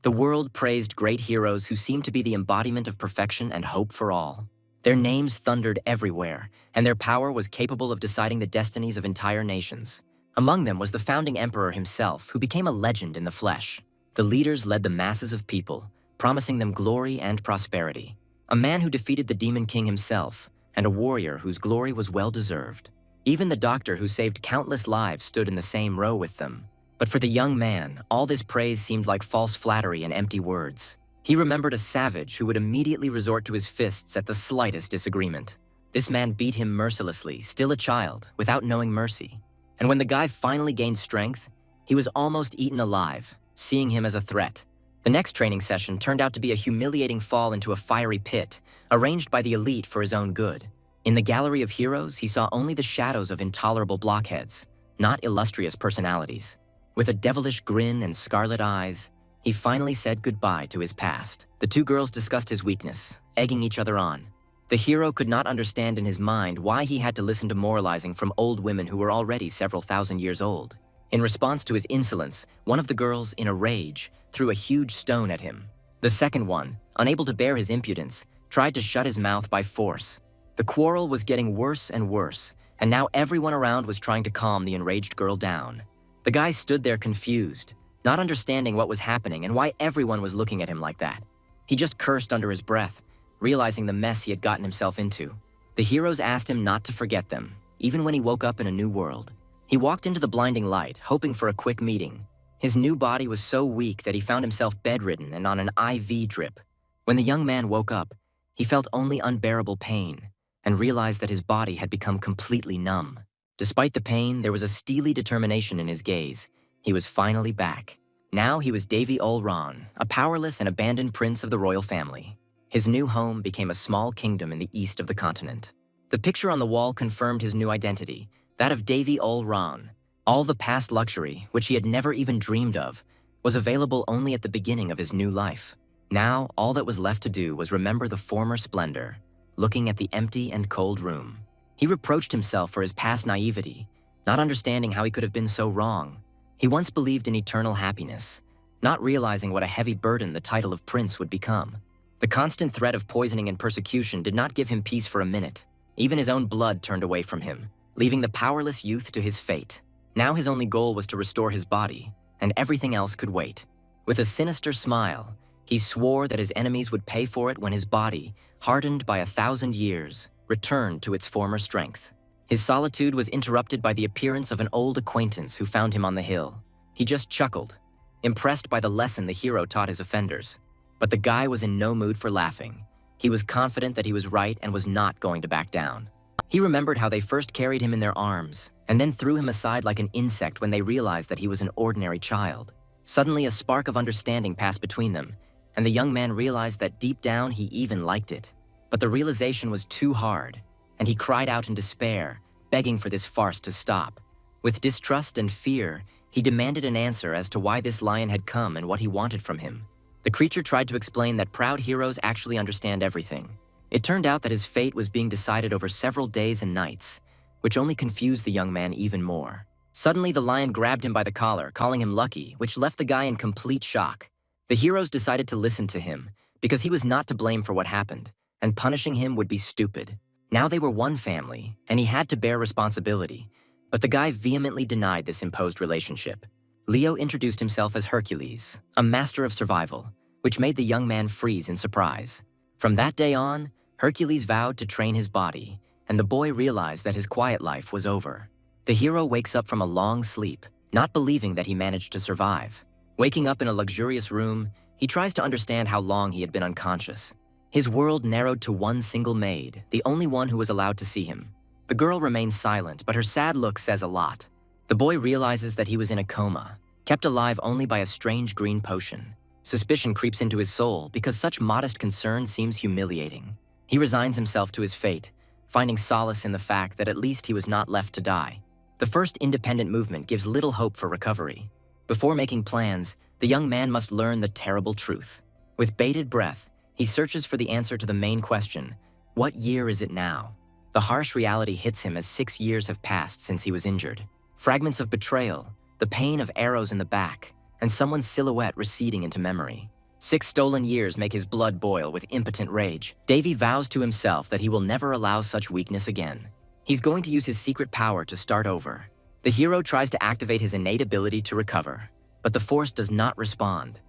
The world praised great heroes who seemed to be the embodiment of perfection and hope for all. Their names thundered everywhere, and their power was capable of deciding the destinies of entire nations. Among them was the founding emperor himself, who became a legend in the flesh. The leaders led the masses of people, promising them glory and prosperity. A man who defeated the Demon King himself, and a warrior whose glory was well-deserved. Even the doctor who saved countless lives stood in the same row with them. But for the young man, all this praise seemed like false flattery and empty words. He remembered a savage who would immediately resort to his fists at the slightest disagreement. This man beat him mercilessly, still a child, without knowing mercy. And when the guy finally gained strength, he was almost eaten alive, seeing him as a threat. The next training session turned out to be a humiliating fall into a fiery pit, arranged by the elite for his own good. In the gallery of heroes, he saw only the shadows of intolerable blockheads, not illustrious personalities. With a devilish grin and scarlet eyes, he finally said goodbye to his past. The two girls discussed his weakness, egging each other on. The hero could not understand in his mind why he had to listen to moralizing from old women who were already several thousand years old. In response to his insolence, one of the girls, in a rage, threw a huge stone at him. The second one, unable to bear his impudence, tried to shut his mouth by force. The quarrel was getting worse and worse, and now everyone around was trying to calm the enraged girl down. The guy stood there confused, not understanding what was happening and why everyone was looking at him like that. He just cursed under his breath, realizing the mess he had gotten himself into. The heroes asked him not to forget them, even when he woke up in a new world. He walked into the blinding light, hoping for a quick meeting. His new body was so weak that he found himself bedridden and on an IV drip. When the young man woke up, he felt only unbearable pain and realized that his body had become completely numb. Despite the pain, there was a steely determination in his gaze. He was finally back. Now he was Davy Ol Ron, a powerless and abandoned prince of the royal family. His new home became a small kingdom in the east of the continent. The picture on the wall confirmed his new identity, that of Davy Ol Ron. All the past luxury, which he had never even dreamed of, was available only at the beginning of his new life. Now, all that was left to do was remember the former splendor, looking at the empty and cold room. He reproached himself for his past naivety, not understanding how he could have been so wrong. He once believed in eternal happiness, not realizing what a heavy burden the title of prince would become. The constant threat of poisoning and persecution did not give him peace for a minute. Even his own blood turned away from him, leaving the powerless youth to his fate. Now his only goal was to restore his body, and everything else could wait. With a sinister smile, he swore that his enemies would pay for it when his body, hardened by 1,000 years, returned to its former strength. His solitude was interrupted by the appearance of an old acquaintance who found him on the hill. He just chuckled, impressed by the lesson the hero taught his offenders. But the guy was in no mood for laughing. He was confident that he was right and was not going to back down. He remembered how they first carried him in their arms, and then threw him aside like an insect when they realized that he was an ordinary child. Suddenly, a spark of understanding passed between them, and the young man realized that deep down he even liked it. But the realization was too hard, and he cried out in despair, begging for this farce to stop. With distrust and fear, he demanded an answer as to why this lion had come and what he wanted from him. The creature tried to explain that proud heroes actually understand everything. It turned out that his fate was being decided over several days and nights, which only confused the young man even more. Suddenly, the lion grabbed him by the collar, calling him lucky, which left the guy in complete shock. The heroes decided to listen to him, because he was not to blame for what happened, and punishing him would be stupid. Now they were one family, and he had to bear responsibility, but the guy vehemently denied this imposed relationship. Leo introduced himself as Hercules, a master of survival, which made the young man freeze in surprise. From that day on, Hercules vowed to train his body, and the boy realized that his quiet life was over. The hero wakes up from a long sleep, not believing that he managed to survive. Waking up in a luxurious room, he tries to understand how long he had been unconscious. His world narrowed to one single maid, the only one who was allowed to see him. The girl remains silent, but her sad look says a lot. The boy realizes that he was in a coma, kept alive only by a strange green potion. Suspicion creeps into his soul because such modest concern seems humiliating. He resigns himself to his fate, finding solace in the fact that at least he was not left to die. The first independent movement gives little hope for recovery. Before making plans, the young man must learn the terrible truth. With bated breath, he searches for the answer to the main question: what year is it now? The harsh reality hits him as 6 years have passed since he was injured. Fragments of betrayal, the pain of arrows in the back, and someone's silhouette receding into memory. 6 stolen years make his blood boil with impotent rage. Davy vows to himself that he will never allow such weakness again. He's going to use his secret power to start over. The hero tries to activate his innate ability to recover, but the force does not respond,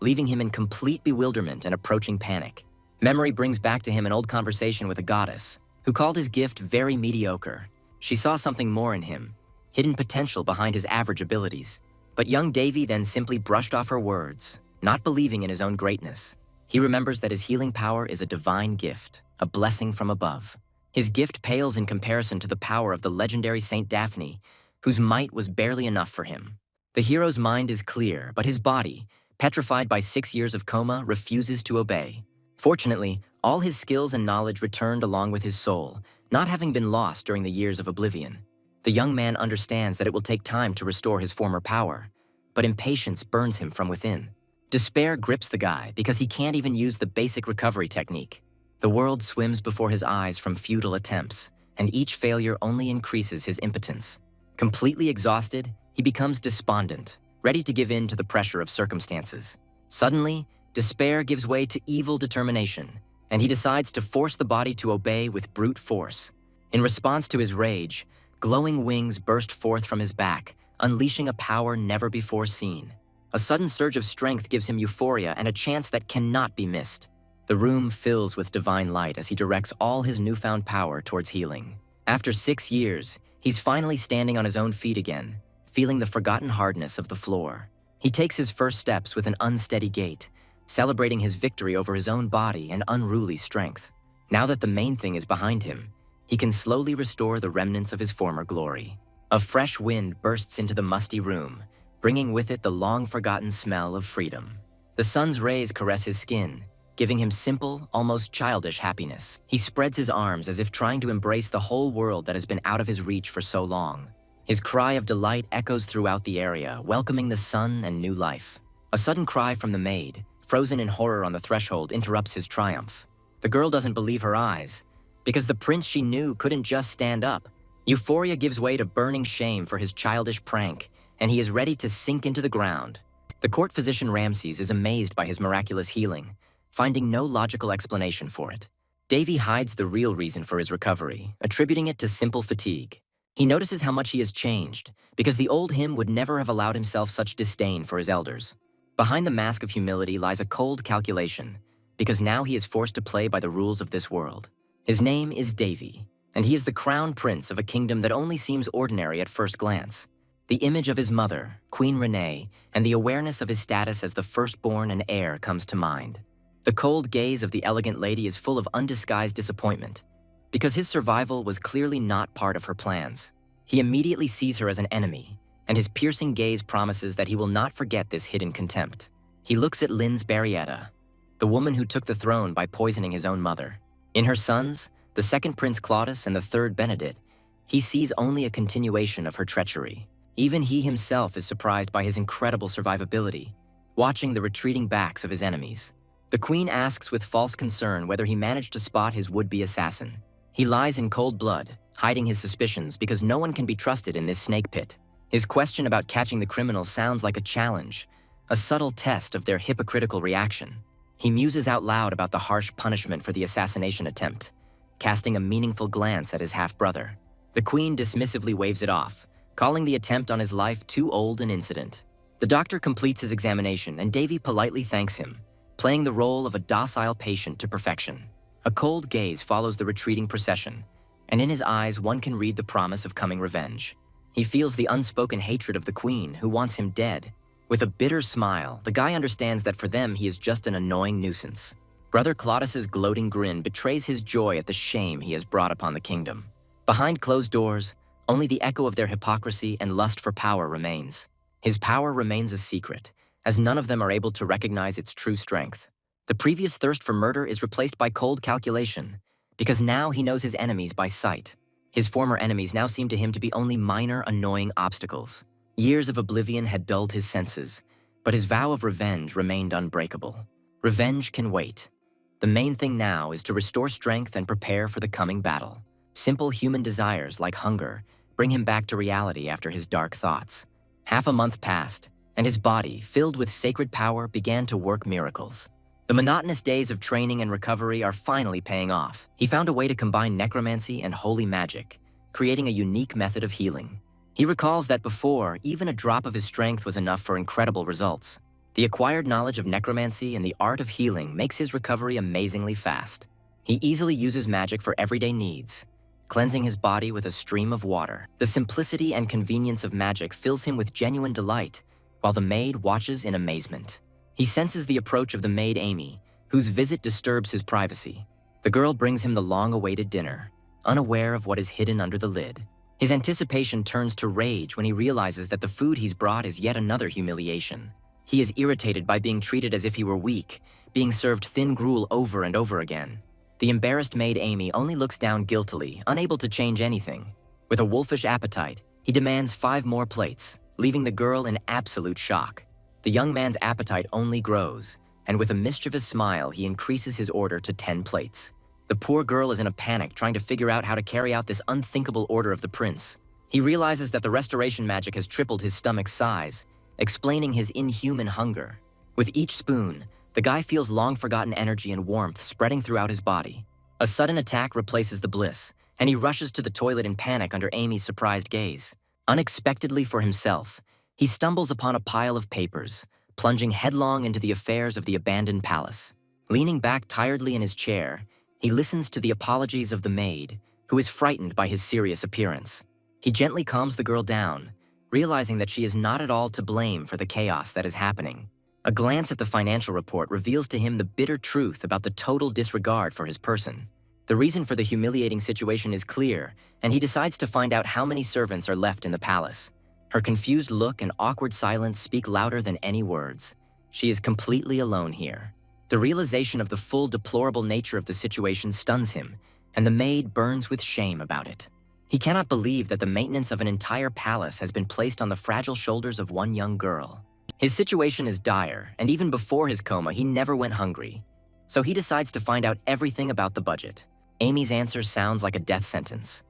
leaving him in complete bewilderment and approaching panic. Memory brings back to him an old conversation with a goddess, who called his gift very mediocre. She saw something more in him, hidden potential behind his average abilities. But young Davy then simply brushed off her words, not believing in his own greatness. He remembers that his healing power is a divine gift, a blessing from above. His gift pales in comparison to the power of the legendary Saint Daphne, whose might was barely enough for him. The hero's mind is clear, but his body, petrified by 6 years of coma, refuses to obey. Fortunately, all his skills and knowledge returned along with his soul, not having been lost during the years of oblivion. The young man understands that it will take time to restore his former power, but impatience burns him from within. Despair grips the guy because he can't even use the basic recovery technique. The world swims before his eyes from futile attempts, and each failure only increases his impotence. Completely exhausted, he becomes despondent, ready to give in to the pressure of circumstances. Suddenly, despair gives way to evil determination, and he decides to force the body to obey with brute force. In response to his rage, glowing wings burst forth from his back, unleashing a power never before seen. A sudden surge of strength gives him euphoria and a chance that cannot be missed. The room fills with divine light as he directs all his newfound power towards healing. After 6 years, he's finally standing on his own feet again, feeling the forgotten hardness of the floor. He takes his first steps with an unsteady gait, celebrating his victory over his own body and unruly strength. Now that the main thing is behind him, he can slowly restore the remnants of his former glory. A fresh wind bursts into the musty room, bringing with it the long-forgotten smell of freedom. The sun's rays caress his skin, giving him simple, almost childish happiness. He spreads his arms as if trying to embrace the whole world that has been out of his reach for so long. His cry of delight echoes throughout the area, welcoming the sun and new life. A sudden cry from the maid, frozen in horror on the threshold, interrupts his triumph. The girl doesn't believe her eyes, because the prince she knew couldn't just stand up. Euphoria gives way to burning shame for his childish prank, and he is ready to sink into the ground. The court physician Ramses is amazed by his miraculous healing, finding no logical explanation for it. Davy hides the real reason for his recovery, attributing it to simple fatigue. He notices how much he has changed, because the old him would never have allowed himself such disdain for his elders. Behind the mask of humility lies a cold calculation, because now he is forced to play by the rules of this world. His name is Davy, and he is the crown prince of a kingdom that only seems ordinary at first glance. The image of his mother, Queen Renee, and the awareness of his status as the firstborn and heir comes to mind. The cold gaze of the elegant lady is full of undisguised disappointment, because his survival was clearly not part of her plans. He immediately sees her as an enemy, and his piercing gaze promises that he will not forget this hidden contempt. He looks at Lynn's Barrietta, the woman who took the throne by poisoning his own mother. In her sons, the second Prince Claudius and the third Benedict, he sees only a continuation of her treachery. Even he himself is surprised by his incredible survivability, watching the retreating backs of his enemies. The queen asks with false concern whether he managed to spot his would-be assassin. He lies in cold blood, hiding his suspicions because no one can be trusted in this snake pit. His question about catching the criminal sounds like a challenge, a subtle test of their hypocritical reaction. He muses out loud about the harsh punishment for the assassination attempt, casting a meaningful glance at his half-brother. The queen dismissively waves it off, calling the attempt on his life too old an incident. The doctor completes his examination, and Davy politely thanks him, playing the role of a docile patient to perfection. A cold gaze follows the retreating procession, and in his eyes one can read the promise of coming revenge. He feels the unspoken hatred of the queen, who wants him dead. With a bitter smile, the guy understands that for them he is just an annoying nuisance. Brother Claudius's gloating grin betrays his joy at the shame he has brought upon the kingdom. Behind closed doors, only the echo of their hypocrisy and lust for power remains. His power remains a secret, as none of them are able to recognize its true strength. The previous thirst for murder is replaced by cold calculation, because now he knows his enemies by sight. His former enemies now seem to him to be only minor, annoying obstacles. Years of oblivion had dulled his senses, but his vow of revenge remained unbreakable. Revenge can wait. The main thing now is to restore strength and prepare for the coming battle. Simple human desires like hunger bring him back to reality after his dark thoughts. Half a month passed, and his body, filled with sacred power, began to work miracles. The monotonous days of training and recovery are finally paying off. He found a way to combine necromancy and holy magic, creating a unique method of healing. He recalls that before, even a drop of his strength was enough for incredible results. The acquired knowledge of necromancy and the art of healing makes his recovery amazingly fast. He easily uses magic for everyday needs, cleansing his body with a stream of water. The simplicity and convenience of magic fills him with genuine delight, while the maid watches in amazement. He senses the approach of the maid Amy, whose visit disturbs his privacy. The girl brings him the long-awaited dinner, unaware of what is hidden under the lid. His anticipation turns to rage when he realizes that the food he's brought is yet another humiliation. He is irritated by being treated as if he were weak, being served thin gruel over and over again. The embarrassed maid Amy only looks down guiltily, unable to change anything. With a wolfish appetite, he demands 5 more plates, leaving the girl in absolute shock. The young man's appetite only grows, and with a mischievous smile, he increases his order to 10 plates. The poor girl is in a panic, trying to figure out how to carry out this unthinkable order of the prince. He realizes that the restoration magic has tripled his stomach's size, explaining his inhuman hunger. With each spoon, the guy feels long-forgotten energy and warmth spreading throughout his body. A sudden attack replaces the bliss, and he rushes to the toilet in panic under Amy's surprised gaze. Unexpectedly for himself, he stumbles upon a pile of papers, plunging headlong into the affairs of the abandoned palace. Leaning back tiredly in his chair, he listens to the apologies of the maid, who is frightened by his serious appearance. He gently calms the girl down, realizing that she is not at all to blame for the chaos that is happening. A glance at the financial report reveals to him the bitter truth about the total disregard for his person. The reason for the humiliating situation is clear, and he decides to find out how many servants are left in the palace. Her confused look and awkward silence speak louder than any words. She is completely alone here. The realization of the full deplorable nature of the situation stuns him, and the maid burns with shame about it. He cannot believe that the maintenance of an entire palace has been placed on the fragile shoulders of one young girl. His situation is dire, and even before his coma, he never went hungry. So he decides to find out everything about the budget. Amy's answer sounds like a death sentence.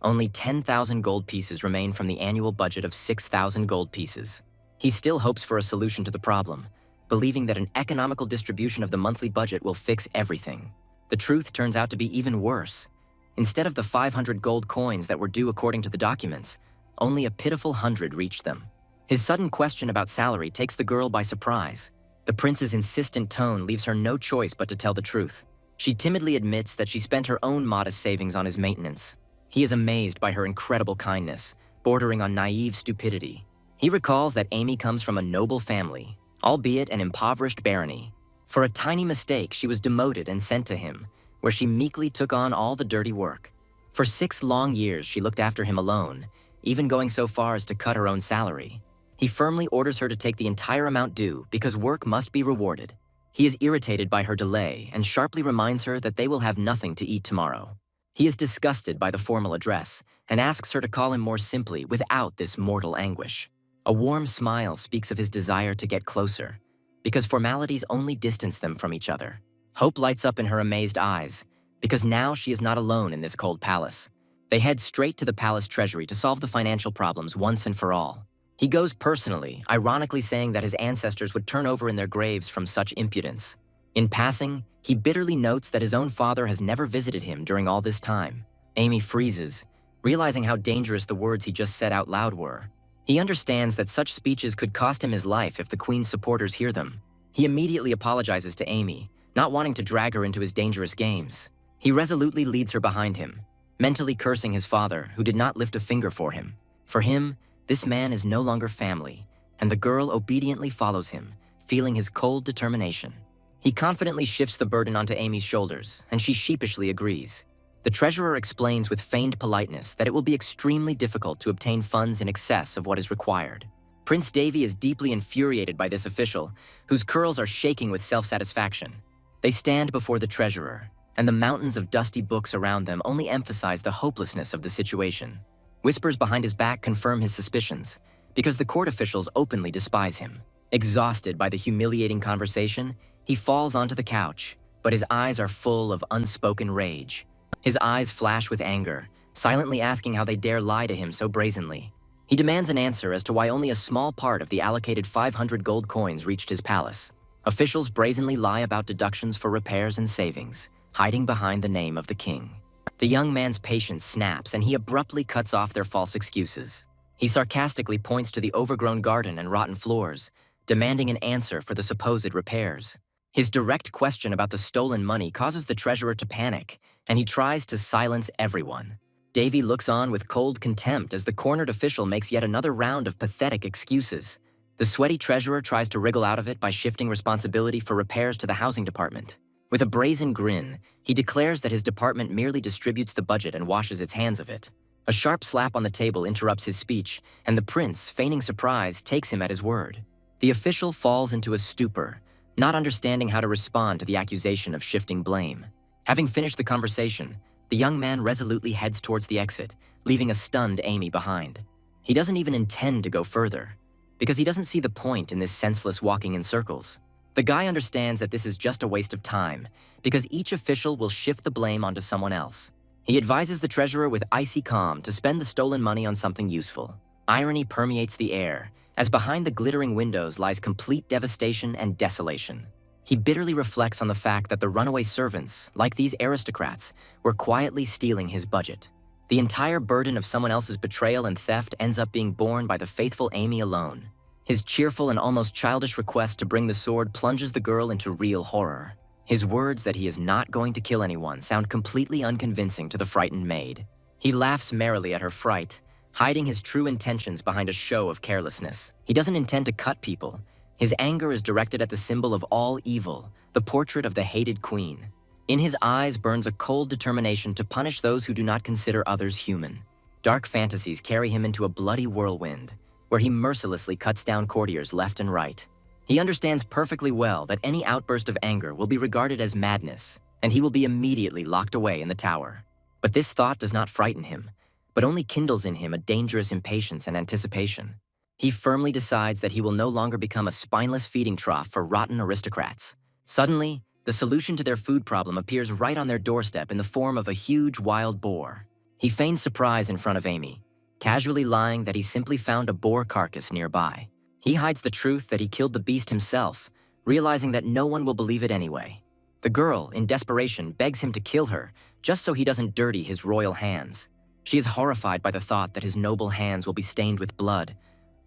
Only 10,000 gold pieces remain from the annual budget of 6,000 gold pieces. He still hopes for a solution to the problem, believing that an economical distribution of the monthly budget will fix everything. The truth turns out to be even worse. Instead of the 500 gold coins that were due according to the documents, only a pitiful 100 reached them. His sudden question about salary takes the girl by surprise. The prince's insistent tone leaves her no choice but to tell the truth. She timidly admits that she spent her own modest savings on his maintenance. He is amazed by her incredible kindness, bordering on naive stupidity. He recalls that Amy comes from a noble family, albeit an impoverished barony. For a tiny mistake, she was demoted and sent to him, where she meekly took on all the dirty work. For 6 long years, she looked after him alone, even going so far as to cut her own salary. He firmly orders her to take the entire amount due because work must be rewarded. He is irritated by her delay and sharply reminds her that they will have nothing to eat tomorrow. He is disgusted by the formal address and asks her to call him more simply without this mortal anguish. A warm smile speaks of his desire to get closer, because formalities only distance them from each other. Hope lights up in her amazed eyes, because now she is not alone in this cold palace. They head straight to the palace treasury to solve the financial problems once and for all. He goes personally, ironically saying that his ancestors would turn over in their graves from such impudence. In passing, he bitterly notes that his own father has never visited him during all this time. Amy freezes, realizing how dangerous the words he just said out loud were. He understands that such speeches could cost him his life if the Queen's supporters hear them. He immediately apologizes to Amy, not wanting to drag her into his dangerous games. He resolutely leads her behind him, mentally cursing his father, who did not lift a finger for him. For him, this man is no longer family, and the girl obediently follows him, feeling his cold determination. He confidently shifts the burden onto Amy's shoulders, and she sheepishly agrees. The treasurer explains with feigned politeness that it will be extremely difficult to obtain funds in excess of what is required. Prince Davy is deeply infuriated by this official, whose curls are shaking with self-satisfaction. They stand before the treasurer, and the mountains of dusty books around them only emphasize the hopelessness of the situation. Whispers behind his back confirm his suspicions, because the court officials openly despise him. Exhausted by the humiliating conversation, he falls onto the couch, but his eyes are full of unspoken rage. His eyes flash with anger, silently asking how they dare lie to him so brazenly. He He demands an answer as to why only a small part of the allocated 500 gold coins reached his palace. Officials brazenly lie about deductions for repairs and savings, hiding behind the name of the king. The young man's patience snaps and he abruptly cuts off their false excuses. He sarcastically points to the overgrown garden and rotten floors, demanding an answer for the supposed repairs. His direct question about the stolen money causes the treasurer to panic, and he tries to silence everyone. Davy looks on with cold contempt as the cornered official makes yet another round of pathetic excuses. The sweaty treasurer tries to wriggle out of it by shifting responsibility for repairs to the housing department. With a brazen grin, he declares that his department merely distributes the budget and washes its hands of it. A sharp slap on the table interrupts his speech, and the prince, feigning surprise, takes him at his word. The official falls into a stupor, not understanding how to respond to the accusation of shifting blame. Having finished the conversation, the young man resolutely heads towards the exit, leaving a stunned Amy behind. He doesn't even intend to go further, because he doesn't see the point in this senseless walking in circles. The guy understands that this is just a waste of time, because each official will shift the blame onto someone else. He advises the treasurer with icy calm to spend the stolen money on something useful. Irony permeates the air, as behind the glittering windows lies complete devastation and desolation. He bitterly reflects on the fact that the runaway servants, like these aristocrats, were quietly stealing his budget. The entire burden of someone else's betrayal and theft ends up being borne by the faithful Amy alone. His cheerful and almost childish request to bring the sword plunges the girl into real horror. His words that he is not going to kill anyone sound completely unconvincing to the frightened maid. He laughs merrily at her fright, hiding his true intentions behind a show of carelessness. He doesn't intend to cut people. His anger is directed at the symbol of all evil, the portrait of the hated queen. In his eyes burns a cold determination to punish those who do not consider others human. Dark fantasies carry him into a bloody whirlwind, where he mercilessly cuts down courtiers left and right. He understands perfectly well that any outburst of anger will be regarded as madness, and he will be immediately locked away in the tower. But this thought does not frighten him, but only kindles in him a dangerous impatience and anticipation. He firmly decides that he will no longer become a spineless feeding trough for rotten aristocrats. Suddenly, the solution to their food problem appears right on their doorstep in the form of a huge wild boar. He feigns surprise in front of Amy, casually lying that he simply found a boar carcass nearby. He hides the truth that he killed the beast himself, realizing that no one will believe it anyway. The girl, in desperation, begs him to kill her, just so he doesn't dirty his royal hands. She is horrified by the thought that his noble hands will be stained with blood,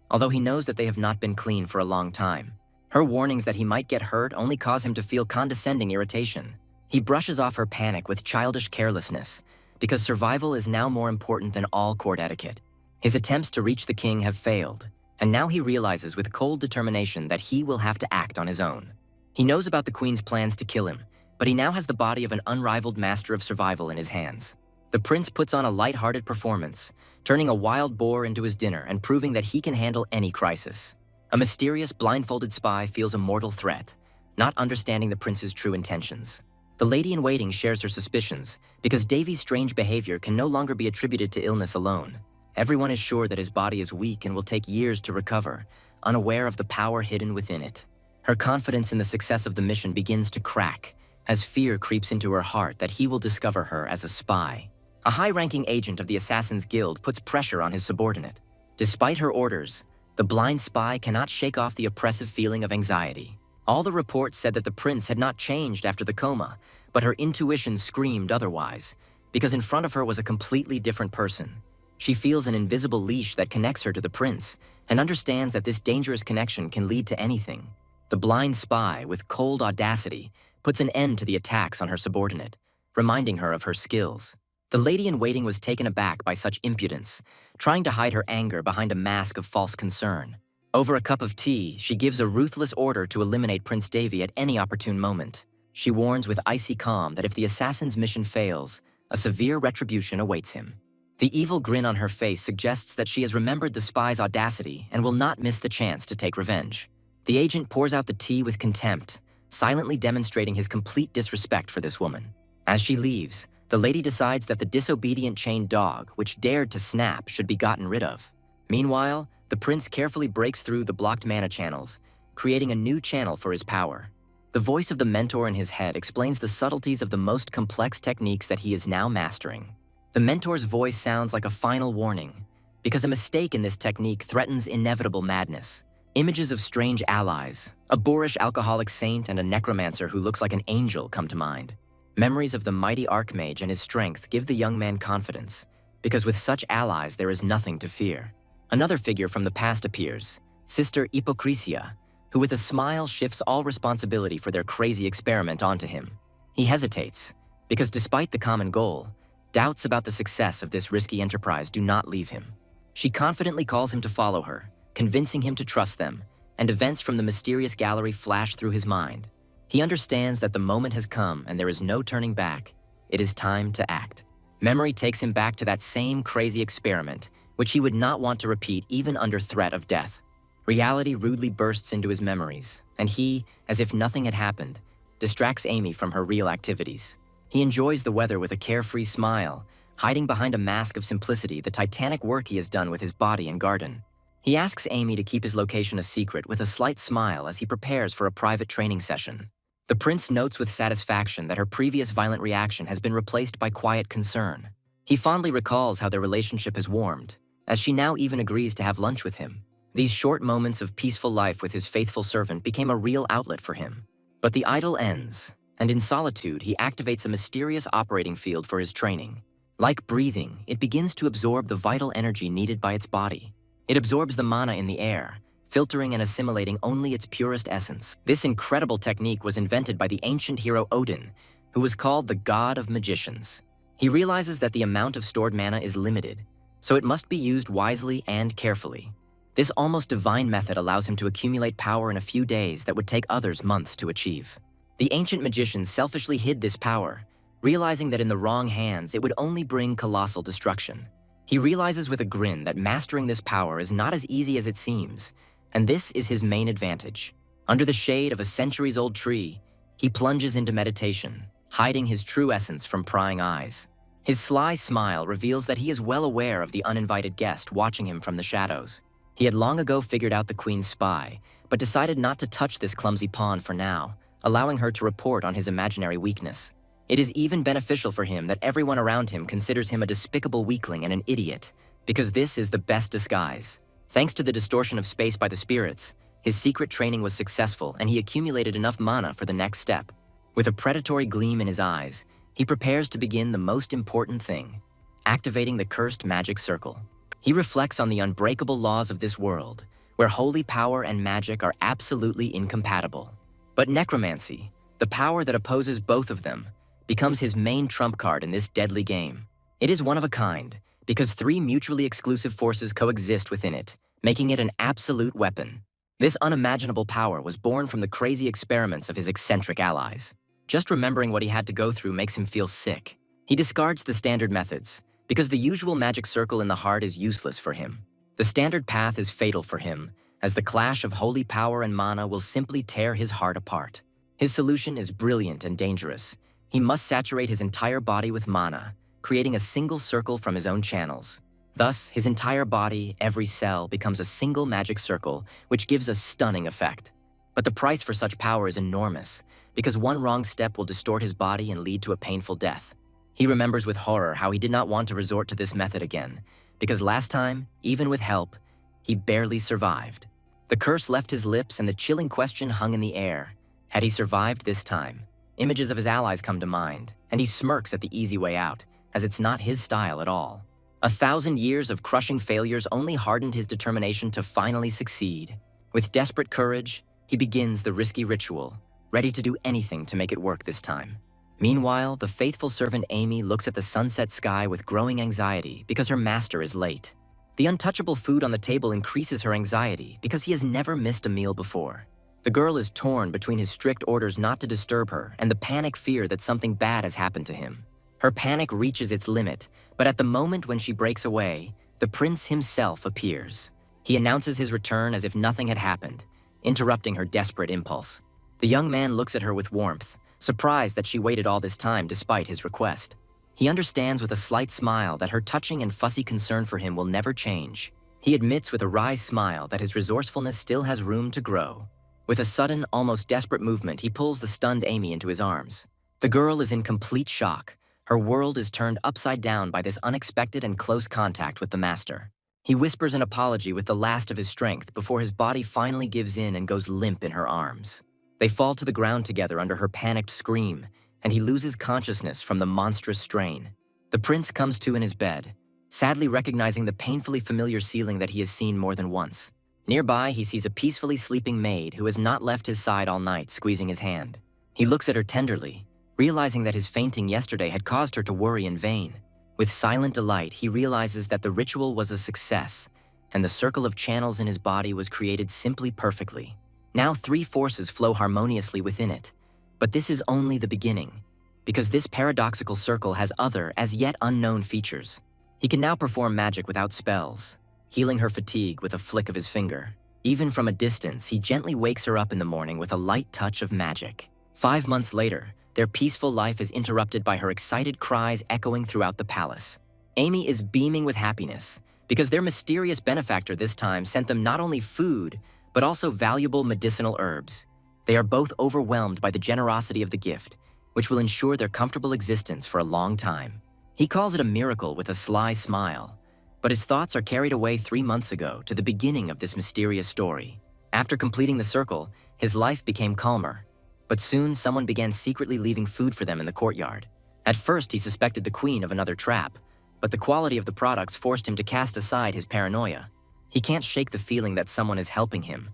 although he knows that they have not been clean for a long time. Her warnings that he might get hurt only cause him to feel condescending irritation. He brushes off her panic with childish carelessness, because survival is now more important than all court etiquette. His attempts to reach the king have failed, and now he realizes with cold determination that he will have to act on his own. He knows about the queen's plans to kill him, but he now has the body of an unrivaled master of survival in his hands. The prince puts on a light-hearted performance, turning a wild boar into his dinner and proving that he can handle any crisis. A mysterious, blindfolded spy feels a mortal threat, not understanding the prince's true intentions. The lady-in-waiting shares her suspicions, because Davy's strange behavior can no longer be attributed to illness alone. Everyone is sure that his body is weak and will take years to recover, unaware of the power hidden within it. Her confidence in the success of the mission begins to crack, as fear creeps into her heart that he will discover her as a spy. A high-ranking agent of the Assassin's Guild puts pressure on his subordinate. Despite her orders, the blind spy cannot shake off the oppressive feeling of anxiety. All the reports said that the prince had not changed after the coma, but her intuition screamed otherwise, because in front of her was a completely different person. She feels an invisible leash that connects her to the prince, and understands that this dangerous connection can lead to anything. The blind spy, with cold audacity, puts an end to the attacks on her subordinate, reminding her of her skills. The lady-in-waiting was taken aback by such impudence, trying to hide her anger behind a mask of false concern. Over a cup of tea, she gives a ruthless order to eliminate Prince Davy at any opportune moment. She warns with icy calm that if the assassin's mission fails, a severe retribution awaits him. The evil grin on her face suggests that she has remembered the spy's audacity and will not miss the chance to take revenge. The agent pours out the tea with contempt, silently demonstrating his complete disrespect for this woman. As she leaves, the lady decides that the disobedient chained dog, which dared to snap, should be gotten rid of. Meanwhile, the prince carefully breaks through the blocked mana channels, creating a new channel for his power. The voice of the mentor in his head explains the subtleties of the most complex techniques that he is now mastering. The mentor's voice sounds like a final warning, because a mistake in this technique threatens inevitable madness. Images of strange allies, a boorish alcoholic saint and a necromancer who looks like an angel come to mind. Memories of the mighty archmage and his strength give the young man confidence, because with such allies there is nothing to fear. Another figure from the past appears, Sister Hypocrisia, who with a smile shifts all responsibility for their crazy experiment onto him. He hesitates, because despite the common goal, doubts about the success of this risky enterprise do not leave him. She confidently calls him to follow her, convincing him to trust them, and events from the mysterious gallery flash through his mind. He understands that the moment has come and there is no turning back. It is time to act. Memory takes him back to that same crazy experiment, which he would not want to repeat even under threat of death. Reality rudely bursts into his memories, and he, as if nothing had happened, distracts Amy from her real activities. He enjoys the weather with a carefree smile, hiding behind a mask of simplicity the titanic work he has done with his body and garden. He asks Amy to keep his location a secret with a slight smile as he prepares for a private training session. The prince notes with satisfaction that her previous violent reaction has been replaced by quiet concern. He fondly recalls how their relationship has warmed, as she now even agrees to have lunch with him. These short moments of peaceful life with his faithful servant became a real outlet for him. But the idyll ends, and in solitude he activates a mysterious operating field for his training. Like breathing, it begins to absorb the vital energy needed by its body. It absorbs the mana in the air, filtering and assimilating only its purest essence. This incredible technique was invented by the ancient hero Odin, who was called the god of magicians. He realizes that the amount of stored mana is limited, so it must be used wisely and carefully. This almost divine method allows him to accumulate power in a few days that would take others months to achieve. The ancient magicians selfishly hid this power, realizing that in the wrong hands it would only bring colossal destruction. He realizes with a grin that mastering this power is not as easy as it seems, and this is his main advantage. Under the shade of a centuries-old tree, he plunges into meditation, hiding his true essence from prying eyes. His sly smile reveals that he is well aware of the uninvited guest watching him from the shadows. He had long ago figured out the queen's spy, but decided not to touch this clumsy pawn for now, allowing her to report on his imaginary weakness. It is even beneficial for him that everyone around him considers him a despicable weakling and an idiot, because this is the best disguise. Thanks to the distortion of space by the spirits, his secret training was successful and he accumulated enough mana for the next step. With a predatory gleam in his eyes, he prepares to begin the most important thing, activating the cursed magic circle. He reflects on the unbreakable laws of this world, where holy power and magic are absolutely incompatible. But necromancy, the power that opposes both of them, becomes his main trump card in this deadly game. It is one of a kind, because three mutually exclusive forces coexist within it, making it an absolute weapon. This unimaginable power was born from the crazy experiments of his eccentric allies. Just remembering what he had to go through makes him feel sick. He discards the standard methods, because the usual magic circle in the heart is useless for him. The standard path is fatal for him, as the clash of holy power and mana will simply tear his heart apart. His solution is brilliant and dangerous. He must saturate his entire body with mana, creating a single circle from his own channels. Thus, his entire body, every cell, becomes a single magic circle, which gives a stunning effect. But the price for such power is enormous, because one wrong step will distort his body and lead to a painful death. He remembers with horror how he did not want to resort to this method again, because last time, even with help, he barely survived. The curse left his lips and the chilling question hung in the air. Had he survived this time? Images of his allies come to mind, and he smirks at the easy way out, as it's not his style at all. 1,000 years of crushing failures only hardened his determination to finally succeed. With desperate courage, he begins the risky ritual, ready to do anything to make it work this time. Meanwhile, the faithful servant Amy looks at the sunset sky with growing anxiety because her master is late. The untouchable food on the table increases her anxiety because he has never missed a meal before. The girl is torn between his strict orders not to disturb her and the panic fear that something bad has happened to him. Her panic reaches its limit, but at the moment when she breaks away, the prince himself appears. He announces his return as if nothing had happened, interrupting her desperate impulse. The young man looks at her with warmth, surprised that she waited all this time despite his request. He understands with a slight smile that her touching and fussy concern for him will never change. He admits with a wry smile that his resourcefulness still has room to grow. With a sudden, almost desperate movement, he pulls the stunned Amy into his arms. The girl is in complete shock. Her world is turned upside down by this unexpected and close contact with the master. He whispers an apology with the last of his strength before his body finally gives in and goes limp in her arms. They fall to the ground together under her panicked scream, and he loses consciousness from the monstrous strain. The prince comes to in his bed, sadly recognizing the painfully familiar ceiling that he has seen more than once. Nearby, he sees a peacefully sleeping maid who has not left his side all night, squeezing his hand. He looks at her tenderly, realizing that his fainting yesterday had caused her to worry in vain. With silent delight, he realizes that the ritual was a success, and the circle of channels in his body was created simply perfectly. Now 3 forces flow harmoniously within it, but this is only the beginning, because this paradoxical circle has other, as yet unknown features. He can now perform magic without spells, healing her fatigue with a flick of his finger. Even from a distance, he gently wakes her up in the morning with a light touch of magic. 5 months later, their peaceful life is interrupted by her excited cries echoing throughout the palace. Amy is beaming with happiness, because their mysterious benefactor this time sent them not only food, but also valuable medicinal herbs. They are both overwhelmed by the generosity of the gift, which will ensure their comfortable existence for a long time. He calls it a miracle with a sly smile, but his thoughts are carried away 3 months ago to the beginning of this mysterious story. After completing the circle, his life became calmer, but soon someone began secretly leaving food for them in the courtyard. At first, he suspected the queen of another trap, but the quality of the products forced him to cast aside his paranoia. He can't shake the feeling that someone is helping him,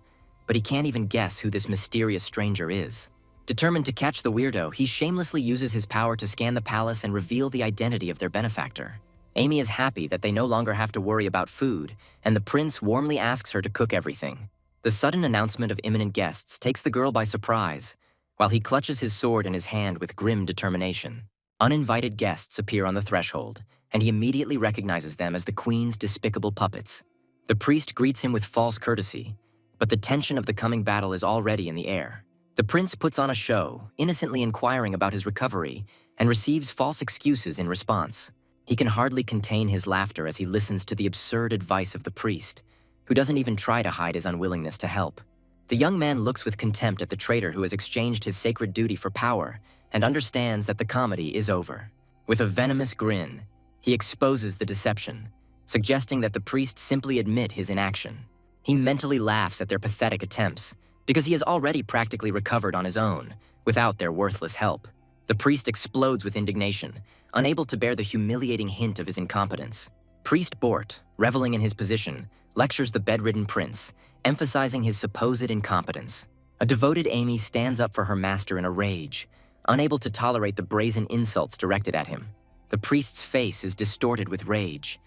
but he can't even guess who this mysterious stranger is. Determined to catch the weirdo, he shamelessly uses his power to scan the palace and reveal the identity of their benefactor. Amy is happy that they no longer have to worry about food, and the prince warmly asks her to cook everything. The sudden announcement of imminent guests takes the girl by surprise, while he clutches his sword in his hand with grim determination. Uninvited guests appear on the threshold, and he immediately recognizes them as the queen's despicable puppets. The priest greets him with false courtesy, but the tension of the coming battle is already in the air. The prince puts on a show, innocently inquiring about his recovery, and receives false excuses in response. He can hardly contain his laughter as he listens to the absurd advice of the priest, who doesn't even try to hide his unwillingness to help. The young man looks with contempt at the traitor who has exchanged his sacred duty for power and understands that the comedy is over. With a venomous grin, he exposes the deception, suggesting that the priest simply admit his inaction. He mentally laughs at their pathetic attempts, because he has already practically recovered on his own, without their worthless help. The priest explodes with indignation, unable to bear the humiliating hint of his incompetence. Priest Bort, reveling in his position, lectures the bedridden prince, emphasizing his supposed incompetence. A devoted Amy stands up for her master in a rage, unable to tolerate the brazen insults directed at him. The priest's face is distorted with rage.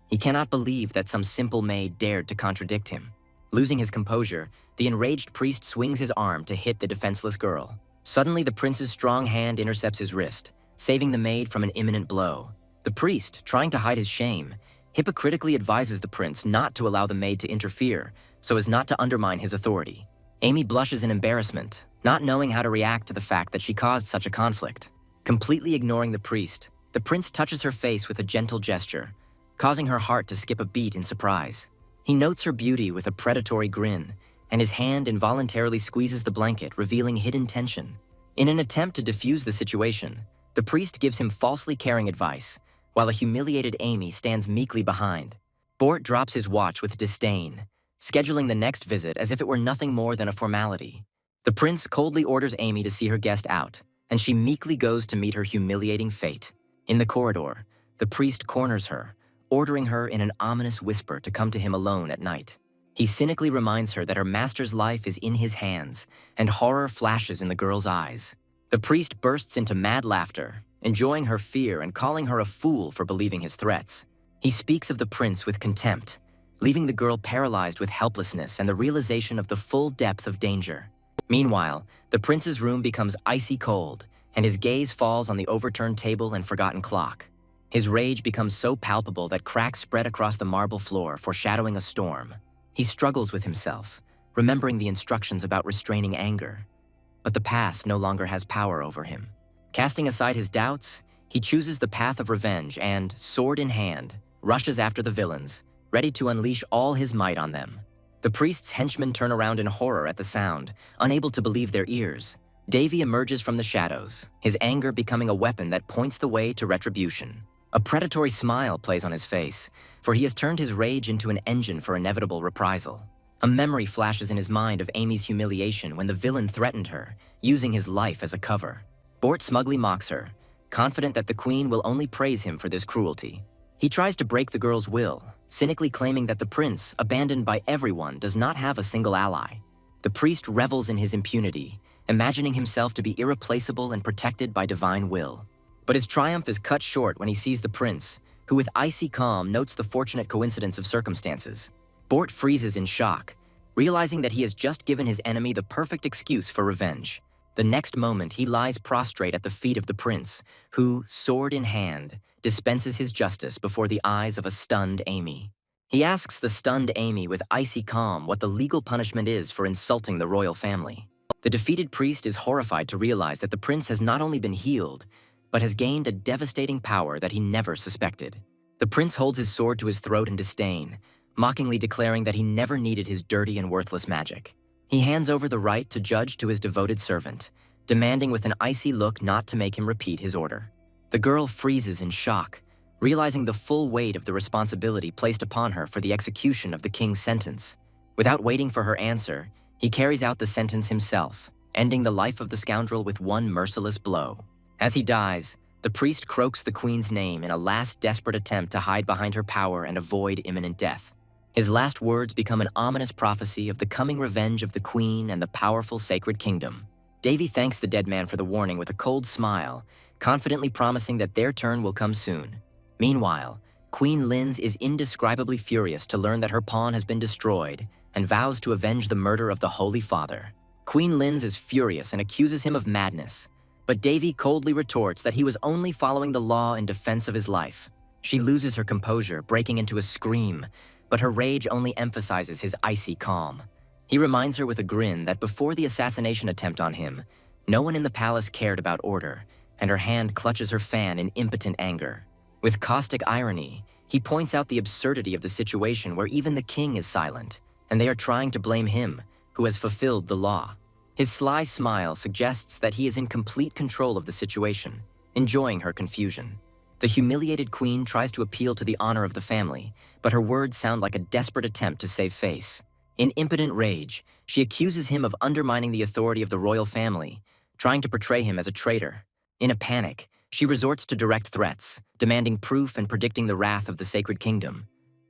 He cannot believe that some simple maid dared to contradict him. Losing his composure, the enraged priest swings his arm to hit the defenseless girl. Suddenly, the prince's strong hand intercepts his wrist, saving the maid from an imminent blow. The priest, trying to hide his shame, hypocritically advises the prince not to allow the maid to interfere so as not to undermine his authority. Amy blushes in embarrassment, not knowing how to react to the fact that she caused such a conflict. Completely ignoring the priest, the prince touches her face with a gentle gesture, causing her heart to skip a beat in surprise. He notes her beauty with a predatory grin, and his hand involuntarily squeezes the blanket, revealing hidden tension. In an attempt to defuse the situation, the priest gives him falsely caring advice, while a humiliated Amy stands meekly behind. Bort drops his watch with disdain, scheduling the next visit as if it were nothing more than a formality. The prince coldly orders Amy to see her guest out, and she meekly goes to meet her humiliating fate. In the corridor, the priest corners her, ordering her in an ominous whisper to come to him alone at night. He cynically reminds her that her master's life is in his hands, and horror flashes in the girl's eyes. The priest bursts into mad laughter, enjoying her fear and calling her a fool for believing his threats. He speaks of the prince with contempt, leaving the girl paralyzed with helplessness and the realization of the full depth of danger. Meanwhile, the prince's room becomes icy cold, and his gaze falls on the overturned table and forgotten clock. His rage becomes so palpable that cracks spread across the marble floor, foreshadowing a storm. He struggles with himself, remembering the instructions about restraining anger. But the past no longer has power over him. Casting aside his doubts, he chooses the path of revenge and, sword in hand, rushes after the villains, ready to unleash all his might on them. The priest's henchmen turn around in horror at the sound, unable to believe their ears. Davy emerges from the shadows, his anger becoming a weapon that points the way to retribution. A predatory smile plays on his face, for he has turned his rage into an engine for inevitable reprisal. A memory flashes in his mind of Amy's humiliation when the villain threatened her, using his life as a cover. Bort smugly mocks her, confident that the queen will only praise him for this cruelty. He tries to break the girl's will, cynically claiming that the prince, abandoned by everyone, does not have a single ally. The priest revels in his impunity, imagining himself to be irreplaceable and protected by divine will. But his triumph is cut short when he sees the prince, who with icy calm notes the fortunate coincidence of circumstances. Bort freezes in shock, realizing that he has just given his enemy the perfect excuse for revenge. The next moment, he lies prostrate at the feet of the prince, who, sword in hand, dispenses his justice before the eyes of a stunned Amy. He asks the stunned Amy with icy calm what the legal punishment is for insulting the royal family. The defeated priest is horrified to realize that the prince has not only been healed, but has gained a devastating power that he never suspected. The prince holds his sword to his throat in disdain, mockingly declaring that he never needed his dirty and worthless magic. He hands over the right to judge to his devoted servant, demanding with an icy look not to make him repeat his order. The girl freezes in shock, realizing the full weight of the responsibility placed upon her for the execution of the king's sentence. Without waiting for her answer, he carries out the sentence himself, ending the life of the scoundrel with one merciless blow. As he dies, the priest croaks the queen's name in a last desperate attempt to hide behind her power and avoid imminent death. His last words become an ominous prophecy of the coming revenge of the queen and the powerful sacred kingdom. Davy thanks the dead man for the warning with a cold smile, confidently promising that their turn will come soon. Meanwhile, Queen Linz is indescribably furious to learn that her pawn has been destroyed and vows to avenge the murder of the Holy Father. Queen Linz is furious and accuses him of madness, but Davy coldly retorts that he was only following the law in defense of his life. She loses her composure, breaking into a scream, but her rage only emphasizes his icy calm. He reminds her with a grin that before the assassination attempt on him, no one in the palace cared about order, and her hand clutches her fan in impotent anger. With caustic irony, he points out the absurdity of the situation where even the king is silent, and they are trying to blame him, who has fulfilled the law. His sly smile suggests that he is in complete control of the situation, enjoying her confusion. The humiliated queen tries to appeal to the honor of the family, but her words sound like a desperate attempt to save face. In impotent rage, she accuses him of undermining the authority of the royal family, trying to portray him as a traitor. In a panic, she resorts to direct threats, demanding proof and predicting the wrath of the sacred kingdom.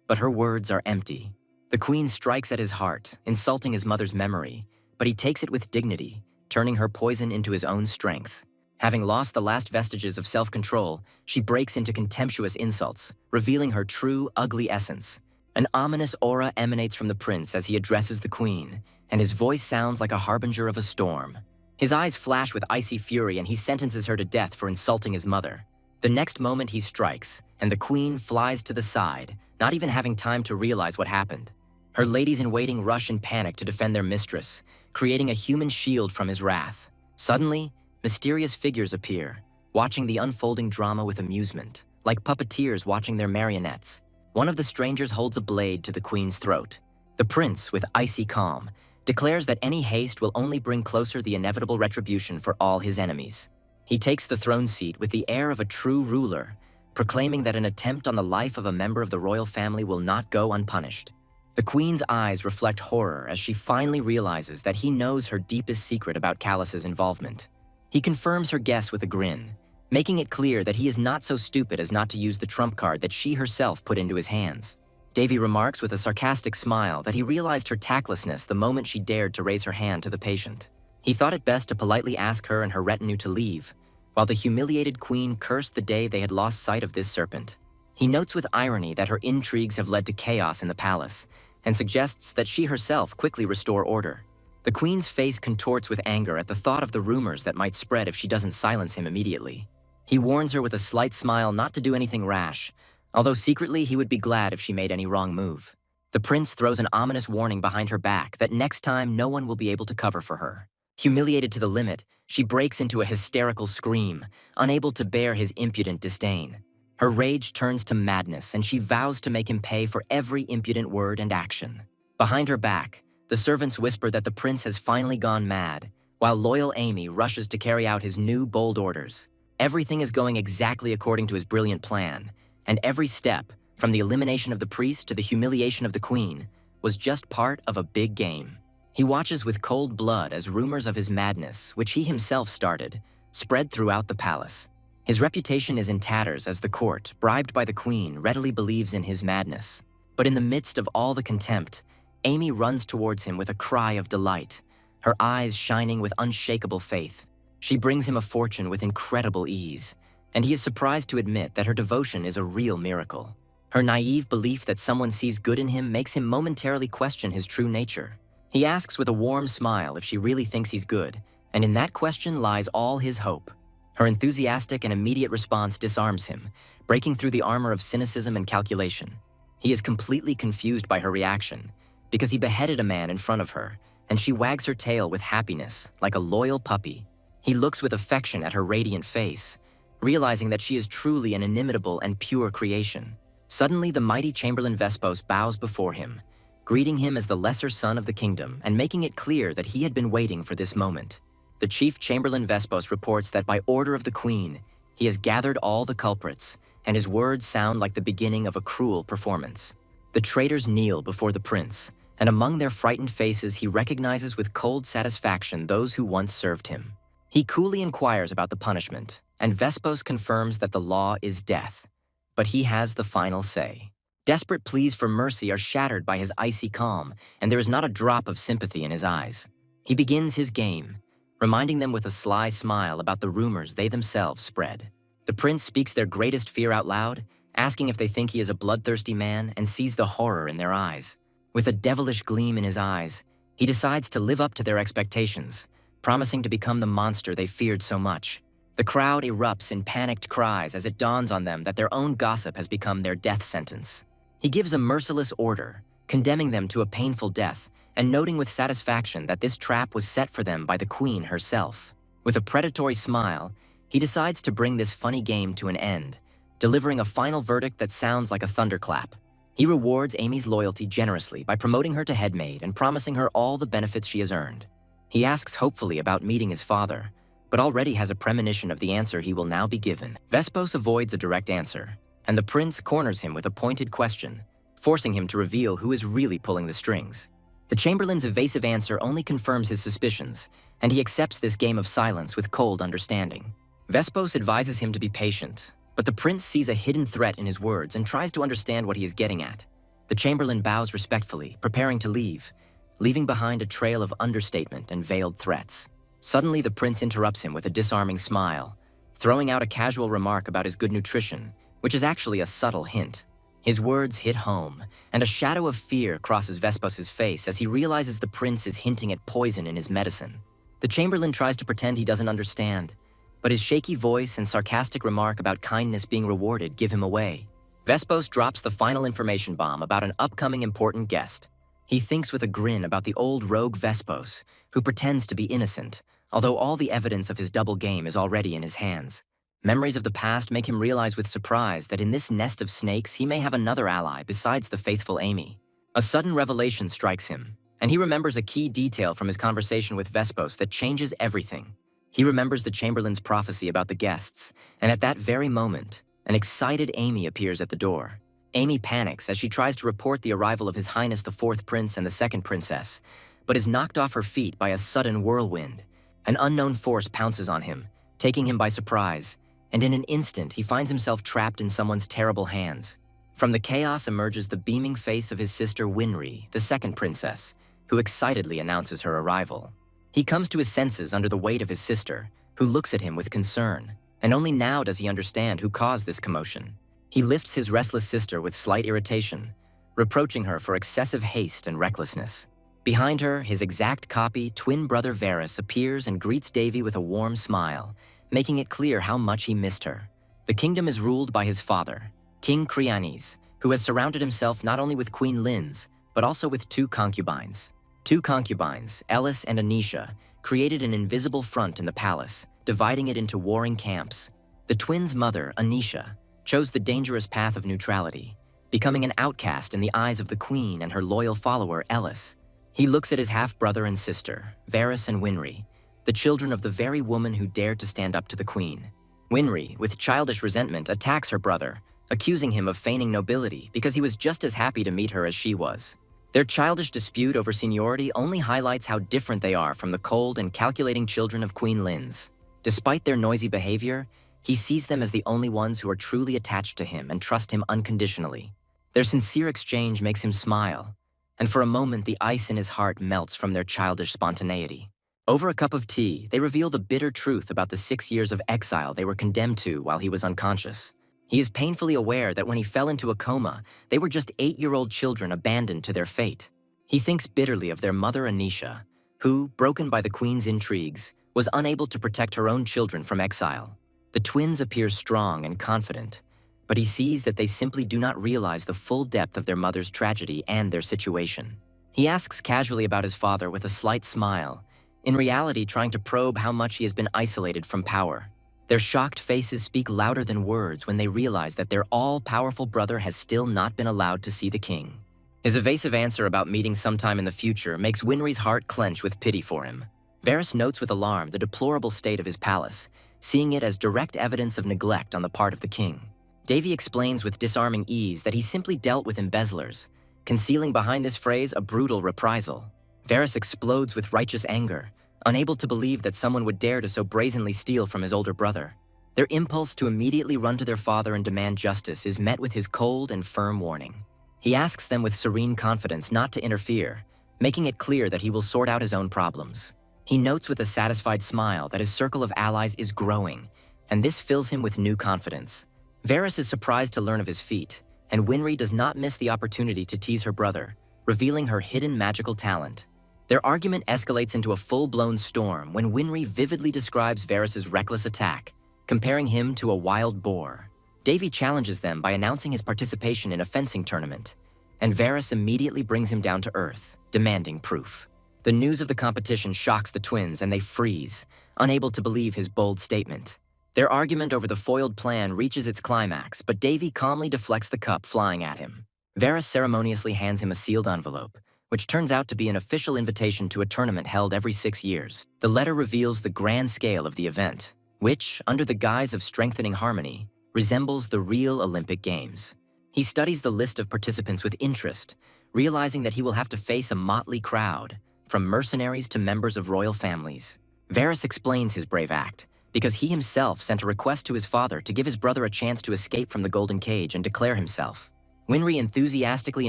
But her words are empty. The queen strikes at his heart, insulting his mother's memory, but he takes it with dignity, turning her poison into his own strength. Having lost the last vestiges of self-control, she breaks into contemptuous insults, revealing her true, ugly essence. An ominous aura emanates from the prince as he addresses the queen, and his voice sounds like a harbinger of a storm. His eyes flash with icy fury, and he sentences her to death for insulting his mother. The next moment he strikes, and the queen flies to the side, not even having time to realize what happened. Her ladies-in-waiting rush in panic to defend their mistress, creating a human shield from his wrath. Suddenly, mysterious figures appear, watching the unfolding drama with amusement, like puppeteers watching their marionettes. One of the strangers holds a blade to the queen's throat. The prince, with icy calm, declares that any haste will only bring closer the inevitable retribution for all his enemies. He takes the throne seat with the air of a true ruler, proclaiming that an attempt on the life of a member of the royal family will not go unpunished. The queen's eyes reflect horror as she finally realizes that he knows her deepest secret about Callus's involvement. He confirms her guess with a grin, making it clear that he is not so stupid as not to use the trump card that she herself put into his hands. Davy remarks with a sarcastic smile that he realized her tactlessness the moment she dared to raise her hand to the patient. He thought it best to politely ask her and her retinue to leave, while the humiliated queen cursed the day they had lost sight of this serpent. He notes with irony that her intrigues have led to chaos in the palace, and suggests that she herself quickly restore order. The queen's face contorts with anger at the thought of the rumors that might spread if she doesn't silence him immediately. He warns her with a slight smile not to do anything rash, although secretly he would be glad if she made any wrong move. The prince throws an ominous warning behind her back that next time no one will be able to cover for her. Humiliated to the limit, she breaks into a hysterical scream, unable to bear his impudent disdain. Her rage turns to madness, and she vows to make him pay for every impudent word and action. Behind her back, the servants whisper that the prince has finally gone mad, while loyal Amy rushes to carry out his new bold orders. Everything is going exactly according to his brilliant plan, and every step, from the elimination of the priest to the humiliation of the queen, was just part of a big game. He watches with cold blood as rumors of his madness, which he himself started, spread throughout the palace. His reputation is in tatters as the court, bribed by the queen, readily believes in his madness. But in the midst of all the contempt, Amy runs towards him with a cry of delight, her eyes shining with unshakable faith. She brings him a fortune with incredible ease, and he is surprised to admit that her devotion is a real miracle. Her naive belief that someone sees good in him makes him momentarily question his true nature. He asks with a warm smile if she really thinks he's good, and in that question lies all his hope. Her enthusiastic and immediate response disarms him, breaking through the armor of cynicism and calculation. He is completely confused by her reaction, because he beheaded a man in front of her, and she wags her tail with happiness, like a loyal puppy. He looks with affection at her radiant face, realizing that she is truly an inimitable and pure creation. Suddenly, the mighty Chamberlain Vespos bows before him, greeting him as the lesser son of the kingdom and making it clear that he had been waiting for this moment. The chief Chamberlain Vespos reports that by order of the queen, he has gathered all the culprits, and his words sound like the beginning of a cruel performance. The traitors kneel before the prince, and among their frightened faces he recognizes with cold satisfaction those who once served him. He coolly inquires about the punishment, and Vespos confirms that the law is death. But he has the final say. Desperate pleas for mercy are shattered by his icy calm, and there is not a drop of sympathy in his eyes. He begins his game, reminding them with a sly smile about the rumors they themselves spread. The prince speaks their greatest fear out loud, asking if they think he is a bloodthirsty man, and sees the horror in their eyes. With a devilish gleam in his eyes, he decides to live up to their expectations, promising to become the monster they feared so much. The crowd erupts in panicked cries as it dawns on them that their own gossip has become their death sentence. He gives a merciless order, condemning them to a painful death, and noting with satisfaction that this trap was set for them by the queen herself. With a predatory smile, he decides to bring this funny game to an end, delivering a final verdict that sounds like a thunderclap. He rewards Amy's loyalty generously by promoting her to headmaid and promising her all the benefits she has earned. He asks hopefully about meeting his father, but already has a premonition of the answer he will now be given. Vespos avoids a direct answer, and the prince corners him with a pointed question, forcing him to reveal who is really pulling the strings. The Chamberlain's evasive answer only confirms his suspicions, and he accepts this game of silence with cold understanding. Vespos advises him to be patient, but the prince sees a hidden threat in his words and tries to understand what he is getting at. The Chamberlain bows respectfully, preparing to leave, leaving behind a trail of understatement and veiled threats. Suddenly, the prince interrupts him with a disarming smile, throwing out a casual remark about his good nutrition, which is actually a subtle hint. His words hit home, and a shadow of fear crosses Vespos's face as he realizes the prince is hinting at poison in his medicine. The Chamberlain tries to pretend he doesn't understand, but his shaky voice and sarcastic remark about kindness being rewarded give him away. Vespos drops the final information bomb about an upcoming important guest. He thinks with a grin about the old rogue Vespos, who pretends to be innocent, although all the evidence of his double game is already in his hands. Memories of the past make him realize with surprise that in this nest of snakes he may have another ally besides the faithful Amy. A sudden revelation strikes him, and he remembers a key detail from his conversation with Vespos that changes everything. He remembers the Chamberlain's prophecy about the guests, and at that very moment, an excited Amy appears at the door. Amy panics as she tries to report the arrival of His Highness the Fourth Prince and the Second Princess, but is knocked off her feet by a sudden whirlwind. An unknown force pounces on him, taking him by surprise, and in an instant he finds himself trapped in someone's terrible hands. From the chaos emerges the beaming face of his sister Winry, the Second Princess, who excitedly announces her arrival. He comes to his senses under the weight of his sister, who looks at him with concern, and only now does he understand who caused this commotion. He lifts his restless sister with slight irritation, reproaching her for excessive haste and recklessness. Behind her, his exact copy, twin brother Varys, appears and greets Davy with a warm smile, making it clear how much he missed her. The kingdom is ruled by his father, King Crianis, who has surrounded himself not only with Queen Lynz, but also with two concubines. Two concubines, Ellis and Anisha, created an invisible front in the palace, dividing it into warring camps. The twins' mother, Anisha, chose the dangerous path of neutrality, becoming an outcast in the eyes of the queen and her loyal follower, Ellis. He looks at his half-brother and sister, Varys and Winry, the children of the very woman who dared to stand up to the queen. Winry, with childish resentment, attacks her brother, accusing him of feigning nobility because he was just as happy to meet her as she was. Their childish dispute over seniority only highlights how different they are from the cold and calculating children of Queen Lin's. Despite their noisy behavior, he sees them as the only ones who are truly attached to him and trust him unconditionally. Their sincere exchange makes him smile, and for a moment the ice in his heart melts from their childish spontaneity. Over a cup of tea, they reveal the bitter truth about the 6 years of exile they were condemned to while he was unconscious. He is painfully aware that when he fell into a coma, they were just 8-year-old children abandoned to their fate. He thinks bitterly of their mother Anisha, who, broken by the queen's intrigues, was unable to protect her own children from exile. The twins appear strong and confident, but he sees that they simply do not realize the full depth of their mother's tragedy and their situation. He asks casually about his father with a slight smile, in reality trying to probe how much he has been isolated from power. Their shocked faces speak louder than words when they realize that their all-powerful brother has still not been allowed to see the king. His evasive answer about meeting sometime in the future makes Winry's heart clench with pity for him. Varys notes with alarm the deplorable state of his palace, seeing it as direct evidence of neglect on the part of the king. Davy explains with disarming ease that he simply dealt with embezzlers, concealing behind this phrase a brutal reprisal. Varys explodes with righteous anger, unable to believe that someone would dare to so brazenly steal from his older brother. Their impulse to immediately run to their father and demand justice is met with his cold and firm warning. He asks them with serene confidence not to interfere, making it clear that he will sort out his own problems. He notes with a satisfied smile that his circle of allies is growing, and this fills him with new confidence. Varys is surprised to learn of his feat, and Winry does not miss the opportunity to tease her brother, revealing her hidden magical talent. Their argument escalates into a full-blown storm when Winry vividly describes Varys' reckless attack, comparing him to a wild boar. Davy challenges them by announcing his participation in a fencing tournament, and Varys immediately brings him down to earth, demanding proof. The news of the competition shocks the twins and they freeze, unable to believe his bold statement. Their argument over the foiled plan reaches its climax, but Davy calmly deflects the cup flying at him. Varys ceremoniously hands him a sealed envelope, which turns out to be an official invitation to a tournament held every 6 years. The letter reveals the grand scale of the event, which, under the guise of strengthening harmony, resembles the real Olympic Games. He studies the list of participants with interest, realizing that he will have to face a motley crowd, from mercenaries to members of royal families. Varys explains his brave act, because he himself sent a request to his father to give his brother a chance to escape from the golden cage and declare himself. Winry enthusiastically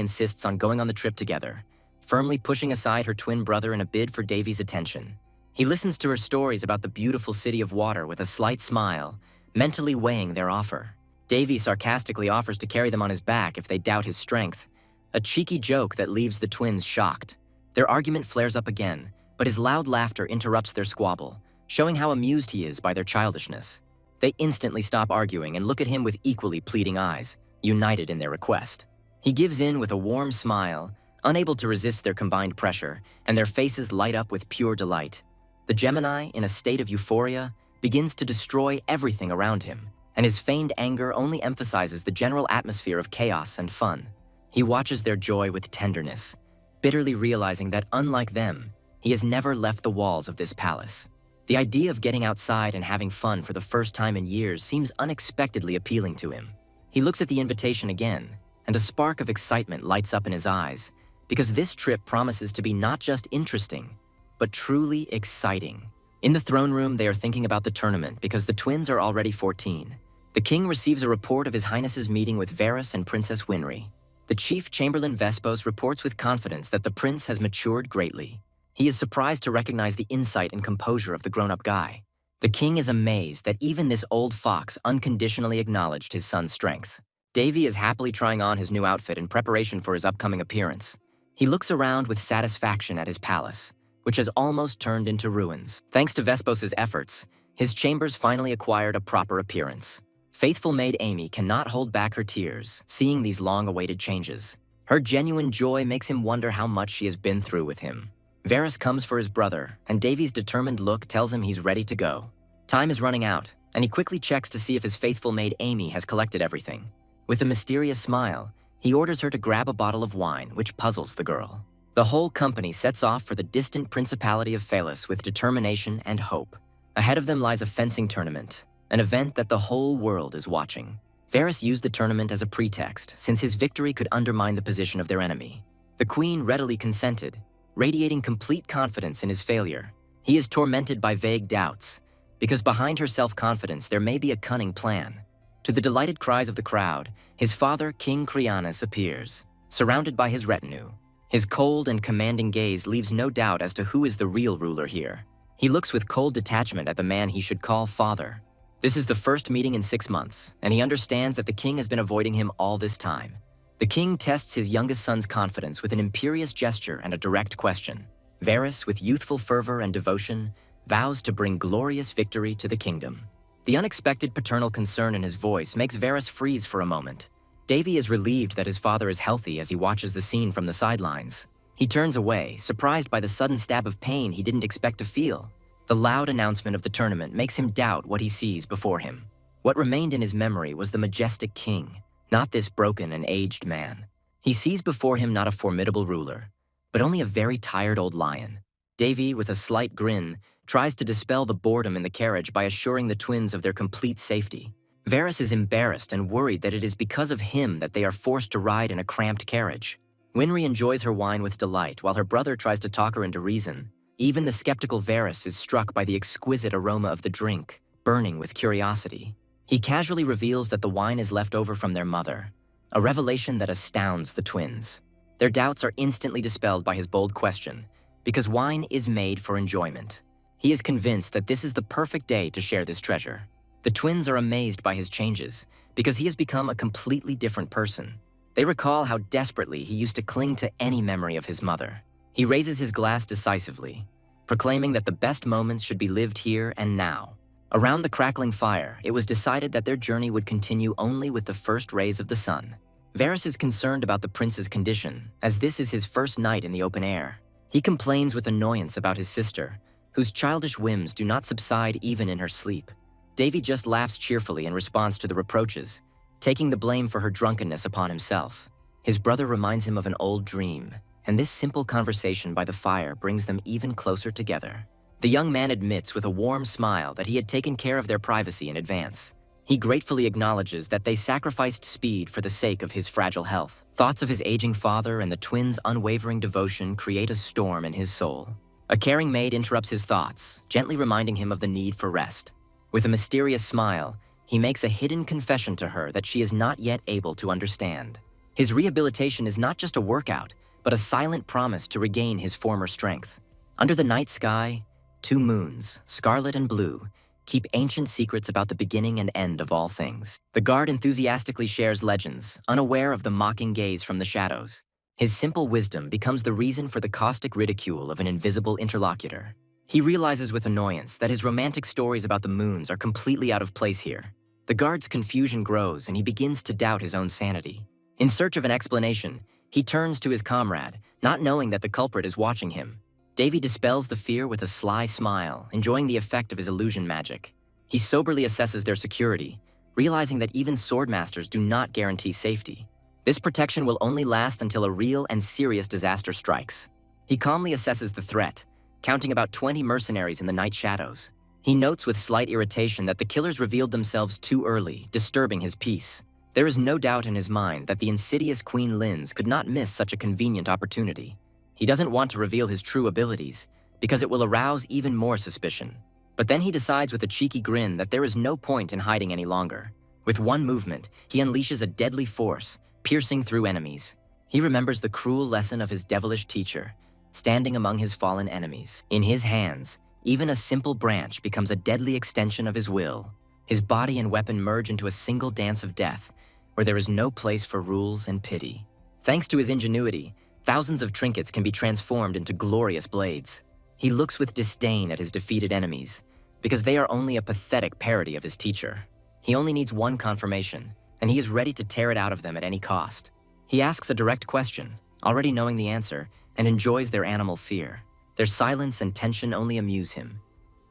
insists on going on the trip together, firmly pushing aside her twin brother in a bid for Davy's attention. He listens to her stories about the beautiful city of water with a slight smile, mentally weighing their offer. Davy sarcastically offers to carry them on his back if they doubt his strength, a cheeky joke that leaves the twins shocked. Their argument flares up again, but his loud laughter interrupts their squabble, showing how amused he is by their childishness. They instantly stop arguing and look at him with equally pleading eyes, united in their request. He gives in with a warm smile, unable to resist their combined pressure, and their faces light up with pure delight. The Gemini, in a state of euphoria, begins to destroy everything around him, and his feigned anger only emphasizes the general atmosphere of chaos and fun. He watches their joy with tenderness, bitterly realizing that, unlike them, he has never left the walls of this palace. The idea of getting outside and having fun for the first time in years seems unexpectedly appealing to him. He looks at the invitation again, and a spark of excitement lights up in his eyes, because this trip promises to be not just interesting, but truly exciting. In the throne room, they are thinking about the tournament because the twins are already 14. The king receives a report of His Highness's meeting with Varys and Princess Winry. The Chief Chamberlain Vespos reports with confidence that the prince has matured greatly. He is surprised to recognize the insight and composure of the grown-up guy. The king is amazed that even this old fox unconditionally acknowledged his son's strength. Davy is happily trying on his new outfit in preparation for his upcoming appearance. He looks around with satisfaction at his palace, which has almost turned into ruins. Thanks to Vespos's efforts, his chambers finally acquired a proper appearance. Faithful maid Amy cannot hold back her tears, seeing these long-awaited changes. Her genuine joy makes him wonder how much she has been through with him. Varys comes for his brother, and Davy's determined look tells him he's ready to go. Time is running out, and he quickly checks to see if his faithful maid Amy has collected everything. With a mysterious smile, he orders her to grab a bottle of wine, which puzzles the girl. The whole company sets off for the distant principality of Phalis with determination and hope. Ahead of them lies a fencing tournament, an event that the whole world is watching. Varys used the tournament as a pretext, since his victory could undermine the position of their enemy. The queen readily consented, radiating complete confidence in his failure. He is tormented by vague doubts, because behind her self-confidence there may be a cunning plan. To the delighted cries of the crowd, his father, King Cryanis, appears, surrounded by his retinue. His cold and commanding gaze leaves no doubt as to who is the real ruler here. He looks with cold detachment at the man he should call father. This is the first meeting in 6 months, and he understands that the king has been avoiding him all this time. The king tests his youngest son's confidence with an imperious gesture and a direct question. Varys, with youthful fervor and devotion, vows to bring glorious victory to the kingdom. The unexpected paternal concern in his voice makes Varys freeze for a moment. Davy is relieved that his father is healthy as he watches the scene from the sidelines. He turns away, surprised by the sudden stab of pain he didn't expect to feel. The loud announcement of the tournament makes him doubt what he sees before him. What remained in his memory was the majestic king, not this broken and aged man. He sees before him not a formidable ruler, but only a very tired old lion. Davy, with a slight grin, tries to dispel the boredom in the carriage by assuring the twins of their complete safety. Varys is embarrassed and worried that it is because of him that they are forced to ride in a cramped carriage. Winry enjoys her wine with delight while her brother tries to talk her into reason. Even the skeptical Varys is struck by the exquisite aroma of the drink, burning with curiosity. He casually reveals that the wine is left over from their mother, a revelation that astounds the twins. Their doubts are instantly dispelled by his bold question, because wine is made for enjoyment. He is convinced that this is the perfect day to share this treasure. The twins are amazed by his changes, because he has become a completely different person. They recall how desperately he used to cling to any memory of his mother. He raises his glass decisively, proclaiming that the best moments should be lived here and now. Around the crackling fire, it was decided that their journey would continue only with the first rays of the sun. Varys is concerned about the prince's condition, as this is his first night in the open air. He complains with annoyance about his sister, whose childish whims do not subside even in her sleep. Davy just laughs cheerfully in response to the reproaches, taking the blame for her drunkenness upon himself. His brother reminds him of an old dream, and this simple conversation by the fire brings them even closer together. The young man admits with a warm smile that he had taken care of their privacy in advance. He gratefully acknowledges that they sacrificed speed for the sake of his fragile health. Thoughts of his aging father and the twins' unwavering devotion create a storm in his soul. A caring maid interrupts his thoughts, gently reminding him of the need for rest. With a mysterious smile, he makes a hidden confession to her that she is not yet able to understand. His rehabilitation is not just a workout, but a silent promise to regain his former strength. Under the night sky, 2 moons, scarlet and blue, keep ancient secrets about the beginning and end of all things. The guard enthusiastically shares legends, unaware of the mocking gaze from the shadows. His simple wisdom becomes the reason for the caustic ridicule of an invisible interlocutor. He realizes with annoyance that his romantic stories about the moons are completely out of place here. The guard's confusion grows and he begins to doubt his own sanity. In search of an explanation, he turns to his comrade, not knowing that the culprit is watching him. Davy dispels the fear with a sly smile, enjoying the effect of his illusion magic. He soberly assesses their security, realizing that even swordmasters do not guarantee safety. This protection will only last until a real and serious disaster strikes. He calmly assesses the threat, counting about 20 mercenaries in the night shadows. He notes with slight irritation that the killers revealed themselves too early, disturbing his peace. There is no doubt in his mind that the insidious Queen Lynz could not miss such a convenient opportunity. He doesn't want to reveal his true abilities, because it will arouse even more suspicion. But then he decides with a cheeky grin that there is no point in hiding any longer. With one movement, he unleashes a deadly force, piercing through enemies. He remembers the cruel lesson of his devilish teacher, standing among his fallen enemies. In his hands, even a simple branch becomes a deadly extension of his will. His body and weapon merge into a single dance of death, where there is no place for rules and pity. Thanks to his ingenuity, thousands of trinkets can be transformed into glorious blades. He looks with disdain at his defeated enemies, because they are only a pathetic parody of his teacher. He only needs one confirmation, and he is ready to tear it out of them at any cost. He asks a direct question, already knowing the answer, and enjoys their animal fear. Their silence and tension only amuse him.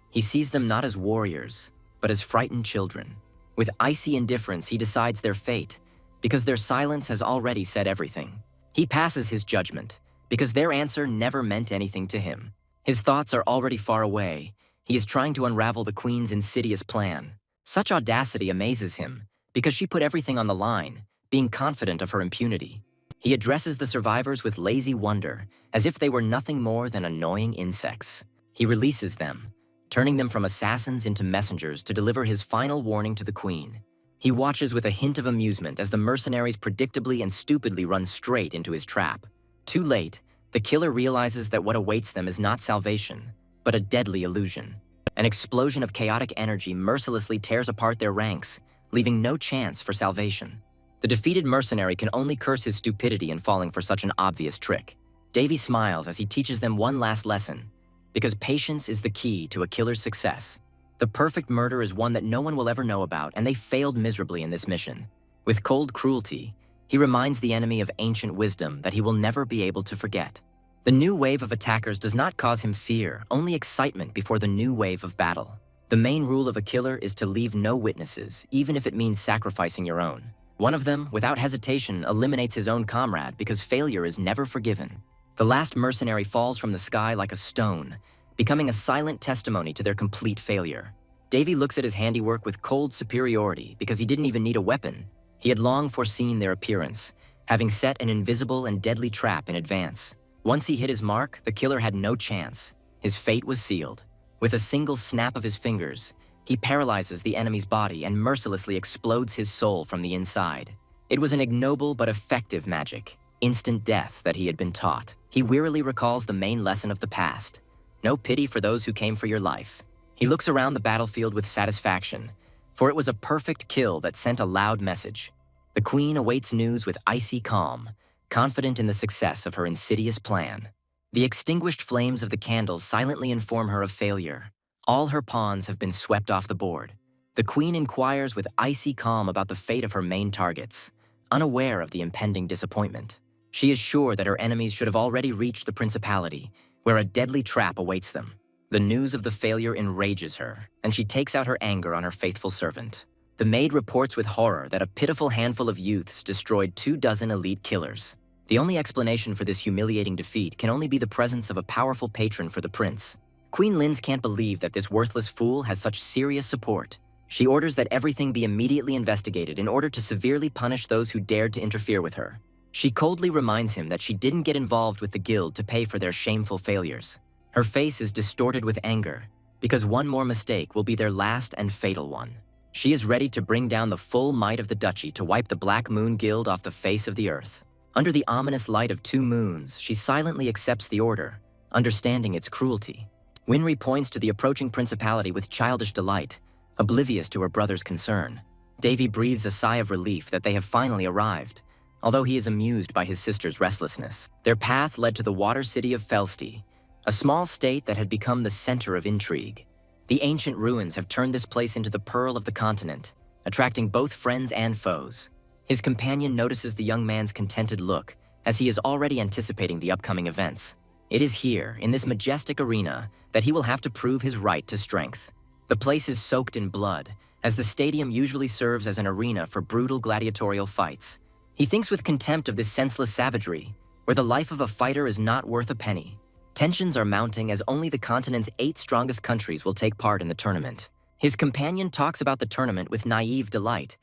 He sees them not as warriors, but as frightened children. With icy indifference, he decides their fate, because their silence has already said everything. He passes his judgment, because their answer never meant anything to him. His thoughts are already far away. He is trying to unravel the Queen's insidious plan. Such audacity amazes him, because she put everything on the line, being confident of her impunity. He addresses the survivors with lazy wonder, as if they were nothing more than annoying insects. He releases them, turning them from assassins into messengers to deliver his final warning to the queen. He watches with a hint of amusement as the mercenaries predictably and stupidly run straight into his trap. Too late, the killer realizes that what awaits them is not salvation, but a deadly illusion. An explosion of chaotic energy mercilessly tears apart their ranks, leaving no chance for salvation. The defeated mercenary can only curse his stupidity in falling for such an obvious trick. Davy smiles as he teaches them one last lesson, because patience is the key to a killer's success. The perfect murder is one that no one will ever know about, and they failed miserably in this mission. With cold cruelty, he reminds the enemy of ancient wisdom that he will never be able to forget. The new wave of attackers does not cause him fear, only excitement before the new wave of battle. The main rule of a killer is to leave no witnesses, even if it means sacrificing your own. One of them, without hesitation, eliminates his own comrade because failure is never forgiven. The last mercenary falls from the sky like a stone, becoming a silent testimony to their complete failure. Davy looks at his handiwork with cold superiority because he didn't even need a weapon. He had long foreseen their appearance, having set an invisible and deadly trap in advance. Once he hit his mark, the killer had no chance. His fate was sealed. With a single snap of his fingers, he paralyzes the enemy's body and mercilessly explodes his soul from the inside. It was an ignoble but effective magic, instant death that he had been taught. He wearily recalls the main lesson of the past. No pity for those who came for your life. He looks around the battlefield with satisfaction, for it was a perfect kill that sent a loud message. The queen awaits news with icy calm, confident in the success of her insidious plan. The extinguished flames of the candles silently inform her of failure. All her pawns have been swept off the board. The queen inquires with icy calm about the fate of her main targets, unaware of the impending disappointment. She is sure that her enemies should have already reached the principality, where a deadly trap awaits them. The news of the failure enrages her, and she takes out her anger on her faithful servant. The maid reports with horror that a pitiful handful of youths destroyed 24 elite killers. The only explanation for this humiliating defeat can only be the presence of a powerful patron for the prince. Queen Linz can't believe that this worthless fool has such serious support. She orders that everything be immediately investigated in order to severely punish those who dared to interfere with her. She coldly reminds him that she didn't get involved with the guild to pay for their shameful failures. Her face is distorted with anger, because one more mistake will be their last and fatal one. She is ready to bring down the full might of the duchy to wipe the Black Moon Guild off the face of the earth. Under the ominous light of 2 moons, she silently accepts the order, understanding its cruelty. Winry points to the approaching principality with childish delight, oblivious to her brother's concern. Davy breathes a sigh of relief that they have finally arrived, although he is amused by his sister's restlessness. Their path led to the water city of Felsti, a small state that had become the center of intrigue. The ancient ruins have turned this place into the pearl of the continent, attracting both friends and foes. His companion notices the young man's contented look, as he is already anticipating the upcoming events. It is here, in this majestic arena, that he will have to prove his right to strength. The place is soaked in blood, as the stadium usually serves as an arena for brutal gladiatorial fights. He thinks with contempt of this senseless savagery, where the life of a fighter is not worth a penny. Tensions are mounting as only the continent's 8 strongest countries will take part in the tournament. His companion talks about the tournament with naive delight,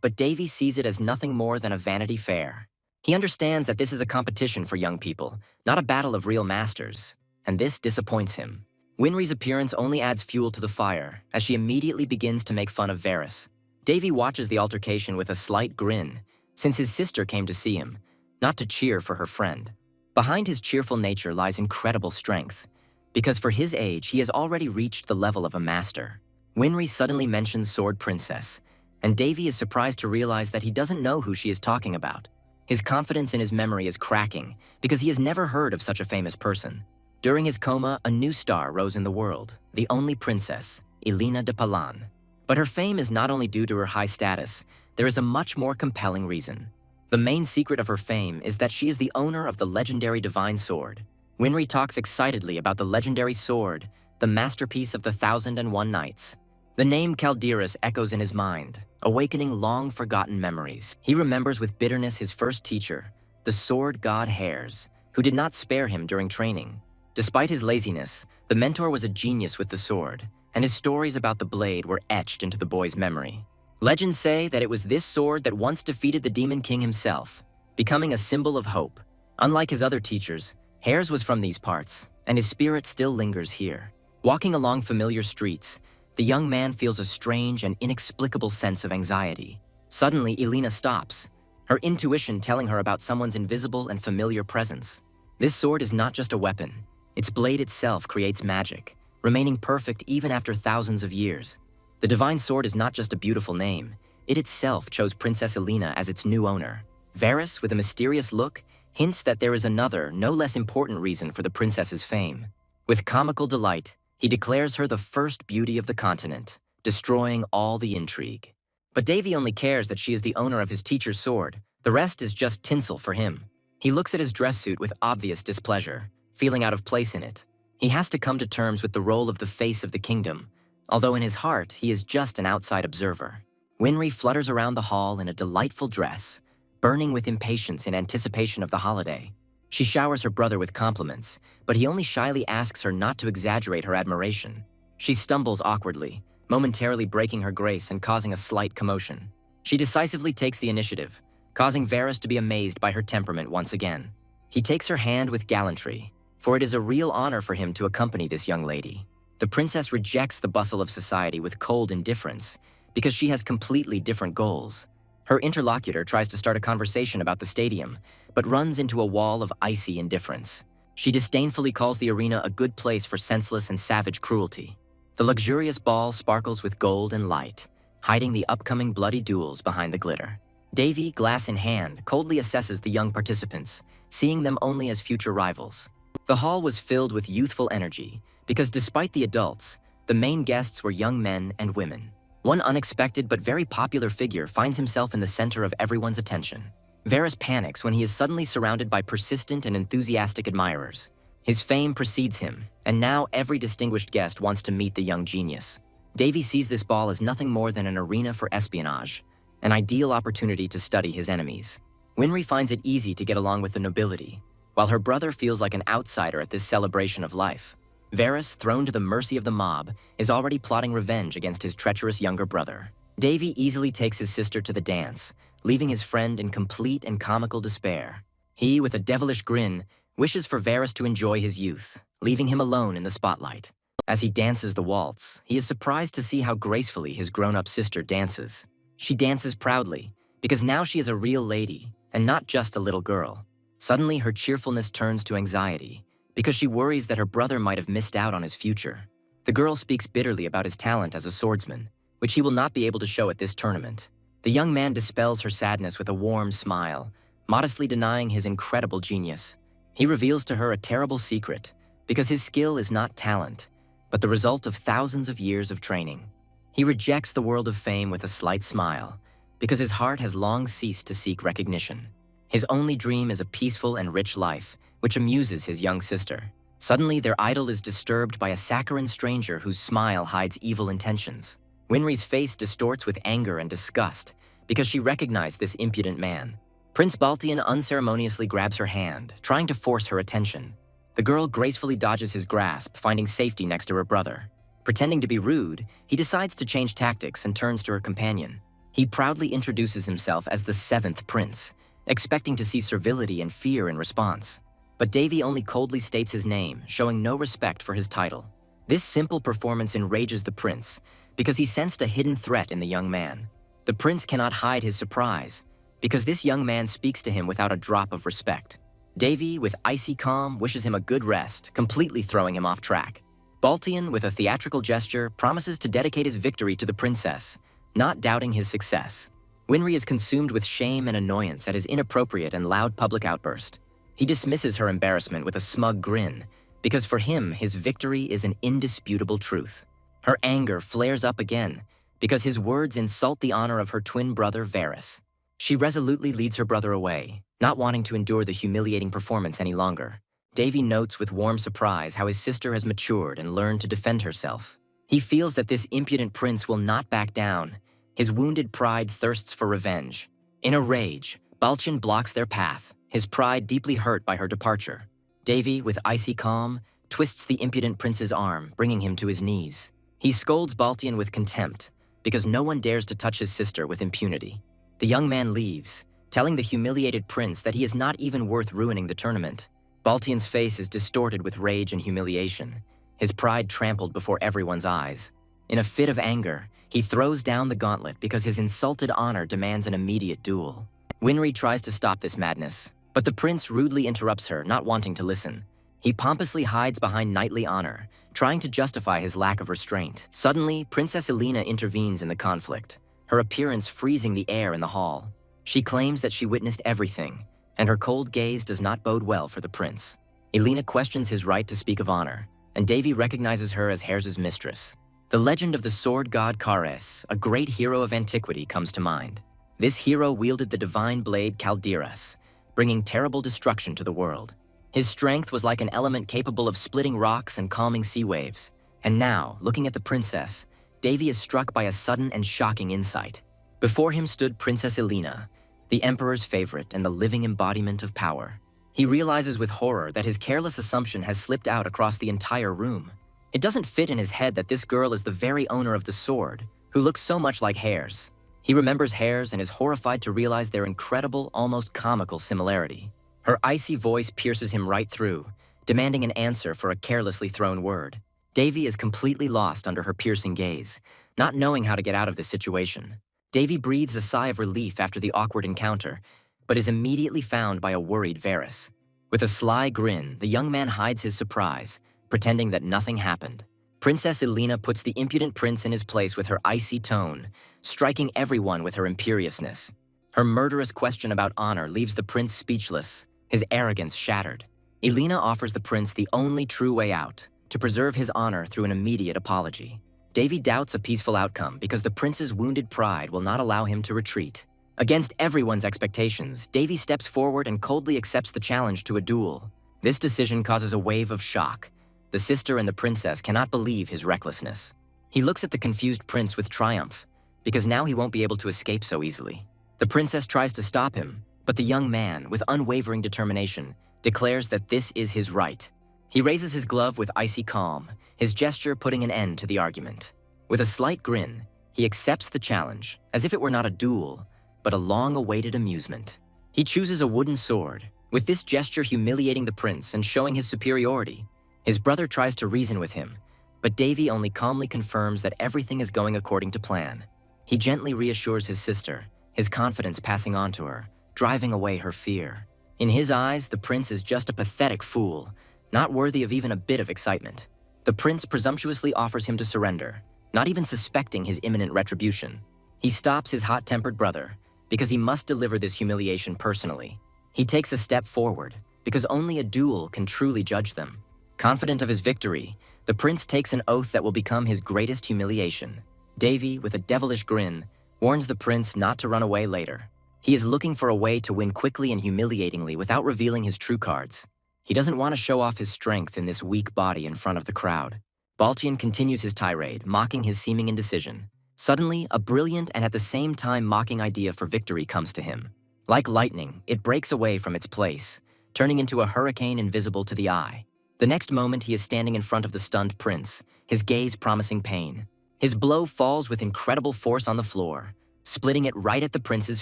but Davy sees it as nothing more than a vanity fair. He understands that this is a competition for young people, not a battle of real masters, and this disappoints him. Winry's appearance only adds fuel to the fire, as she immediately begins to make fun of Varys. Davy watches the altercation with a slight grin, since his sister came to see him, not to cheer for her friend. Behind his cheerful nature lies incredible strength, because for his age he has already reached the level of a master. Winry suddenly mentions Sword Princess, and Davy is surprised to realize that he doesn't know who she is talking about. His confidence in his memory is cracking, because he has never heard of such a famous person. During his coma, a new star rose in the world, the only princess, Elena de Palan. But her fame is not only due to her high status, there is a much more compelling reason. The main secret of her fame is that she is the owner of the legendary divine sword. Winry talks excitedly about the legendary sword, the masterpiece of the 1001 Nights. The name Calderas echoes in his mind, awakening long-forgotten memories. He remembers with bitterness his first teacher, the sword god Hares, who did not spare him during training. Despite his laziness, the mentor was a genius with the sword, and his stories about the blade were etched into the boy's memory. Legends say that it was this sword that once defeated the Demon King himself, becoming a symbol of hope. Unlike his other teachers, Hare's was from these parts, and his spirit still lingers here. Walking along familiar streets, the young man feels a strange and inexplicable sense of anxiety. Suddenly, Elena stops, her intuition telling her about someone's invisible and familiar presence. This sword is not just a weapon. Its blade itself creates magic, remaining perfect even after thousands of years. The divine sword is not just a beautiful name. It itself chose Princess Elena as its new owner. Varys, with a mysterious look, hints that there is another, no less important reason for the princess's fame. With comical delight, he declares her the first beauty of the continent, destroying all the intrigue. But Davy only cares that she is the owner of his teacher's sword. The rest is just tinsel for him. He looks at his dress suit with obvious displeasure, feeling out of place in it. He has to come to terms with the role of the face of the kingdom, although in his heart he is just an outside observer. Winry flutters around the hall in a delightful dress, burning with impatience in anticipation of the holiday. She showers her brother with compliments, but he only shyly asks her not to exaggerate her admiration. She stumbles awkwardly, momentarily breaking her grace and causing a slight commotion. She decisively takes the initiative, causing Varys to be amazed by her temperament once again. He takes her hand with gallantry, for it is a real honor for him to accompany this young lady. The princess rejects the bustle of society with cold indifference because she has completely different goals. Her interlocutor tries to start a conversation about the stadium, but runs into a wall of icy indifference. She disdainfully calls the arena a good place for senseless and savage cruelty. The luxurious ball sparkles with gold and light, hiding the upcoming bloody duels behind the glitter. Davy, glass in hand, coldly assesses the young participants, seeing them only as future rivals. The hall was filled with youthful energy, because despite the adults, the main guests were young men and women. One unexpected but very popular figure finds himself in the center of everyone's attention. Varys panics when he is suddenly surrounded by persistent and enthusiastic admirers. His fame precedes him, and now every distinguished guest wants to meet the young genius. Davy sees this ball as nothing more than an arena for espionage, an ideal opportunity to study his enemies. Winry finds it easy to get along with the nobility, while her brother feels like an outsider at this celebration of life. Varys, thrown to the mercy of the mob, is already plotting revenge against his treacherous younger brother. Davy easily takes his sister to the dance, leaving his friend in complete and comical despair. He, with a devilish grin, wishes for Varys to enjoy his youth, leaving him alone in the spotlight. As he dances the waltz, he is surprised to see how gracefully his grown-up sister dances. She dances proudly, because now she is a real lady, and not just a little girl. Suddenly, her cheerfulness turns to anxiety, because she worries that her brother might have missed out on his future. The girl speaks bitterly about his talent as a swordsman, which he will not be able to show at this tournament. The young man dispels her sadness with a warm smile, modestly denying his incredible genius. He reveals to her a terrible secret, because his skill is not talent, but the result of thousands of years of training. He rejects the world of fame with a slight smile, because his heart has long ceased to seek recognition. His only dream is a peaceful and rich life, which amuses his young sister. Suddenly, their idol is disturbed by a saccharine stranger whose smile hides evil intentions. Winry's face distorts with anger and disgust, because she recognized this impudent man. Prince Baltian unceremoniously grabs her hand, trying to force her attention. The girl gracefully dodges his grasp, finding safety next to her brother. Pretending to be rude, he decides to change tactics and turns to her companion. He proudly introduces himself as the 7th prince, expecting to see servility and fear in response. But Davy only coldly states his name, showing no respect for his title. This simple performance enrages the prince, because he sensed a hidden threat in the young man. The prince cannot hide his surprise, because this young man speaks to him without a drop of respect. Davy, with icy calm, wishes him a good rest, completely throwing him off track. Baltian, with a theatrical gesture, promises to dedicate his victory to the princess, not doubting his success. Winry is consumed with shame and annoyance at his inappropriate and loud public outburst. He dismisses her embarrassment with a smug grin, because for him, his victory is an indisputable truth. Her anger flares up again, because his words insult the honor of her twin brother, Varys. She resolutely leads her brother away, not wanting to endure the humiliating performance any longer. Davy notes with warm surprise how his sister has matured and learned to defend herself. He feels that this impudent prince will not back down. His wounded pride thirsts for revenge. In a rage, Baltian blocks their path, his pride deeply hurt by her departure. Davy, with icy calm, twists the impudent prince's arm, bringing him to his knees. He scolds Baltian with contempt, because no one dares to touch his sister with impunity. The young man leaves, telling the humiliated prince that he is not even worth ruining the tournament. Baltian's face is distorted with rage and humiliation, his pride trampled before everyone's eyes. In a fit of anger, he throws down the gauntlet because his insulted honor demands an immediate duel. Winry tries to stop this madness, but the prince rudely interrupts her, not wanting to listen. He pompously hides behind knightly honor, trying to justify his lack of restraint. Suddenly, Princess Elena intervenes in the conflict, her appearance freezing the air in the hall. She claims that she witnessed everything, and her cold gaze does not bode well for the prince. Elena questions his right to speak of honor, and Davy recognizes her as Hares' mistress. The legend of the sword god Kares, a great hero of antiquity, comes to mind. This hero wielded the divine blade Calderas, bringing terrible destruction to the world. His strength was like an element capable of splitting rocks and calming sea waves. And now, looking at the princess, Davy is struck by a sudden and shocking insight. Before him stood Princess Elena, the emperor's favorite and the living embodiment of power. He realizes with horror that his careless assumption has slipped out across the entire room. It doesn't fit in his head that this girl is the very owner of the sword, who looks so much like Hares. He remembers Hares and is horrified to realize their incredible, almost comical similarity. Her icy voice pierces him right through, demanding an answer for a carelessly thrown word. Davy is completely lost under her piercing gaze, not knowing how to get out of this situation. Davy breathes a sigh of relief after the awkward encounter, but is immediately found by a worried Varys. With a sly grin, the young man hides his surprise, pretending that nothing happened. Princess Elena puts the impudent prince in his place with her icy tone, striking everyone with her imperiousness. Her murderous question about honor leaves the prince speechless, his arrogance shattered. Elena offers the prince the only true way out, to preserve his honor through an immediate apology. Davy doubts a peaceful outcome because the prince's wounded pride will not allow him to retreat. Against everyone's expectations, Davy steps forward and coldly accepts the challenge to a duel. This decision causes a wave of shock. The sister and the princess cannot believe his recklessness. He looks at the confused prince with triumph, because now he won't be able to escape so easily. The princess tries to stop him, but the young man, with unwavering determination, declares that this is his right. He raises his glove with icy calm, his gesture putting an end to the argument. With a slight grin, he accepts the challenge, as if it were not a duel, but a long-awaited amusement. He chooses a wooden sword, with this gesture humiliating the prince and showing his superiority. His brother tries to reason with him, but Davy only calmly confirms that everything is going according to plan. He gently reassures his sister, his confidence passing on to her, driving away her fear. In his eyes, the prince is just a pathetic fool, not worthy of even a bit of excitement. The prince presumptuously offers him to surrender, not even suspecting his imminent retribution. He stops his hot-tempered brother, because he must deliver this humiliation personally. He takes a step forward, because only a duel can truly judge them. Confident of his victory, the prince takes an oath that will become his greatest humiliation. Davy, with a devilish grin, warns the prince not to run away later. He is looking for a way to win quickly and humiliatingly without revealing his true cards. He doesn't want to show off his strength in this weak body in front of the crowd. Baltian continues his tirade, mocking his seeming indecision. Suddenly, a brilliant and at the same time mocking idea for victory comes to him. Like lightning, it breaks away from its place, turning into a hurricane invisible to the eye. The next moment, he is standing in front of the stunned prince, his gaze promising pain. His blow falls with incredible force on the floor, splitting it right at the prince's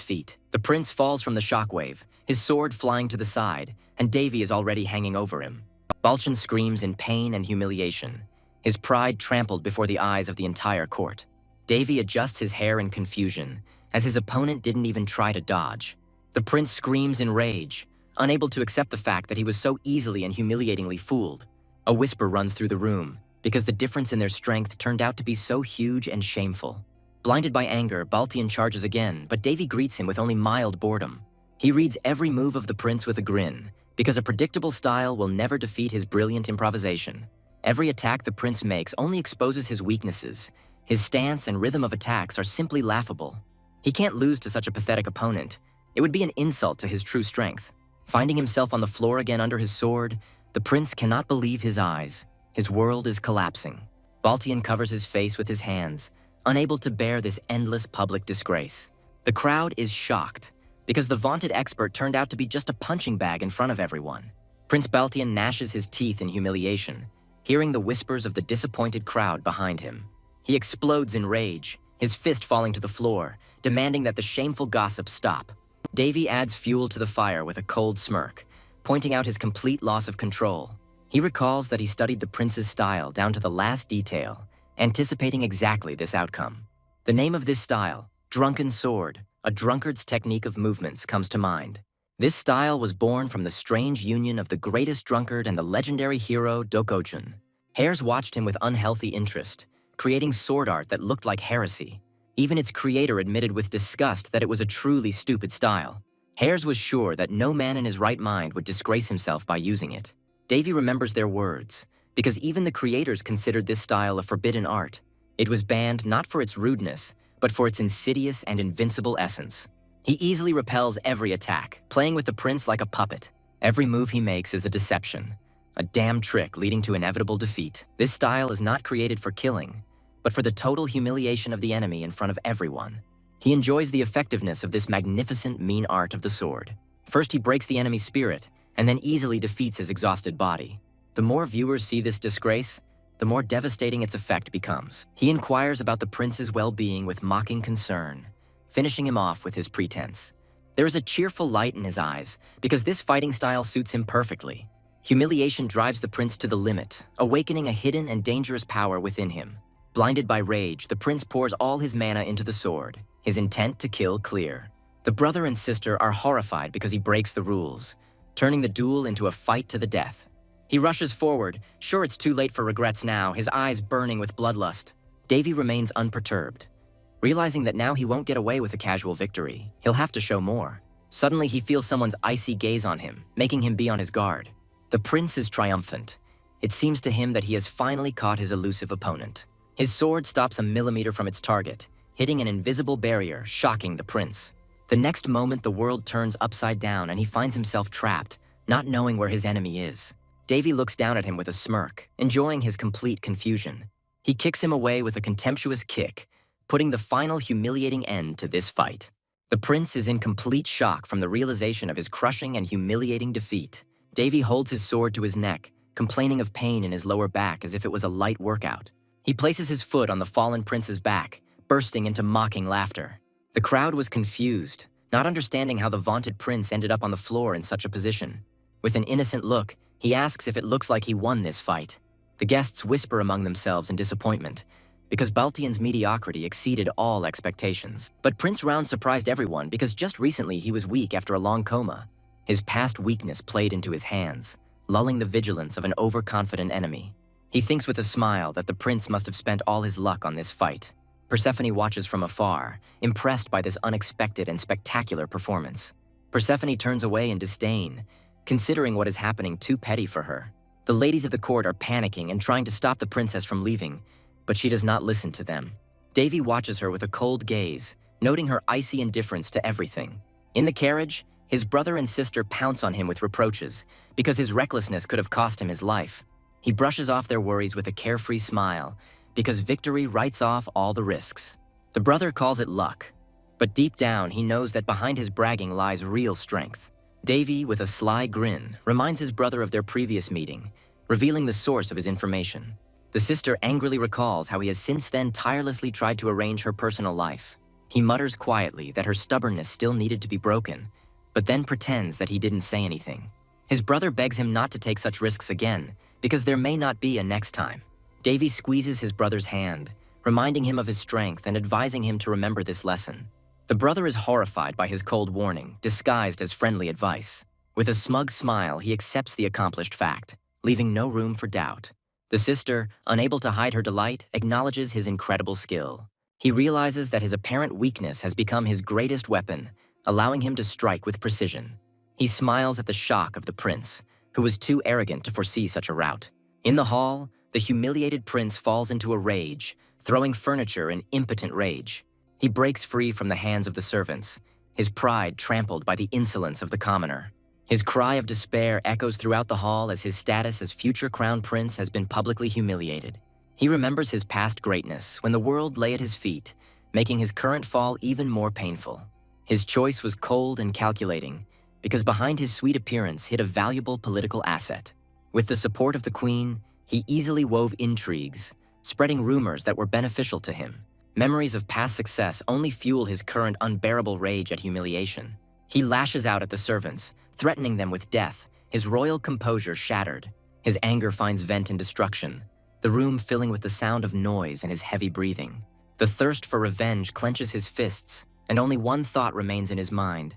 feet. The prince falls from the shockwave, his sword flying to the side, and Davy is already hanging over him. Baltian screams in pain and humiliation, his pride trampled before the eyes of the entire court. Davy adjusts his hair in confusion, as his opponent didn't even try to dodge. The prince screams in rage, unable to accept the fact that he was so easily and humiliatingly fooled. A whisper runs through the room, because the difference in their strength turned out to be so huge and shameful. Blinded by anger, Baltian charges again, but Davy greets him with only mild boredom. He reads every move of the prince with a grin, because a predictable style will never defeat his brilliant improvisation. Every attack the prince makes only exposes his weaknesses. His stance and rhythm of attacks are simply laughable. He can't lose to such a pathetic opponent. It would be an insult to his true strength. Finding himself on the floor again under his sword, the prince cannot believe his eyes. His world is collapsing. Baltian covers his face with his hands, unable to bear this endless public disgrace. The crowd is shocked, because the vaunted expert turned out to be just a punching bag in front of everyone. Prince Baltian gnashes his teeth in humiliation, hearing the whispers of the disappointed crowd behind him. He explodes in rage, his fist falling to the floor, demanding that the shameful gossip stop. Davy adds fuel to the fire with a cold smirk, pointing out his complete loss of control. He recalls that he studied the prince's style down to the last detail, anticipating exactly this outcome. The name of this style, Drunken Sword, a drunkard's technique of movements, comes to mind. This style was born from the strange union of the greatest drunkard and the legendary hero Dokojun. Hares watched him with unhealthy interest, creating sword art that looked like heresy. Even its creator admitted with disgust that it was a truly stupid style. Hares was sure that no man in his right mind would disgrace himself by using it. Davy remembers their words, because even the creators considered this style a forbidden art. It was banned not for its rudeness, but for its insidious and invincible essence. He easily repels every attack, playing with the prince like a puppet. Every move he makes is a deception, a damn trick leading to inevitable defeat. This style is not created for killing, but for the total humiliation of the enemy in front of everyone. He enjoys the effectiveness of this magnificent mean art of the sword. First he breaks the enemy's spirit, and then easily defeats his exhausted body. The more viewers see this disgrace, the more devastating its effect becomes. He inquires about the prince's well-being with mocking concern, finishing him off with his pretense. There is a cheerful light in his eyes, because this fighting style suits him perfectly. Humiliation drives the prince to the limit, awakening a hidden and dangerous power within him. Blinded by rage, the prince pours all his mana into the sword, his intent to kill clear. The brother and sister are horrified because he breaks the rules, turning the duel into a fight to the death. He rushes forward, sure it's too late for regrets now, his eyes burning with bloodlust. Davy remains unperturbed. Realizing that now he won't get away with a casual victory, he'll have to show more. Suddenly he feels someone's icy gaze on him, making him be on his guard. The prince is triumphant. It seems to him that he has finally caught his elusive opponent. His sword stops a millimeter from its target, hitting an invisible barrier, shocking the prince. The next moment the world turns upside down and he finds himself trapped, not knowing where his enemy is. Davy looks down at him with a smirk, enjoying his complete confusion. He kicks him away with a contemptuous kick, putting the final humiliating end to this fight. The prince is in complete shock from the realization of his crushing and humiliating defeat. Davy holds his sword to his neck, complaining of pain in his lower back as if it was a light workout. He places his foot on the fallen prince's back, bursting into mocking laughter. The crowd was confused, not understanding how the vaunted prince ended up on the floor in such a position. With an innocent look, he asks if it looks like he won this fight. The guests whisper among themselves in disappointment, because Baltian's mediocrity exceeded all expectations. But Prince Round surprised everyone because just recently he was weak after a long coma. His past weakness played into his hands, lulling the vigilance of an overconfident enemy. He thinks with a smile that the prince must have spent all his luck on this fight. Persephone watches from afar, impressed by this unexpected and spectacular performance. Persephone turns away in disdain, considering what is happening too petty for her. The ladies of the court are panicking and trying to stop the princess from leaving, but she does not listen to them. Davy watches her with a cold gaze, noting her icy indifference to everything. In the carriage, his brother and sister pounce on him with reproaches, because his recklessness could have cost him his life. He brushes off their worries with a carefree smile, because victory writes off all the risks. The brother calls it luck, but deep down he knows that behind his bragging lies real strength. Davy, with a sly grin, reminds his brother of their previous meeting, revealing the source of his information. The sister angrily recalls how he has since then tirelessly tried to arrange her personal life. He mutters quietly that her stubbornness still needed to be broken, but then pretends that he didn't say anything. His brother begs him not to take such risks again, because there may not be a next time. Davy squeezes his brother's hand, reminding him of his strength and advising him to remember this lesson. The brother is horrified by his cold warning, disguised as friendly advice. With a smug smile, he accepts the accomplished fact, leaving no room for doubt. The sister, unable to hide her delight, acknowledges his incredible skill. He realizes that his apparent weakness has become his greatest weapon, allowing him to strike with precision. He smiles at the shock of the prince, who was too arrogant to foresee such a rout. In the hall, the humiliated prince falls into a rage, throwing furniture in impotent rage. He breaks free from the hands of the servants, his pride trampled by the insolence of the commoner. His cry of despair echoes throughout the hall as his status as future crown prince has been publicly humiliated. He remembers his past greatness when the world lay at his feet, making his current fall even more painful. His choice was cold and calculating, because behind his sweet appearance hid a valuable political asset. With the support of the queen, he easily wove intrigues, spreading rumors that were beneficial to him. Memories of past success only fuel his current unbearable rage at humiliation. He lashes out at the servants, threatening them with death, his royal composure shattered. His anger finds vent in destruction, the room filling with the sound of noise and his heavy breathing. The thirst for revenge clenches his fists, and only one thought remains in his mind: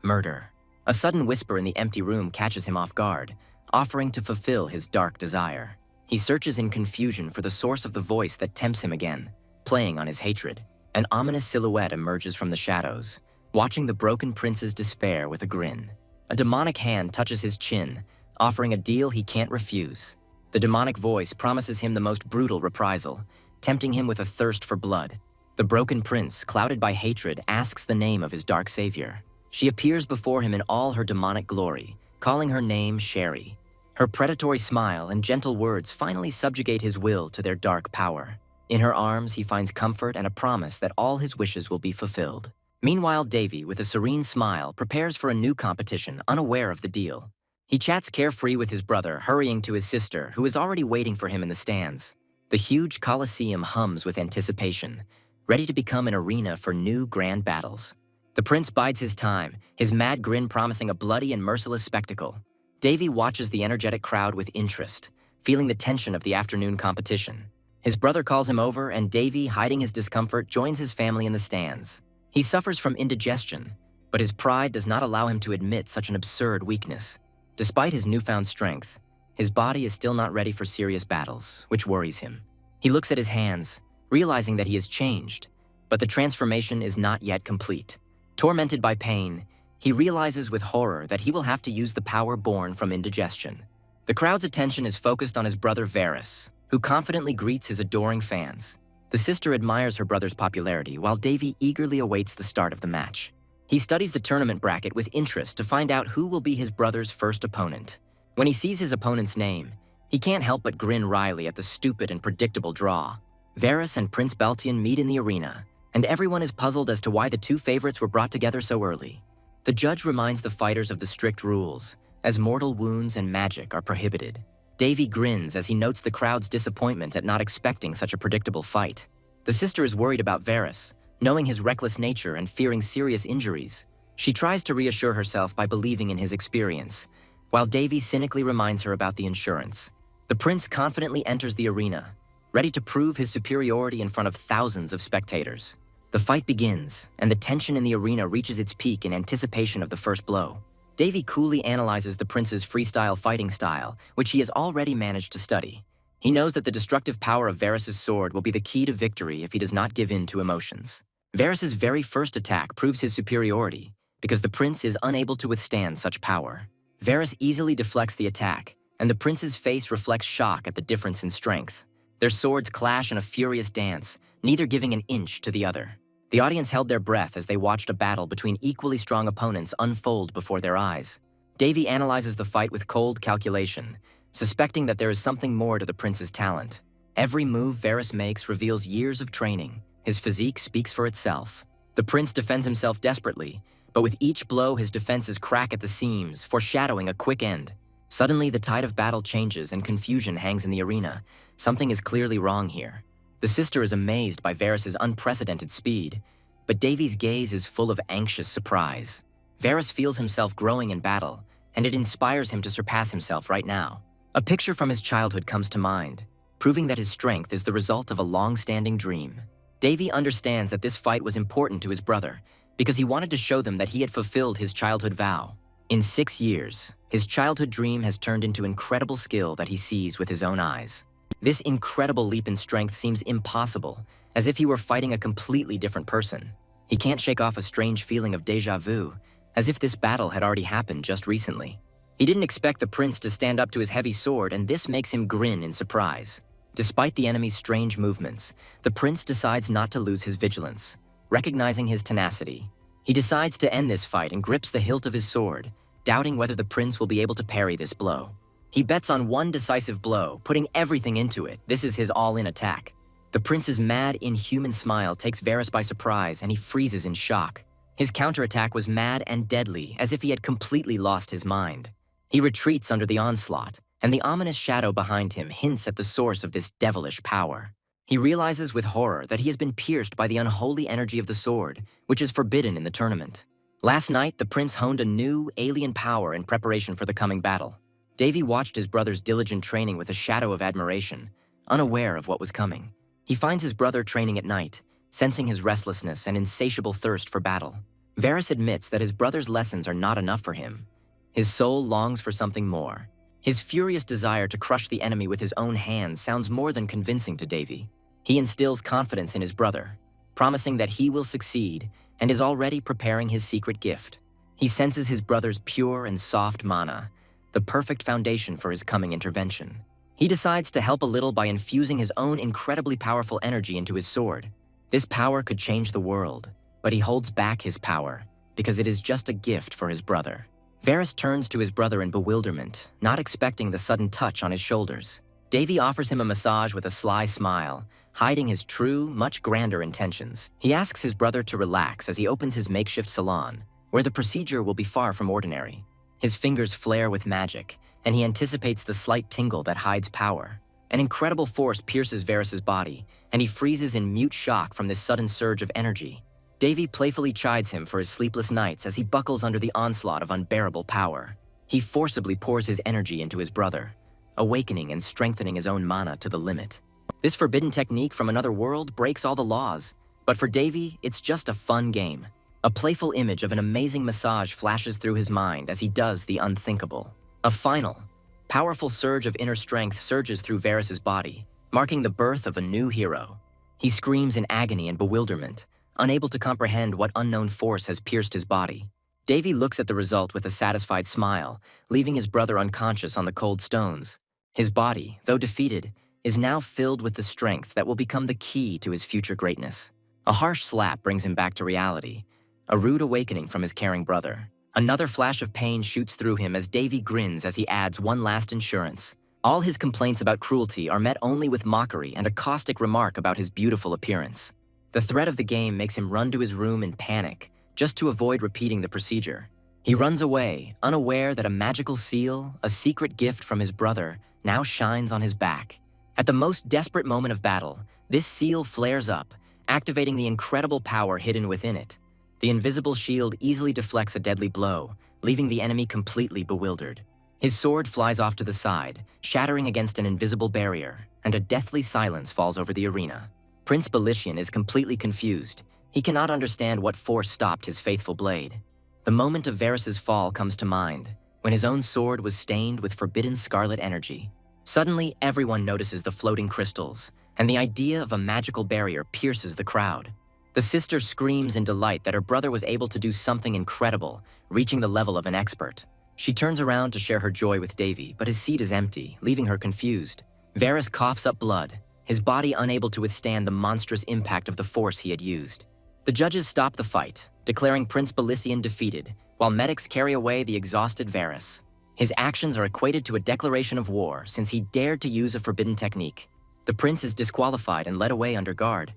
murder. A sudden whisper in the empty room catches him off guard, offering to fulfill his dark desire. He searches in confusion for the source of the voice that tempts him again, playing on his hatred. An ominous silhouette emerges from the shadows, watching the broken prince's despair with a grin. A demonic hand touches his chin, offering a deal he can't refuse. The demonic voice promises him the most brutal reprisal, tempting him with a thirst for blood. The broken prince, clouded by hatred, asks the name of his dark savior. She appears before him in all her demonic glory, calling her name Sherry. Her predatory smile and gentle words finally subjugate his will to their dark power. In her arms, he finds comfort and a promise that all his wishes will be fulfilled. Meanwhile, Davy, with a serene smile, prepares for a new competition, unaware of the deal. He chats carefree with his brother, hurrying to his sister, who is already waiting for him in the stands. The huge coliseum hums with anticipation, ready to become an arena for new grand battles. The prince bides his time, his mad grin promising a bloody and merciless spectacle. Davy watches the energetic crowd with interest, feeling the tension of the afternoon competition. His brother calls him over, and Davy, hiding his discomfort, joins his family in the stands. He suffers from indigestion, but his pride does not allow him to admit such an absurd weakness. Despite his newfound strength, his body is still not ready for serious battles, which worries him. He looks at his hands, realizing that he has changed, but the transformation is not yet complete. Tormented by pain, he realizes with horror that he will have to use the power born from indigestion. The crowd's attention is focused on his brother Varys, who confidently greets his adoring fans. The sister admires her brother's popularity, while Davy eagerly awaits the start of the match. He studies the tournament bracket with interest to find out who will be his brother's first opponent. When he sees his opponent's name, he can't help but grin wryly at the stupid and predictable draw. Varys and Prince Baltian meet in the arena, and everyone is puzzled as to why the two favorites were brought together so early. The judge reminds the fighters of the strict rules, as mortal wounds and magic are prohibited. Davy grins as he notes the crowd's disappointment at not expecting such a predictable fight. The sister is worried about Varys, knowing his reckless nature and fearing serious injuries. She tries to reassure herself by believing in his experience, while Davy cynically reminds her about the insurance. The prince confidently enters the arena, ready to prove his superiority in front of thousands of spectators. The fight begins, and the tension in the arena reaches its peak in anticipation of the first blow. Davy coolly analyzes the prince's freestyle fighting style, which he has already managed to study. He knows that the destructive power of Varys' sword will be the key to victory if he does not give in to emotions. Varys' very first attack proves his superiority, because the prince is unable to withstand such power. Varys easily deflects the attack, and the prince's face reflects shock at the difference in strength. Their swords clash in a furious dance, neither giving an inch to the other. The audience held their breath as they watched a battle between equally strong opponents unfold before their eyes. Davy analyzes the fight with cold calculation, suspecting that there is something more to the prince's talent. Every move Varys makes reveals years of training. His physique speaks for itself. The prince defends himself desperately, but with each blow his defenses crack at the seams, foreshadowing a quick end. Suddenly, the tide of battle changes and confusion hangs in the arena. Something is clearly wrong here. The sister is amazed by Varys' unprecedented speed, but Davy's gaze is full of anxious surprise. Varys feels himself growing in battle, and it inspires him to surpass himself right now. A picture from his childhood comes to mind, proving that his strength is the result of a long-standing dream. Davy understands that this fight was important to his brother because he wanted to show them that he had fulfilled his childhood vow. In 6 years, his childhood dream has turned into incredible skill that he sees with his own eyes. This incredible leap in strength seems impossible, as if he were fighting a completely different person. He can't shake off a strange feeling of déjà vu, as if this battle had already happened just recently. He didn't expect the prince to stand up to his heavy sword, and this makes him grin in surprise. Despite the enemy's strange movements, the prince decides not to lose his vigilance. Recognizing his tenacity, he decides to end this fight and grips the hilt of his sword, doubting whether the prince will be able to parry this blow. He bets on one decisive blow, putting everything into it. This is his all-in attack. The prince's mad, inhuman smile takes Varys by surprise, and he freezes in shock. His counterattack was mad and deadly, as if he had completely lost his mind. He retreats under the onslaught, and the ominous shadow behind him hints at the source of this devilish power. He realizes with horror that he has been pierced by the unholy energy of the sword, which is forbidden in the tournament. Last night, the prince honed a new, alien power in preparation for the coming battle. Davy watched his brother's diligent training with a shadow of admiration, unaware of what was coming. He finds his brother training at night, sensing his restlessness and insatiable thirst for battle. Varys admits that his brother's lessons are not enough for him. His soul longs for something more. His furious desire to crush the enemy with his own hands sounds more than convincing to Davy. He instills confidence in his brother, promising that he will succeed, and is already preparing his secret gift. He senses his brother's pure and soft mana, the perfect foundation for his coming intervention. He decides to help a little by infusing his own incredibly powerful energy into his sword. This power could change the world, but he holds back his power because it is just a gift for his brother. Varys turns to his brother in bewilderment, not expecting the sudden touch on his shoulders. Davy offers him a massage with a sly smile, hiding his true, much grander intentions. He asks his brother to relax as he opens his makeshift salon, where the procedure will be far from ordinary. His fingers flare with magic, and he anticipates the slight tingle that hides power. An incredible force pierces Varys' body, and he freezes in mute shock from this sudden surge of energy. Davy playfully chides him for his sleepless nights as he buckles under the onslaught of unbearable power. He forcibly pours his energy into his brother, awakening and strengthening his own mana to the limit. This forbidden technique from another world breaks all the laws, but for Davy, it's just a fun game. A playful image of an amazing massage flashes through his mind as he does the unthinkable. A final, powerful surge of inner strength surges through Varys' body, marking the birth of a new hero. He screams in agony and bewilderment, unable to comprehend what unknown force has pierced his body. Davy looks at the result with a satisfied smile, leaving his brother unconscious on the cold stones. His body, though defeated, is now filled with the strength that will become the key to his future greatness. A harsh slap brings him back to reality, a rude awakening from his caring brother. Another flash of pain shoots through him as Davy grins as he adds one last insurance. All his complaints about cruelty are met only with mockery and a caustic remark about his beautiful appearance. The threat of the game makes him run to his room in panic, just to avoid repeating the procedure. He runs away, unaware that a magical seal, a secret gift from his brother, now shines on his back. At the most desperate moment of battle, this seal flares up, activating the incredible power hidden within it. The invisible shield easily deflects a deadly blow, leaving the enemy completely bewildered. His sword flies off to the side, shattering against an invisible barrier, and a deathly silence falls over the arena. Prince Belitian is completely confused. He cannot understand what force stopped his faithful blade. The moment of Varys' fall comes to mind, when his own sword was stained with forbidden scarlet energy. Suddenly, everyone notices the floating crystals, and the idea of a magical barrier pierces the crowd. The sister screams in delight that her brother was able to do something incredible, reaching the level of an expert. She turns around to share her joy with Davy, but his seat is empty, leaving her confused. Varys coughs up blood, his body unable to withstand the monstrous impact of the force he had used. The judges stop the fight, declaring Prince Belitian defeated, while medics carry away the exhausted Varys. His actions are equated to a declaration of war since he dared to use a forbidden technique. The prince is disqualified and led away under guard,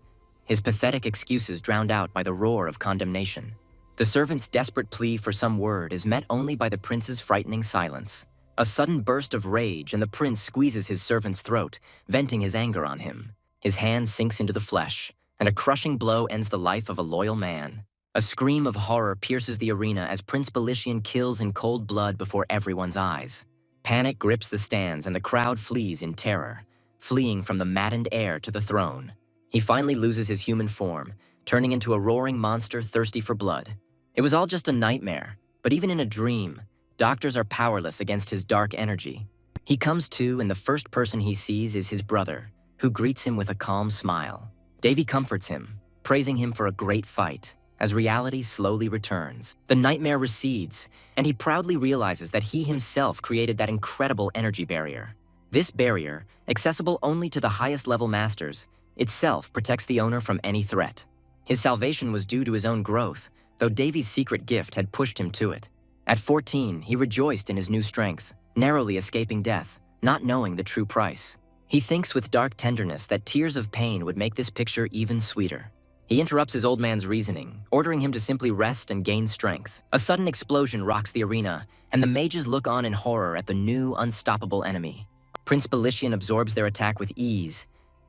his pathetic excuses drowned out by the roar of condemnation. The servant's desperate plea for some word is met only by the prince's frightening silence. A sudden burst of rage and the prince squeezes his servant's throat, venting his anger on him. His hand sinks into the flesh, and a crushing blow ends the life of a loyal man. A scream of horror pierces the arena as Prince Belitian kills in cold blood before everyone's eyes. Panic grips the stands and the crowd flees in terror, fleeing from the maddened heir to the throne. He finally loses his human form, turning into a roaring monster thirsty for blood. It was all just a nightmare, but even in a dream, doctors are powerless against his dark energy. He comes to, and the first person he sees is his brother, who greets him with a calm smile. Davy comforts him, praising him for a great fight. As reality slowly returns, the nightmare recedes, and he proudly realizes that he himself created that incredible energy barrier. This barrier, accessible only to the highest level masters, itself protects the owner from any threat. His salvation was due to his own growth, though Davy's secret gift had pushed him to it. At 14, he rejoiced in his new strength, narrowly escaping death, not knowing the true price. He thinks with dark tenderness that tears of pain would make this picture even sweeter. He interrupts his old man's reasoning, ordering him to simply rest and gain strength. A sudden explosion rocks the arena, and the mages look on in horror at the new, unstoppable enemy. Prince Belitian absorbs their attack with ease,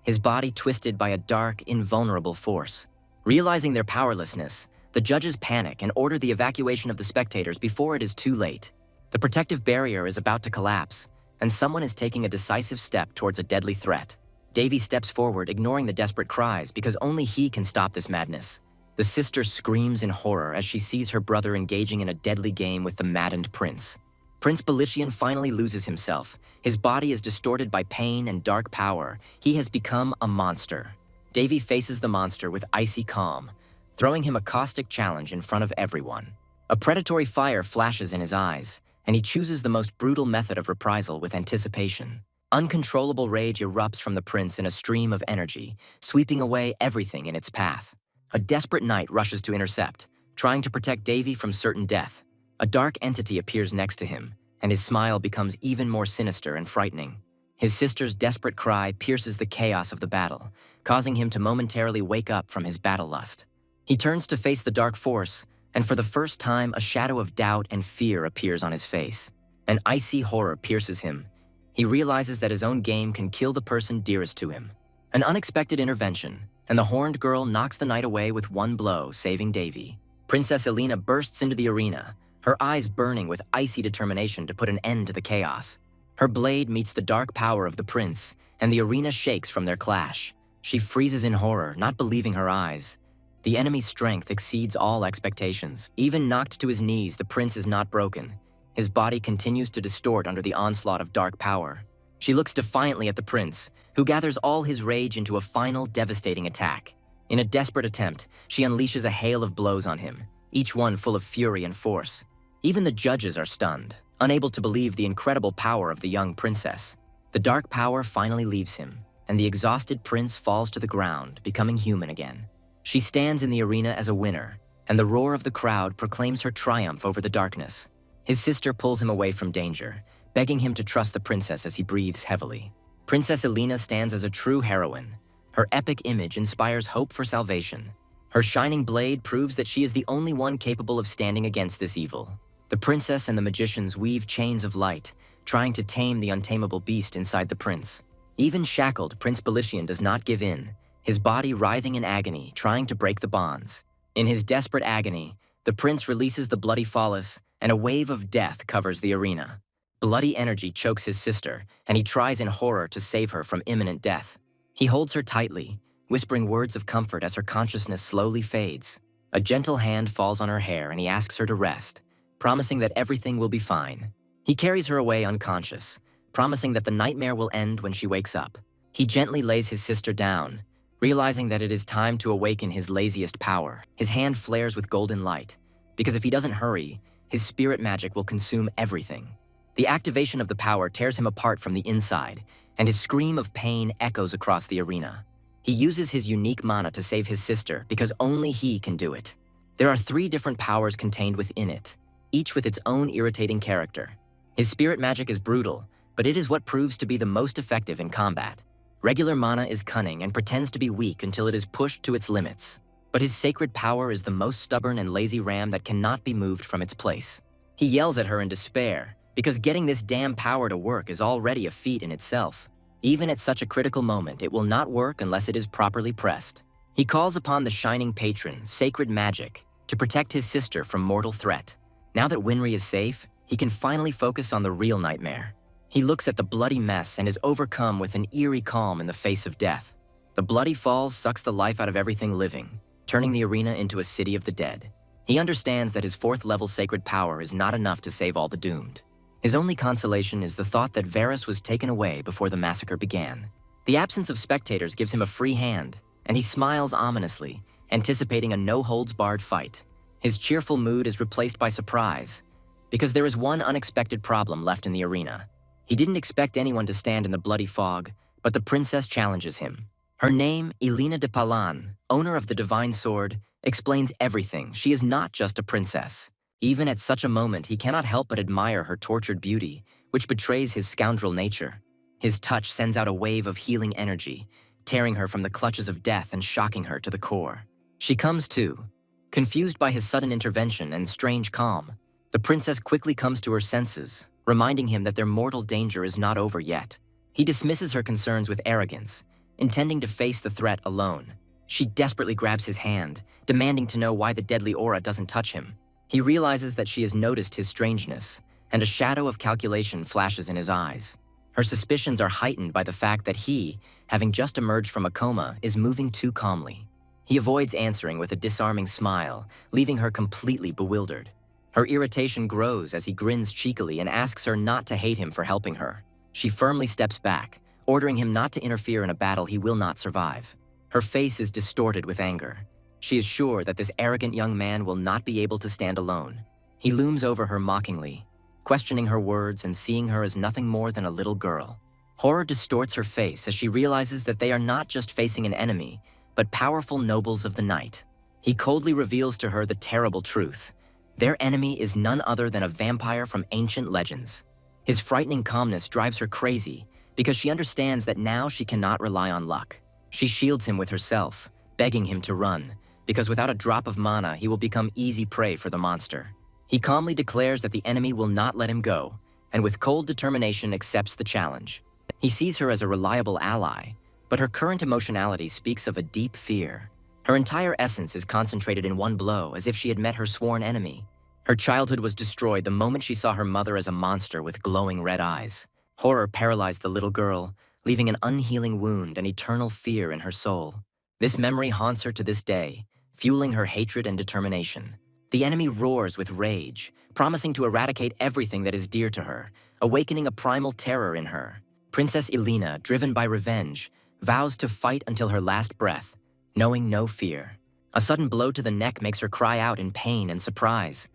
his body twisted by a dark, invulnerable force. Realizing their powerlessness, the judges panic and order the evacuation of the spectators before it is too late. The protective barrier is about to collapse, and someone is taking a decisive step towards a deadly threat. Davy steps forward, ignoring the desperate cries because only he can stop this madness. The sister screams in horror as she sees her brother engaging in a deadly game with the maddened prince. Prince Belician finally loses himself. His body is distorted by pain and dark power. He has become a monster. Davy faces the monster with icy calm, throwing him a caustic challenge in front of everyone. A predatory fire flashes in his eyes, and he chooses the most brutal method of reprisal with anticipation. Uncontrollable rage erupts from the prince in a stream of energy, sweeping away everything in its path. A desperate knight rushes to intercept, trying to protect Davy from certain death. A dark entity appears next to him, and his smile becomes even more sinister and frightening. His sister's desperate cry pierces the chaos of the battle, causing him to momentarily wake up from his battle lust. He turns to face the dark force, and for the first time, a shadow of doubt and fear appears on his face. An icy horror pierces him. He realizes that his own game can kill the person dearest to him. An unexpected intervention, and the horned girl knocks the knight away with one blow, saving Davy. Princess Elena bursts into the arena, her eyes burning with icy determination to put an end to the chaos. Her blade meets the dark power of the prince, and the arena shakes from their clash. She freezes in horror, not believing her eyes. The enemy's strength exceeds all expectations. Even knocked to his knees, the prince is not broken. His body continues to distort under the onslaught of dark power. She looks defiantly at the prince, who gathers all his rage into a final devastating attack. In a desperate attempt, she unleashes a hail of blows on him, each one full of fury and force. Even the judges are stunned, unable to believe the incredible power of the young princess. The dark power finally leaves him, and the exhausted prince falls to the ground, becoming human again. She stands in the arena as a winner, and the roar of the crowd proclaims her triumph over the darkness. His sister pulls him away from danger, begging him to trust the princess as he breathes heavily. Princess Elena stands as a true heroine. Her epic image inspires hope for salvation. Her shining blade proves that she is the only one capable of standing against this evil. The princess and the magicians weave chains of light, trying to tame the untamable beast inside the prince. Even shackled, Prince Belician does not give in, his body writhing in agony, trying to break the bonds. In his desperate agony, the prince releases the bloody phallus, and a wave of death covers the arena. Bloody energy chokes his sister, and he tries in horror to save her from imminent death. He holds her tightly, whispering words of comfort as her consciousness slowly fades. A gentle hand falls on her hair, and he asks her to rest, promising that everything will be fine. He carries her away unconscious, promising that the nightmare will end when she wakes up. He gently lays his sister down, realizing that it is time to awaken his laziest power. His hand flares with golden light, because if he doesn't hurry, his spirit magic will consume everything. The activation of the power tears him apart from the inside, and his scream of pain echoes across the arena. He uses his unique mana to save his sister because only he can do it. There are 3 different powers contained within it, each with its own irritating character. His spirit magic is brutal, but it is what proves to be the most effective in combat. Regular mana is cunning and pretends to be weak until it is pushed to its limits. But his sacred power is the most stubborn and lazy ram that cannot be moved from its place. He yells at her in despair, because getting this damn power to work is already a feat in itself. Even at such a critical moment, it will not work unless it is properly pressed. He calls upon the shining patron, Sacred Magic, to protect his sister from mortal threat. Now that Winry is safe, he can finally focus on the real nightmare. He looks at the bloody mess and is overcome with an eerie calm in the face of death. The bloody falls sucks the life out of everything living, turning the arena into a city of the dead. He understands that his 4th-level sacred power is not enough to save all the doomed. His only consolation is the thought that Varus was taken away before the massacre began. The absence of spectators gives him a free hand, and he smiles ominously, anticipating a no-holds-barred fight. His cheerful mood is replaced by surprise, because there is one unexpected problem left in the arena. He didn't expect anyone to stand in the bloody fog, but the princess challenges him. Her name, Elena de Palan, owner of the Divine Sword, explains everything. She is not just a princess. Even at such a moment, he cannot help but admire her tortured beauty, which betrays his scoundrel nature. His touch sends out a wave of healing energy, tearing her from the clutches of death and shocking her to the core. She comes to, confused by his sudden intervention and strange calm. The princess quickly comes to her senses, reminding him that their mortal danger is not over yet. He dismisses her concerns with arrogance, intending to face the threat alone. She desperately grabs his hand, demanding to know why the deadly aura doesn't touch him. He realizes that she has noticed his strangeness, and a shadow of calculation flashes in his eyes. Her suspicions are heightened by the fact that he, having just emerged from a coma, is moving too calmly. He avoids answering with a disarming smile, leaving her completely bewildered. Her irritation grows as he grins cheekily and asks her not to hate him for helping her. She firmly steps back, ordering him not to interfere in a battle he will not survive. Her face is distorted with anger. She is sure that this arrogant young man will not be able to stand alone. He looms over her mockingly, questioning her words and seeing her as nothing more than a little girl. Horror distorts her face as she realizes that they are not just facing an enemy, but powerful nobles of the night. He coldly reveals to her the terrible truth. Their enemy is none other than a vampire from ancient legends. His frightening calmness drives her crazy because she understands that now she cannot rely on luck. She shields him with herself, begging him to run, because without a drop of mana, he will become easy prey for the monster. He calmly declares that the enemy will not let him go, and with cold determination accepts the challenge. He sees her as a reliable ally, but her current emotionality speaks of a deep fear. Her entire essence is concentrated in one blow, as if she had met her sworn enemy. Her childhood was destroyed the moment she saw her mother as a monster with glowing red eyes. Horror paralyzed the little girl, leaving an unhealing wound and eternal fear in her soul. This memory haunts her to this day, fueling her hatred and determination. The enemy roars with rage, promising to eradicate everything that is dear to her, awakening a primal terror in her. Princess Elena, driven by revenge, vows to fight until her last breath, knowing no fear. A sudden blow to the neck makes her cry out in pain and surprise.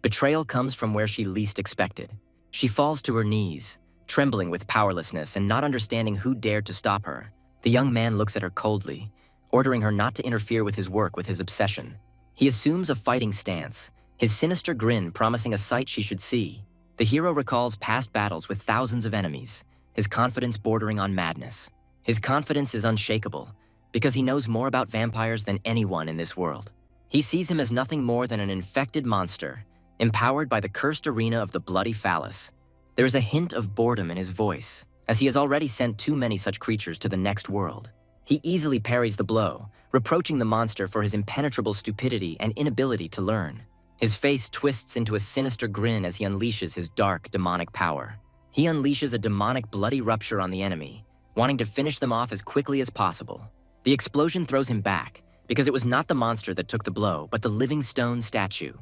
Betrayal comes from where she least expected. She falls to her knees, trembling with powerlessness and not understanding who dared to stop her. The young man looks at her coldly, ordering her not to interfere with his work with his obsession. He assumes a fighting stance, his sinister grin promising a sight she should see. The hero recalls past battles with thousands of enemies, his confidence bordering on madness. His confidence is unshakable, because he knows more about vampires than anyone in this world. He sees him as nothing more than an infected monster, empowered by the cursed arena of the bloody phallus. There is a hint of boredom in his voice, as he has already sent too many such creatures to the next world. He easily parries the blow, reproaching the monster for his impenetrable stupidity and inability to learn. His face twists into a sinister grin as he unleashes his dark, demonic power. He unleashes a demonic bloody rupture on the enemy, wanting to finish them off as quickly as possible. The explosion throws him back, because it was not the monster that took the blow, but the living stone statue.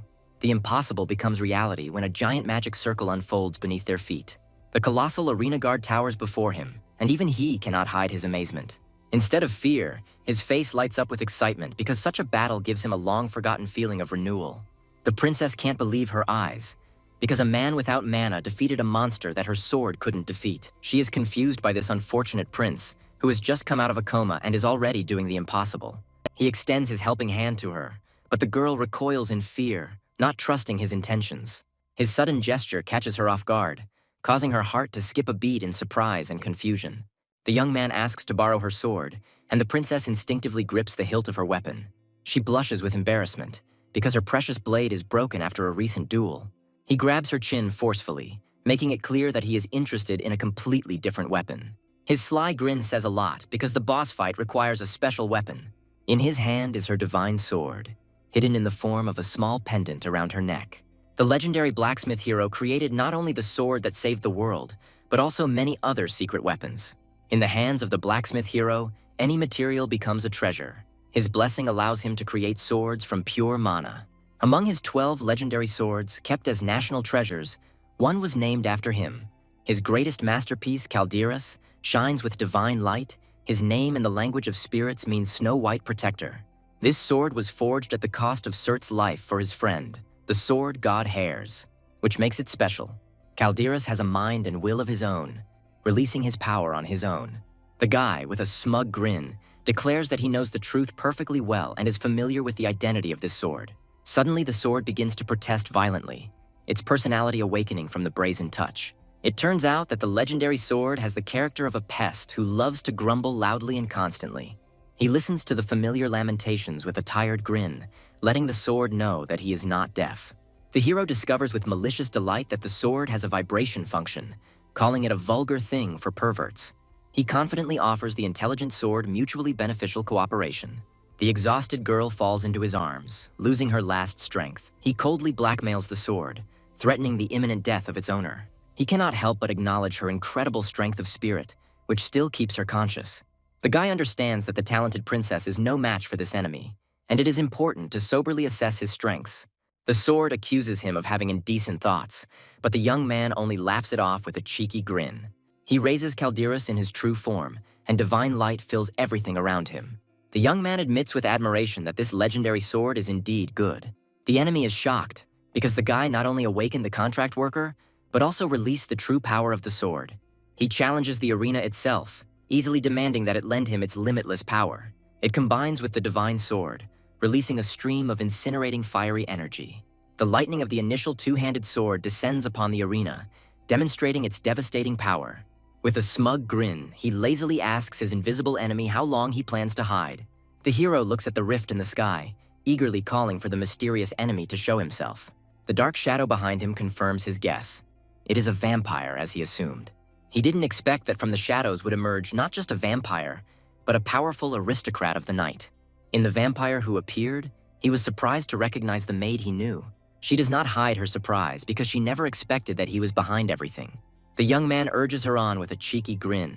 The impossible becomes reality when a giant magic circle unfolds beneath their feet. The colossal arena guard towers before him, and even he cannot hide his amazement. Instead of fear, his face lights up with excitement because such a battle gives him a long-forgotten feeling of renewal. The princess can't believe her eyes, because a man without mana defeated a monster that her sword couldn't defeat. She is confused by this unfortunate prince, who has just come out of a coma and is already doing the impossible. He extends his helping hand to her, but the girl recoils in fear, not trusting his intentions. His sudden gesture catches her off guard, causing her heart to skip a beat in surprise and confusion. The young man asks to borrow her sword, and the princess instinctively grips the hilt of her weapon. She blushes with embarrassment, because her precious blade is broken after a recent duel. He grabs her chin forcefully, making it clear that he is interested in a completely different weapon. His sly grin says a lot, because the boss fight requires a special weapon. In his hand is her divine sword, hidden in the form of a small pendant around her neck. The legendary blacksmith hero created not only the sword that saved the world, but also many other secret weapons. In the hands of the blacksmith hero, any material becomes a treasure. His blessing allows him to create swords from pure mana. Among his 12 legendary swords, kept as national treasures, one was named after him. His greatest masterpiece, Calderas, shines with divine light. His name in the language of spirits means Snow White Protector. This sword was forged at the cost of Surt's life for his friend, the sword god Hares, which makes it special. Calderas has a mind and will of his own, releasing his power on his own. The guy, with a smug grin, declares that he knows the truth perfectly well and is familiar with the identity of this sword. Suddenly, the sword begins to protest violently, its personality awakening from the brazen touch. It turns out that the legendary sword has the character of a pest who loves to grumble loudly and constantly. He listens to the familiar lamentations with a tired grin, letting the sword know that he is not deaf. The hero discovers with malicious delight that the sword has a vibration function, calling it a vulgar thing for perverts. He confidently offers the intelligent sword mutually beneficial cooperation. The exhausted girl falls into his arms, losing her last strength. He coldly blackmails the sword, threatening the imminent death of its owner. He cannot help but acknowledge her incredible strength of spirit, which still keeps her conscious. The guy understands that the talented princess is no match for this enemy, and it is important to soberly assess his strengths. The sword accuses him of having indecent thoughts, but the young man only laughs it off with a cheeky grin. He raises Calderas in his true form, and divine light fills everything around him. The young man admits with admiration that this legendary sword is indeed good. The enemy is shocked, because the guy not only awakened the contract worker, but also released the true power of the sword. He challenges the arena itself, easily demanding that it lend him its limitless power. It combines with the divine sword, releasing a stream of incinerating fiery energy. The lightning of the initial two-handed sword descends upon the arena, demonstrating its devastating power. With a smug grin, he lazily asks his invisible enemy how long he plans to hide. The hero looks at the rift in the sky, eagerly calling for the mysterious enemy to show himself. The dark shadow behind him confirms his guess. It is a vampire, as he assumed. He didn't expect that from the shadows would emerge not just a vampire, but a powerful aristocrat of the night. In the vampire who appeared, he was surprised to recognize the maid he knew. She does not hide her surprise because she never expected that he was behind everything. The young man urges her on with a cheeky grin,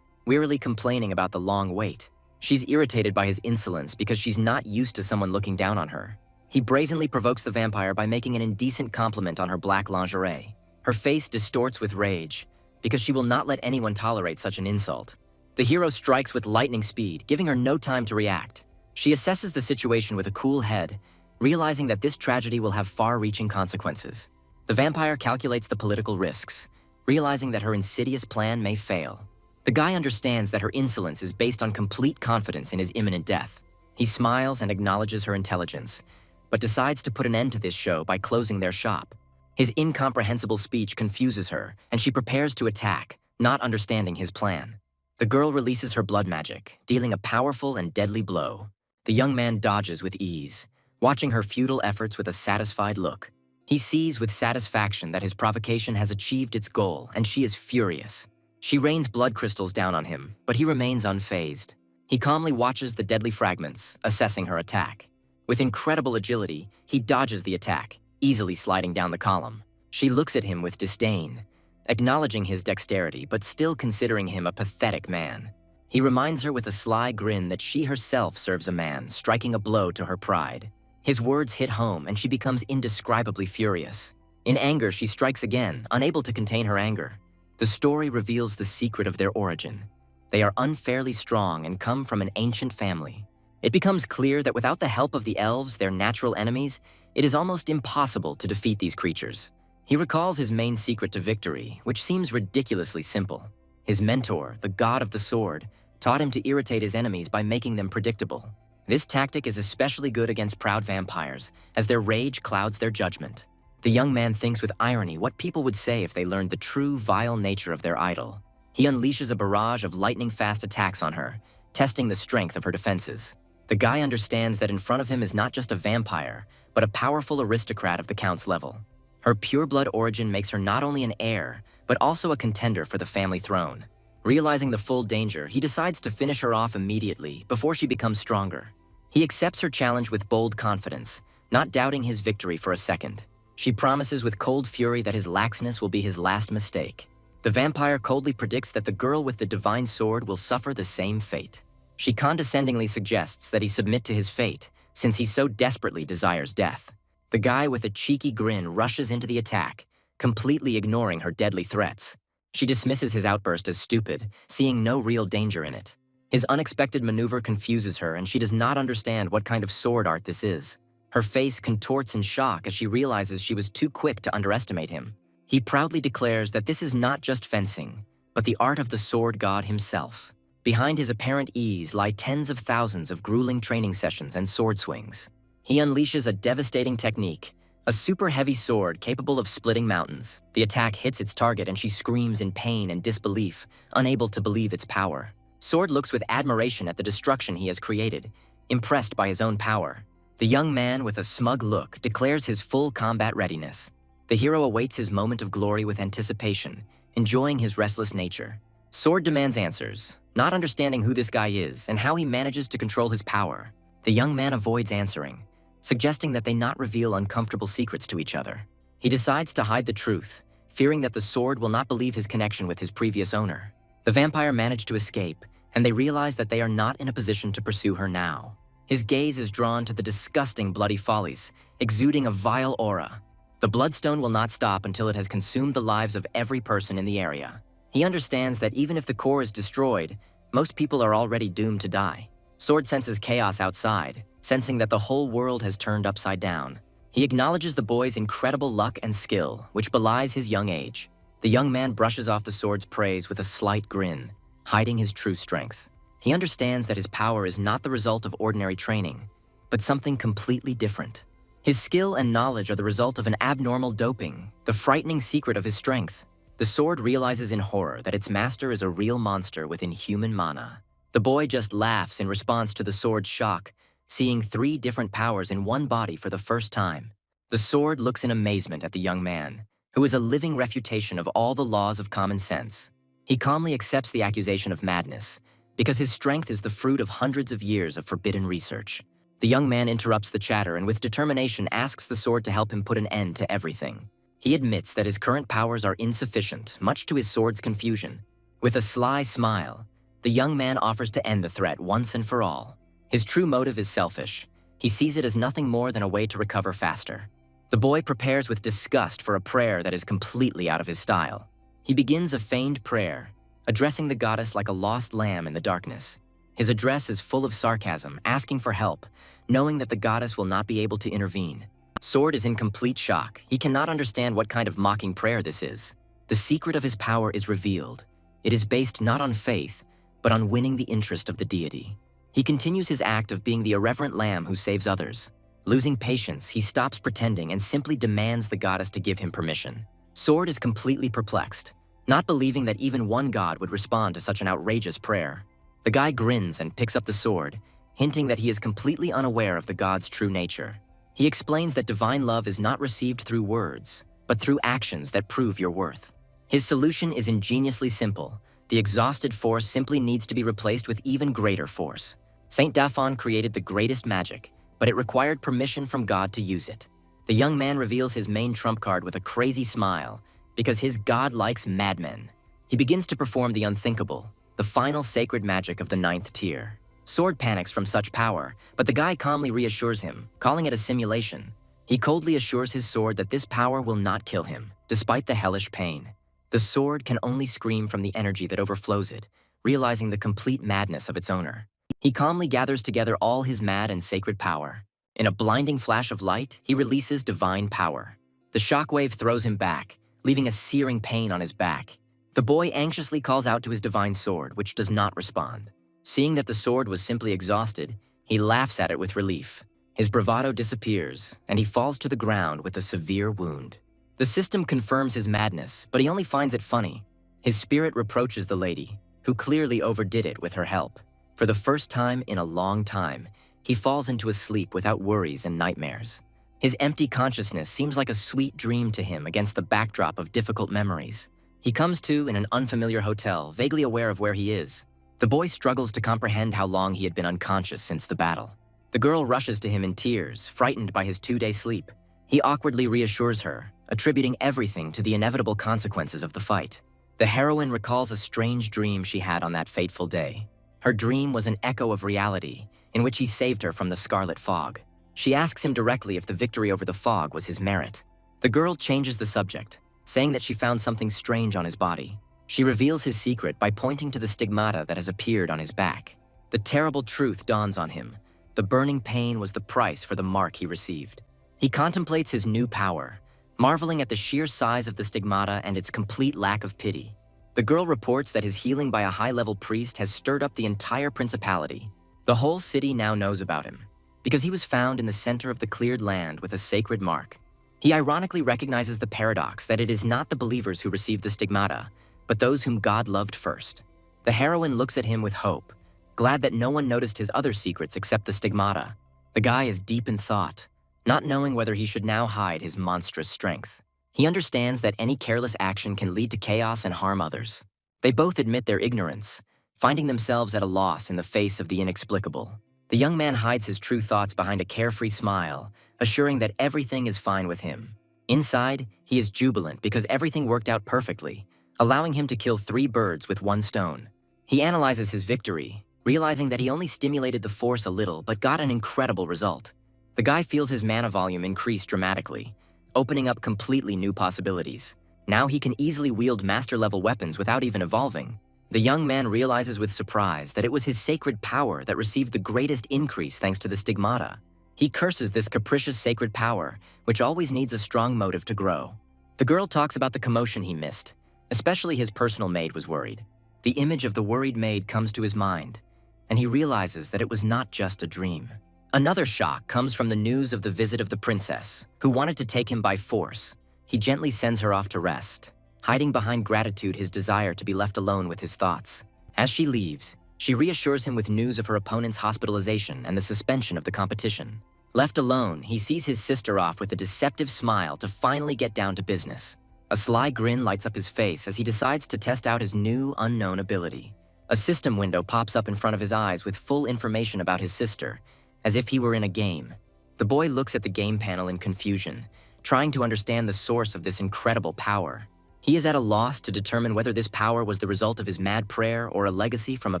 wearily complaining about the long wait. She's irritated by his insolence because she's not used to someone looking down on her. He brazenly provokes the vampire by making an indecent compliment on her black lingerie. Her face distorts with rage, because she will not let anyone tolerate such an insult. The hero strikes with lightning speed, giving her no time to react. She assesses the situation with a cool head, realizing that this tragedy will have far-reaching consequences. The vampire calculates the political risks, realizing that her insidious plan may fail. The guy understands that her insolence is based on complete confidence in his imminent death. He smiles and acknowledges her intelligence, but decides to put an end to this show by closing their shop. His incomprehensible speech confuses her, and she prepares to attack, not understanding his plan. The girl releases her blood magic, dealing a powerful and deadly blow. The young man dodges with ease, watching her futile efforts with a satisfied look. He sees with satisfaction that his provocation has achieved its goal, and she is furious. She rains blood crystals down on him, but he remains unfazed. He calmly watches the deadly fragments, assessing her attack. With incredible agility, he dodges the attack, easily sliding down the column. She looks at him with disdain, acknowledging his dexterity but still considering him a pathetic man. He reminds her with a sly grin that she herself serves a man, striking a blow to her pride. His words hit home and she becomes indescribably furious. In anger, she strikes again, unable to contain her anger. The story reveals the secret of their origin. They are unfairly strong and come from an ancient family. It becomes clear that without the help of the elves, their natural enemies, it is almost impossible to defeat these creatures. He recalls his main secret to victory, which seems ridiculously simple. His mentor, the god of the sword, taught him to irritate his enemies by making them predictable. This tactic is especially good against proud vampires, as their rage clouds their judgment. The young man thinks with irony what people would say if they learned the true vile nature of their idol. He unleashes a barrage of lightning-fast attacks on her, testing the strength of her defenses. The guy understands that in front of him is not just a vampire, but a powerful aristocrat of the Count's level. Her pure-blood origin makes her not only an heir, but also a contender for the family throne. Realizing the full danger, he decides to finish her off immediately before she becomes stronger. He accepts her challenge with bold confidence, not doubting his victory for a second. She promises with cold fury that his laxness will be his last mistake. The vampire coldly predicts that the girl with the divine sword will suffer the same fate. She condescendingly suggests that he submit to his fate, since he so desperately desires death. The guy with a cheeky grin rushes into the attack, completely ignoring her deadly threats. She dismisses his outburst as stupid, seeing no real danger in it. His unexpected maneuver confuses her, and she does not understand what kind of sword art this is. Her face contorts in shock as she realizes she was too quick to underestimate him. He proudly declares that this is not just fencing, but the art of the sword god himself. Behind his apparent ease lie tens of thousands of grueling training sessions and sword swings. He unleashes a devastating technique, a super heavy sword capable of splitting mountains. The attack hits its target and she screams in pain and disbelief, unable to believe its power. Sword looks with admiration at the destruction he has created, impressed by his own power. The young man, with a smug look, declares his full combat readiness. The hero awaits his moment of glory with anticipation, enjoying his restless nature. Sword demands answers, Not understanding who this guy is and how he manages to control his power, the young man avoids answering, suggesting that they not reveal uncomfortable secrets to each other. He decides to hide the truth, fearing that the sword will not believe his connection with his previous owner. The vampire managed to escape, and they realize that they are not in a position to pursue her now. His gaze is drawn to the disgusting bloody follies, exuding a vile aura. The bloodstone will not stop until it has consumed the lives of every person in the area. He understands that even if the core is destroyed, most people are already doomed to die. Sword senses chaos outside, sensing that the whole world has turned upside down. He acknowledges the boy's incredible luck and skill, which belies his young age. The young man brushes off the sword's praise with a slight grin, hiding his true strength. He understands that his power is not the result of ordinary training, but something completely different. His skill and knowledge are the result of an abnormal doping, the frightening secret of his strength. The sword realizes in horror that its master is a real monster with inhuman mana. The boy just laughs in response to the sword's shock, seeing 3 different powers in one body for the first time. The sword looks in amazement at the young man, who is a living refutation of all the laws of common sense. He calmly accepts the accusation of madness, because his strength is the fruit of hundreds of years of forbidden research. The young man interrupts the chatter and with determination asks the sword to help him put an end to everything. He admits that his current powers are insufficient, much to his sword's confusion. With a sly smile, the young man offers to end the threat once and for all. His true motive is selfish. He sees it as nothing more than a way to recover faster. The boy prepares with disgust for a prayer that is completely out of his style. He begins a feigned prayer, addressing the goddess like a lost lamb in the darkness. His address is full of sarcasm, asking for help, knowing that the goddess will not be able to intervene. Sword is in complete shock. He cannot understand what kind of mocking prayer this is. The secret of his power is revealed. It is based not on faith, but on winning the interest of the deity. He continues his act of being the irreverent lamb who saves others. Losing patience, he stops pretending and simply demands the goddess to give him permission. Sword is completely perplexed, not believing that even one god would respond to such an outrageous prayer. The guy grins and picks up the sword, hinting that he is completely unaware of the god's true nature. He explains that divine love is not received through words, but through actions that prove your worth. His solution is ingeniously simple. The exhausted force simply needs to be replaced with even greater force. Saint Dafon created the greatest magic, but it required permission from God to use it. The young man reveals his main trump card with a crazy smile, because his god likes madmen. He begins to perform the unthinkable, the final sacred magic of the 9th tier. Sword panics from such power, but the guy calmly reassures him, calling it a simulation. He coldly assures his sword that this power will not kill him, despite the hellish pain. The sword can only scream from the energy that overflows it, realizing the complete madness of its owner. He calmly gathers together all his mad and sacred power. In a blinding flash of light, he releases divine power. The shockwave throws him back, leaving a searing pain on his back. The boy anxiously calls out to his divine sword, which does not respond. Seeing that the sword was simply exhausted, he laughs at it with relief. His bravado disappears, and he falls to the ground with a severe wound. The system confirms his madness, but he only finds it funny. His spirit reproaches the lady, who clearly overdid it with her help. For the first time in a long time, he falls into a sleep without worries and nightmares. His empty consciousness seems like a sweet dream to him against the backdrop of difficult memories. He comes to in an unfamiliar hotel, vaguely aware of where he is. The boy struggles to comprehend how long he had been unconscious since the battle. The girl rushes to him in tears, frightened by his 2-day sleep. He awkwardly reassures her, attributing everything to the inevitable consequences of the fight. The heroine recalls a strange dream she had on that fateful day. Her dream was an echo of reality, in which he saved her from the scarlet fog. She asks him directly if the victory over the fog was his merit. The girl changes the subject, saying that she found something strange on his body. She reveals his secret by pointing to the stigmata that has appeared on his back. The terrible truth dawns on him. The burning pain was the price for the mark he received. He contemplates his new power, marveling at the sheer size of the stigmata and its complete lack of pity. The girl reports that his healing by a high-level priest has stirred up the entire principality. The whole city now knows about him, because he was found in the center of the cleared land with a sacred mark. He ironically recognizes the paradox that it is not the believers who receive the stigmata, but those whom God loved first. The heroine looks at him with hope, glad that no one noticed his other secrets except the stigmata. The guy is deep in thought, not knowing whether he should now hide his monstrous strength. He understands that any careless action can lead to chaos and harm others. They both admit their ignorance, finding themselves at a loss in the face of the inexplicable. The young man hides his true thoughts behind a carefree smile, assuring that everything is fine with him. Inside, he is jubilant because everything worked out perfectly, allowing him to kill 3 birds with 1 stone. He analyzes his victory, realizing that he only stimulated the force a little but got an incredible result. The guy feels his mana volume increase dramatically, opening up completely new possibilities. Now he can easily wield master-level weapons without even evolving. The young man realizes with surprise that it was his sacred power that received the greatest increase thanks to the stigmata. He curses this capricious sacred power, which always needs a strong motive to grow. The girl talks about the commotion he missed. Especially his personal maid was worried. The image of the worried maid comes to his mind, and he realizes that it was not just a dream. Another shock comes from the news of the visit of the princess, who wanted to take him by force. He gently sends her off to rest, hiding behind gratitude his desire to be left alone with his thoughts. As she leaves, she reassures him with news of her opponent's hospitalization and the suspension of the competition. Left alone, he sees his sister off with a deceptive smile to finally get down to business. A sly grin lights up his face as he decides to test out his new, unknown ability. A system window pops up in front of his eyes with full information about his sister, as if he were in a game. The boy looks at the game panel in confusion, trying to understand the source of this incredible power. He is at a loss to determine whether this power was the result of his mad prayer or a legacy from a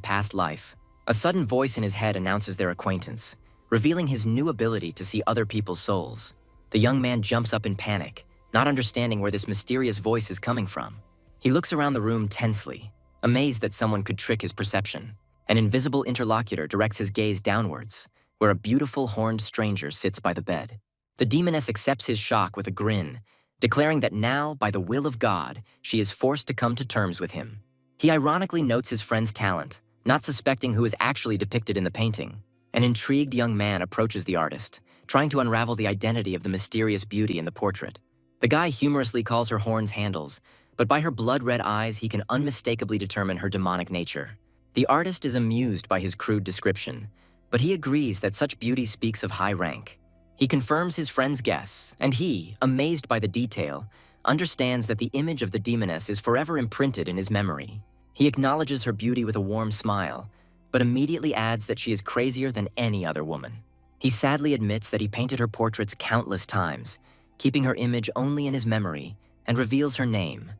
past life. A sudden voice in his head announces their acquaintance, revealing his new ability to see other people's souls. The young man jumps up in panic, not understanding where this mysterious voice is coming from. He looks around the room tensely, amazed that someone could trick his perception. An invisible interlocutor directs his gaze downwards, where a beautiful horned stranger sits by the bed. The demoness accepts his shock with a grin, declaring that now, by the will of God, she is forced to come to terms with him. He ironically notes his friend's talent, not suspecting who is actually depicted in the painting. An intrigued young man approaches the artist, trying to unravel the identity of the mysterious beauty in the portrait. The guy humorously calls her horns handles, but by her blood-red eyes he can unmistakably determine her demonic nature. The artist is amused by his crude description, but he agrees that such beauty speaks of high rank. He confirms his friend's guess, and he, amazed by the detail, understands that the image of the demoness is forever imprinted in his memory. He acknowledges her beauty with a warm smile, but immediately adds that she is crazier than any other woman. He sadly admits that he painted her portraits countless times, keeping her image only in his memory, and reveals her name,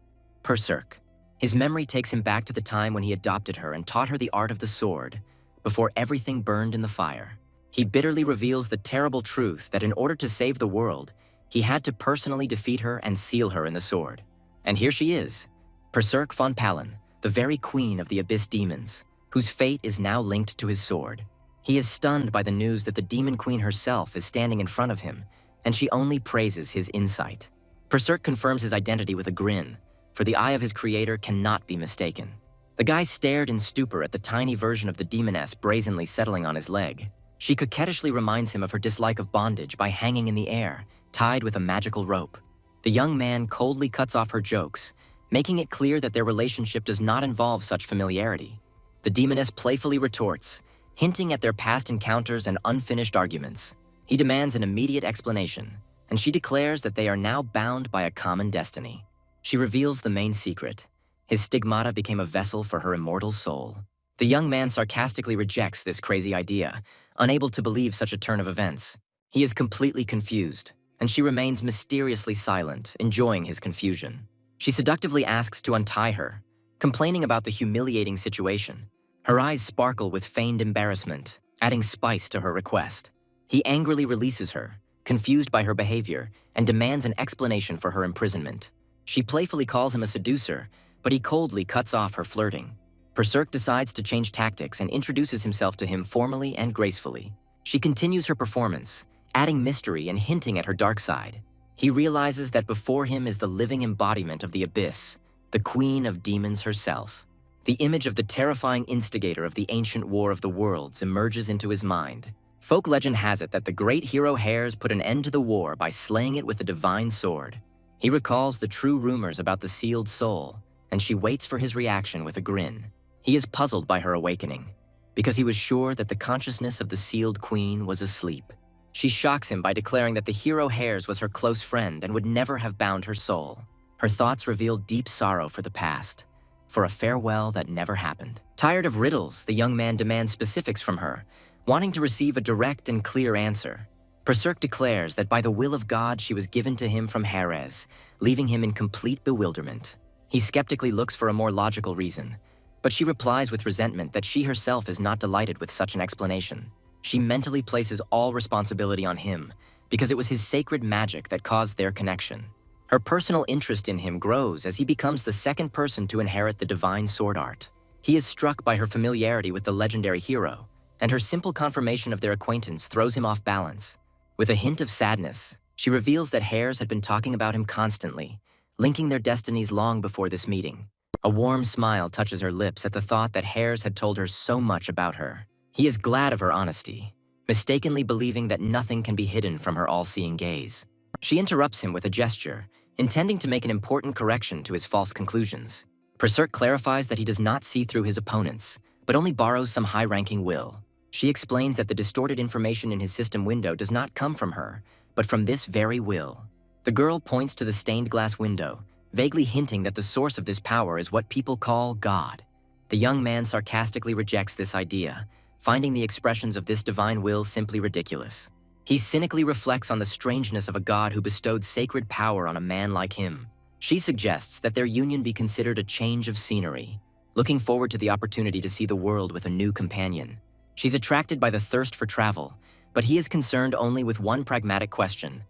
Berserk. His memory takes him back to the time when he adopted her and taught her the art of the sword, before everything burned in the fire. He bitterly reveals the terrible truth that in order to save the world, he had to personally defeat her and seal her in the sword. And here she is, Berserk von Palin, the very queen of the Abyss demons, whose fate is now linked to his sword. He is stunned by the news that the demon queen herself is standing in front of him, and she only praises his insight. Berserk confirms his identity with a grin, for the eye of his creator cannot be mistaken. The guy stared in stupor at the tiny version of the demoness brazenly settling on his leg. She coquettishly reminds him of her dislike of bondage by hanging in the air, tied with a magical rope. The young man coldly cuts off her jokes, making it clear that their relationship does not involve such familiarity. The demoness playfully retorts, hinting at their past encounters and unfinished arguments. He demands an immediate explanation, and she declares that they are now bound by a common destiny. She reveals the main secret. His stigmata became a vessel for her immortal soul. The young man sarcastically rejects this crazy idea, unable to believe such a turn of events. He is completely confused, and she remains mysteriously silent, enjoying his confusion. She seductively asks to untie her, complaining about the humiliating situation. Her eyes sparkle with feigned embarrassment, adding spice to her request. He angrily releases her, confused by her behavior, and demands an explanation for her imprisonment. She playfully calls him a seducer, but he coldly cuts off her flirting. Berserk decides to change tactics and introduces himself to him formally and gracefully. She continues her performance, adding mystery and hinting at her dark side. He realizes that before him is the living embodiment of the Abyss, the Queen of Demons herself. The image of the terrifying instigator of the ancient war of the worlds emerges into his mind. Folk legend has it that the great hero Hares put an end to the war by slaying it with a divine sword. He recalls the true rumors about the sealed soul, and she waits for his reaction with a grin. He is puzzled by her awakening, because he was sure that the consciousness of the sealed queen was asleep. She shocks him by declaring that the hero Hares was her close friend and would never have bound her soul. Her thoughts reveal deep sorrow for the past, for a farewell that never happened. Tired of riddles, the young man demands specifics from her, wanting to receive a direct and clear answer. Berserk declares that by the will of God she was given to him from Jerez, leaving him in complete bewilderment. He skeptically looks for a more logical reason, but she replies with resentment that she herself is not delighted with such an explanation. She mentally places all responsibility on him because it was his sacred magic that caused their connection. Her personal interest in him grows as he becomes the second person to inherit the divine sword art. He is struck by her familiarity with the legendary hero, and her simple confirmation of their acquaintance throws him off balance. With a hint of sadness, she reveals that Jerez had been talking about him constantly, linking their destinies long before this meeting. A warm smile touches her lips at the thought that Jerez had told her so much about her. He is glad of her honesty, mistakenly believing that nothing can be hidden from her all-seeing gaze. She interrupts him with a gesture, intending to make an important correction to his false conclusions. Berserk clarifies that he does not see through his opponents, but only borrows some high-ranking will. She explains that the distorted information in his system window does not come from her, but from this very will. The girl points to the stained glass window, vaguely hinting that the source of this power is what people call God. The young man sarcastically rejects this idea, finding the expressions of this divine will simply ridiculous. He cynically reflects on the strangeness of a god who bestowed sacred power on a man like him. She suggests that their union be considered a change of scenery, looking forward to the opportunity to see the world with a new companion. She's attracted by the thirst for travel, but he is concerned only with one pragmatic question.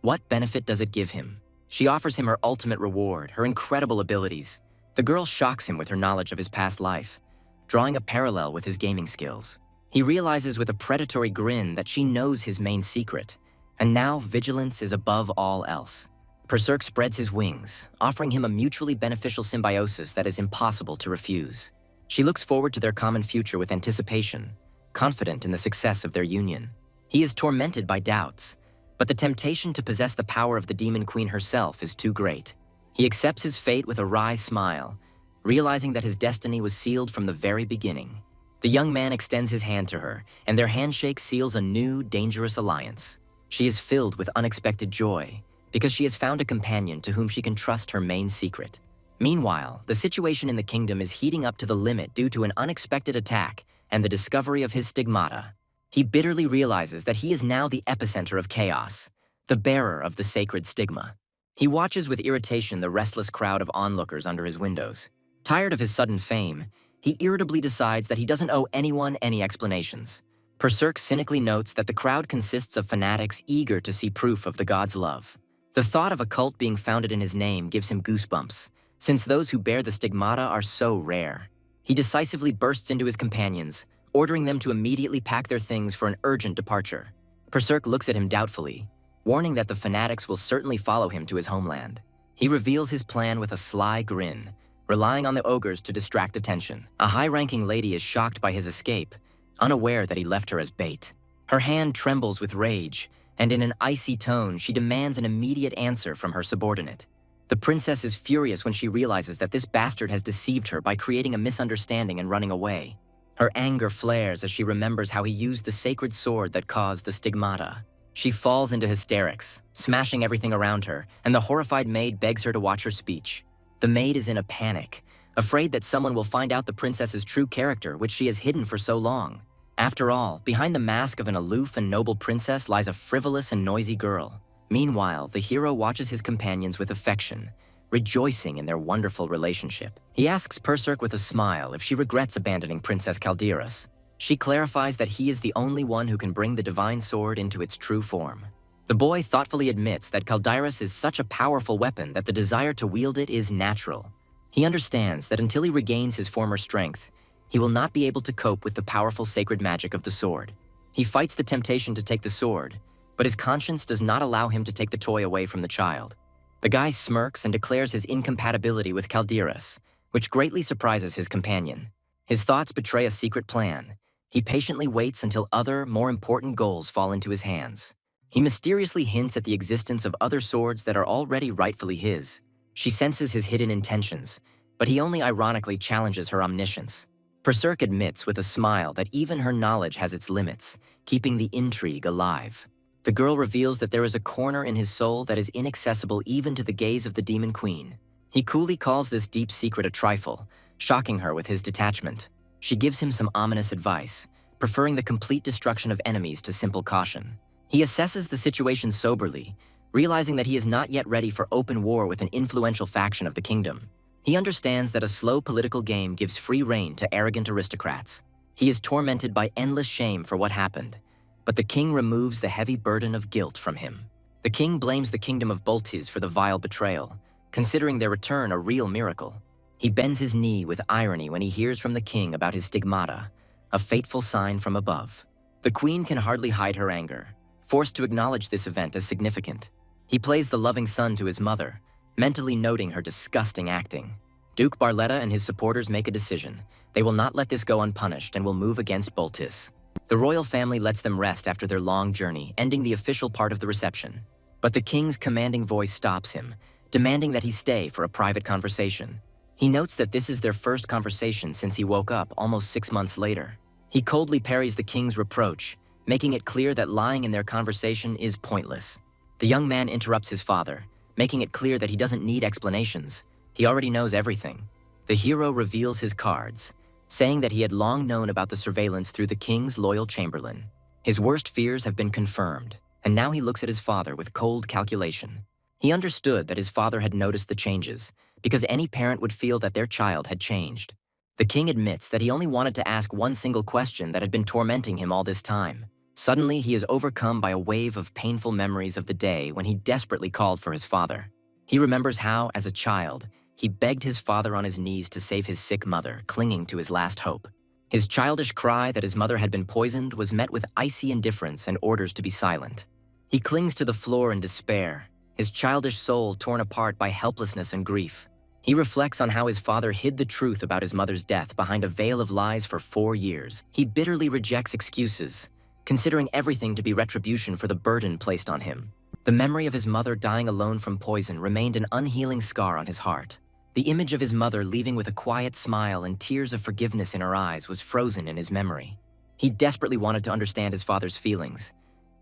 What benefit does it give him? She offers him her ultimate reward, her incredible abilities. The girl shocks him with her knowledge of his past life, drawing a parallel with his gaming skills. He realizes with a predatory grin that she knows his main secret, and now vigilance is above all else. Berserk spreads his wings, offering him a mutually beneficial symbiosis that is impossible to refuse. She looks forward to their common future with anticipation, confident in the success of their union. He is tormented by doubts, but the temptation to possess the power of the Demon Queen herself is too great. He accepts his fate with a wry smile, realizing that his destiny was sealed from the very beginning. The young man extends his hand to her, and their handshake seals a new, dangerous alliance. She is filled with unexpected joy, because she has found a companion to whom she can trust her main secret. Meanwhile, the situation in the kingdom is heating up to the limit due to an unexpected attack and the discovery of his stigmata. He bitterly realizes that he is now the epicenter of chaos, the bearer of the sacred stigma. He watches with irritation the restless crowd of onlookers under his windows. Tired of his sudden fame, he irritably decides that he doesn't owe anyone any explanations. Berserk cynically notes that the crowd consists of fanatics eager to see proof of the god's love. The thought of a cult being founded in his name gives him goosebumps, since those who bear the stigmata are so rare. He decisively bursts into his companions, ordering them to immediately pack their things for an urgent departure. Berserk looks at him doubtfully, warning that the fanatics will certainly follow him to his homeland. He reveals his plan with a sly grin, relying on the ogres to distract attention. A high-ranking lady is shocked by his escape, unaware that he left her as bait. Her hand trembles with rage, and in an icy tone, she demands an immediate answer from her subordinate. The princess is furious when she realizes that this bastard has deceived her by creating a misunderstanding and running away. Her anger flares as she remembers how he used the sacred sword that caused the stigmata. She falls into hysterics, smashing everything around her, and the horrified maid begs her to watch her speech. The maid is in a panic, afraid that someone will find out the princess's true character, which she has hidden for so long. After all, behind the mask of an aloof and noble princess lies a frivolous and noisy girl. Meanwhile, the hero watches his companions with affection, rejoicing in their wonderful relationship. He asks Berserk with a smile if she regrets abandoning Princess Calderas. She clarifies that he is the only one who can bring the divine sword into its true form. The boy thoughtfully admits that Calderas is such a powerful weapon that the desire to wield it is natural. He understands that until he regains his former strength, he will not be able to cope with the powerful sacred magic of the sword. He fights the temptation to take the sword, but his conscience does not allow him to take the toy away from the child. The guy smirks and declares his incompatibility with Calderas, which greatly surprises his companion. His thoughts betray a secret plan. He patiently waits until other, more important goals fall into his hands. He mysteriously hints at the existence of other swords that are already rightfully his. She senses his hidden intentions, but he only ironically challenges her omniscience. Berserk admits with a smile that even her knowledge has its limits, keeping the intrigue alive. The girl reveals that there is a corner in his soul that is inaccessible even to the gaze of the Demon Queen. He coolly calls this deep secret a trifle, shocking her with his detachment. She gives him some ominous advice, preferring the complete destruction of enemies to simple caution. He assesses the situation soberly, realizing that he is not yet ready for open war with an influential faction of the kingdom. He understands that a slow political game gives free rein to arrogant aristocrats. He is tormented by endless shame for what happened, but the king removes the heavy burden of guilt from him. The king blames the kingdom of Boltiz for the vile betrayal, considering their return a real miracle. He bends his knee with irony when he hears from the king about his stigmata, a fateful sign from above. The queen can hardly hide her anger, forced to acknowledge this event as significant. He plays the loving son to his mother, mentally noting her disgusting acting. Duke Barletta and his supporters make a decision. They will not let this go unpunished and will move against Boltiz. The royal family lets them rest after their long journey, ending the official part of the reception. But the king's commanding voice stops him, demanding that he stay for a private conversation. He notes that this is their first conversation since he woke up almost 6 months later. He coldly parries the king's reproach, making it clear that lying in their conversation is pointless. The young man interrupts his father, making it clear that he doesn't need explanations. He already knows everything. The hero reveals his cards, saying that he had long known about the surveillance through the king's loyal chamberlain. His worst fears have been confirmed, and now he looks at his father with cold calculation. He understood that his father had noticed the changes, because any parent would feel that their child had changed. The king admits that he only wanted to ask one single question that had been tormenting him all this time. Suddenly, he is overcome by a wave of painful memories of the day when he desperately called for his father. He remembers how, as a child, he begged his father on his knees to save his sick mother, clinging to his last hope. His childish cry that his mother had been poisoned was met with icy indifference and orders to be silent. He clings to the floor in despair, his childish soul torn apart by helplessness and grief. He reflects on how his father hid the truth about his mother's death behind a veil of lies for 4 years. He bitterly rejects excuses, considering everything to be retribution for the burden placed on him. The memory of his mother dying alone from poison remained an unhealing scar on his heart. The image of his mother leaving with a quiet smile and tears of forgiveness in her eyes was frozen in his memory. He desperately wanted to understand his father's feelings,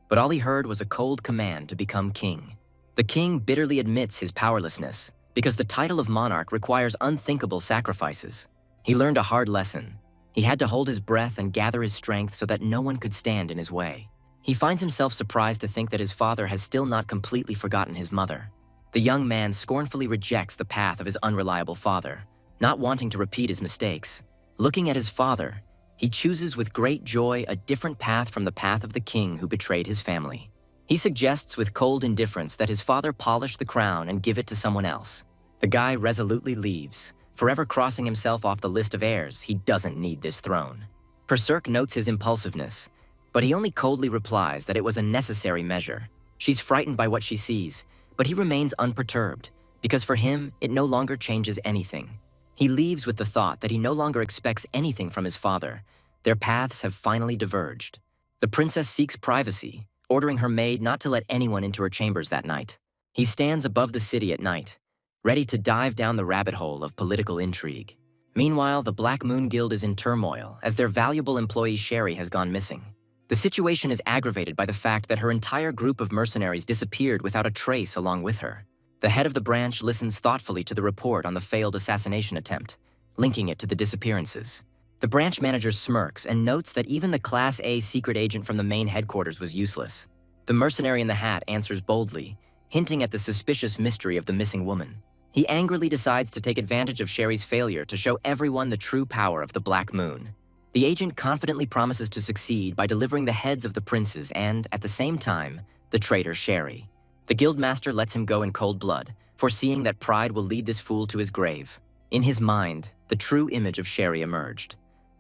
but all he heard was a cold command to become king. The king bitterly admits his powerlessness, because the title of monarch requires unthinkable sacrifices. He learned a hard lesson. He had to hold his breath and gather his strength so that no one could stand in his way. He finds himself surprised to think that his father has still not completely forgotten his mother. The young man scornfully rejects the path of his unreliable father, not wanting to repeat his mistakes. Looking at his father, he chooses with great joy a different path from the path of the king who betrayed his family. He suggests with cold indifference that his father polish the crown and give it to someone else. The guy resolutely leaves, forever crossing himself off the list of heirs. He doesn't need this throne. Perserk notes his impulsiveness, but he only coldly replies that it was a necessary measure. She's frightened by what she sees, but he remains unperturbed, because for him, it no longer changes anything. He leaves with the thought that he no longer expects anything from his father. Their paths have finally diverged. The princess seeks privacy, ordering her maid not to let anyone into her chambers that night. He stands above the city at night, ready to dive down the rabbit hole of political intrigue. Meanwhile, the Black Moon Guild is in turmoil as their valuable employee Sherry has gone missing. The situation is aggravated by the fact that her entire group of mercenaries disappeared without a trace along with her. The head of the branch listens thoughtfully to the report on the failed assassination attempt, linking it to the disappearances. The branch manager smirks and notes that even the Class A secret agent from the main headquarters was useless. The mercenary in the hat answers boldly, hinting at the suspicious mystery of the missing woman. He angrily decides to take advantage of Sherry's failure to show everyone the true power of the Black Moon. The agent confidently promises to succeed by delivering the heads of the princes and, at the same time, the traitor Sherry. The guildmaster lets him go in cold blood, foreseeing that pride will lead this fool to his grave. In his mind, the true image of Sherry emerged,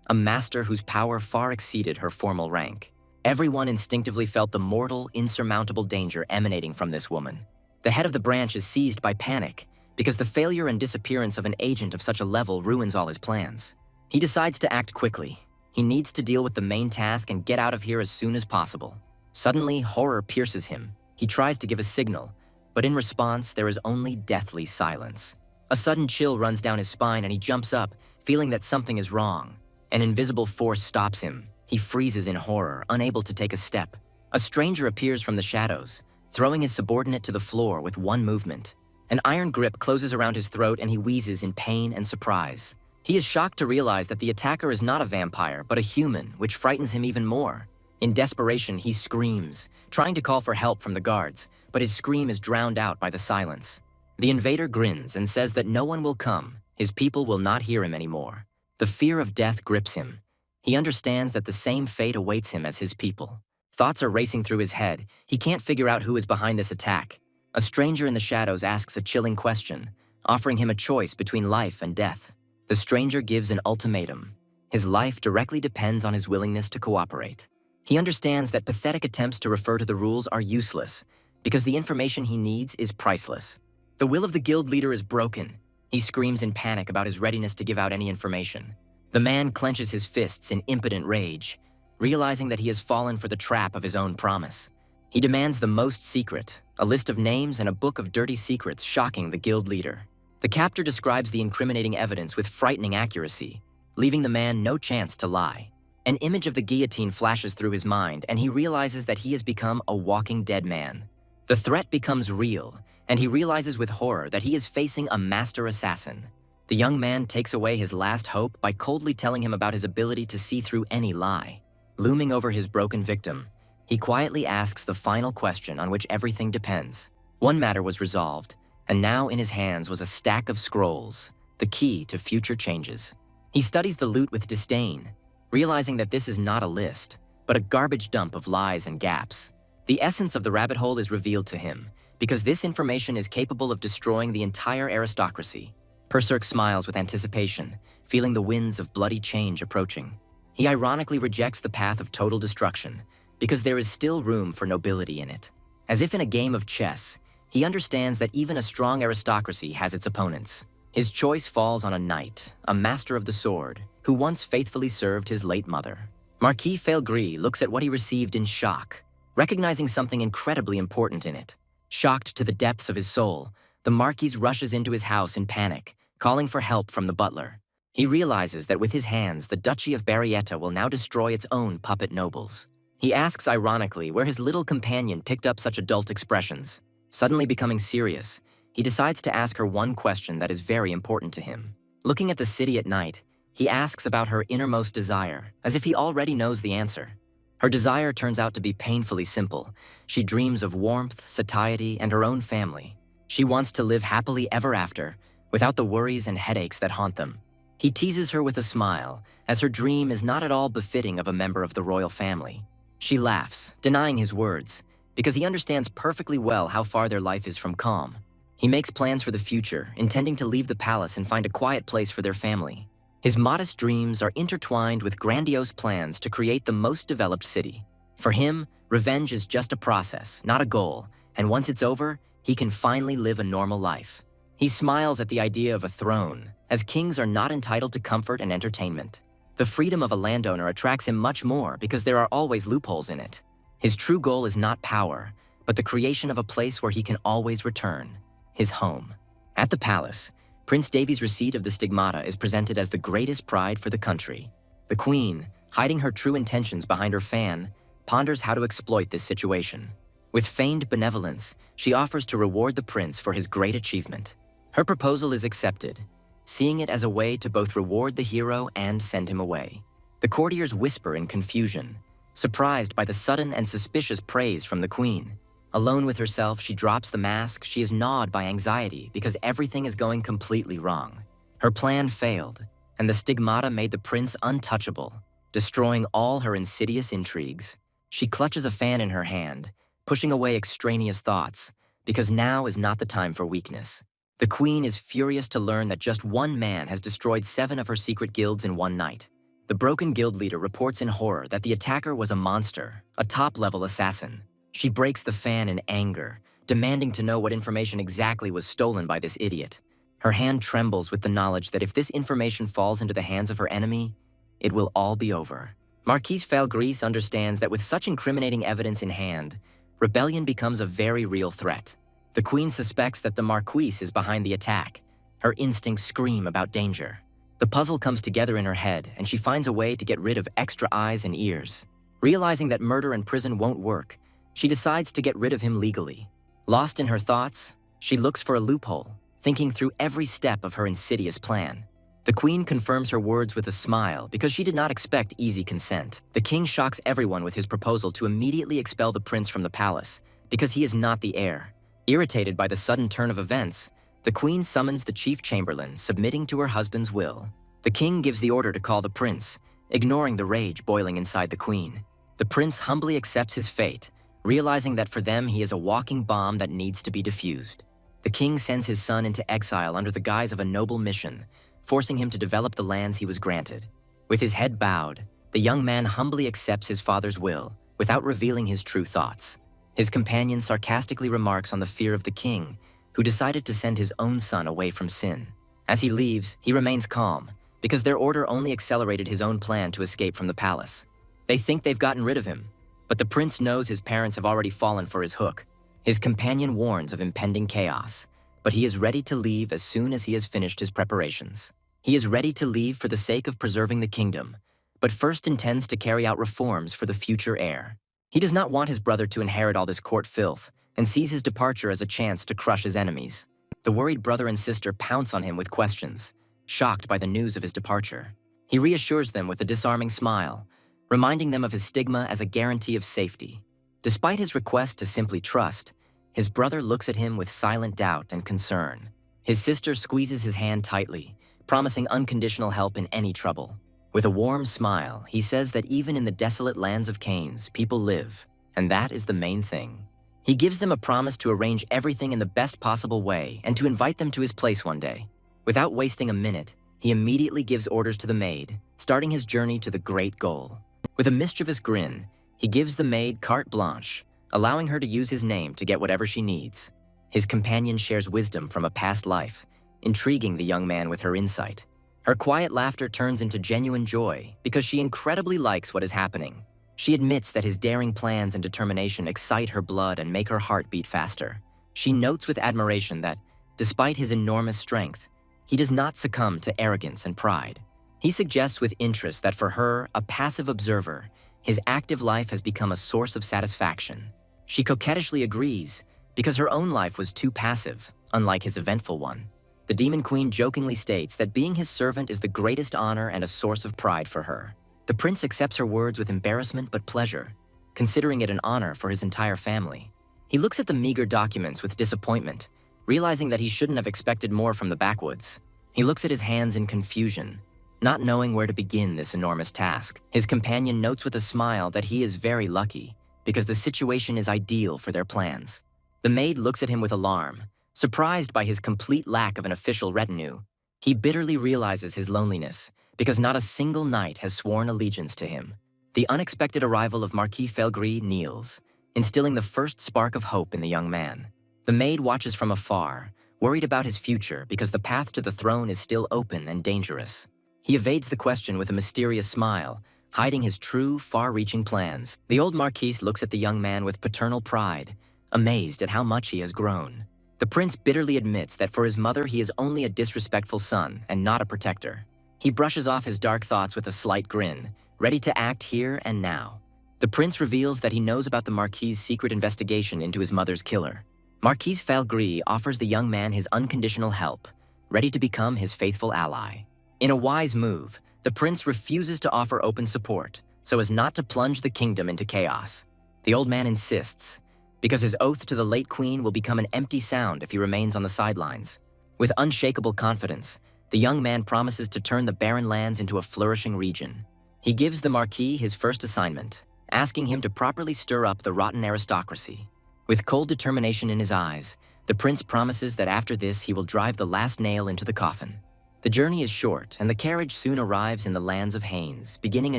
a master whose power far exceeded her formal rank. Everyone instinctively felt the mortal, insurmountable danger emanating from this woman. The head of the branch is seized by panic, because the failure and disappearance of an agent of such a level ruins all his plans. He decides to act quickly. He needs to deal with the main task and get out of here as soon as possible. Suddenly, horror pierces him. He tries to give a signal, but in response, there is only deathly silence. A sudden chill runs down his spine and he jumps up, feeling that something is wrong. An invisible force stops him. He freezes in horror, unable to take a step. A stranger appears from the shadows, throwing his subordinate to the floor with one movement. An iron grip closes around his throat and he wheezes in pain and surprise. He is shocked to realize that the attacker is not a vampire, but a human, which frightens him even more. In desperation, he screams, trying to call for help from the guards, but his scream is drowned out by the silence. The invader grins and says that no one will come. His people will not hear him anymore. The fear of death grips him. He understands that the same fate awaits him as his people. Thoughts are racing through his head. He can't figure out who is behind this attack. A stranger in the shadows asks a chilling question, offering him a choice between life and death. The stranger gives an ultimatum. His life directly depends on his willingness to cooperate. He understands that pathetic attempts to refer to the rules are useless, because the information he needs is priceless. The will of the guild leader is broken. He screams in panic about his readiness to give out any information. The man clenches his fists in impotent rage, realizing that he has fallen for the trap of his own promise. He demands the most secret, a list of names and a book of dirty secrets shocking the guild leader. The captor describes the incriminating evidence with frightening accuracy, leaving the man no chance to lie. An image of the guillotine flashes through his mind, and he realizes that he has become a walking dead man. The threat becomes real, and he realizes with horror that he is facing a master assassin. The young man takes away his last hope by coldly telling him about his ability to see through any lie. Looming over his broken victim, he quietly asks the final question on which everything depends. One matter was resolved, and now in his hands was a stack of scrolls, the key to future changes. He studies the loot with disdain, realizing that this is not a list, but a garbage dump of lies and gaps. The essence of the rabbit hole is revealed to him, because this information is capable of destroying the entire aristocracy. Berserk smiles with anticipation, feeling the winds of bloody change approaching. He ironically rejects the path of total destruction, because there is still room for nobility in it. As if in a game of chess, he understands that even a strong aristocracy has its opponents. His choice falls on a knight, a master of the sword, who once faithfully served his late mother. Marquis Failgris looks at what he received in shock, recognizing something incredibly important in it. Shocked to the depths of his soul, the Marquis rushes into his house in panic, calling for help from the butler. He realizes that with his hands, the Duchy of Barrietta will now destroy its own puppet nobles. He asks ironically where his little companion picked up such adult expressions. Suddenly becoming serious, he decides to ask her one question that is very important to him. Looking at the city at night, he asks about her innermost desire, as if he already knows the answer. Her desire turns out to be painfully simple. She dreams of warmth, satiety, and her own family. She wants to live happily ever after, without the worries and headaches that haunt them. He teases her with a smile, as her dream is not at all befitting of a member of the royal family. She laughs, denying his words, because he understands perfectly well how far their life is from calm. He makes plans for the future, intending to leave the palace and find a quiet place for their family. His modest dreams are intertwined with grandiose plans to create the most developed city. For him, revenge is just a process, not a goal, and once it's over, he can finally live a normal life. He smiles at the idea of a throne, as kings are not entitled to comfort and entertainment. The freedom of a landowner attracts him much more because there are always loopholes in it. His true goal is not power, but the creation of a place where he can always return, his home. At the palace, Prince Davy's receipt of the stigmata is presented as the greatest pride for the country. The queen, hiding her true intentions behind her fan, ponders how to exploit this situation. With feigned benevolence, she offers to reward the prince for his great achievement. Her proposal is accepted, seeing it as a way to both reward the hero and send him away. The courtiers whisper in confusion, surprised by the sudden and suspicious praise from the queen. Alone with herself, she drops the mask. She is gnawed by anxiety because everything is going completely wrong. Her plan failed, and the stigmata made the prince untouchable, destroying all her insidious intrigues. She clutches a fan in her hand, pushing away extraneous thoughts, because now is not the time for weakness. The queen is furious to learn that just one man has destroyed 7 of her secret guilds in one night. The broken guild leader reports in horror that the attacker was a monster, a top-level assassin. She breaks the fan in anger, demanding to know what information exactly was stolen by this idiot. Her hand trembles with the knowledge that if this information falls into the hands of her enemy, it will all be over. Marquise Failgris understands that with such incriminating evidence in hand, rebellion becomes a very real threat. The queen suspects that the Marquise is behind the attack. Her instincts scream about danger. The puzzle comes together in her head, and she finds a way to get rid of extra eyes and ears. Realizing that murder and prison won't work, she decides to get rid of him legally. Lost in her thoughts, She looks for a loophole, thinking through every step of her insidious plan. The queen confirms her words with a smile because she did not expect easy consent. The king shocks everyone with his proposal to immediately expel the prince from the palace because he is not the heir. Irritated by the sudden turn of events, the queen summons the chief chamberlain, submitting to her husband's will. The king gives the order to call the prince, ignoring the rage boiling inside the queen. The prince humbly accepts his fate, realizing that for them he is a walking bomb that needs to be defused. The king sends his son into exile under the guise of a noble mission, forcing him to develop the lands he was granted. With his head bowed, the young man humbly accepts his father's will without revealing his true thoughts. His companion sarcastically remarks on the fear of the king, who decided to send his own son away from sin. As he leaves, he remains calm, because their order only accelerated his own plan to escape from the palace. They think they've gotten rid of him, but the prince knows his parents have already fallen for his hook. His companion warns of impending chaos, but he is ready to leave as soon as he has finished his preparations. He is ready to leave for the sake of preserving the kingdom, but first intends to carry out reforms for the future heir. He does not want his brother to inherit all this court filth, and sees his departure as a chance to crush his enemies. The worried brother and sister pounce on him with questions, shocked by the news of his departure. He reassures them with a disarming smile, reminding them of his stigma as a guarantee of safety. Despite his request to simply trust, his brother looks at him with silent doubt and concern. His sister squeezes his hand tightly, promising unconditional help in any trouble. With a warm smile, he says that even in the desolate lands of Canes, people live, and that is the main thing. He gives them a promise to arrange everything in the best possible way and to invite them to his place one day. Without wasting a minute, he immediately gives orders to the maid, starting his journey to the great goal. With a mischievous grin, he gives the maid carte blanche, allowing her to use his name to get whatever she needs. His companion shares wisdom from a past life, intriguing the young man with her insight. Her quiet laughter turns into genuine joy because she incredibly likes what is happening. She admits that his daring plans and determination excite her blood and make her heart beat faster. She notes with admiration that, despite his enormous strength, he does not succumb to arrogance and pride. He suggests with interest that for her, a passive observer, his active life has become a source of satisfaction. She coquettishly agrees because her own life was too passive, unlike his eventful one. The Demon Queen jokingly states that being his servant is the greatest honor and a source of pride for her. The prince accepts her words with embarrassment but pleasure, considering it an honor for his entire family. He looks at the meager documents with disappointment, realizing that he shouldn't have expected more from the backwoods. He looks at his hands in confusion, not knowing where to begin this enormous task. His companion notes with a smile that he is very lucky, because the situation is ideal for their plans. The maid looks at him with alarm, surprised by his complete lack of an official retinue. He bitterly realizes his loneliness, because not a single knight has sworn allegiance to him. The unexpected arrival of Marquis Felgris kneels, instilling the first spark of hope in the young man. The maid watches from afar, worried about his future because the path to the throne is still open and dangerous. He evades the question with a mysterious smile, hiding his true, far-reaching plans. The old marquise looks at the young man with paternal pride, amazed at how much he has grown. The prince bitterly admits that for his mother he is only a disrespectful son and not a protector. He brushes off his dark thoughts with a slight grin, ready to act here and now. The prince reveals that he knows about the Marquis's secret investigation into his mother's killer. Marquis Felgris offers the young man his unconditional help, ready to become his faithful ally. In a wise move, the prince refuses to offer open support, so as not to plunge the kingdom into chaos. The old man insists, because his oath to the late queen will become an empty sound if he remains on the sidelines. With unshakable confidence, the young man promises to turn the barren lands into a flourishing region. He gives the Marquis his first assignment, asking him to properly stir up the rotten aristocracy. With cold determination in his eyes, the prince promises that after this he will drive the last nail into the coffin. The journey is short, and the carriage soon arrives in the lands of Haines, beginning a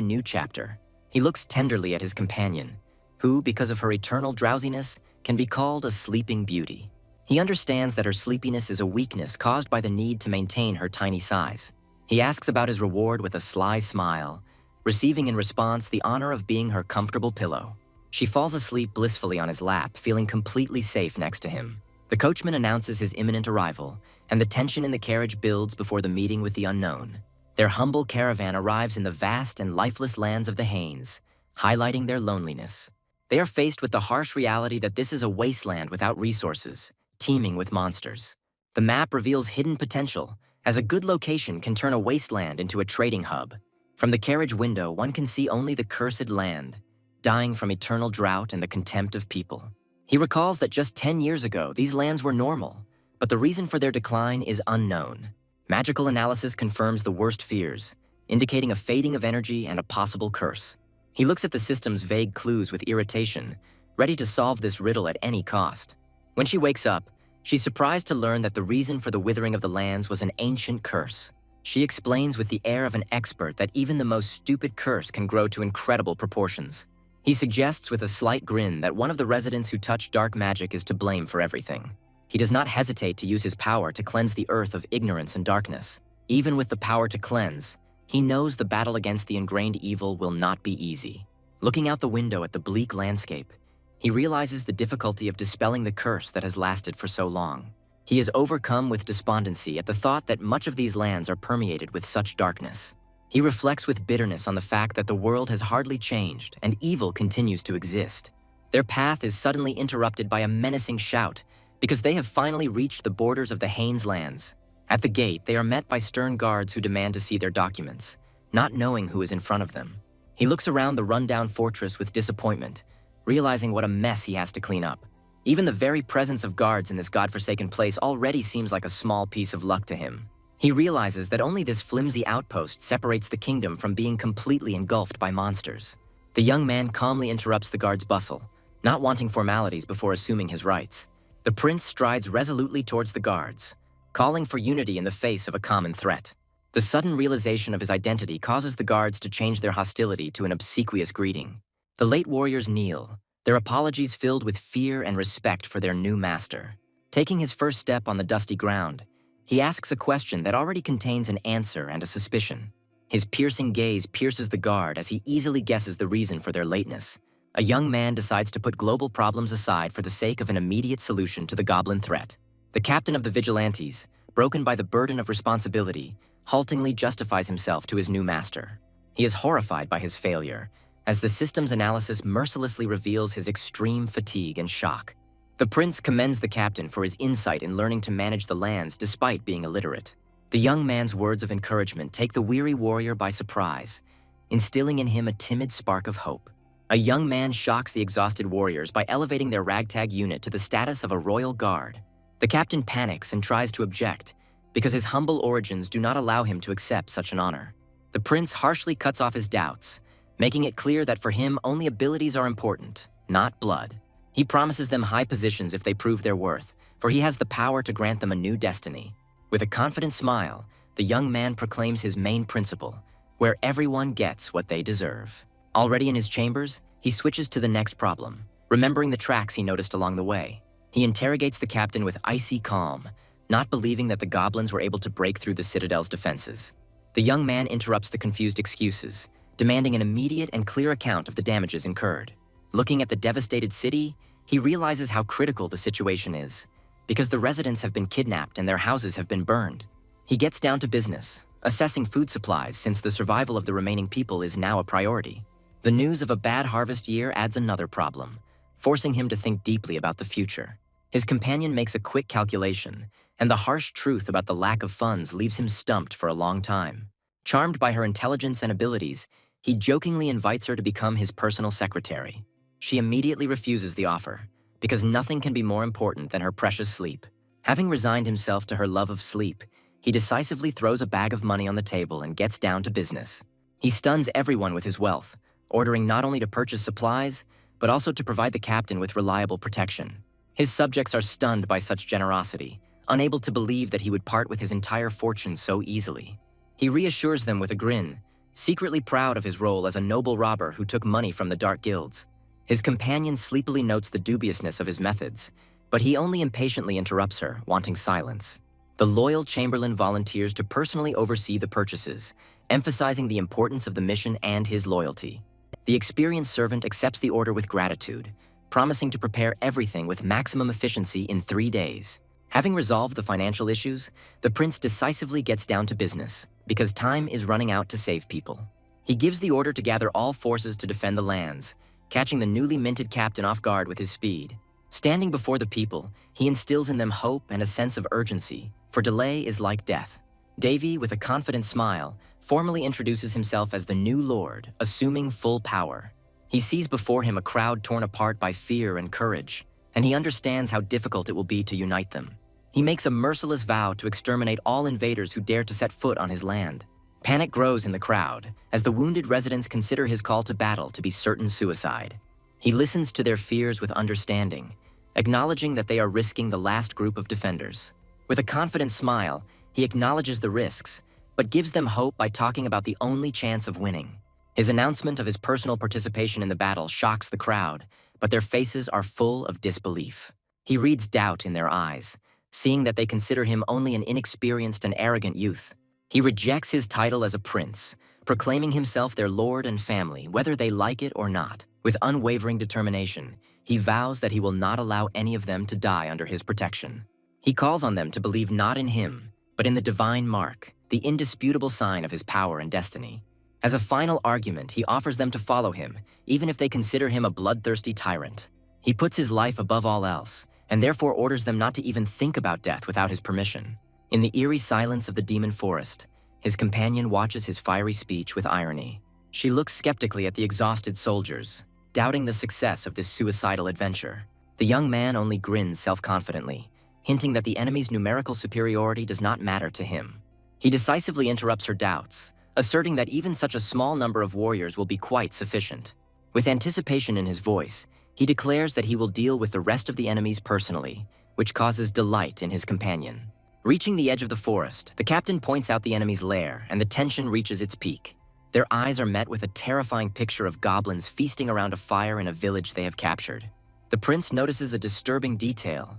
new chapter. He looks tenderly at his companion, who, because of her eternal drowsiness, can be called a sleeping beauty. He understands that her sleepiness is a weakness caused by the need to maintain her tiny size. He asks about his reward with a sly smile, receiving in response the honor of being her comfortable pillow. She falls asleep blissfully on his lap, feeling completely safe next to him. The coachman announces his imminent arrival, and the tension in the carriage builds before the meeting with the unknown. Their humble caravan arrives in the vast and lifeless lands of the Haines, highlighting their loneliness. They are faced with the harsh reality that this is a wasteland without resources, teeming with monsters. The map reveals hidden potential, as a good location can turn a wasteland into a trading hub. From the carriage window, one can see only the cursed land, dying from eternal drought and the contempt of people. He recalls that just 10 years ago, these lands were normal, but the reason for their decline is unknown. Magical analysis confirms the worst fears, indicating a fading of energy and a possible curse. He looks at the system's vague clues with irritation, ready to solve this riddle at any cost. When she wakes up, she's surprised to learn that the reason for the withering of the lands was an ancient curse. She explains with the air of an expert that even the most stupid curse can grow to incredible proportions. He suggests with a slight grin that one of the residents who touch dark magic is to blame for everything. He does not hesitate to use his power to cleanse the earth of ignorance and darkness. Even with the power to cleanse, he knows the battle against the ingrained evil will not be easy. Looking out the window at the bleak landscape, he realizes the difficulty of dispelling the curse that has lasted for so long. He is overcome with despondency at the thought that much of these lands are permeated with such darkness. He reflects with bitterness on the fact that the world has hardly changed and evil continues to exist. Their path is suddenly interrupted by a menacing shout because they have finally reached the borders of the Haines lands. At the gate, they are met by stern guards who demand to see their documents, not knowing who is in front of them. He looks around the rundown fortress with disappointment, realizing what a mess he has to clean up. Even the very presence of guards in this godforsaken place already seems like a small piece of luck to him. He realizes that only this flimsy outpost separates the kingdom from being completely engulfed by monsters. The young man calmly interrupts the guard's bustle, not wanting formalities before assuming his rights. The prince strides resolutely towards the guards, calling for unity in the face of a common threat. The sudden realization of his identity causes the guards to change their hostility to an obsequious greeting. The late warriors kneel, their apologies filled with fear and respect for their new master. Taking his first step on the dusty ground, he asks a question that already contains an answer and a suspicion. His piercing gaze pierces the guard as he easily guesses the reason for their lateness. A young man decides to put global problems aside for the sake of an immediate solution to the goblin threat. The captain of the vigilantes, broken by the burden of responsibility, haltingly justifies himself to his new master. He is horrified by his failure, as the system's analysis mercilessly reveals his extreme fatigue and shock. The prince commends the captain for his insight in learning to manage the lands despite being illiterate. The young man's words of encouragement take the weary warrior by surprise, instilling in him a timid spark of hope. A young man shocks the exhausted warriors by elevating their ragtag unit to the status of a royal guard. The captain panics and tries to object, because his humble origins do not allow him to accept such an honor. The prince harshly cuts off his doubts, making it clear that for him only abilities are important, not blood. He promises them high positions if they prove their worth, for he has the power to grant them a new destiny. With a confident smile, the young man proclaims his main principle, where everyone gets what they deserve. Already in his chambers, he switches to the next problem, remembering the tracks he noticed along the way. He interrogates the captain with icy calm, not believing that the goblins were able to break through the citadel's defenses. The young man interrupts the confused excuses, demanding an immediate and clear account of the damages incurred. Looking at the devastated city, he realizes how critical the situation is, because the residents have been kidnapped and their houses have been burned. He gets down to business, assessing food supplies since the survival of the remaining people is now a priority. The news of a bad harvest year adds another problem, forcing him to think deeply about the future. His companion makes a quick calculation, and the harsh truth about the lack of funds leaves him stumped for a long time. Charmed by her intelligence and abilities, he jokingly invites her to become his personal secretary. She immediately refuses the offer, because nothing can be more important than her precious sleep. Having resigned himself to her love of sleep, he decisively throws a bag of money on the table and gets down to business. He stuns everyone with his wealth, ordering not only to purchase supplies, but also to provide the captain with reliable protection. His subjects are stunned by such generosity, unable to believe that he would part with his entire fortune so easily. He reassures them with a grin, secretly proud of his role as a noble robber who took money from the dark guilds. His companion sleepily notes the dubiousness of his methods, but he only impatiently interrupts her, wanting silence. The loyal chamberlain volunteers to personally oversee the purchases, emphasizing the importance of the mission and his loyalty. The experienced servant accepts the order with gratitude, promising to prepare everything with maximum efficiency in 3 days. Having resolved the financial issues, the prince decisively gets down to business, because time is running out to save people. He gives the order to gather all forces to defend the lands, catching the newly minted captain off guard with his speed. Standing before the people, he instills in them hope and a sense of urgency, for delay is like death. Devi, with a confident smile, formally introduces himself as the new lord, assuming full power. He sees before him a crowd torn apart by fear and courage, and he understands how difficult it will be to unite them. He makes a merciless vow to exterminate all invaders who dare to set foot on his land. Panic grows in the crowd, as the wounded residents consider his call to battle to be certain suicide. He listens to their fears with understanding, acknowledging that they are risking the last group of defenders. With a confident smile, he acknowledges the risks, but gives them hope by talking about the only chance of winning. His announcement of his personal participation in the battle shocks the crowd, but their faces are full of disbelief. He reads doubt in their eyes, seeing that they consider him only an inexperienced and arrogant youth. He rejects his title as a prince, proclaiming himself their lord and family, whether they like it or not. With unwavering determination, he vows that he will not allow any of them to die under his protection. He calls on them to believe not in him, but in the divine mark, the indisputable sign of his power and destiny. As a final argument, he offers them to follow him, even if they consider him a bloodthirsty tyrant. He puts his life above all else, and therefore orders them not to even think about death without his permission. In the eerie silence of the demon forest, his companion watches his fiery speech with irony. She looks skeptically at the exhausted soldiers, doubting the success of this suicidal adventure. The young man only grins self-confidently, hinting that the enemy's numerical superiority does not matter to him. He decisively interrupts her doubts, asserting that even such a small number of warriors will be quite sufficient. With anticipation in his voice, he declares that he will deal with the rest of the enemies personally, which causes delight in his companion. Reaching the edge of the forest, the captain points out the enemy's lair, and the tension reaches its peak. Their eyes are met with a terrifying picture of goblins feasting around a fire in a village they have captured. The prince notices a disturbing detail.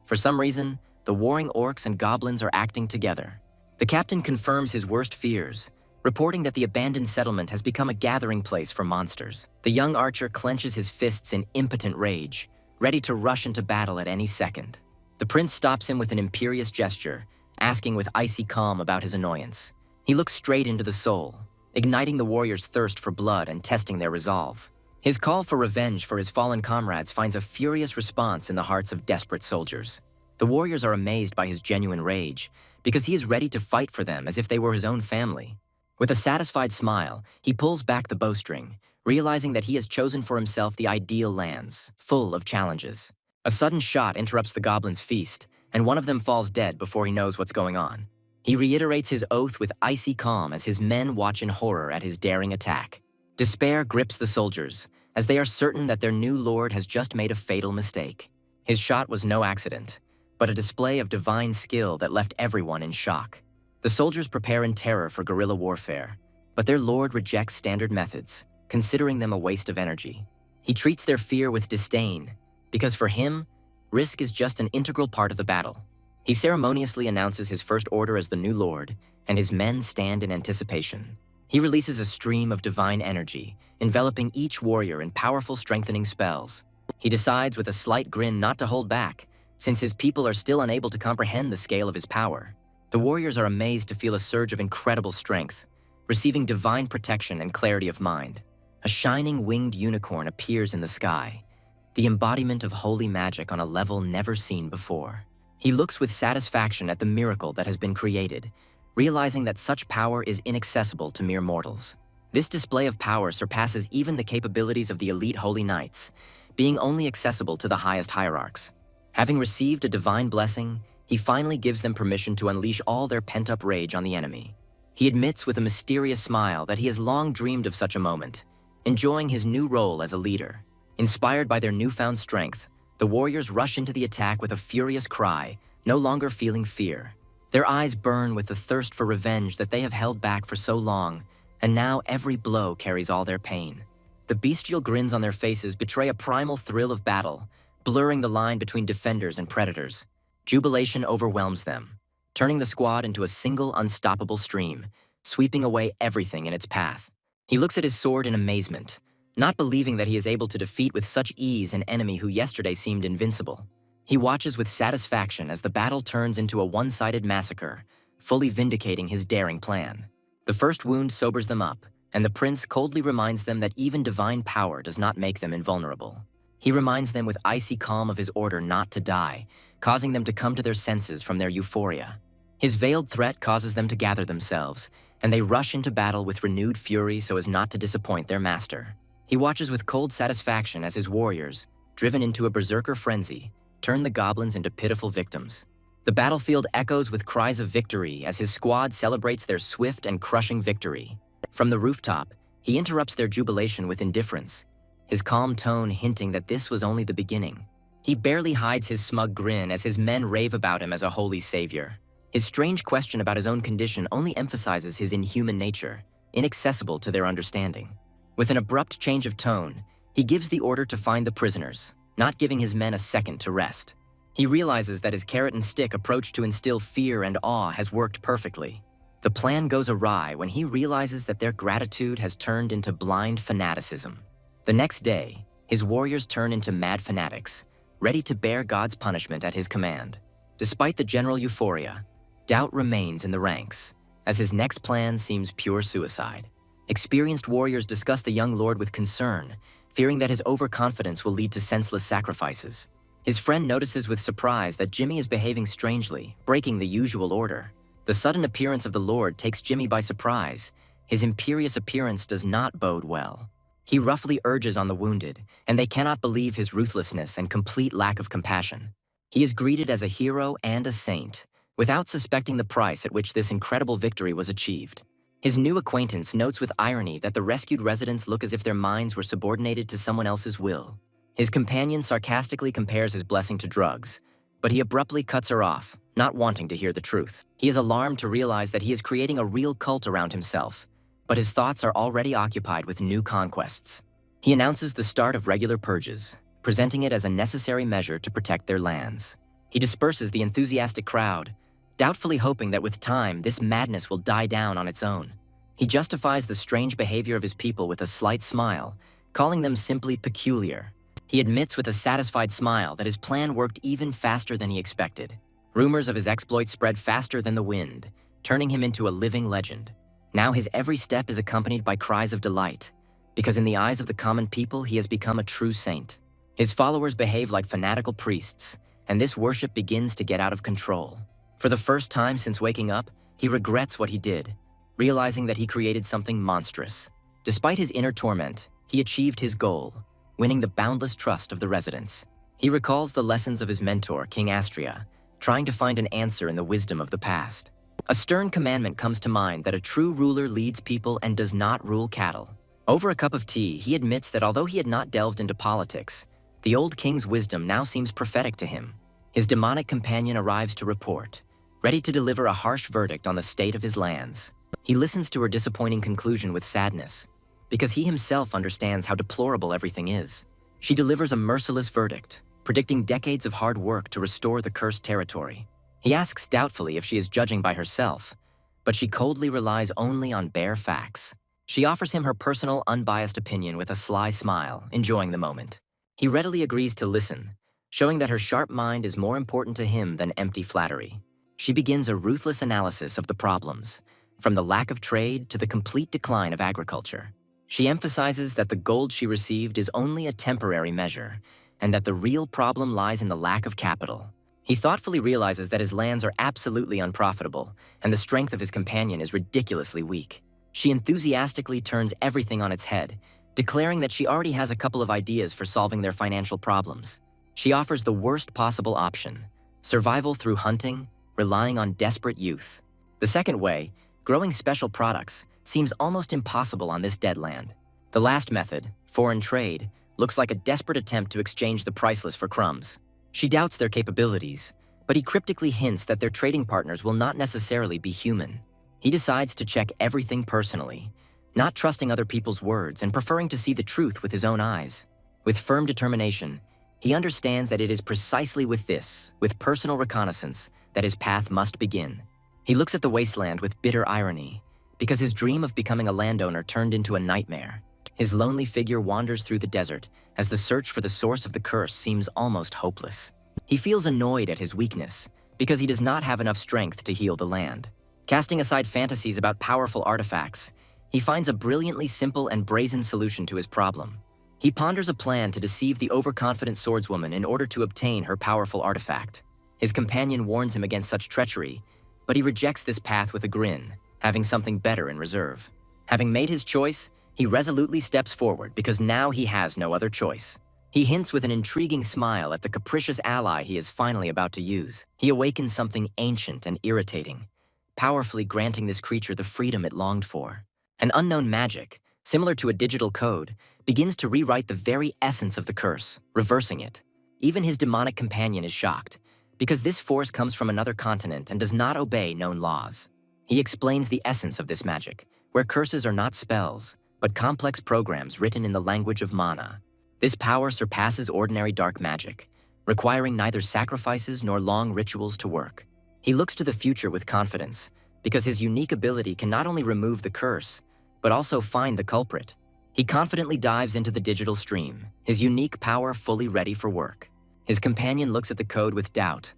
For some reason, the warring orcs and goblins are acting together. The captain confirms his worst fears, reporting that the abandoned settlement has become a gathering place for monsters. The young archer clenches his fists in impotent rage, ready to rush into battle at any second. The prince stops him with an imperious gesture, asking with icy calm about his annoyance. He looks straight into the soul, igniting the warriors' thirst for blood and testing their resolve. His call for revenge for his fallen comrades finds a furious response in the hearts of desperate soldiers. The warriors are amazed by his genuine rage, because he is ready to fight for them as if they were his own family. With a satisfied smile, he pulls back the bowstring, realizing that he has chosen for himself the ideal lands, full of challenges. A sudden shot interrupts the goblins' feast, and one of them falls dead before he knows what's going on. He reiterates his oath with icy calm as his men watch in horror at his daring attack. Despair grips the soldiers, as they are certain that their new lord has just made a fatal mistake. His shot was no accident, but a display of divine skill that left everyone in shock. The soldiers prepare in terror for guerrilla warfare, but their lord rejects standard methods, considering them a waste of energy. He treats their fear with disdain, because for him, risk is just an integral part of the battle. He ceremoniously announces his first order as the new lord, and his men stand in anticipation. He releases a stream of divine energy, enveloping each warrior in powerful strengthening spells. He decides with a slight grin not to hold back, since his people are still unable to comprehend the scale of his power. The warriors are amazed to feel a surge of incredible strength, receiving divine protection and clarity of mind. A shining winged unicorn appears in the sky, the embodiment of holy magic on a level never seen before. He looks with satisfaction at the miracle that has been created, realizing that such power is inaccessible to mere mortals. This display of power surpasses even the capabilities of the elite holy knights, being only accessible to the highest hierarchs. Having received a divine blessing, he finally gives them permission to unleash all their pent-up rage on the enemy. He admits with a mysterious smile that he has long dreamed of such a moment, enjoying his new role as a leader. Inspired by their newfound strength, the warriors rush into the attack with a furious cry, no longer feeling fear. Their eyes burn with the thirst for revenge that they have held back for so long, and now every blow carries all their pain. The bestial grins on their faces betray a primal thrill of battle, blurring the line between defenders and predators. Jubilation overwhelms them, turning the squad into a single unstoppable stream, sweeping away everything in its path. He looks at his sword in amazement, not believing that he is able to defeat with such ease an enemy who yesterday seemed invincible. He watches with satisfaction as the battle turns into a one-sided massacre, fully vindicating his daring plan. The first wound sobers them up, and the prince coldly reminds them that even divine power does not make them invulnerable. He reminds them with icy calm of his order not to die, causing them to come to their senses from their euphoria. His veiled threat causes them to gather themselves, and they rush into battle with renewed fury so as not to disappoint their master. He watches with cold satisfaction as his warriors, driven into a berserker frenzy, turn the goblins into pitiful victims. The battlefield echoes with cries of victory as his squad celebrates their swift and crushing victory. From the rooftop, he interrupts their jubilation with indifference, his calm tone hinting that this was only the beginning. He barely hides his smug grin as his men rave about him as a holy savior. His strange question about his own condition only emphasizes his inhuman nature, inaccessible to their understanding. With an abrupt change of tone, he gives the order to find the prisoners, not giving his men a second to rest. He realizes that his carrot and stick approach to instill fear and awe has worked perfectly. The plan goes awry when he realizes that their gratitude has turned into blind fanaticism. The next day, his warriors turn into mad fanatics, ready to bear God's punishment at his command. Despite the general euphoria, doubt remains in the ranks, as his next plan seems pure suicide. Experienced warriors discuss the young lord with concern, fearing that his overconfidence will lead to senseless sacrifices. His friend notices with surprise that Jimmy is behaving strangely, breaking the usual order. The sudden appearance of the Lord takes Jimmy by surprise. His imperious appearance does not bode well. He roughly urges on the wounded, and they cannot believe his ruthlessness and complete lack of compassion. He is greeted as a hero and a saint, without suspecting the price at which this incredible victory was achieved. His new acquaintance notes with irony that the rescued residents look as if their minds were subordinated to someone else's will. His companion sarcastically compares his blessing to drugs, but he abruptly cuts her off, not wanting to hear the truth. He is alarmed to realize that he is creating a real cult around himself, but his thoughts are already occupied with new conquests. He announces the start of regular purges, presenting it as a necessary measure to protect their lands. He disperses the enthusiastic crowd, doubtfully hoping that with time, this madness will die down on its own. He justifies the strange behavior of his people with a slight smile, calling them simply peculiar. He admits with a satisfied smile that his plan worked even faster than he expected. Rumors of his exploits spread faster than the wind, turning him into a living legend. Now his every step is accompanied by cries of delight, because in the eyes of the common people, he has become a true saint. His followers behave like fanatical priests, and this worship begins to get out of control. For the first time since waking up, he regrets what he did, realizing that he created something monstrous. Despite his inner torment, he achieved his goal, winning the boundless trust of the residents. He recalls the lessons of his mentor, King Astria, trying to find an answer in the wisdom of the past. A stern commandment comes to mind that a true ruler leads people and does not rule cattle. Over a cup of tea, he admits that although he had not delved into politics, the old king's wisdom now seems prophetic to him. His demonic companion arrives to report, ready to deliver a harsh verdict on the state of his lands. He listens to her disappointing conclusion with sadness, because he himself understands how deplorable everything is. She delivers a merciless verdict, predicting decades of hard work to restore the cursed territory. He asks doubtfully if she is judging by herself, but she coldly relies only on bare facts. She offers him her personal, unbiased opinion with a sly smile, enjoying the moment. He readily agrees to listen, showing that her sharp mind is more important to him than empty flattery. She begins a ruthless analysis of the problems, from the lack of trade to the complete decline of agriculture. She emphasizes that the gold she received is only a temporary measure, and that the real problem lies in the lack of capital. He thoughtfully realizes that his lands are absolutely unprofitable, and the strength of his companion is ridiculously weak. She enthusiastically turns everything on its head, declaring that she already has a couple of ideas for solving their financial problems. She offers the worst possible option: survival through hunting, relying on desperate youth. The second way, growing special products, seems almost impossible on this dead land. The last method, foreign trade, looks like a desperate attempt to exchange the priceless for crumbs. She doubts their capabilities, but he cryptically hints that their trading partners will not necessarily be human. He decides to check everything personally, not trusting other people's words and preferring to see the truth with his own eyes. With firm determination, he understands that it is precisely with personal reconnaissance, that his path must begin. He looks at the wasteland with bitter irony, because his dream of becoming a landowner turned into a nightmare. His lonely figure wanders through the desert as the search for the source of the curse seems almost hopeless. He feels annoyed at his weakness because he does not have enough strength to heal the land. Casting aside fantasies about powerful artifacts, he finds a brilliantly simple and brazen solution to his problem: He ponders a plan to deceive the overconfident swordswoman in order to obtain her powerful artifact. His companion warns him against such treachery, but he rejects this path with a grin, having something better in reserve. Having made his choice, he resolutely steps forward because now he has no other choice. He hints with an intriguing smile at the capricious ally he is finally about to use. He awakens something ancient and irritating, powerfully granting this creature the freedom it longed for. An unknown magic, similar to a digital code, begins to rewrite the very essence of the curse, reversing it. Even his demonic companion is shocked, because this force comes from another continent and does not obey known laws. He explains the essence of this magic, where curses are not spells, but complex programs written in the language of mana. This power surpasses ordinary dark magic, requiring neither sacrifices nor long rituals to work. He looks to the future with confidence, because his unique ability can not only remove the curse, but also find the culprit. He confidently dives into the digital stream, his unique power fully ready for work. His companion looks at the code with doubt,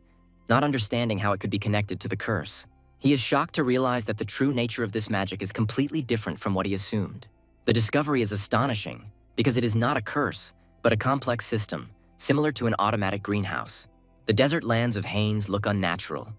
not understanding how it could be connected to the curse. He is shocked to realize that the true nature of this magic is completely different from what he assumed. The discovery is astonishing, because it is not a curse, but a complex system, similar to an automatic greenhouse. The desert lands of Haines look unnatural,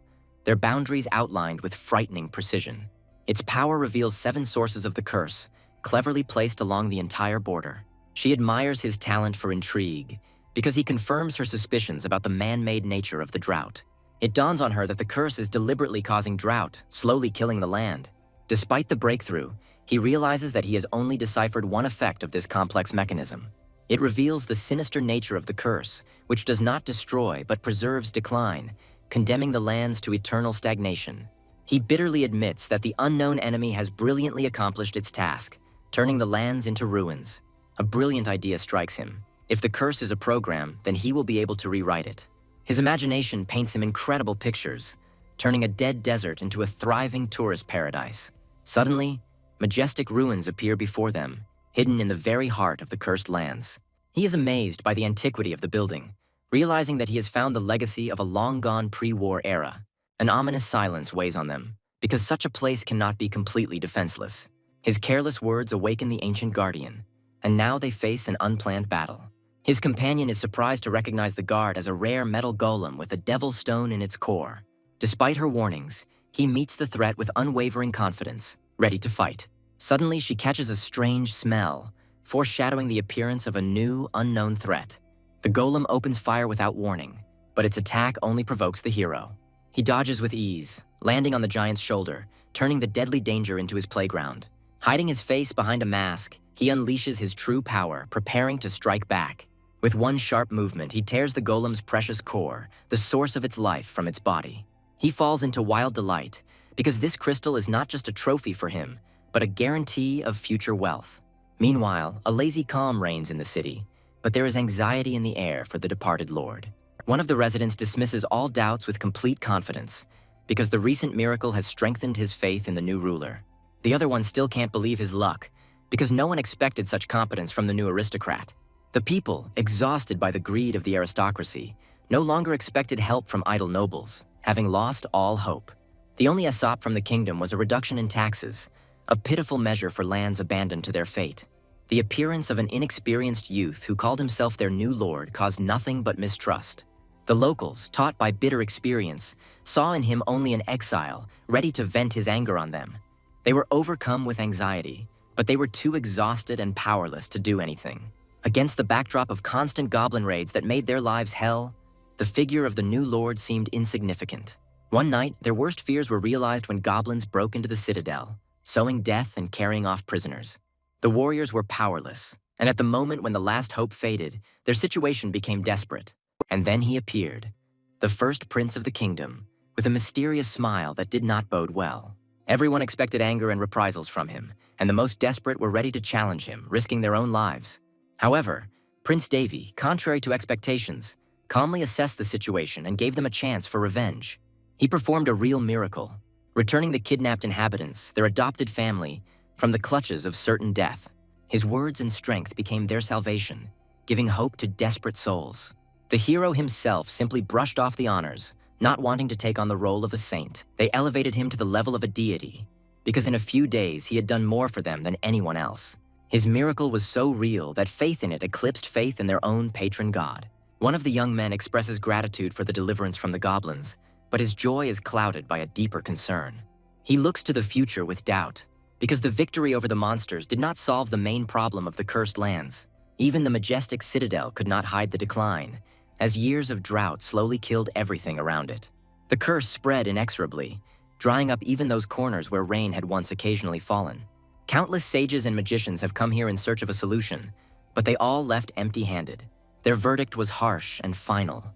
their boundaries outlined with frightening precision. Its power reveals 7 sources of the curse, cleverly placed along the entire border. She admires his talent for intrigue, because he confirms her suspicions about the man-made nature of the drought. It dawns on her that the curse is deliberately causing drought, slowly killing the land. Despite the breakthrough, he realizes that he has only deciphered one effect of this complex mechanism. It reveals the sinister nature of the curse, which does not destroy but preserves decline, condemning the lands to eternal stagnation. He bitterly admits that the unknown enemy has brilliantly accomplished its task, turning the lands into ruins. A brilliant idea strikes him. If the curse is a program, then he will be able to rewrite it. His imagination paints him incredible pictures, turning a dead desert into a thriving tourist paradise. Suddenly, majestic ruins appear before them, hidden in the very heart of the cursed lands. He is amazed by the antiquity of the building, realizing that he has found the legacy of a long-gone pre-war era. An ominous silence weighs on them, because such a place cannot be completely defenseless. His careless words awaken the ancient guardian, and now they face an unplanned battle. His companion is surprised to recognize the guard as a rare metal golem with a devil's stone in its core. Despite her warnings, he meets the threat with unwavering confidence, ready to fight. Suddenly, she catches a strange smell, foreshadowing the appearance of a new, unknown threat. The golem opens fire without warning, but its attack only provokes the hero. He dodges with ease, landing on the giant's shoulder, turning the deadly danger into his playground. Hiding his face behind a mask, he unleashes his true power, preparing to strike back. With one sharp movement, he tears the golem's precious core, the source of its life, from its body. He falls into wild delight, because this crystal is not just a trophy for him, but a guarantee of future wealth. Meanwhile, a lazy calm reigns in the city, but there is anxiety in the air for the departed lord. One of the residents dismisses all doubts with complete confidence, because the recent miracle has strengthened his faith in the new ruler. The other one still can't believe his luck, because no one expected such competence from the new aristocrat. The people, exhausted by the greed of the aristocracy, no longer expected help from idle nobles, having lost all hope. The only asop from the kingdom was a reduction in taxes, a pitiful measure for lands abandoned to their fate. The appearance of an inexperienced youth who called himself their new lord caused nothing but mistrust. The locals, taught by bitter experience, saw in him only an exile, ready to vent his anger on them. They were overcome with anxiety, but they were too exhausted and powerless to do anything. Against the backdrop of constant goblin raids that made their lives hell, the figure of the new lord seemed insignificant. One night, their worst fears were realized when goblins broke into the citadel, sowing death and carrying off prisoners. The warriors were powerless, and at the moment when the last hope faded, their situation became desperate. And then he appeared, the first prince of the kingdom, with a mysterious smile that did not bode well. Everyone expected anger and reprisals from him, and the most desperate were ready to challenge him, risking their own lives. However, Prince Davy, contrary to expectations, calmly assessed the situation and gave them a chance for revenge. He performed a real miracle, returning the kidnapped inhabitants, their adopted family, from the clutches of certain death. His words and strength became their salvation, giving hope to desperate souls. The hero himself simply brushed off the honors, not wanting to take on the role of a saint. They elevated him to the level of a deity, because in a few days he had done more for them than anyone else. His miracle was so real that faith in it eclipsed faith in their own patron god. One of the young men expresses gratitude for the deliverance from the goblins, but his joy is clouded by a deeper concern. He looks to the future with doubt, because the victory over the monsters did not solve the main problem of the cursed lands. Even the majestic citadel could not hide the decline, as years of drought slowly killed everything around it. The curse spread inexorably, drying up even those corners where rain had once occasionally fallen. Countless sages and magicians have come here in search of a solution, but they all left empty-handed. Their verdict was harsh and final.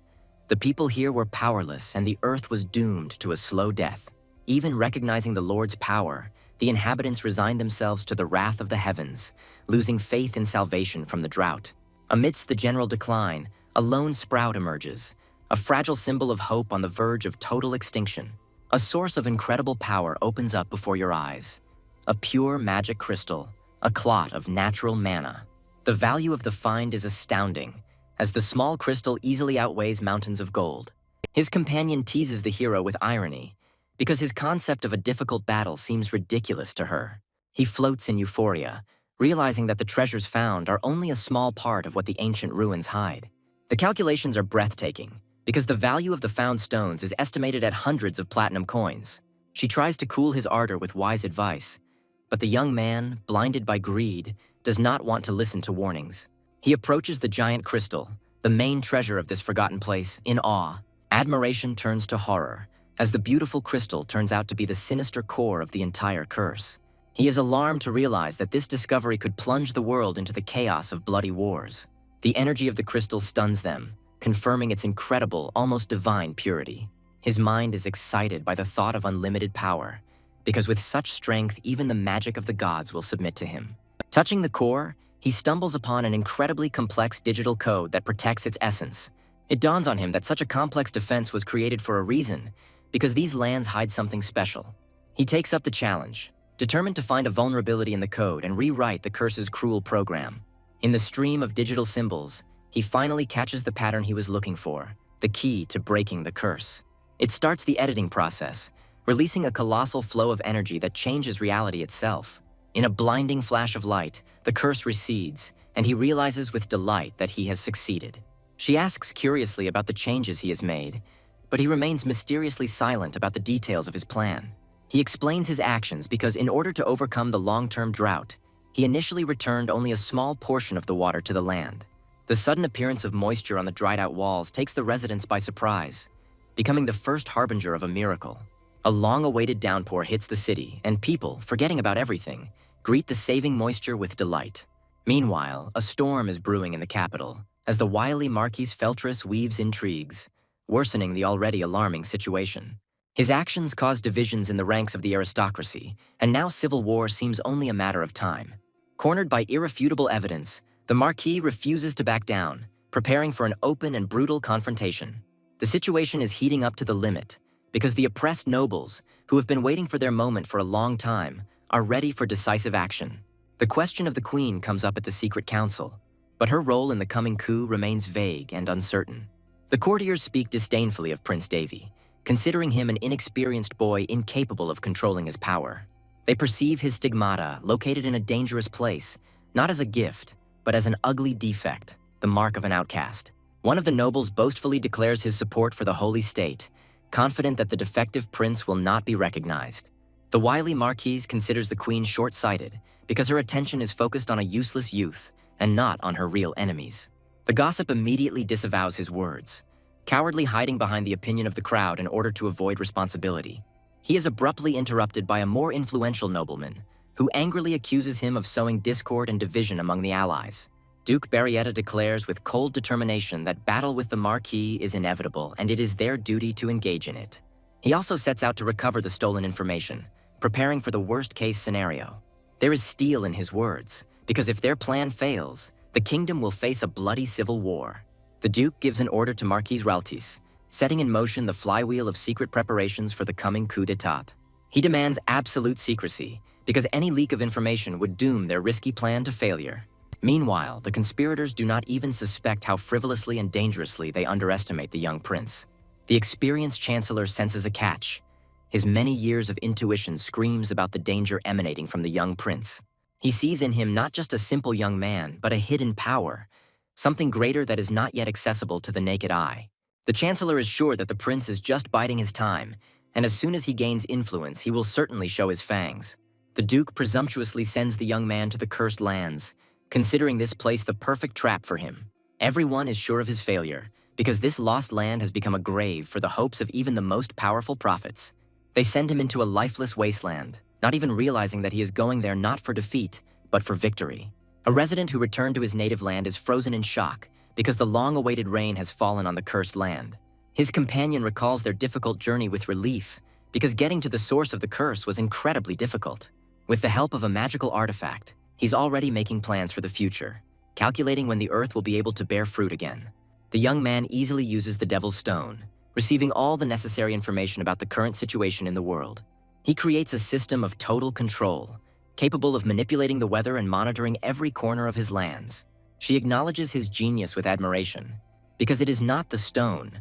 The people here were powerless, and the earth was doomed to a slow death. Even recognizing the Lord's power, the inhabitants resigned themselves to the wrath of the heavens, losing faith in salvation from the drought. Amidst the general decline, a lone sprout emerges, a fragile symbol of hope on the verge of total extinction. A source of incredible power opens up before your eyes. A pure magic crystal, a clot of natural mana. The value of the find is astounding, as the small crystal easily outweighs mountains of gold. His companion teases the hero with irony, because his concept of a difficult battle seems ridiculous to her. He floats in euphoria, realizing that the treasures found are only a small part of what the ancient ruins hide. The calculations are breathtaking, because the value of the found stones is estimated at hundreds of platinum coins. She tries to cool his ardor with wise advice, but the young man, blinded by greed, does not want to listen to warnings. He approaches the giant crystal, the main treasure of this forgotten place, in awe. Admiration turns to horror, as the beautiful crystal turns out to be the sinister core of the entire curse. He is alarmed to realize that this discovery could plunge the world into the chaos of bloody wars. The energy of the crystal stuns them, confirming its incredible, almost divine purity. His mind is excited by the thought of unlimited power, because with such strength, even the magic of the gods will submit to him. Touching the core, he stumbles upon an incredibly complex digital code that protects its essence. It dawns on him that such a complex defense was created for a reason, because these lands hide something special. He takes up the challenge, determined to find a vulnerability in the code and rewrite the curse's cruel program. In the stream of digital symbols, he finally catches the pattern he was looking for, the key to breaking the curse. It starts the editing process, releasing a colossal flow of energy that changes reality itself. In a blinding flash of light, the curse recedes, and he realizes with delight that he has succeeded. She asks curiously about the changes he has made, but he remains mysteriously silent about the details of his plan. He explains his actions because in order to overcome the long-term drought, he initially returned only a small portion of the water to the land. The sudden appearance of moisture on the dried-out walls takes the residents by surprise, becoming the first harbinger of a miracle. A long-awaited downpour hits the city, and people, forgetting about everything, greet the saving moisture with delight. Meanwhile, a storm is brewing in the capital, as the wily Marquis Feltress weaves intrigues, worsening the already alarming situation. His actions cause divisions in the ranks of the aristocracy, and now civil war seems only a matter of time. Cornered by irrefutable evidence, the Marquis refuses to back down, preparing for an open and brutal confrontation. The situation is heating up to the limit, because the oppressed nobles, who have been waiting for their moment for a long time, are ready for decisive action. The question of the Queen comes up at the Secret Council, but her role in the coming coup remains vague and uncertain. The courtiers speak disdainfully of Prince Davy, considering him an inexperienced boy incapable of controlling his power. They perceive his stigmata, located in a dangerous place, not as a gift, but as an ugly defect, the mark of an outcast. One of the nobles boastfully declares his support for the holy state, confident that the defective prince will not be recognized. The wily Marquise considers the Queen short-sighted because her attention is focused on a useless youth and not on her real enemies. The gossip immediately disavows his words, cowardly hiding behind the opinion of the crowd in order to avoid responsibility. He is abruptly interrupted by a more influential nobleman, who angrily accuses him of sowing discord and division among the allies. Duke Barrietta declares with cold determination that battle with the Marquis is inevitable and it is their duty to engage in it. He also sets out to recover the stolen information, preparing for the worst-case scenario. There is steel in his words, because if their plan fails, the kingdom will face a bloody civil war. The Duke gives an order to Marquis Raltis, setting in motion the flywheel of secret preparations for the coming coup d'état. He demands absolute secrecy, because any leak of information would doom their risky plan to failure. Meanwhile, the conspirators do not even suspect how frivolously and dangerously they underestimate the young prince. The experienced chancellor senses a catch. His many years of intuition screams about the danger emanating from the young prince. He sees in him not just a simple young man, but a hidden power, something greater that is not yet accessible to the naked eye. The Chancellor is sure that the prince is just biding his time, and as soon as he gains influence, he will certainly show his fangs. The Duke presumptuously sends the young man to the cursed lands, considering this place the perfect trap for him. Everyone is sure of his failure, because this lost land has become a grave for the hopes of even the most powerful prophets. They send him into a lifeless wasteland, not even realizing that he is going there not for defeat, but for victory. A resident who returned to his native land is frozen in shock because the long-awaited rain has fallen on the cursed land. His companion recalls their difficult journey with relief because getting to the source of the curse was incredibly difficult. With the help of a magical artifact, he's already making plans for the future, calculating when the earth will be able to bear fruit again. The young man easily uses the Devil's Stone, receiving all the necessary information about the current situation in the world. He creates a system of total control, capable of manipulating the weather and monitoring every corner of his lands. She acknowledges his genius with admiration, because it is not the stone,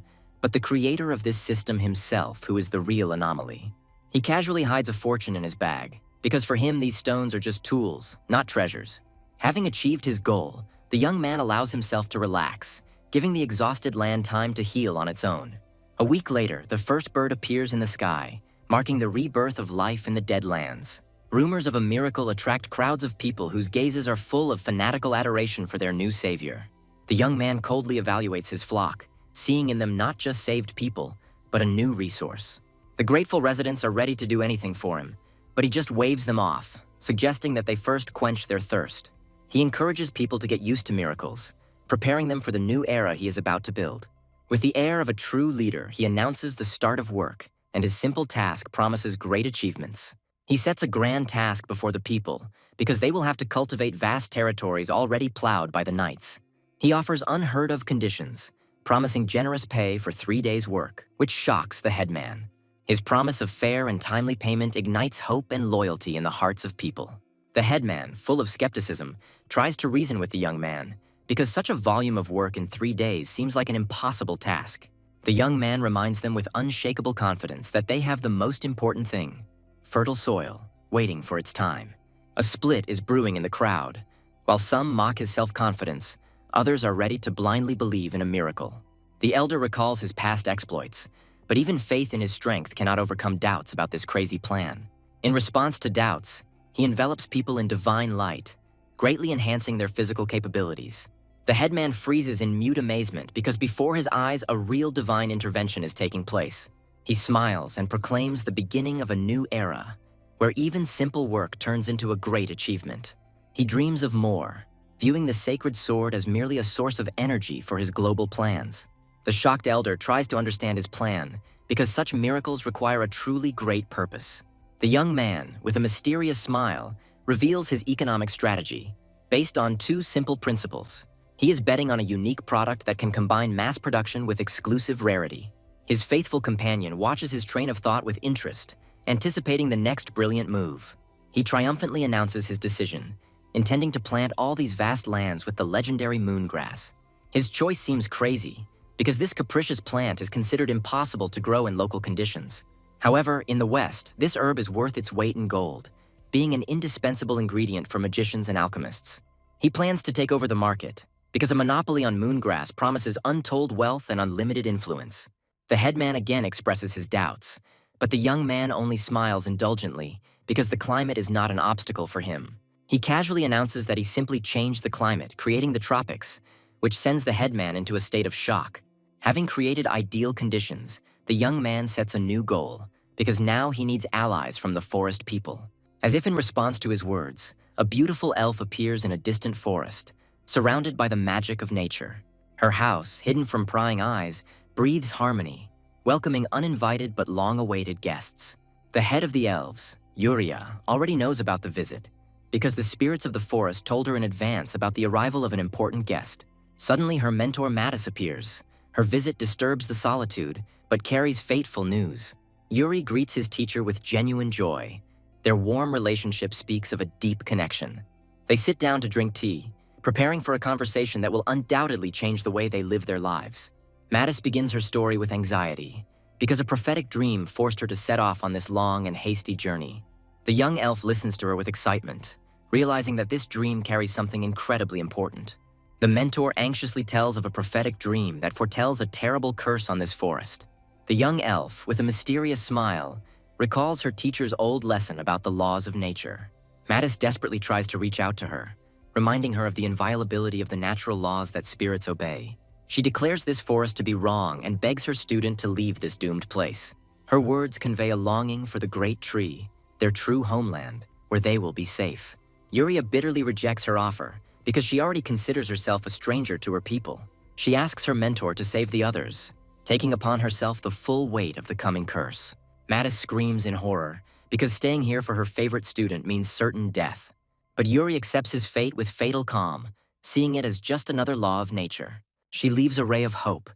but the creator of this system himself who is the real anomaly. He casually hides a fortune in his bag, because for him these stones are just tools, not treasures. Having achieved his goal, the young man allows himself to relax, giving the exhausted land time to heal on its own. A week later, the first bird appears in the sky, marking the rebirth of life in the dead lands. Rumors of a miracle attract crowds of people whose gazes are full of fanatical adoration for their new savior. The young man coldly evaluates his flock, seeing in them not just saved people, but a new resource. The grateful residents are ready to do anything for him, but he just waves them off, suggesting that they first quench their thirst. He encourages people to get used to miracles, preparing them for the new era he is about to build. With the air of a true leader, he announces the start of work, and his simple task promises great achievements. He sets a grand task before the people, because they will have to cultivate vast territories already plowed by the knights. He offers unheard-of conditions, promising generous pay for 3 days' work, which shocks the headman. His promise of fair and timely payment ignites hope and loyalty in the hearts of people. The headman, full of skepticism, tries to reason with the young man, because such a volume of work in 3 days seems like an impossible task. The young man reminds them with unshakable confidence that they have the most important thing: fertile soil, waiting for its time. A split is brewing in the crowd. While some mock his self-confidence, others are ready to blindly believe in a miracle. The elder recalls his past exploits, but even faith in his strength cannot overcome doubts about this crazy plan. In response to doubts, he envelops people in divine light, greatly enhancing their physical capabilities. The headman freezes in mute amazement because before his eyes a real divine intervention is taking place. He smiles and proclaims the beginning of a new era, where even simple work turns into a great achievement. He dreams of more, viewing the sacred sword as merely a source of energy for his global plans. The shocked elder tries to understand his plan, because such miracles require a truly great purpose. The young man, with a mysterious smile, reveals his economic strategy, based on 2 simple principles. He is betting on a unique product that can combine mass production with exclusive rarity. His faithful companion watches his train of thought with interest, anticipating the next brilliant move. He triumphantly announces his decision, intending to plant all these vast lands with the legendary moongrass. His choice seems crazy, because this capricious plant is considered impossible to grow in local conditions. However, in the West, this herb is worth its weight in gold, being an indispensable ingredient for magicians and alchemists. He plans to take over the market, because a monopoly on moongrass promises untold wealth and unlimited influence. The headman again expresses his doubts, but the young man only smiles indulgently because the climate is not an obstacle for him. He casually announces that he simply changed the climate, creating the tropics, which sends the headman into a state of shock. Having created ideal conditions, the young man sets a new goal, because now he needs allies from the forest people. As if in response to his words, a beautiful elf appears in a distant forest, surrounded by the magic of nature. Her house, hidden from prying eyes, breathes harmony, welcoming uninvited but long-awaited guests. The head of the elves, Yuria, already knows about the visit, because the spirits of the forest told her in advance about the arrival of an important guest. Suddenly, her mentor Mattis appears. Her visit disturbs the solitude, but carries fateful news. Yuri greets his teacher with genuine joy. Their warm relationship speaks of a deep connection. They sit down to drink tea, preparing for a conversation that will undoubtedly change the way they live their lives. Mattis begins her story with anxiety, because a prophetic dream forced her to set off on this long and hasty journey. The young elf listens to her with excitement, realizing that this dream carries something incredibly important. The mentor anxiously tells of a prophetic dream that foretells a terrible curse on this forest. The young elf, with a mysterious smile, recalls her teacher's old lesson about the laws of nature. Mattis desperately tries to reach out to her, reminding her of the inviolability of the natural laws that spirits obey. She declares this forest to be wrong and begs her student to leave this doomed place. Her words convey a longing for the great tree, their true homeland, where they will be safe. Yuria bitterly rejects her offer because she already considers herself a stranger to her people. She asks her mentor to save the others, taking upon herself the full weight of the coming curse. Mattis screams in horror because staying here for her favorite student means certain death. But Yuri accepts his fate with fatal calm, seeing it as just another law of nature. She leaves a ray of hope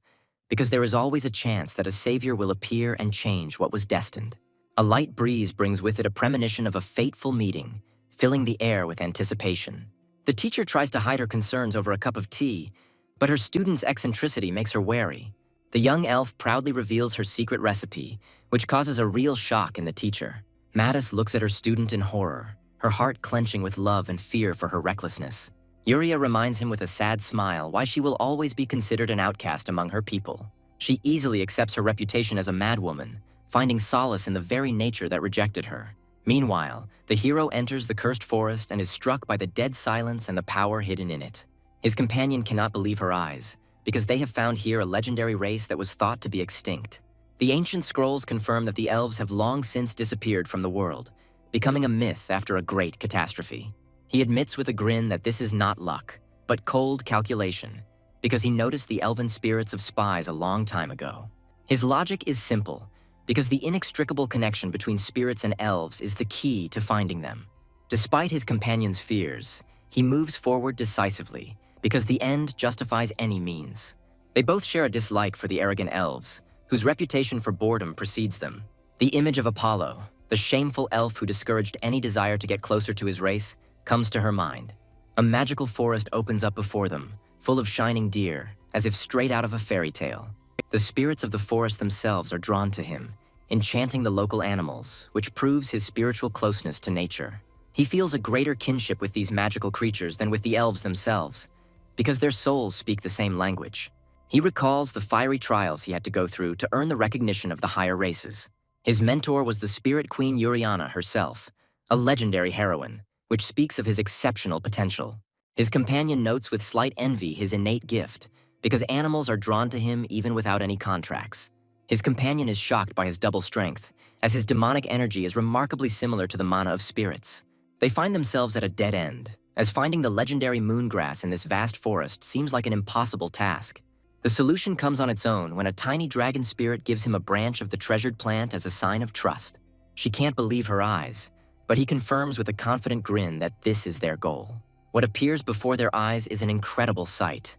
because there is always a chance that a savior will appear and change what was destined. A light breeze brings with it a premonition of a fateful meeting, filling the air with anticipation. The teacher tries to hide her concerns over a cup of tea, but her student's eccentricity makes her wary. The young elf proudly reveals her secret recipe, which causes a real shock in the teacher. Mattis looks at her student in horror, her heart clenching with love and fear for her recklessness. Yuria reminds him with a sad smile why she will always be considered an outcast among her people. She easily accepts her reputation as a madwoman, finding solace in the very nature that rejected her. Meanwhile, the hero enters the cursed forest and is struck by the dead silence and the power hidden in it. His companion cannot believe her eyes, because they have found here a legendary race that was thought to be extinct. The ancient scrolls confirm that the elves have long since disappeared from the world, becoming a myth after a great catastrophe. He admits with a grin that this is not luck, but cold calculation, because he noticed the elven spirits of spies a long time ago. His logic is simple, because the inextricable connection between spirits and elves is the key to finding them. Despite his companion's fears, he moves forward decisively, because the end justifies any means. They both share a dislike for the arrogant elves, whose reputation for boredom precedes them. The image of Apollo, the shameful elf who discouraged any desire to get closer to his race, comes to her mind. A magical forest opens up before them, full of shining deer, as if straight out of a fairy tale. The spirits of the forest themselves are drawn to him, enchanting the local animals, which proves his spiritual closeness to nature. He feels a greater kinship with these magical creatures than with the elves themselves, because their souls speak the same language. He recalls the fiery trials he had to go through to earn the recognition of the higher races. His mentor was the spirit queen Yuriana herself, a legendary heroine, which speaks of his exceptional potential. His companion notes with slight envy his innate gift, because animals are drawn to him even without any contracts. His companion is shocked by his double strength, as his demonic energy is remarkably similar to the mana of spirits. They find themselves at a dead end, as finding the legendary moongrass in this vast forest seems like an impossible task. The solution comes on its own when a tiny dragon spirit gives him a branch of the treasured plant as a sign of trust. She can't believe her eyes, but he confirms with a confident grin that this is their goal. What appears before their eyes is an incredible sight.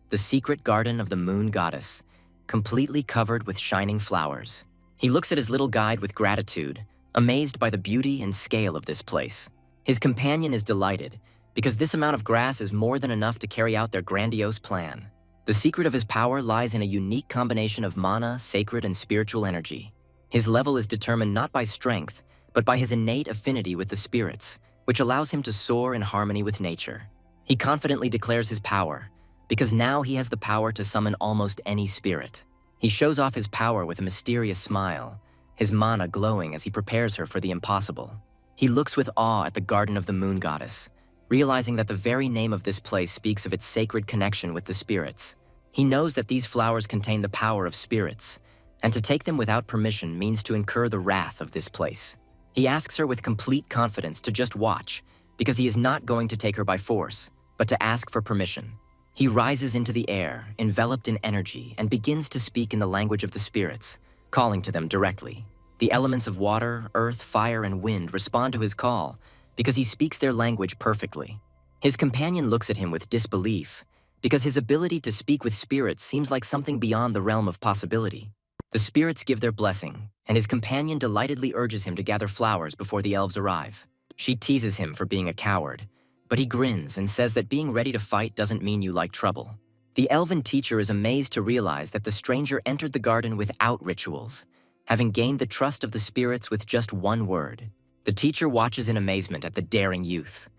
The secret garden of the moon goddess, completely covered with shining flowers. He looks at his little guide with gratitude, amazed by the beauty and scale of this place. His companion is delighted, because this amount of grass is more than enough to carry out their grandiose plan. The secret of his power lies in a unique combination of mana, sacred, and spiritual energy. His level is determined not by strength, but by his innate affinity with the spirits, which allows him to soar in harmony with nature. He confidently declares his power, because now he has the power to summon almost any spirit. He shows off his power with a mysterious smile, his mana glowing as he prepares her for the impossible. He looks with awe at the garden of the moon goddess, realizing that the very name of this place speaks of its sacred connection with the spirits. He knows that these flowers contain the power of spirits, and to take them without permission means to incur the wrath of this place. He asks her with complete confidence to just watch, because he is not going to take her by force, but to ask for permission. He rises into the air, enveloped in energy, and begins to speak in the language of the spirits, calling to them directly. The elements of water, earth, fire, and wind respond to his call, because he speaks their language perfectly. His companion looks at him with disbelief, because his ability to speak with spirits seems like something beyond the realm of possibility. The spirits give their blessing, and his companion delightedly urges him to gather flowers before the elves arrive. She teases him for being a coward, but he grins and says that being ready to fight doesn't mean you like trouble. The elven teacher is amazed to realize that the stranger entered the garden without rituals, having gained the trust of the spirits with just one word. The teacher watches in amazement at the daring youth,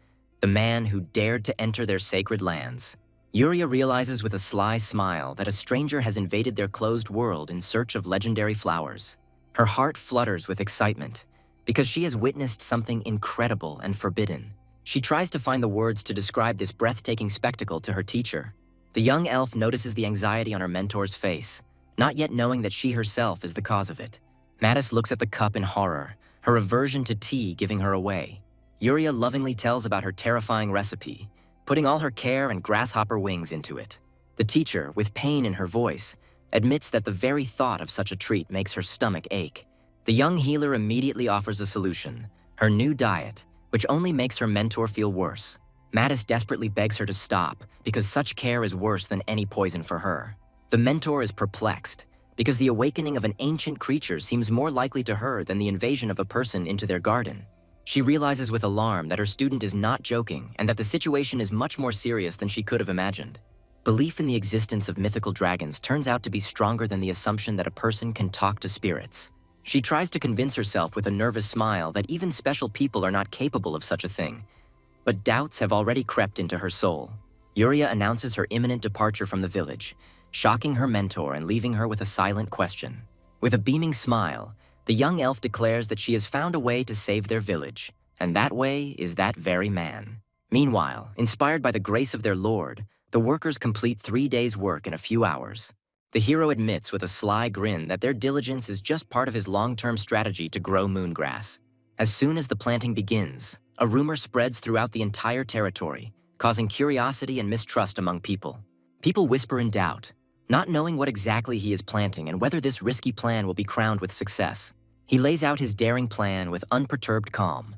the man who dared to enter their sacred lands. Yuria realizes with a sly smile that a stranger has invaded their closed world in search of legendary flowers. Her heart flutters with excitement because she has witnessed something incredible and forbidden. She tries to find the words to describe this breathtaking spectacle to her teacher. The young elf notices the anxiety on her mentor's face, not yet knowing that she herself is the cause of it. Mattis looks at the cup in horror, her aversion to tea giving her away. Yuria lovingly tells about her terrifying recipe, putting all her care and grasshopper wings into it. The teacher, with pain in her voice, admits that the very thought of such a treat makes her stomach ache. The young healer immediately offers a solution, her new diet, which only makes her mentor feel worse. Mattis desperately begs her to stop because such care is worse than any poison for her. The mentor is perplexed because the awakening of an ancient creature seems more likely to her than the invasion of a person into their garden. She realizes with alarm that her student is not joking and that the situation is much more serious than she could have imagined. Belief in the existence of mythical dragons turns out to be stronger than the assumption that a person can talk to spirits. She tries to convince herself with a nervous smile that even special people are not capable of such a thing. But doubts have already crept into her soul. Yuria announces her imminent departure from the village, shocking her mentor and leaving her with a silent question. With a beaming smile, the young elf declares that she has found a way to save their village, and that way is that very man. Meanwhile, inspired by the grace of their lord, the workers complete 3 days' work in a few hours. The hero admits with a sly grin that their diligence is just part of his long-term strategy to grow moongrass. As soon as the planting begins, a rumor spreads throughout the entire territory, causing curiosity and mistrust among people. People whisper in doubt, not knowing what exactly he is planting and whether this risky plan will be crowned with success. He lays out his daring plan with unperturbed calm,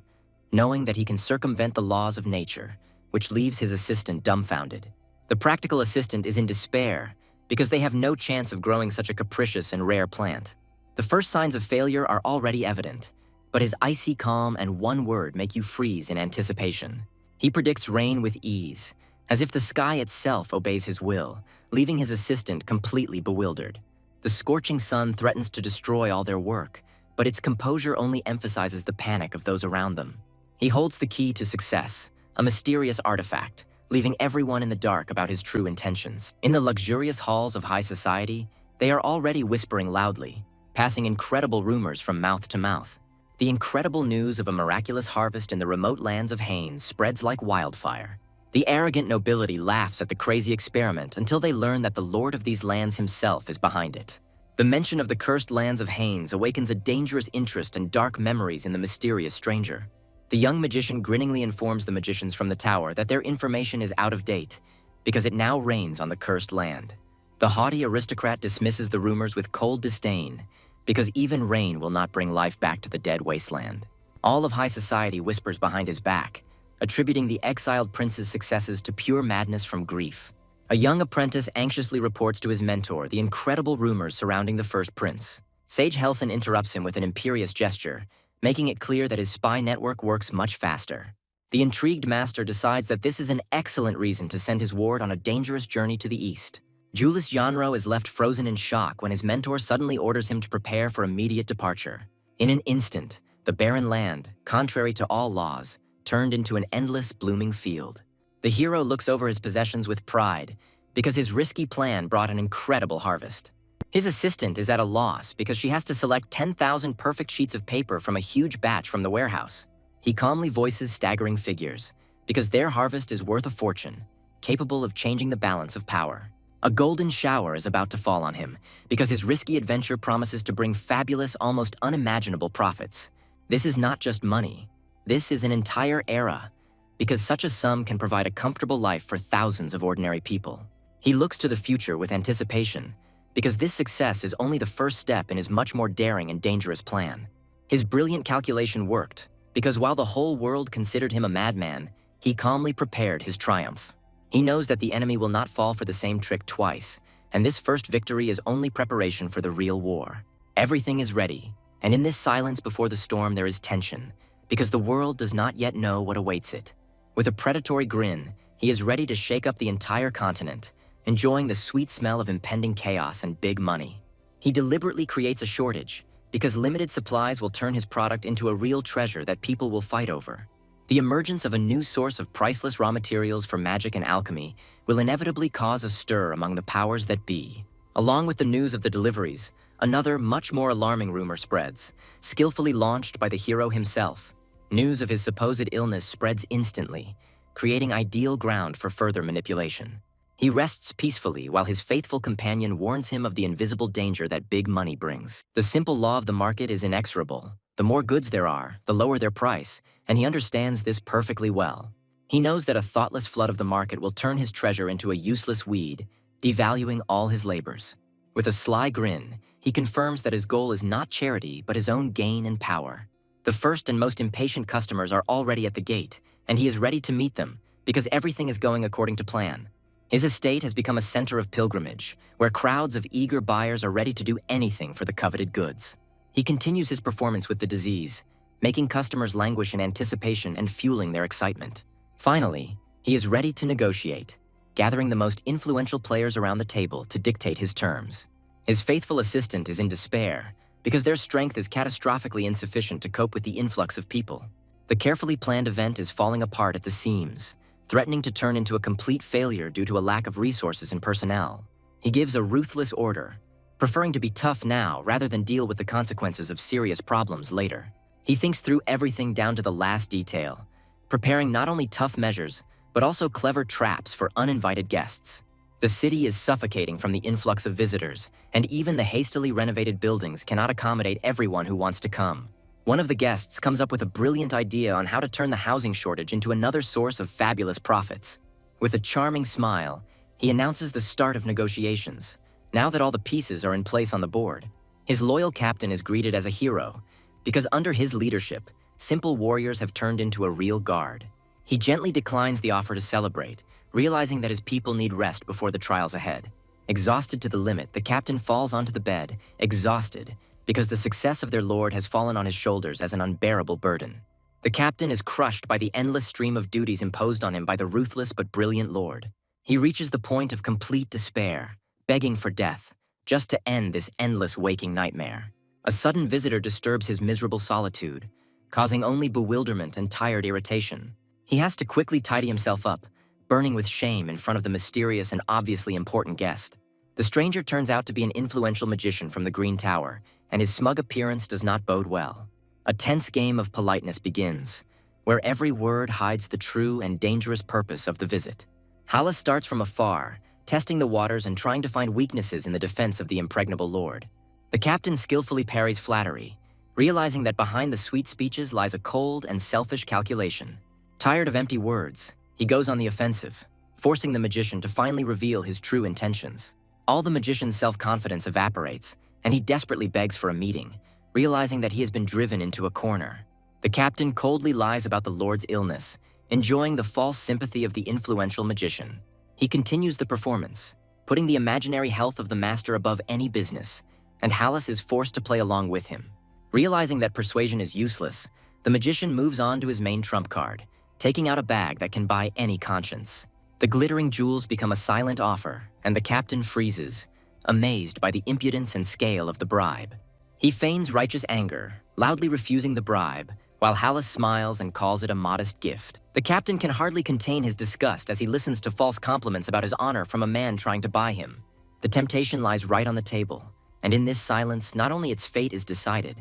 knowing that he can circumvent the laws of nature, which leaves his assistant dumbfounded. The practical assistant is in despair because they have no chance of growing such a capricious and rare plant. The first signs of failure are already evident, but his icy calm and one word make you freeze in anticipation. He predicts rain with ease, as if the sky itself obeys his will, leaving his assistant completely bewildered. The scorching sun threatens to destroy all their work, but its composure only emphasizes the panic of those around them. He holds the key to success, a mysterious artifact, leaving everyone in the dark about his true intentions. In the luxurious halls of high society, they are already whispering loudly, passing incredible rumors from mouth to mouth. The incredible news of a miraculous harvest in the remote lands of Haines spreads like wildfire. The arrogant nobility laughs at the crazy experiment until they learn that the lord of these lands himself is behind it. The mention of the cursed lands of Haines awakens a dangerous interest and dark memories in the mysterious stranger. The young magician grinningly informs the magicians from the tower that their information is out of date because it now rains on the cursed land. The haughty aristocrat dismisses the rumors with cold disdain because even rain will not bring life back to the dead wasteland. All of high society whispers behind his back, attributing the exiled prince's successes to pure madness from grief. A young apprentice anxiously reports to his mentor the incredible rumors surrounding the first prince. Sage Helson interrupts him with an imperious gesture, making it clear that his spy network works much faster. The intrigued master decides that this is an excellent reason to send his ward on a dangerous journey to the east. Julius Janro is left frozen in shock when his mentor suddenly orders him to prepare for immediate departure. In an instant, the barren land, contrary to all laws, turned into an endless, blooming field. The hero looks over his possessions with pride because his risky plan brought an incredible harvest. His assistant is at a loss because she has to select 10,000 perfect sheets of paper from a huge batch from the warehouse. He calmly voices staggering figures because their harvest is worth a fortune, capable of changing the balance of power. A golden shower is about to fall on him because his risky adventure promises to bring fabulous, almost unimaginable profits. This is not just money. This is an entire era, because such a sum can provide a comfortable life for thousands of ordinary people. He looks to the future with anticipation, because this success is only the first step in his much more daring and dangerous plan. His brilliant calculation worked, because while the whole world considered him a madman, he calmly prepared his triumph. He knows that the enemy will not fall for the same trick twice, and this first victory is only preparation for the real war. Everything is ready, and in this silence before the storm there is tension, because the world does not yet know what awaits it. With a predatory grin, he is ready to shake up the entire continent, enjoying the sweet smell of impending chaos and big money. He deliberately creates a shortage, because limited supplies will turn his product into a real treasure that people will fight over. The emergence of a new source of priceless raw materials for magic and alchemy will inevitably cause a stir among the powers that be. Along with the news of the deliveries, another, much more alarming rumor spreads, skillfully launched by the hero himself. News of his supposed illness spreads instantly, creating ideal ground for further manipulation. He rests peacefully while his faithful companion warns him of the invisible danger that big money brings. The simple law of the market is inexorable. The more goods there are, the lower their price, and he understands this perfectly well. He knows that a thoughtless flood of the market will turn his treasure into a useless weed, devaluing all his labors. With a sly grin, he confirms that his goal is not charity, but his own gain and power. The first and most impatient customers are already at the gate, and he is ready to meet them, because everything is going according to plan. His estate has become a center of pilgrimage, where crowds of eager buyers are ready to do anything for the coveted goods. He continues his performance with the disease, making customers languish in anticipation and fueling their excitement. Finally, he is ready to negotiate, gathering the most influential players around the table to dictate his terms. His faithful assistant is in despair, because their strength is catastrophically insufficient to cope with the influx of people. The carefully planned event is falling apart at the seams, threatening to turn into a complete failure due to a lack of resources and personnel. He gives a ruthless order, preferring to be tough now rather than deal with the consequences of serious problems later. He thinks through everything down to the last detail, preparing not only tough measures, but also clever traps for uninvited guests. The city is suffocating from the influx of visitors, and even the hastily renovated buildings cannot accommodate everyone who wants to come. One of the guests comes up with a brilliant idea on how to turn the housing shortage into another source of fabulous profits. With a charming smile, he announces the start of negotiations, now that all the pieces are in place on the board. His loyal captain is greeted as a hero, because under his leadership, simple warriors have turned into a real guard. He gently declines the offer to celebrate, realizing that his people need rest before the trials ahead. Exhausted to the limit, the captain falls onto the bed, exhausted, because the success of their lord has fallen on his shoulders as an unbearable burden. The captain is crushed by the endless stream of duties imposed on him by the ruthless but brilliant lord. He reaches the point of complete despair, begging for death, just to end this endless waking nightmare. A sudden visitor disturbs his miserable solitude, causing only bewilderment and tired irritation. He has to quickly tidy himself up, burning with shame in front of the mysterious and obviously important guest. The stranger turns out to be an influential magician from the Green Tower, and his smug appearance does not bode well. A tense game of politeness begins, where every word hides the true and dangerous purpose of the visit. Hala starts from afar, testing the waters and trying to find weaknesses in the defense of the impregnable lord. The captain skillfully parries flattery, realizing that behind the sweet speeches lies a cold and selfish calculation. Tired of empty words, he goes on the offensive, forcing the magician to finally reveal his true intentions. All the magician's self-confidence evaporates, and he desperately begs for a meeting, realizing that he has been driven into a corner. The captain coldly lies about the lord's illness, enjoying the false sympathy of the influential magician. He continues the performance, putting the imaginary health of the master above any business, and Hallis is forced to play along with him. Realizing that persuasion is useless, the magician moves on to his main trump card, taking out a bag that can buy any conscience. The glittering jewels become a silent offer, and the captain freezes, amazed by the impudence and scale of the bribe. He feigns righteous anger, loudly refusing the bribe, while Hallis smiles and calls it a modest gift. The captain can hardly contain his disgust as he listens to false compliments about his honor from a man trying to buy him. The temptation lies right on the table, and in this silence, not only its fate is decided,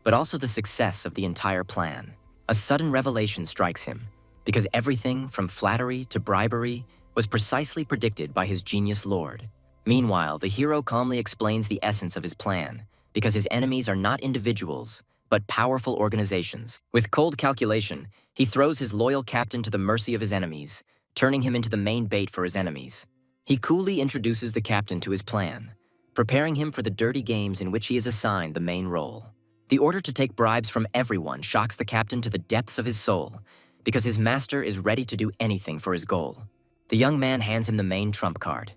but also the success of the entire plan. A sudden revelation strikes him, because everything from flattery to bribery was precisely predicted by his genius lord. Meanwhile, the hero calmly explains the essence of his plan, because his enemies are not individuals, but powerful organizations. With cold calculation, he throws his loyal captain to the mercy of his enemies, turning him into the main bait for his enemies. He coolly introduces the captain to his plan, preparing him for the dirty games in which he is assigned the main role. The order to take bribes from everyone shocks the captain to the depths of his soul, because his master is ready to do anything for his goal. The young man hands him the main trump card,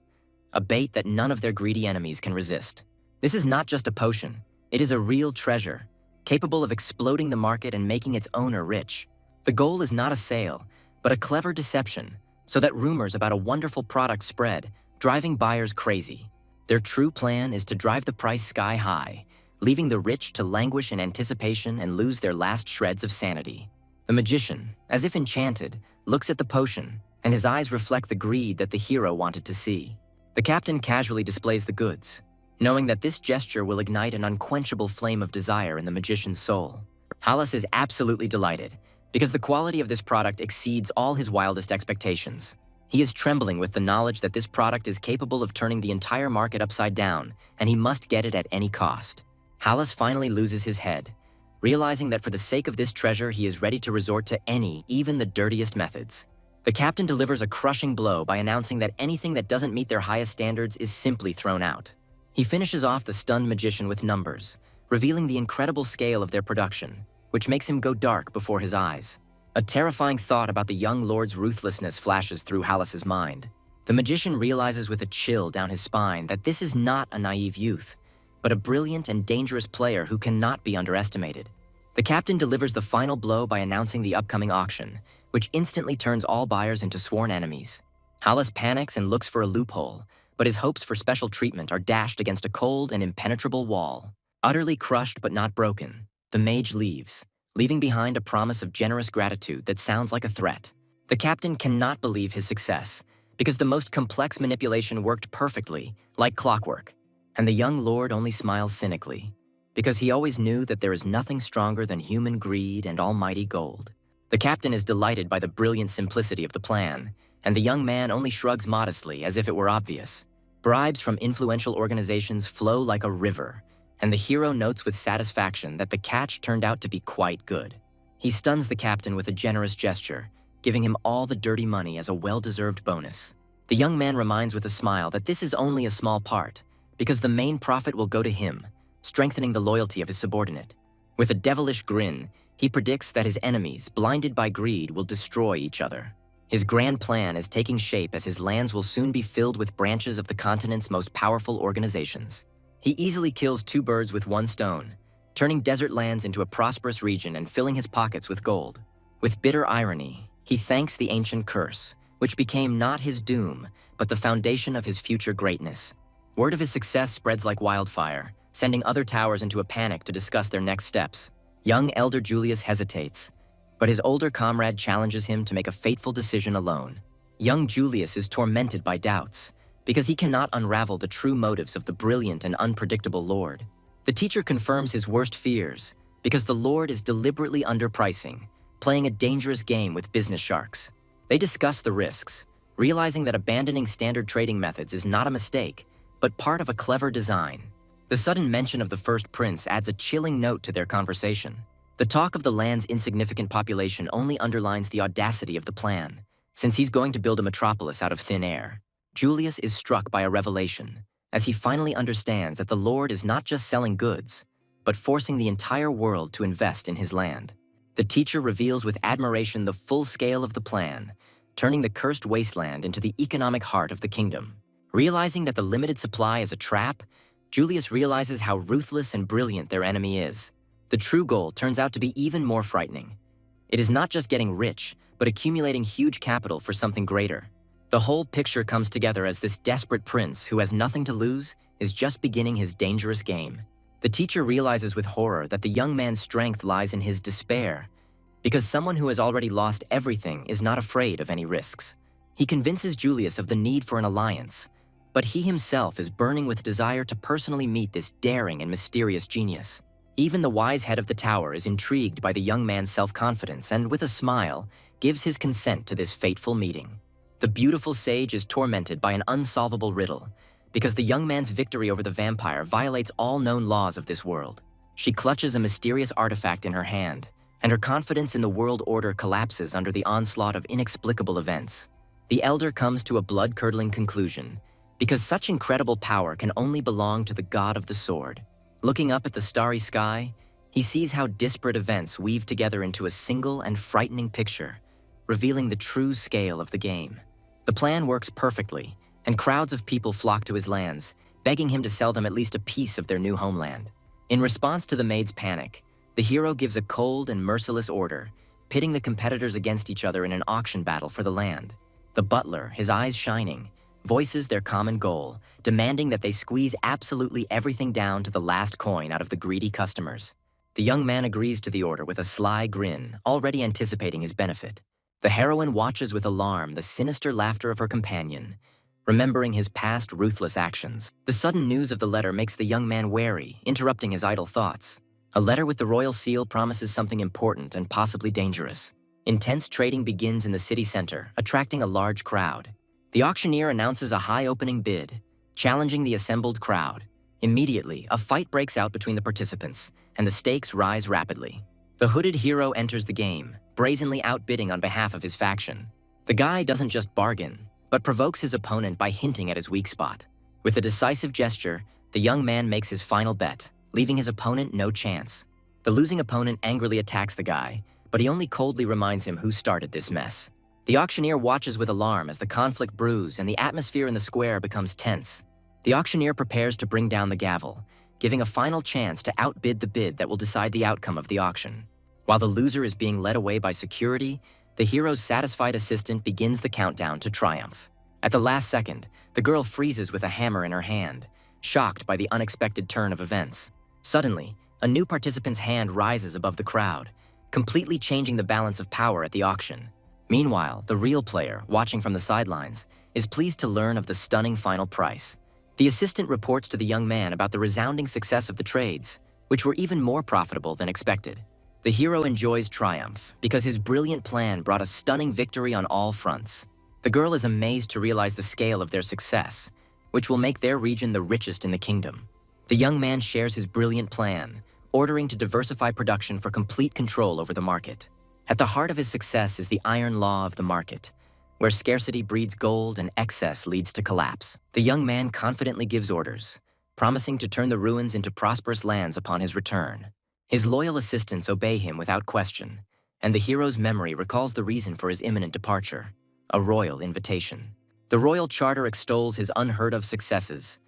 a bait that none of their greedy enemies can resist. This is not just a potion, it is a real treasure, capable of exploding the market and making its owner rich. The goal is not a sale, but a clever deception, so that rumors about a wonderful product spread, driving buyers crazy. Their true plan is to drive the price sky high, leaving the rich to languish in anticipation and lose their last shreds of sanity. The magician, as if enchanted, looks at the potion, and his eyes reflect the greed that the hero wanted to see. The captain casually displays the goods, knowing that this gesture will ignite an unquenchable flame of desire in the magician's soul. Hallas is absolutely delighted, because the quality of this product exceeds all his wildest expectations. He is trembling with the knowledge that this product is capable of turning the entire market upside down, and he must get it at any cost. Hallas finally loses his head, realizing that for the sake of this treasure he is ready to resort to any, even the dirtiest methods. The captain delivers a crushing blow by announcing that anything that doesn't meet their highest standards is simply thrown out. He finishes off the stunned magician with numbers, revealing the incredible scale of their production, which makes him go dark before his eyes. A terrifying thought about the young lord's ruthlessness flashes through Hallas's mind. The magician realizes with a chill down his spine that this is not a naive youth, but a brilliant and dangerous player who cannot be underestimated. The captain delivers the final blow by announcing the upcoming auction, which instantly turns all buyers into sworn enemies. Hallas panics and looks for a loophole, but his hopes for special treatment are dashed against a cold and impenetrable wall. Utterly crushed but not broken, the mage leaves, leaving behind a promise of generous gratitude that sounds like a threat. The captain cannot believe his success, because the most complex manipulation worked perfectly, like clockwork. And the young lord only smiles cynically, because he always knew that there is nothing stronger than human greed and almighty gold. The captain is delighted by the brilliant simplicity of the plan, and the young man only shrugs modestly as if it were obvious. Bribes from influential organizations flow like a river, and the hero notes with satisfaction that the catch turned out to be quite good. He stuns the captain with a generous gesture, giving him all the dirty money as a well-deserved bonus. The young man reminds with a smile that this is only a small part, because the main profit will go to him, strengthening the loyalty of his subordinate. With a devilish grin, he predicts that his enemies, blinded by greed, will destroy each other. His grand plan is taking shape as his lands will soon be filled with branches of the continent's most powerful organizations. He easily kills two birds with one stone, turning desert lands into a prosperous region and filling his pockets with gold. With bitter irony, he thanks the ancient curse, which became not his doom, but the foundation of his future greatness. Word of his success spreads like wildfire, sending other towers into a panic to discuss their next steps. Young Elder Julius hesitates, but his older comrade challenges him to make a fateful decision alone. Young Julius is tormented by doubts, because he cannot unravel the true motives of the brilliant and unpredictable lord. The teacher confirms his worst fears, because the lord is deliberately underpricing, playing a dangerous game with business sharks. They discuss the risks, realizing that abandoning standard trading methods is not a mistake, but part of a clever design. The sudden mention of the first prince adds a chilling note to their conversation. The talk of the land's insignificant population only underlines the audacity of the plan, since he's going to build a metropolis out of thin air. Julius is struck by a revelation, as he finally understands that the Lord is not just selling goods, but forcing the entire world to invest in his land. The teacher reveals with admiration the full scale of the plan, turning the cursed wasteland into the economic heart of the kingdom. Realizing that the limited supply is a trap, Julius realizes how ruthless and brilliant their enemy is. The true goal turns out to be even more frightening. It is not just getting rich, but accumulating huge capital for something greater. The whole picture comes together as this desperate prince who has nothing to lose is just beginning his dangerous game. The teacher realizes with horror that the young man's strength lies in his despair, because someone who has already lost everything is not afraid of any risks. He convinces Julius of the need for an alliance, but he himself is burning with desire to personally meet this daring and mysterious genius. Even the wise head of the tower is intrigued by the young man's self-confidence and, with a smile, gives his consent to this fateful meeting. The beautiful sage is tormented by an unsolvable riddle, because the young man's victory over the vampire violates all known laws of this world. She clutches a mysterious artifact in her hand, and her confidence in the world order collapses under the onslaught of inexplicable events. The elder comes to a blood-curdling conclusion, because such incredible power can only belong to the god of the sword. Looking up at the starry sky, he sees how disparate events weave together into a single and frightening picture, revealing the true scale of the game. The plan works perfectly, and crowds of people flock to his lands, begging him to sell them at least a piece of their new homeland. In response to the maid's panic, the hero gives a cold and merciless order, pitting the competitors against each other in an auction battle for the land. The butler, his eyes shining, voices their common goal, demanding that they squeeze absolutely everything down to the last coin out of the greedy customers. The young man agrees to the order with a sly grin, already anticipating his benefit. The heroine watches with alarm the sinister laughter of her companion, remembering his past ruthless actions. The sudden news of the letter makes the young man wary, interrupting his idle thoughts. A letter with the royal seal promises something important and possibly dangerous. Intense trading begins in the city center, attracting a large crowd. The auctioneer announces a high opening bid, challenging the assembled crowd. Immediately, a fight breaks out between the participants, and the stakes rise rapidly. The hooded hero enters the game, brazenly outbidding on behalf of his faction. The guy doesn't just bargain, but provokes his opponent by hinting at his weak spot. With a decisive gesture, the young man makes his final bet, leaving his opponent no chance. The losing opponent angrily attacks the guy, but he only coldly reminds him who started this mess. The auctioneer watches with alarm as the conflict brews and the atmosphere in the square becomes tense. The auctioneer prepares to bring down the gavel, giving a final chance to outbid the bid that will decide the outcome of the auction. While the loser is being led away by security, the hero's satisfied assistant begins the countdown to triumph. At the last second, the girl freezes with a hammer in her hand, shocked by the unexpected turn of events. Suddenly, a new participant's hand rises above the crowd, completely changing the balance of power at the auction. Meanwhile, the real player, watching from the sidelines, is pleased to learn of the stunning final price. The assistant reports to the young man about the resounding success of the trades, which were even more profitable than expected. The hero enjoys triumph because his brilliant plan brought a stunning victory on all fronts. The girl is amazed to realize the scale of their success, which will make their region the richest in the kingdom. The young man shares his brilliant plan, ordering to diversify production for complete control over the market. At the heart of his success is the iron law of the market, where scarcity breeds gold and excess leads to collapse. The young man confidently gives orders, promising to turn the ruins into prosperous lands upon his return. His loyal assistants obey him without question, and the hero's memory recalls the reason for his imminent departure, a royal invitation. The royal charter extols his unheard-of successes,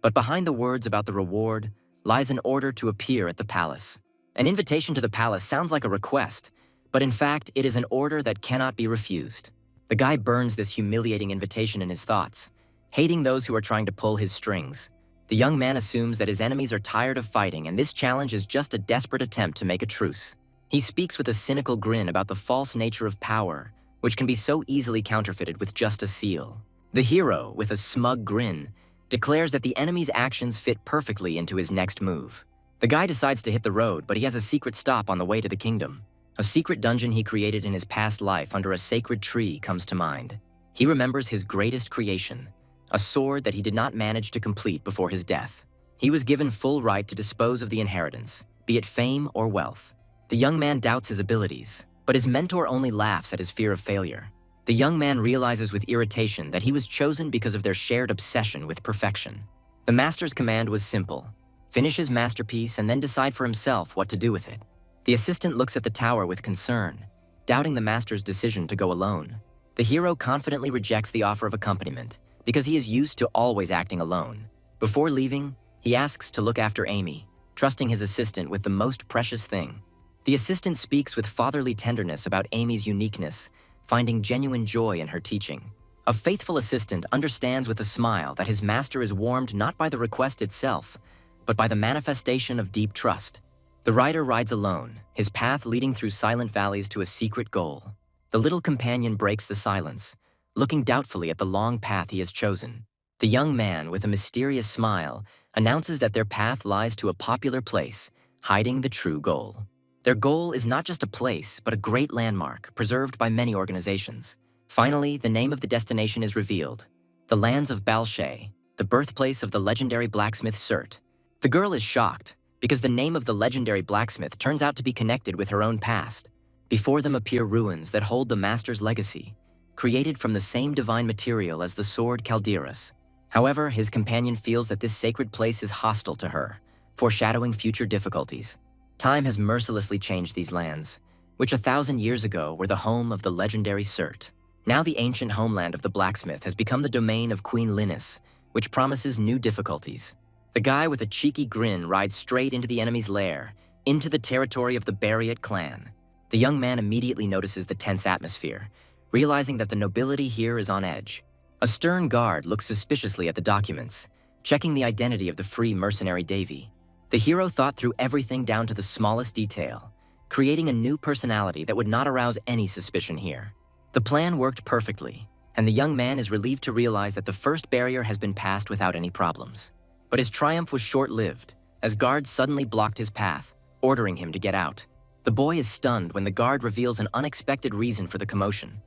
but behind the words about the reward lies an order to appear at the palace. An invitation to the palace sounds like a request, but in fact, it is an order that cannot be refused. The guy burns this humiliating invitation in his thoughts, hating those who are trying to pull his strings. The young man assumes that his enemies are tired of fighting, and this challenge is just a desperate attempt to make a truce. He speaks with a cynical grin about the false nature of power, which can be so easily counterfeited with just a seal. The hero, with a smug grin, declares that the enemy's actions fit perfectly into his next move. The guy decides to hit the road, but he has a secret stop on the way to the kingdom. A secret dungeon he created in his past life under a sacred tree comes to mind. He remembers his greatest creation, a sword that he did not manage to complete before his death. He was given full right to dispose of the inheritance, be it fame or wealth. The young man doubts his abilities, but his mentor only laughs at his fear of failure. The young man realizes with irritation that he was chosen because of their shared obsession with perfection. The master's command was simple: finish his masterpiece and then decide for himself what to do with it. The assistant looks at the tower with concern, doubting the master's decision to go alone. The hero confidently rejects the offer of accompaniment because he is used to always acting alone. Before leaving, he asks to look after Amy, trusting his assistant with the most precious thing. The assistant speaks with fatherly tenderness about Amy's uniqueness, finding genuine joy in her teaching. A faithful assistant understands with a smile that his master is warmed not by the request itself, but by the manifestation of deep trust. The rider rides alone, his path leading through silent valleys to a secret goal. The little companion breaks the silence, looking doubtfully at the long path he has chosen. The young man, with a mysterious smile, announces that their path lies to a popular place, hiding the true goal. Their goal is not just a place, but a great landmark, preserved by many organizations. Finally, the name of the destination is revealed: the lands of Balshay, the birthplace of the legendary blacksmith Surt. The girl is shocked, because the name of the legendary blacksmith turns out to be connected with her own past. Before them appear ruins that hold the master's legacy, created from the same divine material as the sword Calderas. However, his companion feels that this sacred place is hostile to her, foreshadowing future difficulties. Time has mercilessly changed these lands, which 1,000 years ago were the home of the legendary Surt. Now the ancient homeland of the blacksmith has become the domain of Queen Linus, which promises new difficulties. The guy with a cheeky grin rides straight into the enemy's lair, into the territory of the Bariat clan. The young man immediately notices the tense atmosphere, realizing that the nobility here is on edge. A stern guard looks suspiciously at the documents, checking the identity of the free mercenary Davy. The hero thought through everything down to the smallest detail, creating a new personality that would not arouse any suspicion here. The plan worked perfectly, and the young man is relieved to realize that the first barrier has been passed without any problems. But his triumph was short-lived, as guards suddenly blocked his path, ordering him to get out. The boy is stunned when the guard reveals an unexpected reason for the commotion: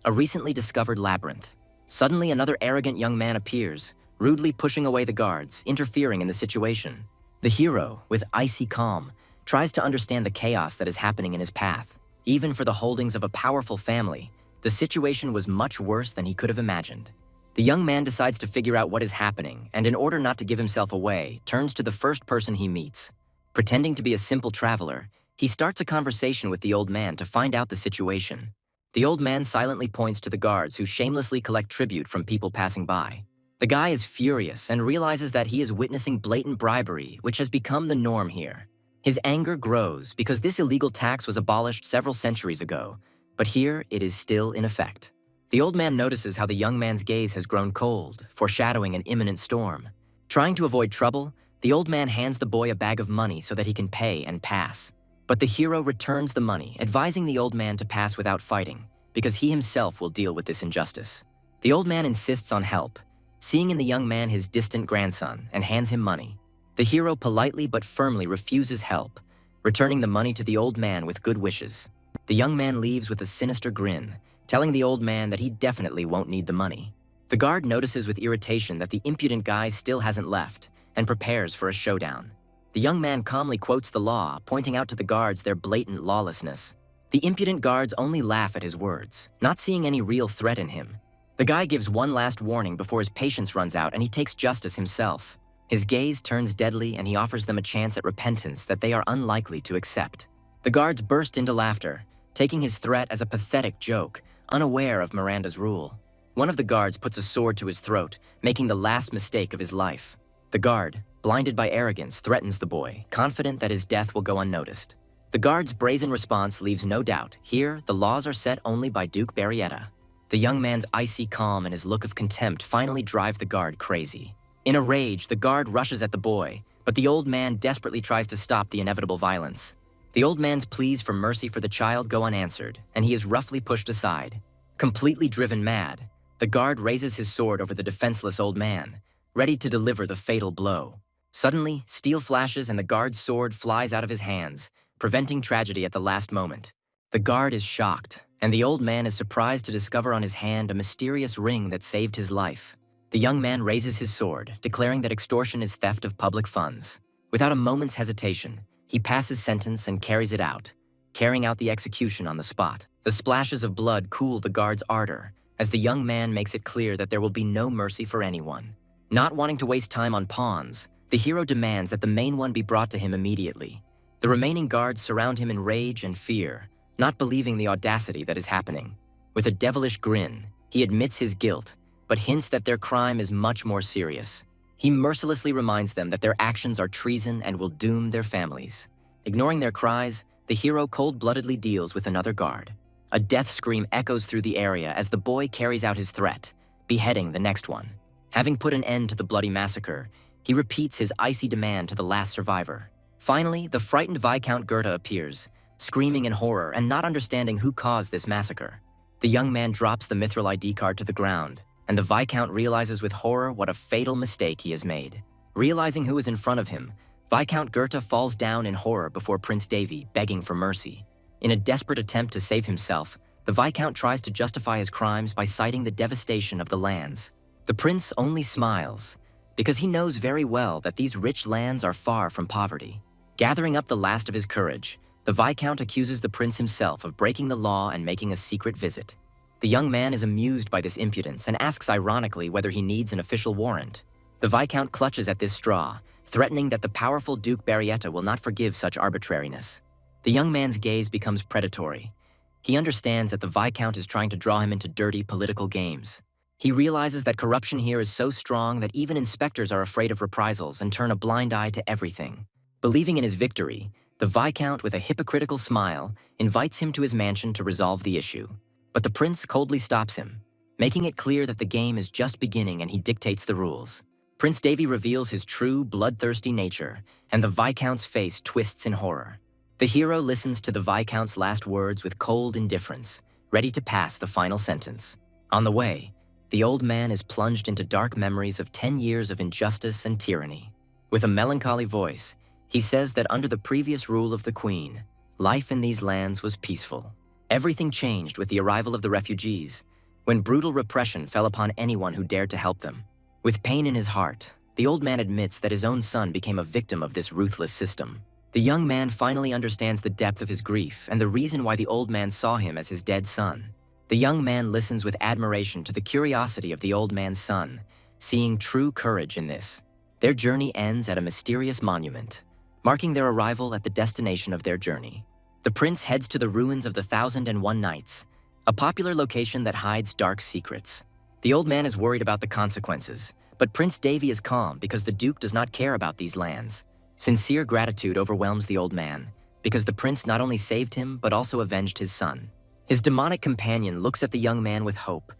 a recently discovered labyrinth. Suddenly, another arrogant young man appears, rudely pushing away the guards, interfering in the situation. The hero, with icy calm, tries to understand the chaos that is happening in his path. Even for the holdings of a powerful family, the situation was much worse than he could have imagined. The young man decides to figure out what is happening, and in order not to give himself away, turns to the first person he meets. Pretending to be a simple traveler, he starts a conversation with the old man to find out the situation. The old man silently points to the guards who shamelessly collect tribute from people passing by. The guy is furious and realizes that he is witnessing blatant bribery, which has become the norm here. His anger grows because this illegal tax was abolished several centuries ago, but here it is still in effect. The old man notices how the young man's gaze has grown cold, foreshadowing an imminent storm. Trying to avoid trouble, the old man hands the boy a bag of money so that he can pay and pass. But the hero returns the money, advising the old man to pass without fighting, because he himself will deal with this injustice. The old man insists on help, seeing in the young man his distant grandson, and hands him money. The hero politely but firmly refuses help, returning the money to the old man with good wishes. The young man leaves with a sinister grin, telling the old man that he definitely won't need the money. The guard notices with irritation that the impudent guy still hasn't left, and prepares for a showdown. The young man calmly quotes the law, pointing out to the guards their blatant lawlessness. The impudent guards only laugh at his words, not seeing any real threat in him. The guy gives one last warning before his patience runs out, and he takes justice himself. His gaze turns deadly, and he offers them a chance at repentance that they are unlikely to accept. The guards burst into laughter, taking his threat as a pathetic joke, unaware of Miranda's rule. One of the guards puts a sword to his throat, making the last mistake of his life. The guard, blinded by arrogance, threatens the boy, confident that his death will go unnoticed. The guard's brazen response leaves no doubt. Here, the laws are set only by Duke Barrietta. The young man's icy calm and his look of contempt finally drive the guard crazy. In a rage, the guard rushes at the boy, but the old man desperately tries to stop the inevitable violence. The old man's pleas for mercy for the child go unanswered, and he is roughly pushed aside. Completely driven mad, the guard raises his sword over the defenseless old man, ready to deliver the fatal blow. Suddenly, steel flashes and the guard's sword flies out of his hands, preventing tragedy at the last moment. The guard is shocked, and the old man is surprised to discover on his hand a mysterious ring that saved his life. The young man raises his sword, declaring that extortion is theft of public funds. Without a moment's hesitation, he passes sentence and carries it out, carrying out the execution on the spot. The splashes of blood cool the guard's ardor, as the young man makes it clear that there will be no mercy for anyone. Not wanting to waste time on pawns, the hero demands that the main one be brought to him immediately. The remaining guards surround him in rage and fear, not believing the audacity that is happening. With a devilish grin, he admits his guilt, but hints that their crime is much more serious. He mercilessly reminds them that their actions are treason and will doom their families. Ignoring their cries, the hero cold-bloodedly deals with another guard. A death scream echoes through the area as the boy carries out his threat, beheading the next one. Having put an end to the bloody massacre, he repeats his icy demand to the last survivor. Finally, the frightened Viscount Goethe appears, screaming in horror and not understanding who caused this massacre. The young man drops the Mithril ID card to the ground, and the Viscount realizes with horror what a fatal mistake he has made. Realizing who is in front of him, Viscount Goethe falls down in horror before Prince Davy, begging for mercy. In a desperate attempt to save himself, the Viscount tries to justify his crimes by citing the devastation of the lands. The prince only smiles, because he knows very well that these rich lands are far from poverty. Gathering up the last of his courage, the Viscount accuses the prince himself of breaking the law and making a secret visit. The young man is amused by this impudence and asks ironically whether he needs an official warrant. The Viscount clutches at this straw, threatening that the powerful Duke Barrietta will not forgive such arbitrariness. The young man's gaze becomes predatory. He understands that the Viscount is trying to draw him into dirty political games. He realizes that corruption here is so strong that even inspectors are afraid of reprisals and turn a blind eye to everything. Believing in his victory, the Viscount, with a hypocritical smile, invites him to his mansion to resolve the issue. But the prince coldly stops him, making it clear that the game is just beginning and he dictates the rules. Prince Davy reveals his true, bloodthirsty nature, and the Viscount's face twists in horror. The hero listens to the Viscount's last words with cold indifference, ready to pass the final sentence. On the way, the old man is plunged into dark memories of 10 years of injustice and tyranny. With a melancholy voice, he says that under the previous rule of the Queen, life in these lands was peaceful. Everything changed with the arrival of the refugees, when brutal repression fell upon anyone who dared to help them. With pain in his heart, the old man admits that his own son became a victim of this ruthless system. The young man finally understands the depth of his grief and the reason why the old man saw him as his dead son. The young man listens with admiration to the curiosity of the old man's son, seeing true courage in this. Their journey ends at a mysterious monument, marking their arrival at the destination of their journey. The prince heads to the ruins of the 1001 Nights, a popular location that hides dark secrets. The old man is worried about the consequences, but Prince Davy is calm because the Duke does not care about these lands. Sincere gratitude overwhelms the old man, because the prince not only saved him but also avenged his son. His demonic companion looks at the young man with hope,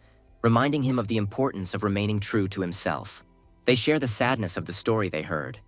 reminding him of the importance of remaining true to himself. They share the sadness of the story they heard,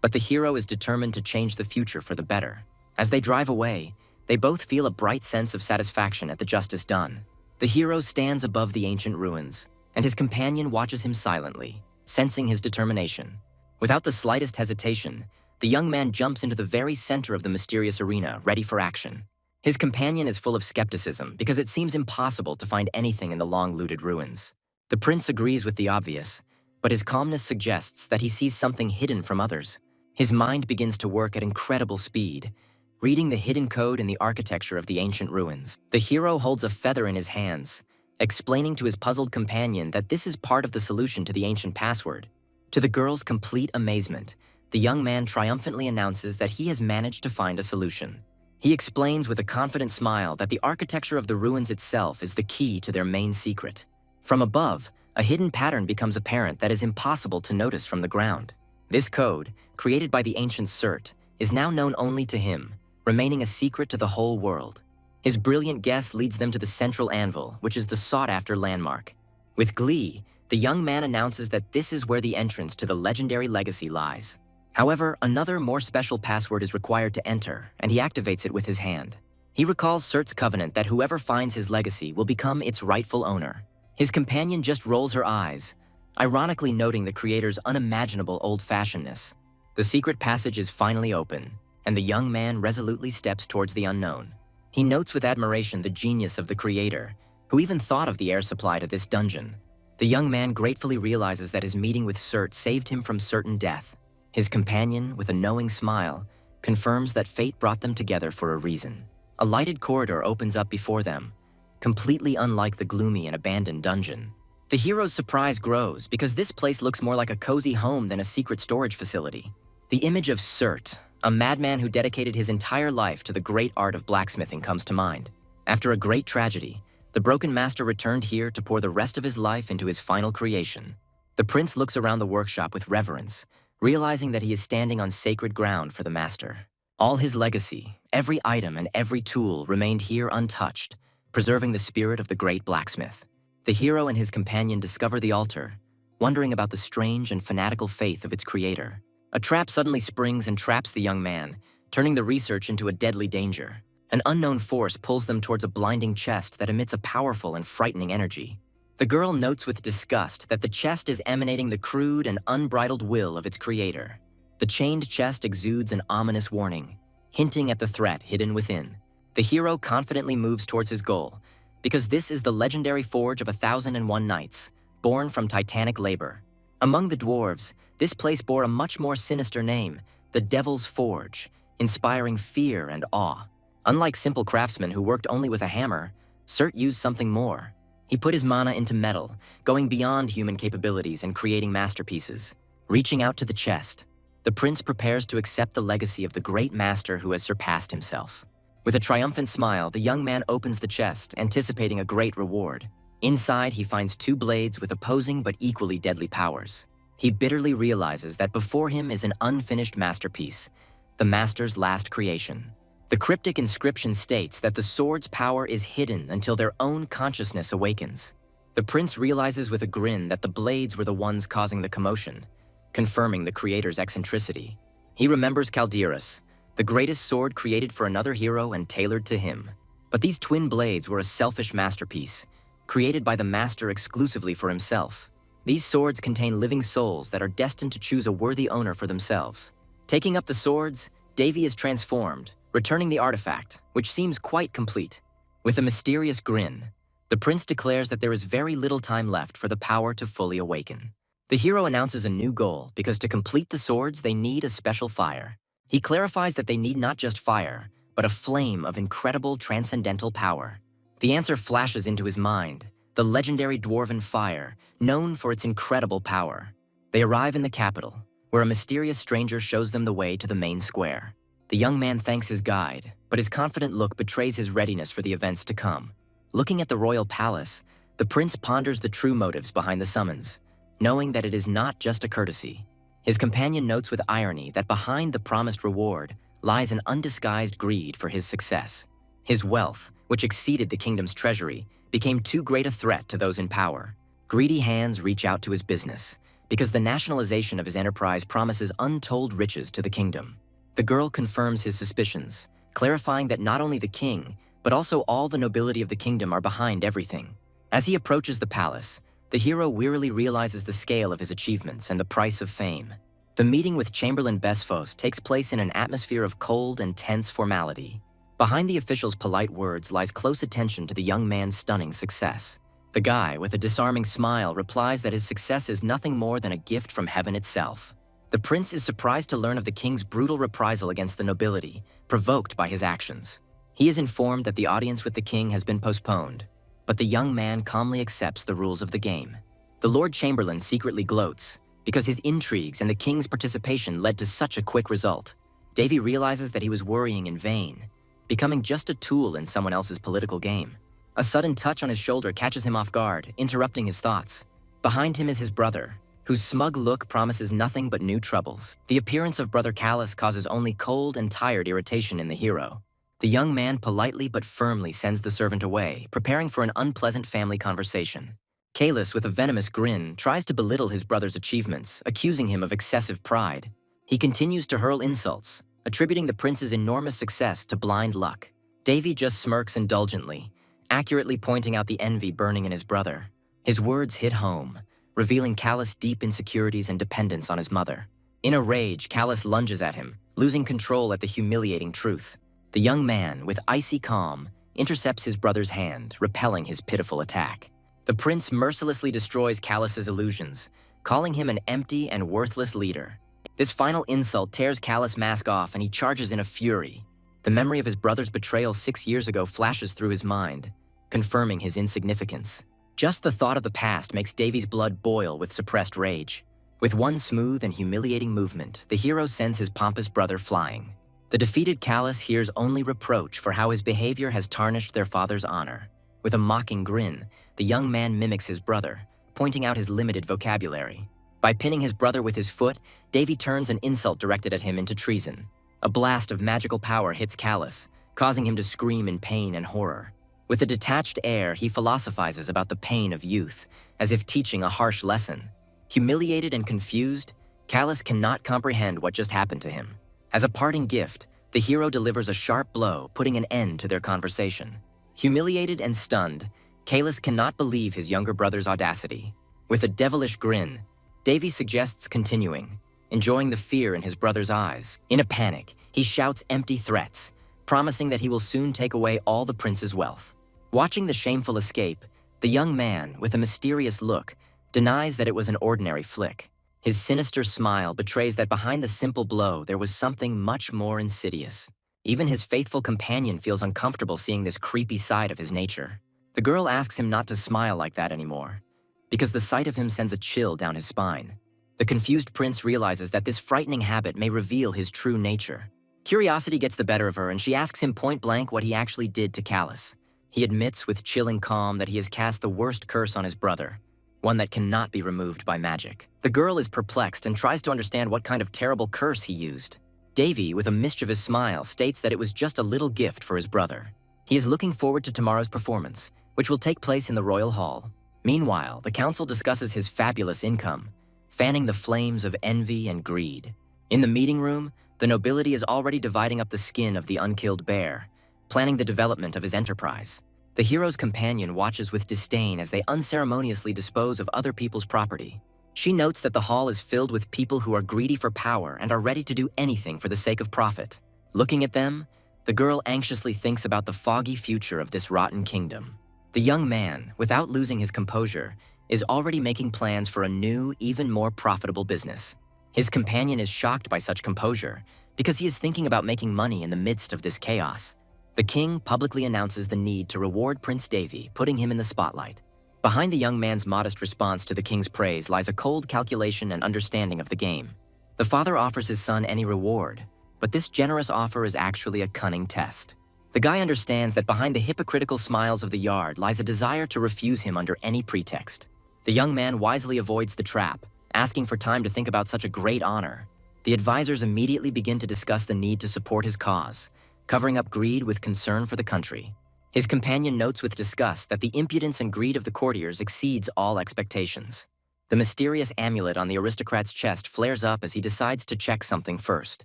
but the hero is determined to change the future for the better. As they drive away, they both feel a bright sense of satisfaction at the justice done. The hero stands above the ancient ruins, and his companion watches him silently, sensing his determination. Without the slightest hesitation, the young man jumps into the very center of the mysterious arena, ready for action. His companion is full of skepticism because it seems impossible to find anything in the long-looted ruins. The prince agrees with the obvious, but his calmness suggests that he sees something hidden from others. His mind begins to work at incredible speed, reading the hidden code in the architecture of the ancient ruins. The hero holds a feather in his hands, explaining to his puzzled companion that this is part of the solution to the ancient password. To the girl's complete amazement, the young man triumphantly announces that he has managed to find a solution. He explains with a confident smile that the architecture of the ruins itself is the key to their main secret. From above, a hidden pattern becomes apparent that is impossible to notice from the ground. This code, created by the ancient Surt, is now known only to him, remaining a secret to the whole world. His brilliant guess leads them to the central anvil, which is the sought-after landmark. With glee, the young man announces that this is where the entrance to the legendary legacy lies. However, another, more special password is required to enter, and he activates it with his hand. He recalls Surt's covenant that whoever finds his legacy will become its rightful owner. His companion just rolls her eyes, ironically noting the creator's unimaginable old-fashionedness. The secret passage is finally open, and the young man resolutely steps towards the unknown. He notes with admiration the genius of the creator, who even thought of the air supply to this dungeon. The young man gratefully realizes that his meeting with Surt saved him from certain death. His companion, with a knowing smile, confirms that fate brought them together for a reason. A lighted corridor opens up before them, completely unlike the gloomy and abandoned dungeon. The hero's surprise grows because this place looks more like a cozy home than a secret storage facility. The image of Surt, a madman who dedicated his entire life to the great art of blacksmithing, comes to mind. After a great tragedy, the broken master returned here to pour the rest of his life into his final creation. The prince looks around the workshop with reverence, realizing that he is standing on sacred ground for the master. All his legacy, every item and every tool remained here untouched, preserving the spirit of the great blacksmith. The hero and his companion discover the altar, wondering about the strange and fanatical faith of its creator. A trap suddenly springs and traps the young man, turning the research into a deadly danger. An unknown force pulls them towards a blinding chest that emits a powerful and frightening energy. The girl notes with disgust that the chest is emanating the crude and unbridled will of its creator. The chained chest exudes an ominous warning, hinting at the threat hidden within. The hero confidently moves towards his goal, because this is the legendary forge of 1001 Nights, born from titanic labor. Among the dwarves, this place bore a much more sinister name, the Devil's Forge, inspiring fear and awe. Unlike simple craftsmen who worked only with a hammer, Surt used something more. He put his mana into metal, going beyond human capabilities and creating masterpieces. Reaching out to the chest, the prince prepares to accept the legacy of the great master who has surpassed himself. With a triumphant smile, the young man opens the chest, anticipating a great reward. Inside, he finds two blades with opposing but equally deadly powers. He bitterly realizes that before him is an unfinished masterpiece, the master's last creation. The cryptic inscription states that the sword's power is hidden until their own consciousness awakens. The prince realizes with a grin that the blades were the ones causing the commotion, confirming the creator's eccentricity. He remembers Calderas, the greatest sword created for another hero and tailored to him. But these twin blades were a selfish masterpiece, created by the master exclusively for himself. These swords contain living souls that are destined to choose a worthy owner for themselves. Taking up the swords, Devi is transformed, returning the artifact, which seems quite complete. With a mysterious grin, the prince declares that there is very little time left for the power to fully awaken. The hero announces a new goal because to complete the swords, they need a special fire. He clarifies that they need not just fire, but a flame of incredible transcendental power. The answer flashes into his mind, the legendary dwarven fire, known for its incredible power. They arrive in the capital, where a mysterious stranger shows them the way to the main square. The young man thanks his guide, but his confident look betrays his readiness for the events to come. Looking at the royal palace, the prince ponders the true motives behind the summons, knowing that it is not just a courtesy. His companion notes with irony that behind the promised reward lies an undisguised greed for his success. His wealth, which exceeded the kingdom's treasury, became too great a threat to those in power. Greedy hands reach out to his business, because the nationalization of his enterprise promises untold riches to the kingdom. The girl confirms his suspicions, clarifying that not only the king, but also all the nobility of the kingdom are behind everything. As he approaches the palace, the hero wearily realizes the scale of his achievements and the price of fame. The meeting with Chamberlain Besphos takes place in an atmosphere of cold and tense formality. Behind the official's polite words lies close attention to the young man's stunning success. The guy, with a disarming smile, replies that his success is nothing more than a gift from heaven itself. The prince is surprised to learn of the king's brutal reprisal against the nobility, provoked by his actions. He is informed that the audience with the king has been postponed, but the young man calmly accepts the rules of the game. The Lord Chamberlain secretly gloats, because his intrigues and the king's participation led to such a quick result. Davy realizes that he was worrying in vain, becoming just a tool in someone else's political game. A sudden touch on his shoulder catches him off guard, interrupting his thoughts. Behind him is his brother, whose smug look promises nothing but new troubles. The appearance of Brother Callus causes only cold and tired irritation in the hero. The young man politely but firmly sends the servant away, preparing for an unpleasant family conversation. Callus, with a venomous grin, tries to belittle his brother's achievements, accusing him of excessive pride. He continues to hurl insults, attributing the prince's enormous success to blind luck. Davy just smirks indulgently, accurately pointing out the envy burning in his brother. His words hit home, revealing Callus' deep insecurities and dependence on his mother. In a rage, Callus lunges at him, losing control at the humiliating truth. The young man, with icy calm, intercepts his brother's hand, repelling his pitiful attack. The prince mercilessly destroys Callus's illusions, calling him an empty and worthless leader. This final insult tears Callus' mask off and he charges in a fury. The memory of his brother's betrayal 6 years ago flashes through his mind, confirming his insignificance. Just the thought of the past makes Davy's blood boil with suppressed rage. With one smooth and humiliating movement, the hero sends his pompous brother flying. The defeated Callus hears only reproach for how his behavior has tarnished their father's honor. With a mocking grin, the young man mimics his brother, pointing out his limited vocabulary. By pinning his brother with his foot, Davy turns an insult directed at him into treason. A blast of magical power hits Callus, causing him to scream in pain and horror. With a detached air, he philosophizes about the pain of youth, as if teaching a harsh lesson. Humiliated and confused, Callus cannot comprehend what just happened to him. As a parting gift, the hero delivers a sharp blow, putting an end to their conversation. Humiliated and stunned, Callus cannot believe his younger brother's audacity. With a devilish grin, Davy suggests continuing, enjoying the fear in his brother's eyes. In a panic, he shouts empty threats, promising that he will soon take away all the prince's wealth. Watching the shameful escape, the young man, with a mysterious look, denies that it was an ordinary flick. His sinister smile betrays that behind the simple blow there was something much more insidious. Even his faithful companion feels uncomfortable seeing this creepy side of his nature. The girl asks him not to smile like that anymore, because the sight of him sends a chill down his spine. The confused prince realizes that this frightening habit may reveal his true nature. Curiosity gets the better of her, and she asks him point-blank what he actually did to Callus. He admits with chilling calm that he has cast the worst curse on his brother, one that cannot be removed by magic. The girl is perplexed and tries to understand what kind of terrible curse he used. Davy, with a mischievous smile, states that it was just a little gift for his brother. He is looking forward to tomorrow's performance, which will take place in the royal hall. Meanwhile, the council discusses his fabulous income. fanning the flames of envy and greed. In the meeting room, the nobility is already dividing up the skin of the unkilled bear, planning the development of his enterprise. The hero's companion watches with disdain as they unceremoniously dispose of other people's property. She notes that the hall is filled with people who are greedy for power and are ready to do anything for the sake of profit. Looking at them, the girl anxiously thinks about the foggy future of this rotten kingdom. The young man, without losing his composure, is already making plans for a new, even more profitable business. His companion is shocked by such composure because he is thinking about making money in the midst of this chaos. The king publicly announces the need to reward Prince Devi, putting him in the spotlight. Behind the young man's modest response to the king's praise lies a cold calculation and understanding of the game. The father offers his son any reward, but this generous offer is actually a cunning test. The guy understands that behind the hypocritical smiles of the yard lies a desire to refuse him under any pretext. The young man wisely avoids the trap, asking for time to think about such a great honor. The advisors immediately begin to discuss the need to support his cause, covering up greed with concern for the country. His companion notes with disgust that the impudence and greed of the courtiers exceeds all expectations. The mysterious amulet on the aristocrat's chest flares up as he decides to check something first.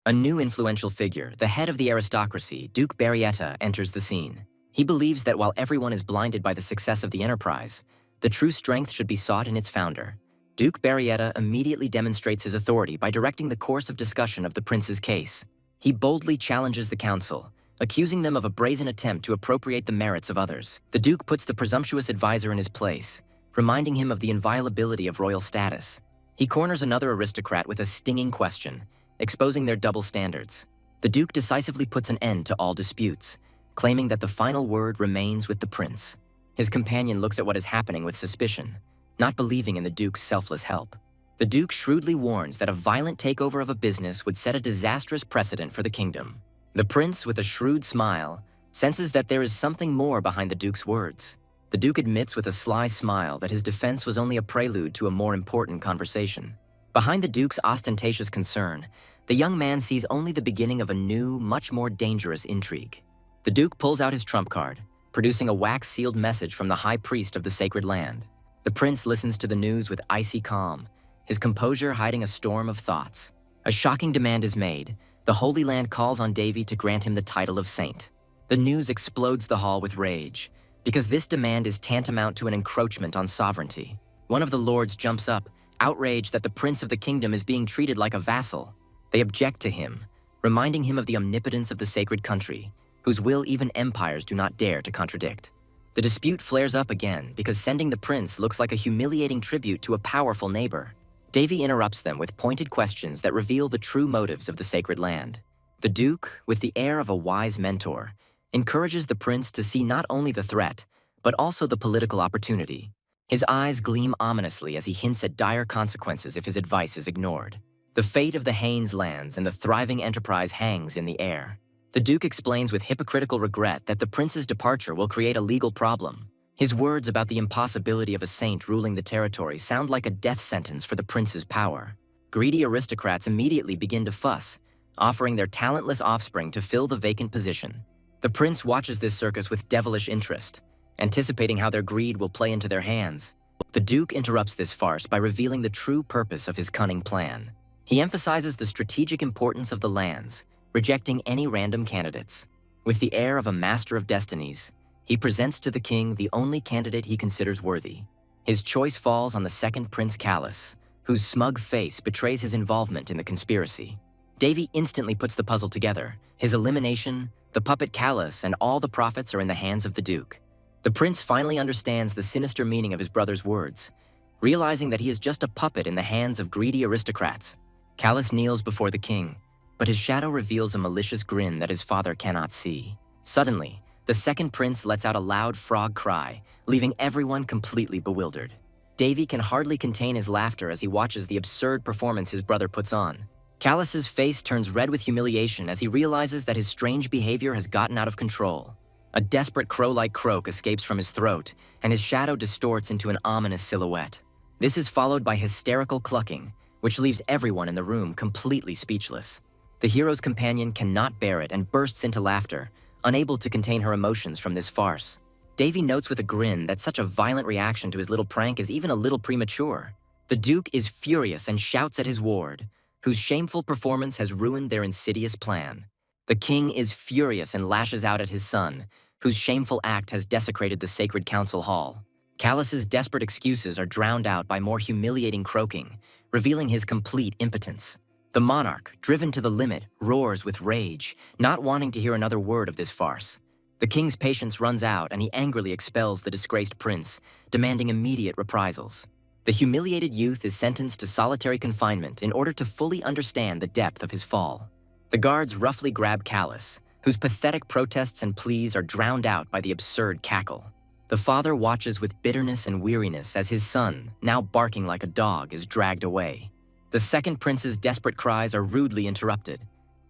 A new influential figure, the head of the aristocracy, Duke Barrietta, enters the scene. He believes that while everyone is blinded by the success of the enterprise, the true strength should be sought in its founder. Duke Barrietta immediately demonstrates his authority by directing the course of discussion of the prince's case. He boldly challenges the council, accusing them of a brazen attempt to appropriate the merits of others. The Duke puts the presumptuous advisor in his place, reminding him of the inviolability of royal status. He corners another aristocrat with a stinging question, exposing their double standards. The Duke decisively puts an end to all disputes, claiming that the final word remains with the prince. His companion looks at what is happening with suspicion, not believing in the Duke's selfless help. The Duke shrewdly warns that a violent takeover of a business would set a disastrous precedent for the kingdom. The prince, with a shrewd smile, senses that there is something more behind the Duke's words. The Duke admits with a sly smile that his defense was only a prelude to a more important conversation. Behind the Duke's ostentatious concern, the young man sees only the beginning of a new, much more dangerous intrigue. The Duke pulls out his trump card, producing a wax-sealed message from the high priest of the sacred land. The prince listens to the news with icy calm, his composure hiding a storm of thoughts. A shocking demand is made. The Holy Land calls on Devi to grant him the title of saint. The news explodes the hall with rage, because this demand is tantamount to an encroachment on sovereignty. One of the lords jumps up, outraged that the prince of the kingdom is being treated like a vassal. They object to him, reminding him of the omnipotence of the sacred country, whose will even empires do not dare to contradict. The dispute flares up again because sending the prince looks like a humiliating tribute to a powerful neighbor. Devi interrupts them with pointed questions that reveal the true motives of the sacred land. The Duke, with the air of a wise mentor, encourages the prince to see not only the threat, but also the political opportunity. His eyes gleam ominously as he hints at dire consequences if his advice is ignored. The fate of the Haines lands and the thriving enterprise hangs in the air. The Duke explains with hypocritical regret that the prince's departure will create a legal problem. His words about the impossibility of a saint ruling the territory sound like a death sentence for the prince's power. Greedy aristocrats immediately begin to fuss, offering their talentless offspring to fill the vacant position. The prince watches this circus with devilish interest, anticipating how their greed will play into their hands. The Duke interrupts this farce by revealing the true purpose of his cunning plan. He emphasizes the strategic importance of the lands, rejecting any random candidates. With the air of a master of destinies, he presents to the king the only candidate he considers worthy. His choice falls on the second Prince Callus, whose smug face betrays his involvement in the conspiracy. Devi instantly puts the puzzle together. His elimination, the puppet Callus, and all the profits are in the hands of the Duke. The prince finally understands the sinister meaning of his brother's words, realizing that he is just a puppet in the hands of greedy aristocrats. Callus kneels before the king, but his shadow reveals a malicious grin that his father cannot see. Suddenly, the second prince lets out a loud frog cry, leaving everyone completely bewildered. Devi can hardly contain his laughter as he watches the absurd performance his brother puts on. Callus's face turns red with humiliation as he realizes that his strange behavior has gotten out of control. A desperate crow-like croak escapes from his throat, and his shadow distorts into an ominous silhouette. This is followed by hysterical clucking, which leaves everyone in the room completely speechless. The hero's companion cannot bear it and bursts into laughter, unable to contain her emotions from this farce. Devi notes with a grin that such a violent reaction to his little prank is even a little premature. The Duke is furious and shouts at his ward, whose shameful performance has ruined their insidious plan. The king is furious and lashes out at his son, whose shameful act has desecrated the sacred council hall. Callus's desperate excuses are drowned out by more humiliating croaking, revealing his complete impotence. The monarch, driven to the limit, roars with rage, not wanting to hear another word of this farce. The king's patience runs out and he angrily expels the disgraced prince, demanding immediate reprisals. The humiliated youth is sentenced to solitary confinement in order to fully understand the depth of his fall. The guards roughly grab Callus, whose pathetic protests and pleas are drowned out by the absurd cackle. The father watches with bitterness and weariness as his son, now barking like a dog, is dragged away. The second prince's desperate cries are rudely interrupted,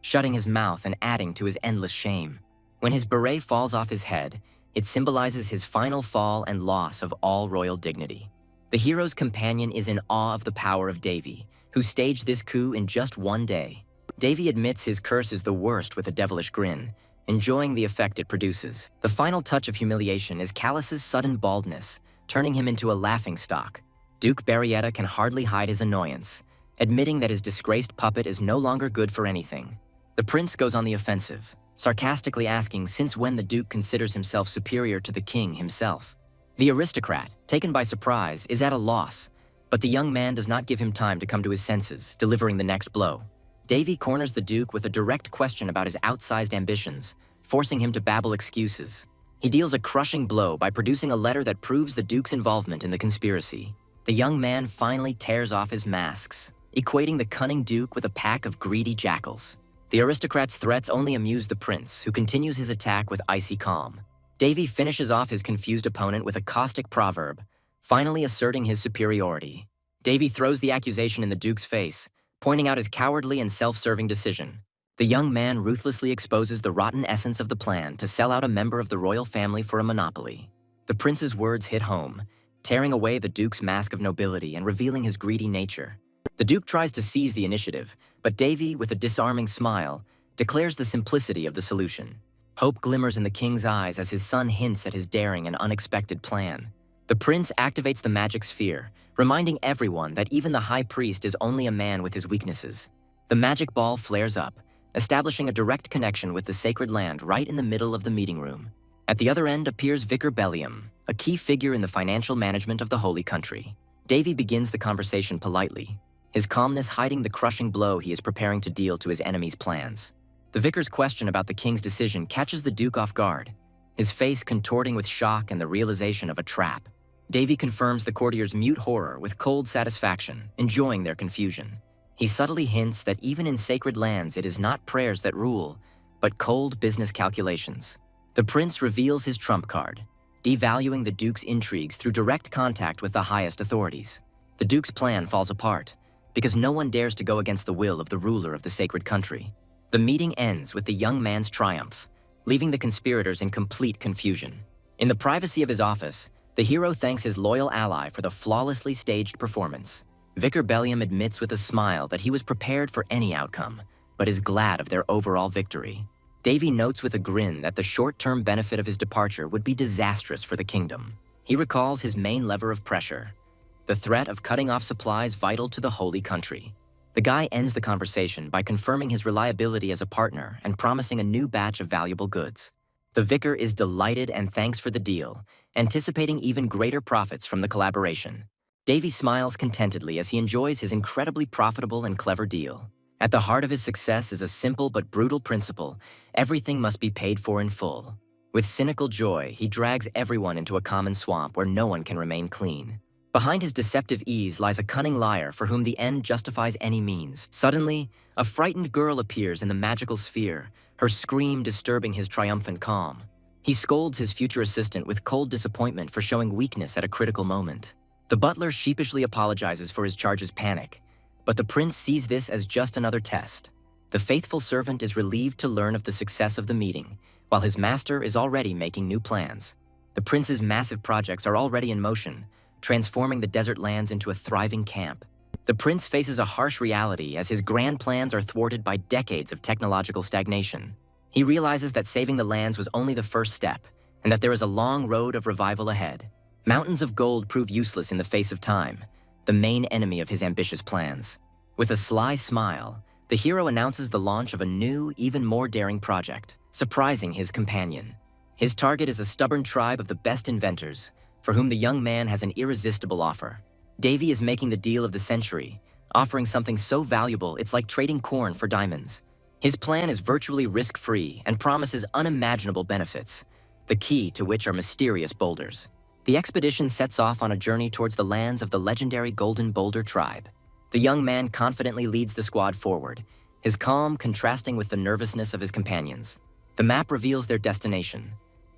shutting his mouth and adding to his endless shame. When his beret falls off his head, it symbolizes his final fall and loss of all royal dignity. The hero's companion is in awe of the power of Davy, who staged this coup in just one day. Davy admits his curse is the worst with a devilish grin, enjoying the effect it produces. The final touch of humiliation is Callus's sudden baldness, turning him into a laughingstock. Duke Barrietta can hardly hide his annoyance, admitting that his disgraced puppet is no longer good for anything. The prince goes on the offensive, sarcastically asking since when the Duke considers himself superior to the king himself. The aristocrat, taken by surprise, is at a loss, but the young man does not give him time to come to his senses, delivering the next blow. Davy corners the Duke with a direct question about his outsized ambitions, forcing him to babble excuses. He deals a crushing blow by producing a letter that proves the Duke's involvement in the conspiracy. The young man finally tears off his masks, equating the cunning Duke with a pack of greedy jackals. The aristocrat's threats only amuse the prince, who continues his attack with icy calm. Davy finishes off his confused opponent with a caustic proverb, finally asserting his superiority. Davy throws the accusation in the Duke's face, pointing out his cowardly and self-serving decision. The young man ruthlessly exposes the rotten essence of the plan to sell out a member of the royal family for a monopoly. The prince's words hit home, tearing away the Duke's mask of nobility and revealing his greedy nature. The Duke tries to seize the initiative, but Davy, with a disarming smile, declares the simplicity of the solution. Hope glimmers in the king's eyes as his son hints at his daring and unexpected plan. The prince activates the magic sphere, reminding everyone that even the high priest is only a man with his weaknesses. The magic ball flares up, establishing a direct connection with the sacred land right in the middle of the meeting room. At the other end appears Vicar Bellium, a key figure in the financial management of the Holy Country. Davy begins the conversation politely, his calmness hiding the crushing blow he is preparing to deal to his enemy's plans. The vicar's question about the king's decision catches the Duke off guard, his face contorting with shock and the realization of a trap. Davy confirms the courtier's mute horror with cold satisfaction, enjoying their confusion. He subtly hints that even in sacred lands it is not prayers that rule, but cold business calculations. The prince reveals his trump card, devaluing the Duke's intrigues through direct contact with the highest authorities. The Duke's plan falls apart, because no one dares to go against the will of the ruler of the sacred country. The meeting ends with the young man's triumph, leaving the conspirators in complete confusion. In the privacy of his office, the hero thanks his loyal ally for the flawlessly staged performance. Vicar Bellium admits with a smile that he was prepared for any outcome, but is glad of their overall victory. Davy notes with a grin that the short-term benefit of his departure would be disastrous for the kingdom. He recalls his main lever of pressure, the threat of cutting off supplies vital to the Holy Country. The guy ends the conversation by confirming his reliability as a partner and promising a new batch of valuable goods. The vicar is delighted and thanks for the deal, anticipating even greater profits from the collaboration. Davy smiles contentedly as he enjoys his incredibly profitable and clever deal. At the heart of his success is a simple but brutal principle: everything must be paid for in full. With cynical joy, he drags everyone into a common swamp where no one can remain clean. Behind his deceptive ease lies a cunning liar for whom the end justifies any means. Suddenly, a frightened girl appears in the magical sphere, her scream disturbing his triumphant calm. He scolds his future assistant with cold disappointment for showing weakness at a critical moment. The butler sheepishly apologizes for his charge's panic, but the prince sees this as just another test. The faithful servant is relieved to learn of the success of the meeting, while his master is already making new plans. The prince's massive projects are already in motion, transforming the desert lands into a thriving camp. The prince faces a harsh reality as his grand plans are thwarted by decades of technological stagnation. He realizes that saving the lands was only the first step, and that there is a long road of revival ahead. Mountains of gold prove useless in the face of time, the main enemy of his ambitious plans. With a sly smile, the hero announces the launch of a new, even more daring project, surprising his companion. His target is a stubborn tribe of the best inventors, for whom the young man has an irresistible offer. Davy is making the deal of the century, offering something so valuable it's like trading corn for diamonds. His plan is virtually risk-free and promises unimaginable benefits, the key to which are mysterious boulders. The expedition sets off on a journey towards the lands of the legendary Golden Boulder tribe. The young man confidently leads the squad forward, his calm contrasting with the nervousness of his companions. The map reveals their destination,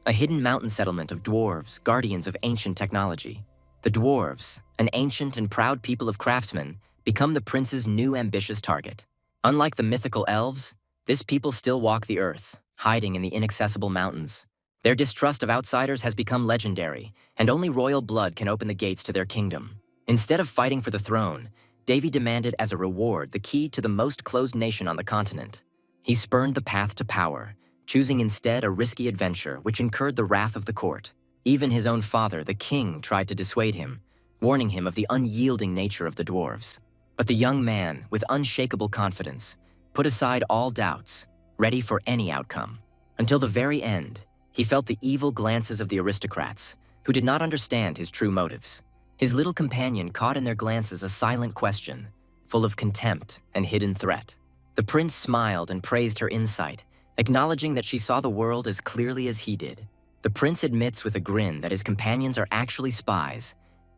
a hidden mountain settlement of dwarves, guardians of ancient technology. The dwarves, an ancient and proud people of craftsmen, become the prince's new ambitious target. Unlike the mythical elves, this people still walk the earth, hiding in the inaccessible mountains. Their distrust of outsiders has become legendary, and only royal blood can open the gates to their kingdom. Instead of fighting for the throne, Davy demanded as a reward the key to the most closed nation on the continent. He spurned the path to power, choosing instead a risky adventure which incurred the wrath of the court. Even his own father, the king, tried to dissuade him, warning him of the unyielding nature of the dwarves. But the young man, with unshakable confidence, put aside all doubts, ready for any outcome. Until the very end, he felt the evil glances of the aristocrats, who did not understand his true motives. His little companion caught in their glances a silent question, full of contempt and hidden threat. The prince smiled and praised her insight, acknowledging that she saw the world as clearly as he did. The prince admits with a grin that his companions are actually spies,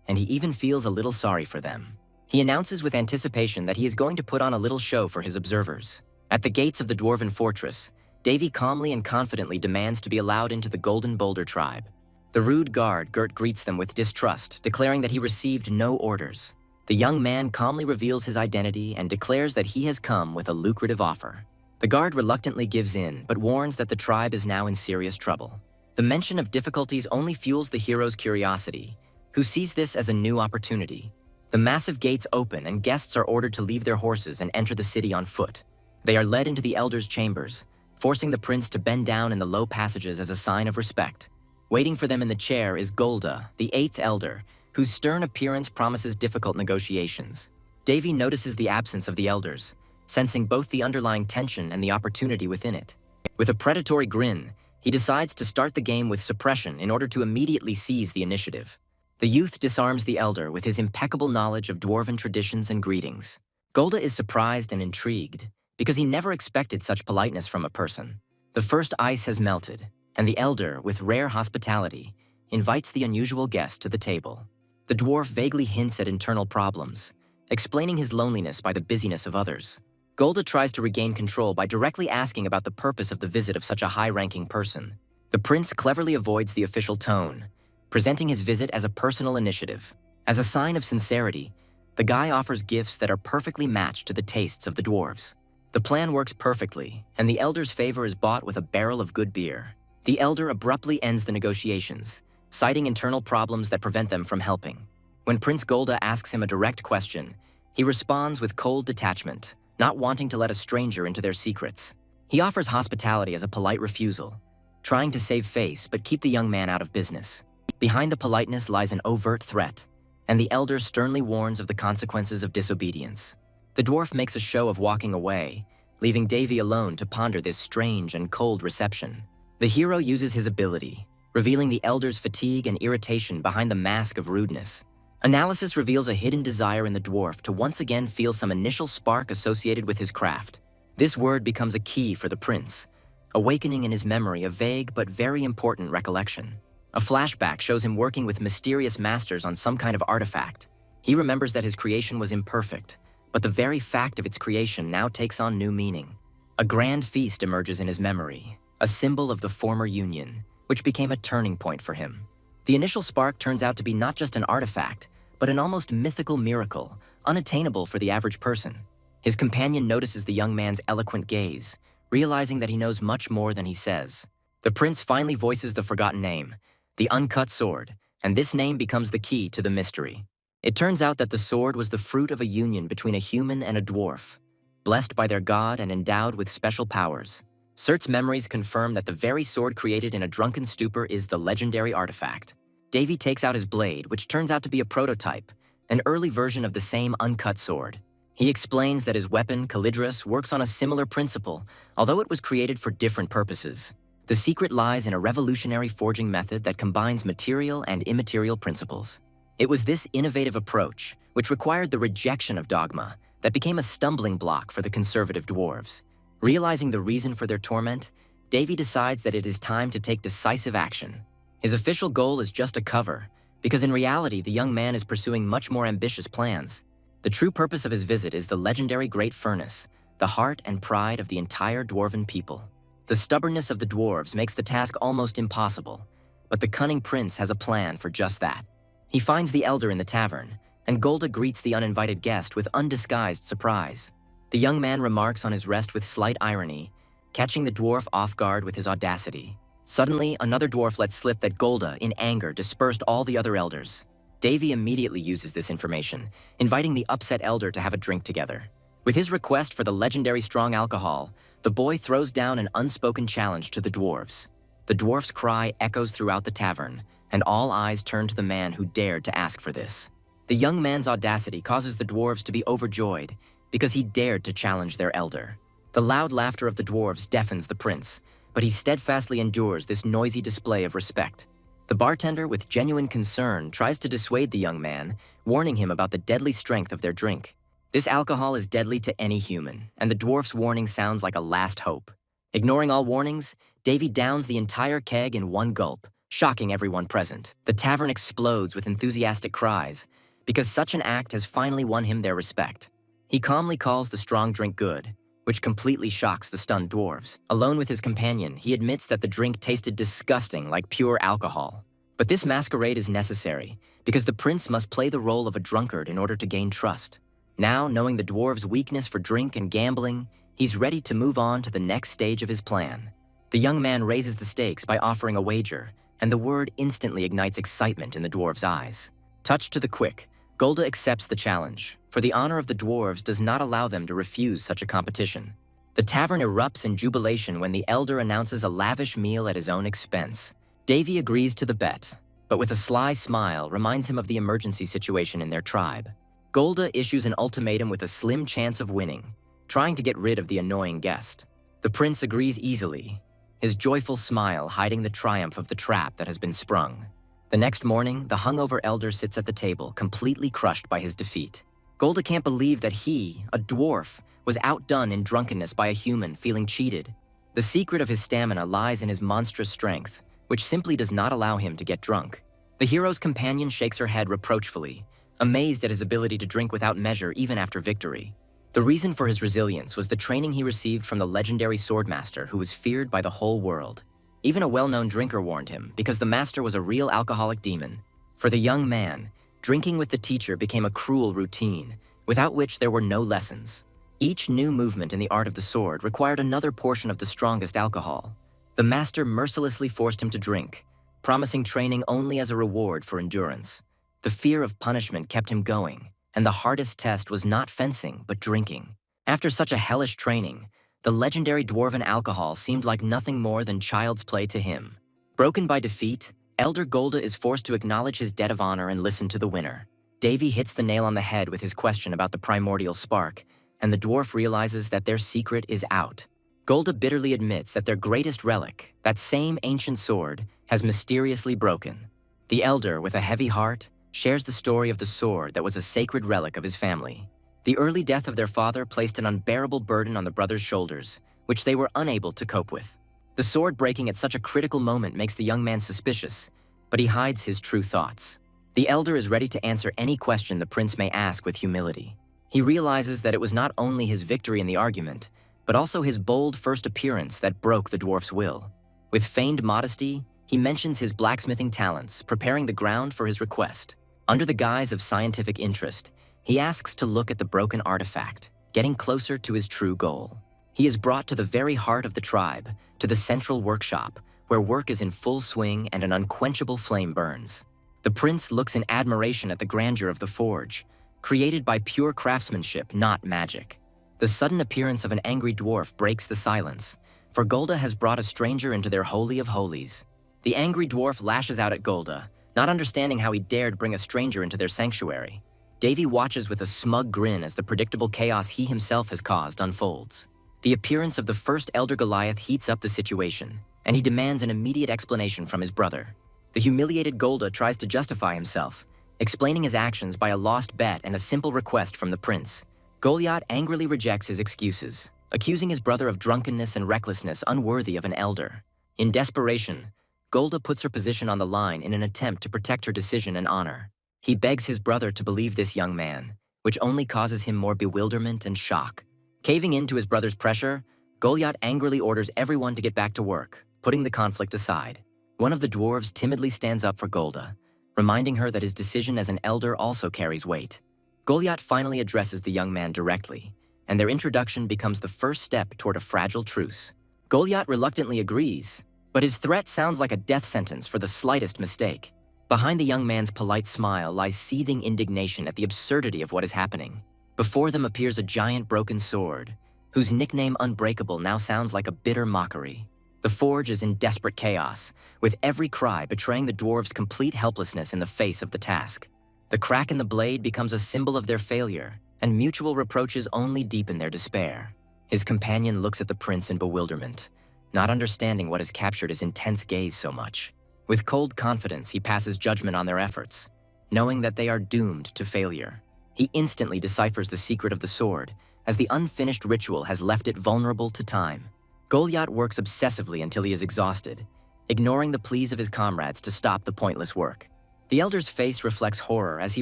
and he even feels a little sorry for them. He announces with anticipation that he is going to put on a little show for his observers. At the gates of the dwarven fortress, Davy calmly and confidently demands to be allowed into the Golden Boulder tribe. The rude guard Gert greets them with distrust, declaring that he received no orders. The young man calmly reveals his identity and declares that he has come with a lucrative offer. The guard reluctantly gives in, but warns that the tribe is now in serious trouble. The mention of difficulties only fuels the hero's curiosity, who sees this as a new opportunity. The massive gates open and guests are ordered to leave their horses and enter the city on foot. They are led into the elders' chambers, forcing the prince to bend down in the low passages as a sign of respect. Waiting for them in the chair is Golda, the 8th elder, whose stern appearance promises difficult negotiations. Davy notices the absence of the elders, sensing both the underlying tension and the opportunity within it. With a predatory grin, he decides to start the game with suppression in order to immediately seize the initiative. The youth disarms the elder with his impeccable knowledge of dwarven traditions and greetings. Golda is surprised and intrigued, because he never expected such politeness from a person. The first ice has melted, and the elder, with rare hospitality, invites the unusual guest to the table. The dwarf vaguely hints at internal problems, explaining his loneliness by the busyness of others. Golda tries to regain control by directly asking about the purpose of the visit of such a high-ranking person. The prince cleverly avoids the official tone, presenting his visit as a personal initiative. As a sign of sincerity, the guy offers gifts that are perfectly matched to the tastes of the dwarves. The plan works perfectly, and the elder's favor is bought with a barrel of good beer. The elder abruptly ends the negotiations, citing internal problems that prevent them from helping. When Prince Golda asks him a direct question, he responds with cold detachment, not wanting to let a stranger into their secrets. He offers hospitality as a polite refusal, trying to save face but keep the young man out of business. Behind the politeness lies an overt threat, and the elder sternly warns of the consequences of disobedience. The dwarf makes a show of walking away, leaving Davy alone to ponder this strange and cold reception. The hero uses his ability, revealing the elder's fatigue and irritation behind the mask of rudeness. Analysis reveals a hidden desire in the dwarf to once again feel some initial spark associated with his craft. This word becomes a key for the prince, awakening in his memory a vague but very important recollection. A flashback shows him working with mysterious masters on some kind of artifact. He remembers that his creation was imperfect, but the very fact of its creation now takes on new meaning. A grand feast emerges in his memory, a symbol of the former union, which became a turning point for him. The initial spark turns out to be not just an artifact, but an almost mythical miracle, unattainable for the average person. His companion notices the young man's eloquent gaze, realizing that he knows much more than he says. The prince finally voices the forgotten name, the Uncut Sword, and this name becomes the key to the mystery. It turns out that the sword was the fruit of a union between a human and a dwarf, blessed by their god and endowed with special powers. Surt's memories confirm that the very sword created in a drunken stupor is the legendary artifact. Davy takes out his blade, which turns out to be a prototype, an early version of the same uncut sword. He explains that his weapon, Calidris, works on a similar principle, although it was created for different purposes. The secret lies in a revolutionary forging method that combines material and immaterial principles. It was this innovative approach, which required the rejection of dogma, that became a stumbling block for the conservative dwarves. Realizing the reason for their torment, Davy decides that it is time to take decisive action. His official goal is just a cover, because in reality, the young man is pursuing much more ambitious plans. The true purpose of his visit is the legendary Great Furnace, the heart and pride of the entire dwarven people. The stubbornness of the dwarves makes the task almost impossible, but the cunning prince has a plan for just that. He finds the elder in the tavern, and Golda greets the uninvited guest with undisguised surprise. The young man remarks on his rest with slight irony, catching the dwarf off guard with his audacity. Suddenly, another dwarf lets slip that Golda, in anger, dispersed all the other elders. Davy immediately uses this information, inviting the upset elder to have a drink together. With his request for the legendary strong alcohol, the boy throws down an unspoken challenge to the dwarves. The dwarf's cry echoes throughout the tavern, and all eyes turn to the man who dared to ask for this. The young man's audacity causes the dwarves to be overjoyed, because he dared to challenge their elder. The loud laughter of the dwarves deafens the prince, but he steadfastly endures this noisy display of respect. The bartender, with genuine concern, tries to dissuade the young man, warning him about the deadly strength of their drink. This alcohol is deadly to any human, and the dwarf's warning sounds like a last hope. Ignoring all warnings, Davy downs the entire keg in one gulp, shocking everyone present. The tavern explodes with enthusiastic cries, because such an act has finally won him their respect. He calmly calls the strong drink good, which completely shocks the stunned dwarves. Alone with his companion, he admits that the drink tasted disgusting like pure alcohol. But this masquerade is necessary, because the prince must play the role of a drunkard in order to gain trust. Now, knowing the dwarves' weakness for drink and gambling, he's ready to move on to the next stage of his plan. The young man raises the stakes by offering a wager, and the word instantly ignites excitement in the dwarves' eyes. Touched to the quick, Golda accepts the challenge, for the honor of the dwarves does not allow them to refuse such a competition. The tavern erupts in jubilation when the elder announces a lavish meal at his own expense. Davy agrees to the bet, but with a sly smile reminds him of the emergency situation in their tribe. Golda issues an ultimatum with a slim chance of winning, trying to get rid of the annoying guest. The prince agrees easily, his joyful smile hiding the triumph of the trap that has been sprung. The next morning, the hungover elder sits at the table, completely crushed by his defeat. Golda can't believe that he, a dwarf, was outdone in drunkenness by a human feeling cheated. The secret of his stamina lies in his monstrous strength, which simply does not allow him to get drunk. The hero's companion shakes her head reproachfully, amazed at his ability to drink without measure even after victory. The reason for his resilience was the training he received from the legendary swordmaster who was feared by the whole world. Even a well-known drinker warned him, because the master was a real alcoholic demon. For the young man, drinking with the teacher became a cruel routine, without which there were no lessons. Each new movement in the art of the sword required another portion of the strongest alcohol. The master mercilessly forced him to drink, promising training only as a reward for endurance. The fear of punishment kept him going, and the hardest test was not fencing, but drinking. After such a hellish training, the legendary dwarven alcohol seemed like nothing more than child's play to him. Broken by defeat, Elder Golda is forced to acknowledge his debt of honor and listen to the winner. Davy hits the nail on the head with his question about the primordial spark, and the dwarf realizes that their secret is out. Golda bitterly admits that their greatest relic, that same ancient sword, has mysteriously broken. The elder, with a heavy heart, shares the story of the sword that was a sacred relic of his family. The early death of their father placed an unbearable burden on the brothers' shoulders, which they were unable to cope with. The sword breaking at such a critical moment makes the young man suspicious, but he hides his true thoughts. The elder is ready to answer any question the prince may ask with humility. He realizes that it was not only his victory in the argument, but also his bold first appearance that broke the dwarf's will. With feigned modesty, he mentions his blacksmithing talents, preparing the ground for his request. Under the guise of scientific interest, he asks to look at the broken artifact, getting closer to his true goal. He is brought to the very heart of the tribe, to the central workshop, where work is in full swing and an unquenchable flame burns. The prince looks in admiration at the grandeur of the forge, created by pure craftsmanship, not magic. The sudden appearance of an angry dwarf breaks the silence, for Golda has brought a stranger into their holy of holies. The angry dwarf lashes out at Golda, not understanding how he dared bring a stranger into their sanctuary. Davy watches with a smug grin as the predictable chaos he himself has caused unfolds. The appearance of the first Elder Goliath heats up the situation, and he demands an immediate explanation from his brother. The humiliated Golda tries to justify himself, explaining his actions by a lost bet and a simple request from the prince. Goliath angrily rejects his excuses, accusing his brother of drunkenness and recklessness unworthy of an elder. In desperation, Golda puts her position on the line in an attempt to protect her decision and honor. He begs his brother to believe this young man, which only causes him more bewilderment and shock. Caving in to his brother's pressure, Goliath angrily orders everyone to get back to work, putting the conflict aside. One of the dwarves timidly stands up for Golda, reminding her that his decision as an elder also carries weight. Goliath finally addresses the young man directly, and their introduction becomes the first step toward a fragile truce. Goliath reluctantly agrees, but his threat sounds like a death sentence for the slightest mistake. Behind the young man's polite smile lies seething indignation at the absurdity of what is happening. Before them appears a giant broken sword, whose nickname Unbreakable now sounds like a bitter mockery. The forge is in desperate chaos, with every cry betraying the dwarves' complete helplessness in the face of the task. The crack in the blade becomes a symbol of their failure, and mutual reproaches only deepen their despair. His companion looks at the prince in bewilderment, not understanding what has captured his intense gaze so much. With cold confidence, he passes judgment on their efforts, knowing that they are doomed to failure. He instantly deciphers the secret of the sword, as the unfinished ritual has left it vulnerable to time. Goliath works obsessively until he is exhausted, ignoring the pleas of his comrades to stop the pointless work. The elder's face reflects horror as he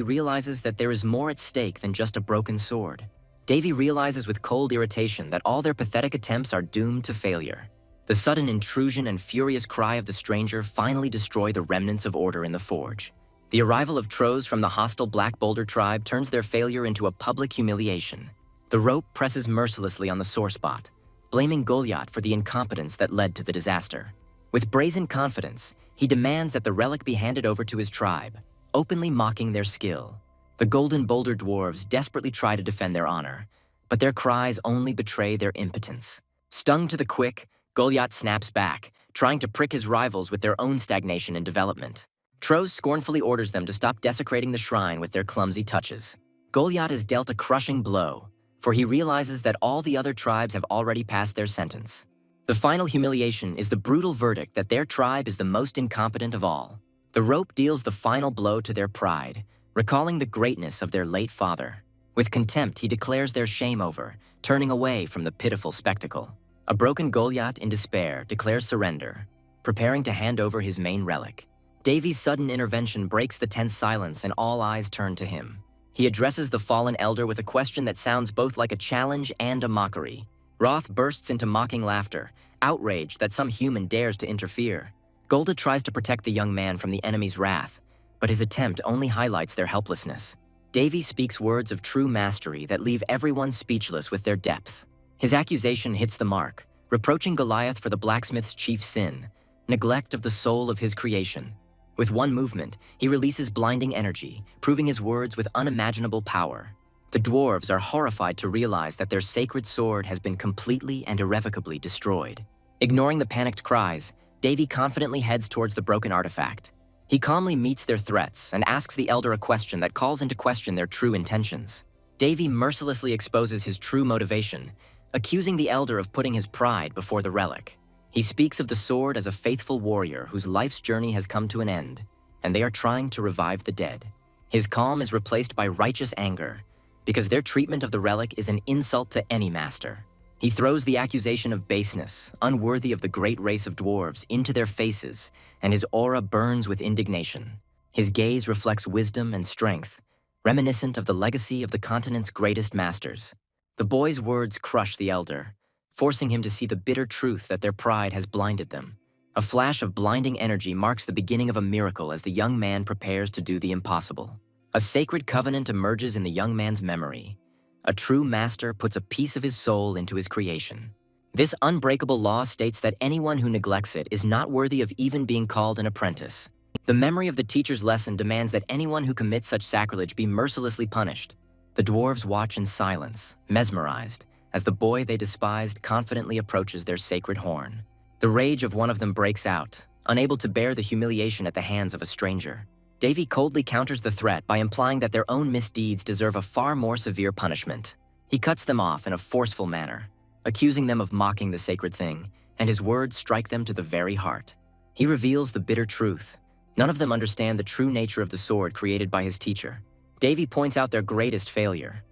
realizes that there is more at stake than just a broken sword. Davy realizes with cold irritation that all their pathetic attempts are doomed to failure. The sudden intrusion and furious cry of the stranger finally destroy the remnants of order in the forge. The arrival of Troz from the hostile Black Boulder tribe turns their failure into a public humiliation. The rope presses mercilessly on the sore spot, blaming Goliath for the incompetence that led to the disaster. With brazen confidence, he demands that the relic be handed over to his tribe, openly mocking their skill. The Golden Boulder dwarves desperately try to defend their honor, but their cries only betray their impotence. Stung to the quick, Goliath snaps back, trying to prick his rivals with their own stagnation and development. Troz scornfully orders them to stop desecrating the shrine with their clumsy touches. Goliath is dealt a crushing blow, for he realizes that all the other tribes have already passed their sentence. The final humiliation is the brutal verdict that their tribe is the most incompetent of all. The rope deals the final blow to their pride, recalling the greatness of their late father. With contempt, he declares their shame over, turning away from the pitiful spectacle. A broken Goliath, in despair, declares surrender, preparing to hand over his main relic. Davy's sudden intervention breaks the tense silence and all eyes turn to him. He addresses the fallen elder with a question that sounds both like a challenge and a mockery. Roth bursts into mocking laughter, outraged that some human dares to interfere. Golda tries to protect the young man from the enemy's wrath, but his attempt only highlights their helplessness. Davy speaks words of true mastery that leave everyone speechless with their depth. His accusation hits the mark, reproaching Goliath for the blacksmith's chief sin, neglect of the soul of his creation. With one movement, he releases blinding energy, proving his words with unimaginable power. The dwarves are horrified to realize that their sacred sword has been completely and irrevocably destroyed. Ignoring the panicked cries, Davy confidently heads towards the broken artifact. He calmly meets their threats and asks the elder a question that calls into question their true intentions. Davy mercilessly exposes his true motivation, accusing the elder of putting his pride before the relic. He speaks of the sword as a faithful warrior whose life's journey has come to an end, and they are trying to revive the dead. His calm is replaced by righteous anger, because their treatment of the relic is an insult to any master. He throws the accusation of baseness, unworthy of the great race of dwarves, into their faces, and his aura burns with indignation. His gaze reflects wisdom and strength, reminiscent of the legacy of the continent's greatest masters. The boy's words crush the elder, forcing him to see the bitter truth that their pride has blinded them. A flash of blinding energy marks the beginning of a miracle as the young man prepares to do the impossible. A sacred covenant emerges in the young man's memory. A true master puts a piece of his soul into his creation. This unbreakable law states that anyone who neglects it is not worthy of even being called an apprentice. The memory of the teacher's lesson demands that anyone who commits such sacrilege be mercilessly punished. The dwarves watch in silence, mesmerized, as the boy they despised confidently approaches their sacred horn. The rage of one of them breaks out, unable to bear the humiliation at the hands of a stranger. Davy coldly counters the threat by implying that their own misdeeds deserve a far more severe punishment. He cuts them off in a forceful manner, accusing them of mocking the sacred thing, and his words strike them to the very heart. He reveals the bitter truth. None of them understand the true nature of the sword created by his teacher. Davy points out their greatest failure.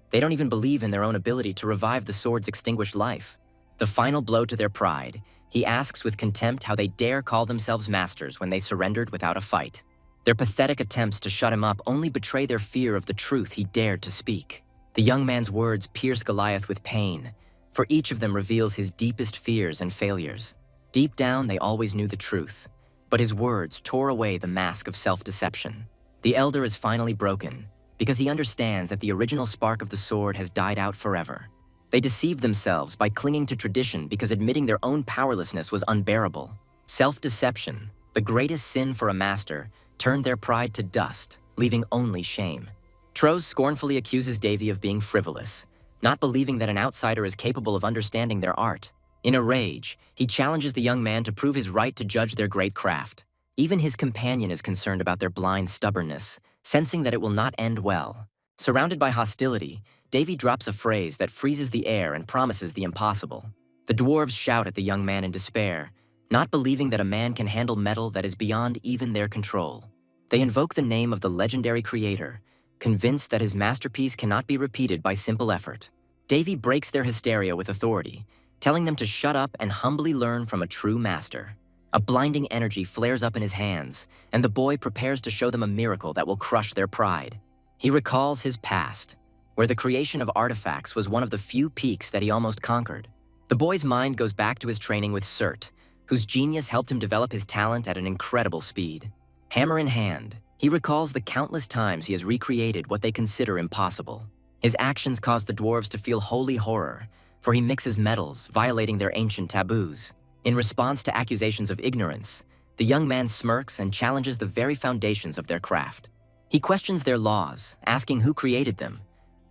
They don't even believe in their own ability to revive the sword's extinguished life. The final blow to their pride, he asks with contempt how they dare call themselves masters when they surrendered without a fight. Their pathetic attempts to shut him up only betray their fear of the truth he dared to speak. The young man's words pierce Goliath with pain, for each of them reveals his deepest fears and failures. Deep down, they always knew the truth, but his words tore away the mask of self-deception. The elder is finally broken, because he understands that the original spark of the sword has died out forever. They deceived themselves by clinging to tradition because admitting their own powerlessness was unbearable. Self-deception, the greatest sin for a master, turned their pride to dust, leaving only shame. Troz scornfully accuses Davy of being frivolous, not believing that an outsider is capable of understanding their art. In a rage, he challenges the young man to prove his right to judge their great craft. Even his companion is concerned about their blind stubbornness, sensing that it will not end well. Surrounded by hostility, Davy drops a phrase that freezes the air and promises the impossible. The dwarves shout at the young man in despair, not believing that a man can handle metal that is beyond even their control. They invoke the name of the legendary creator, convinced that his masterpiece cannot be repeated by simple effort. Davy breaks their hysteria with authority, telling them to shut up and humbly learn from a true master. A blinding energy flares up in his hands, and the boy prepares to show them a miracle that will crush their pride. He recalls his past, where the creation of artifacts was one of the few peaks that he almost conquered. The boy's mind goes back to his training with Surt, whose genius helped him develop his talent at an incredible speed. Hammer in hand, he recalls the countless times he has recreated what they consider impossible. His actions cause the dwarves to feel holy horror, for he mixes metals, violating their ancient taboos. In response to accusations of ignorance, the young man smirks and challenges the very foundations of their craft. He questions their laws, asking who created them,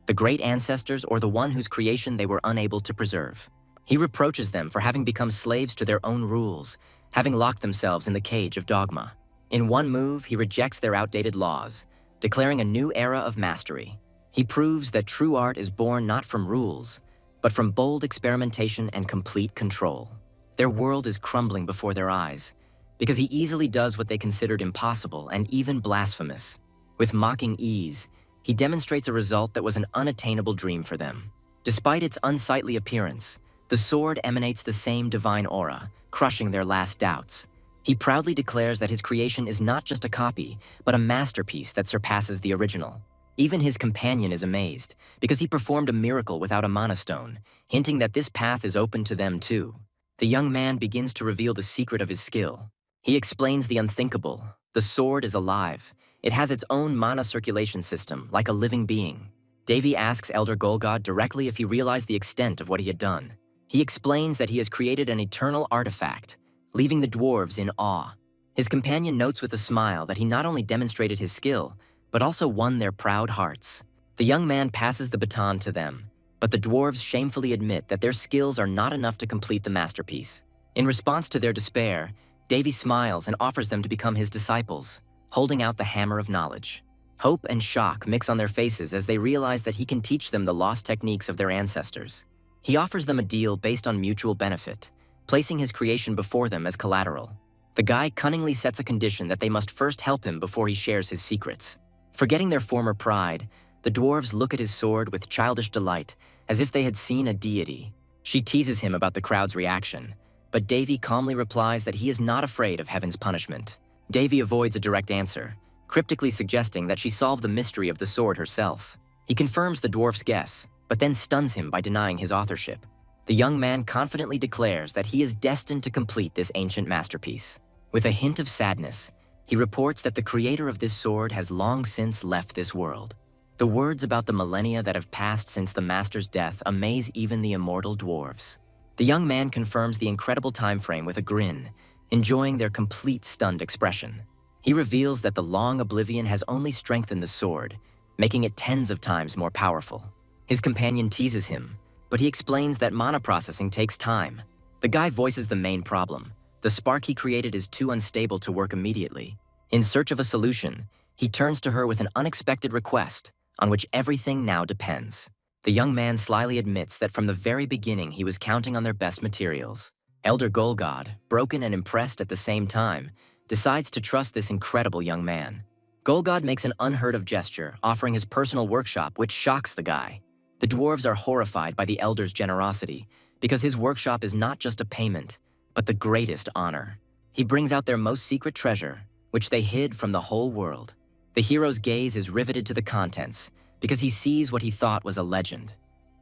the great ancestors or the one whose creation they were unable to preserve. He reproaches them for having become slaves to their own rules, having locked themselves in the cage of dogma. In one move, he rejects their outdated laws, declaring a new era of mastery. He proves that true art is born not from rules, but from bold experimentation and complete control. Their world is crumbling before their eyes, because he easily does what they considered impossible and even blasphemous. With mocking ease, he demonstrates a result that was an unattainable dream for them. Despite its unsightly appearance, the sword emanates the same divine aura, crushing their last doubts. He proudly declares that his creation is not just a copy, but a masterpiece that surpasses the original. Even his companion is amazed, because he performed a miracle without a mana stone, hinting that this path is open to them too. The young man begins to reveal the secret of his skill. He explains the unthinkable. The sword is alive. It has its own mana circulation system, like a living being. Davy asks Elder Golgod directly if he realized the extent of what he had done. He explains that he has created an eternal artifact, leaving the dwarves in awe. His companion notes with a smile that he not only demonstrated his skill, but also won their proud hearts. The young man passes the baton to them, but the dwarves shamefully admit that their skills are not enough to complete the masterpiece. In response to their despair, Davy smiles and offers them to become his disciples, holding out the hammer of knowledge. Hope and shock mix on their faces as they realize that he can teach them the lost techniques of their ancestors. He offers them a deal based on mutual benefit, placing his creation before them as collateral. The guy cunningly sets a condition that they must first help him before he shares his secrets. Forgetting their former pride, the dwarves look at his sword with childish delight, as if they had seen a deity. She teases him about the crowd's reaction, but Davy calmly replies that he is not afraid of heaven's punishment. Davy avoids a direct answer, cryptically suggesting that she solved the mystery of the sword herself. He confirms the dwarf's guess, but then stuns him by denying his authorship. The young man confidently declares that he is destined to complete this ancient masterpiece. With a hint of sadness, he reports that the creator of this sword has long since left this world. The words about the millennia that have passed since the master's death amaze even the immortal dwarves. The young man confirms the incredible time frame with a grin, enjoying their complete stunned expression. He reveals that the long oblivion has only strengthened the sword, making it tens of times more powerful. His companion teases him, but he explains that mana processing takes time. The guy voices the main problem. The spark he created is too unstable to work immediately. In search of a solution, he turns to her with an unexpected request on which everything now depends. The young man slyly admits that from the very beginning he was counting on their best materials. Elder Golgod, broken and impressed at the same time, decides to trust this incredible young man. Golgod makes an unheard-of gesture, offering his personal workshop, which shocks the guy. The dwarves are horrified by the elder's generosity, because his workshop is not just a payment, but the greatest honor. He brings out their most secret treasure, which they hid from the whole world. The hero's gaze is riveted to the contents, because he sees what he thought was a legend,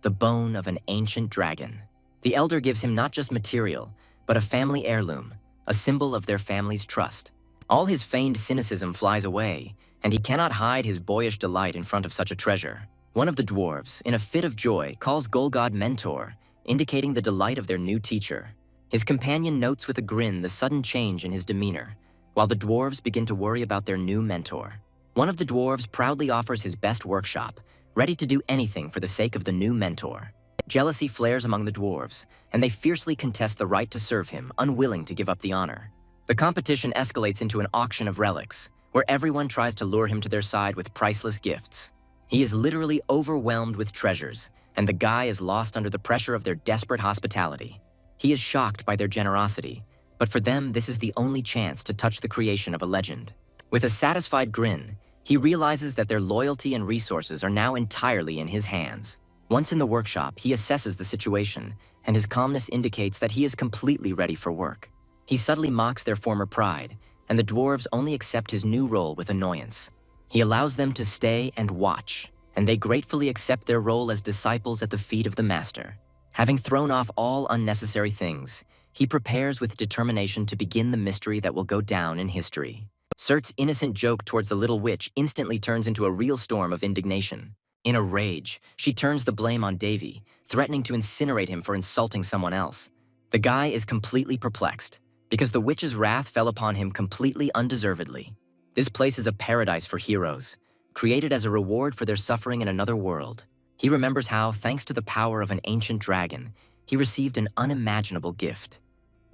the bone of an ancient dragon. The elder gives him not just material, but a family heirloom, a symbol of their family's trust. All his feigned cynicism flies away, and he cannot hide his boyish delight in front of such a treasure. One of the dwarves, in a fit of joy, calls Golgod mentor, indicating the delight of their new teacher. His companion notes with a grin the sudden change in his demeanor, while the dwarves begin to worry about their new mentor. One of the dwarves proudly offers his best workshop, ready to do anything for the sake of the new mentor. Jealousy flares among the dwarves, and they fiercely contest the right to serve him, unwilling to give up the honor. The competition escalates into an auction of relics, where everyone tries to lure him to their side with priceless gifts. He is literally overwhelmed with treasures, and the guy is lost under the pressure of their desperate hospitality. He is shocked by their generosity, but for them this is the only chance to touch the creation of a legend. With a satisfied grin, he realizes that their loyalty and resources are now entirely in his hands. Once in the workshop, he assesses the situation, and his calmness indicates that he is completely ready for work. He subtly mocks their former pride, and the dwarves only accept his new role with annoyance. He allows them to stay and watch, and they gratefully accept their role as disciples at the feet of the master. Having thrown off all unnecessary things, he prepares with determination to begin the mystery that will go down in history. Surt's innocent joke towards the little witch instantly turns into a real storm of indignation. In a rage, she turns the blame on Davy, threatening to incinerate him for insulting someone else. The guy is completely perplexed, because the witch's wrath fell upon him completely undeservedly. This place is a paradise for heroes, created as a reward for their suffering in another world. He remembers how, thanks to the power of an ancient dragon, he received an unimaginable gift: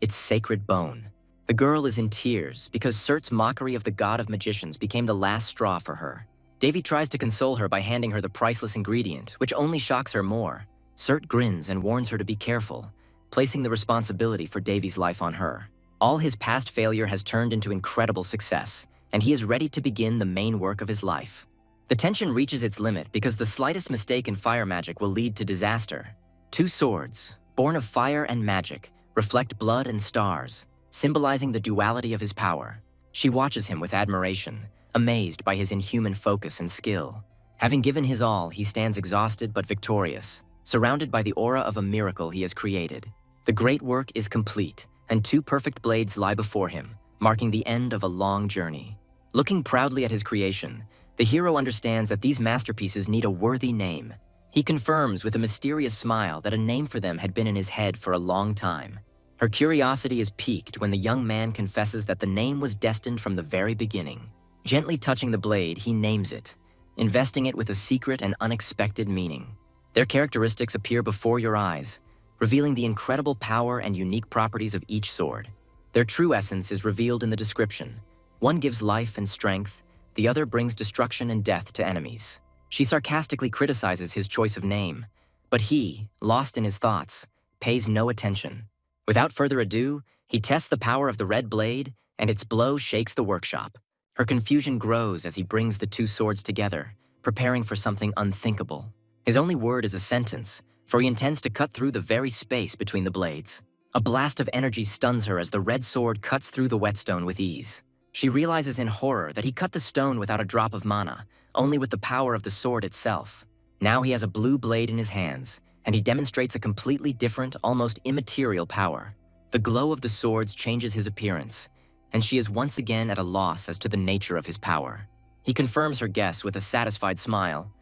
its sacred bone. The girl is in tears because Surt's mockery of the god of magicians became the last straw for her. Davy tries to console her by handing her the priceless ingredient, which only shocks her more. Surt grins and warns her to be careful, placing the responsibility for Davy's life on her. All his past failure has turned into incredible success, and he is ready to begin the main work of his life. The tension reaches its limit because the slightest mistake in fire magic will lead to disaster. Two swords, born of fire and magic, reflect blood and stars, symbolizing the duality of his power. She watches him with admiration, amazed by his inhuman focus and skill. Having given his all, he stands exhausted but victorious, surrounded by the aura of a miracle he has created. The great work is complete, and two perfect blades lie before him, marking the end of a long journey. Looking proudly at his creation, the hero understands that these masterpieces need a worthy name. He confirms with a mysterious smile that a name for them had been in his head for a long time. Her curiosity is piqued when the young man confesses that the name was destined from the very beginning. Gently touching the blade, he names it, investing it with a secret and unexpected meaning. Their characteristics appear before your eyes, revealing the incredible power and unique properties of each sword. Their true essence is revealed in the description. One gives life and strength, the other brings destruction and death to enemies. She sarcastically criticizes his choice of name, but he, lost in his thoughts, pays no attention. Without further ado, he tests the power of the red blade, and its blow shakes the workshop. Her confusion grows as he brings the two swords together, preparing for something unthinkable. His only word is a sentence, for he intends to cut through the very space between the blades. A blast of energy stuns her as the red sword cuts through the whetstone with ease. She realizes in horror that he cut the stone without a drop of mana, only with the power of the sword itself. Now he has a blue blade in his hands, and he demonstrates a completely different, almost immaterial power. The glow of the swords changes his appearance, and she is once again at a loss as to the nature of his power. He confirms her guess with a satisfied smile.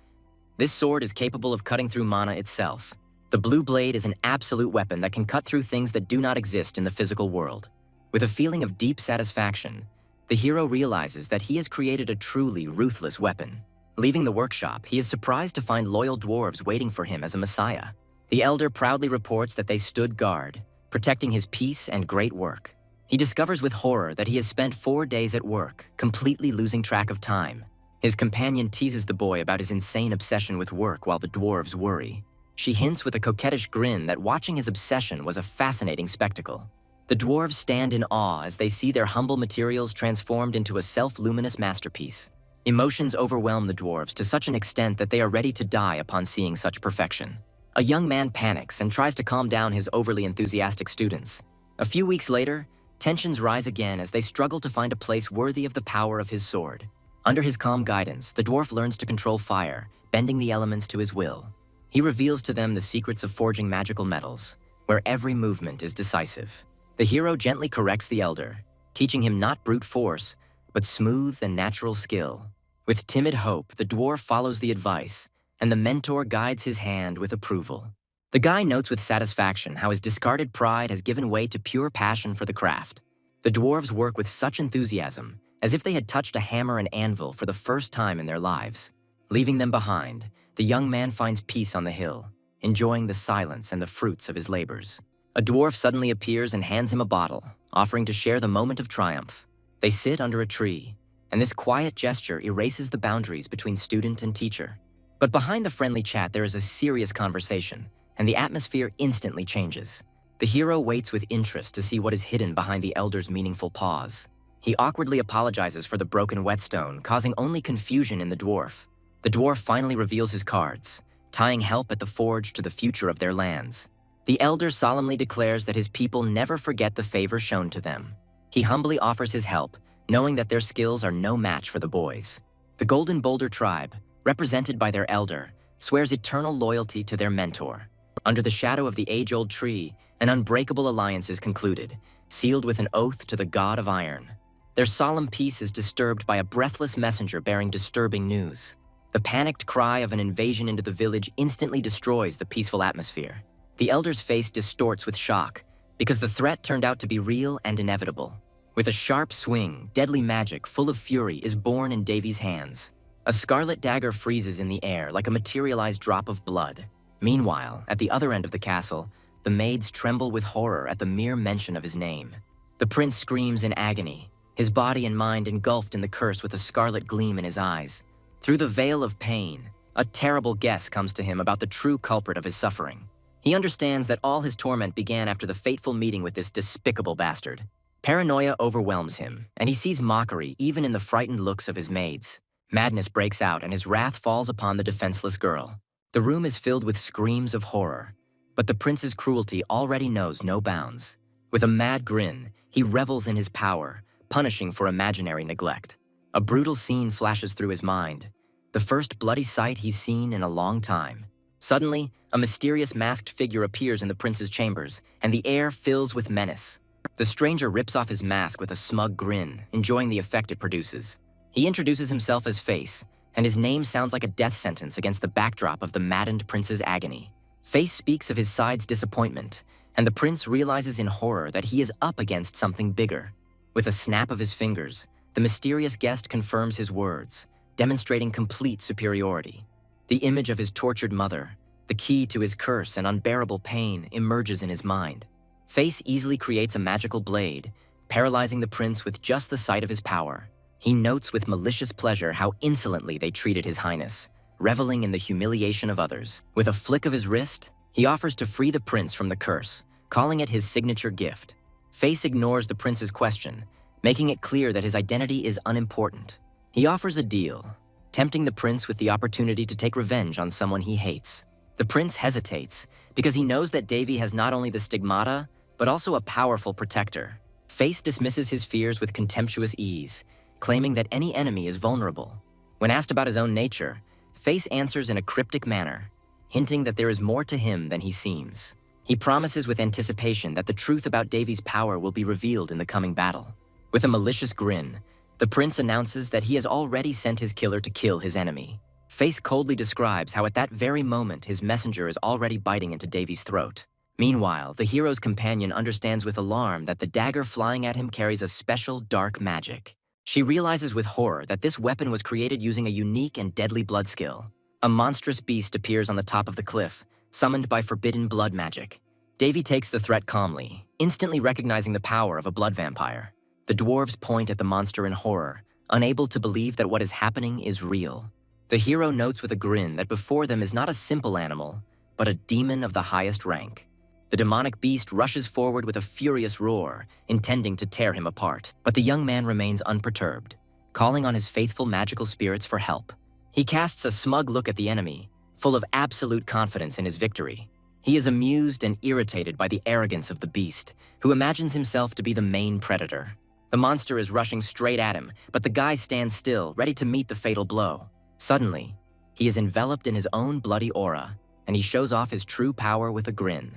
This sword is capable of cutting through mana itself. The blue blade is an absolute weapon that can cut through things that do not exist in the physical world. With a feeling of deep satisfaction, the hero realizes that he has created a truly ruthless weapon. Leaving the workshop, he is surprised to find loyal dwarves waiting for him as a messiah. The elder proudly reports that they stood guard, protecting his peace and great work. He discovers with horror that he has spent 4 days at work, completely losing track of time. His companion teases the boy about his insane obsession with work while the dwarves worry. She hints with a coquettish grin that watching his obsession was a fascinating spectacle. The dwarves stand in awe as they see their humble materials transformed into a self-luminous masterpiece. Emotions overwhelm the dwarves to such an extent that they are ready to die upon seeing such perfection. A young man panics and tries to calm down his overly enthusiastic students. A few weeks later, tensions rise again as they struggle to find a place worthy of the power of his sword. Under his calm guidance, the dwarf learns to control fire, bending the elements to his will. He reveals to them the secrets of forging magical metals, where every movement is decisive. The hero gently corrects the elder, teaching him not brute force, but smooth and natural skill. With timid hope, the dwarf follows the advice, and the mentor guides his hand with approval. The guy notes with satisfaction how his discarded pride has given way to pure passion for the craft. The dwarves work with such enthusiasm, as if they had touched a hammer and anvil for the first time in their lives. Leaving them behind, the young man finds peace on the hill, enjoying the silence and the fruits of his labors. A dwarf suddenly appears and hands him a bottle, offering to share the moment of triumph. They sit under a tree, and this quiet gesture erases the boundaries between student and teacher. But behind the friendly chat, there is a serious conversation, and the atmosphere instantly changes. The hero waits with interest to see what is hidden behind the elder's meaningful pause. He awkwardly apologizes for the broken whetstone, causing only confusion in the dwarf. The dwarf finally reveals his cards, tying help at the forge to the future of their lands. The elder solemnly declares that his people never forget the favor shown to them. He humbly offers his help, knowing that their skills are no match for the boys. The Golden Boulder tribe, represented by their elder, swears eternal loyalty to their mentor. Under the shadow of the age-old tree, an unbreakable alliance is concluded, sealed with an oath to the god of iron. Their solemn peace is disturbed by a breathless messenger bearing disturbing news. The panicked cry of an invasion into the village instantly destroys the peaceful atmosphere. The elder's face distorts with shock, because the threat turned out to be real and inevitable. With a sharp swing, deadly magic full of fury is born in Davy's hands. A scarlet dagger freezes in the air like a materialized drop of blood. Meanwhile, at the other end of the castle, the maids tremble with horror at the mere mention of his name. The prince screams in agony, his body and mind engulfed in the curse with a scarlet gleam in his eyes. Through the veil of pain, a terrible guess comes to him about the true culprit of his suffering. He understands that all his torment began after the fateful meeting with this despicable bastard. Paranoia overwhelms him, and he sees mockery even in the frightened looks of his maids. Madness breaks out, and his wrath falls upon the defenseless girl. The room is filled with screams of horror, but the prince's cruelty already knows no bounds. With a mad grin, he revels in his power, punishing for imaginary neglect. A brutal scene flashes through his mind, the first bloody sight he's seen in a long time. Suddenly, a mysterious masked figure appears in the prince's chambers, and the air fills with menace. The stranger rips off his mask with a smug grin, enjoying the effect it produces. He introduces himself as Face, and his name sounds like a death sentence against the backdrop of the maddened prince's agony. Face speaks of his side's disappointment, and the prince realizes in horror that he is up against something bigger. With a snap of his fingers, the mysterious guest confirms his words, demonstrating complete superiority. The image of his tortured mother, the key to his curse and unbearable pain, emerges in his mind. Face easily creates a magical blade, paralyzing the prince with just the sight of his power. He notes with malicious pleasure how insolently they treated his highness, reveling in the humiliation of others. With a flick of his wrist, he offers to free the prince from the curse, calling it his signature gift. Face ignores the prince's question, making it clear that his identity is unimportant. He offers a deal, tempting the prince with the opportunity to take revenge on someone he hates. The prince hesitates because he knows that Davy has not only the stigmata, but also a powerful protector. Face dismisses his fears with contemptuous ease, claiming that any enemy is vulnerable. When asked about his own nature, Face answers in a cryptic manner, hinting that there is more to him than he seems. He promises with anticipation that the truth about Davy's power will be revealed in the coming battle. With a malicious grin, the prince announces that he has already sent his killer to kill his enemy. Face coldly describes how at that very moment his messenger is already biting into Davy's throat. Meanwhile, the hero's companion understands with alarm that the dagger flying at him carries a special dark magic. She realizes with horror that this weapon was created using a unique and deadly blood skill. A monstrous beast appears on the top of the cliff, summoned by forbidden blood magic. Davy takes the threat calmly, instantly recognizing the power of a blood vampire. The dwarves point at the monster in horror, unable to believe that what is happening is real. The hero notes with a grin that before them is not a simple animal, but a demon of the highest rank. The demonic beast rushes forward with a furious roar, intending to tear him apart. But the young man remains unperturbed, calling on his faithful magical spirits for help. He casts a smug look at the enemy, full of absolute confidence in his victory. He is amused and irritated by the arrogance of the beast, who imagines himself to be the main predator. The monster is rushing straight at him, but the guy stands still, ready to meet the fatal blow. Suddenly, he is enveloped in his own bloody aura, and he shows off his true power with a grin.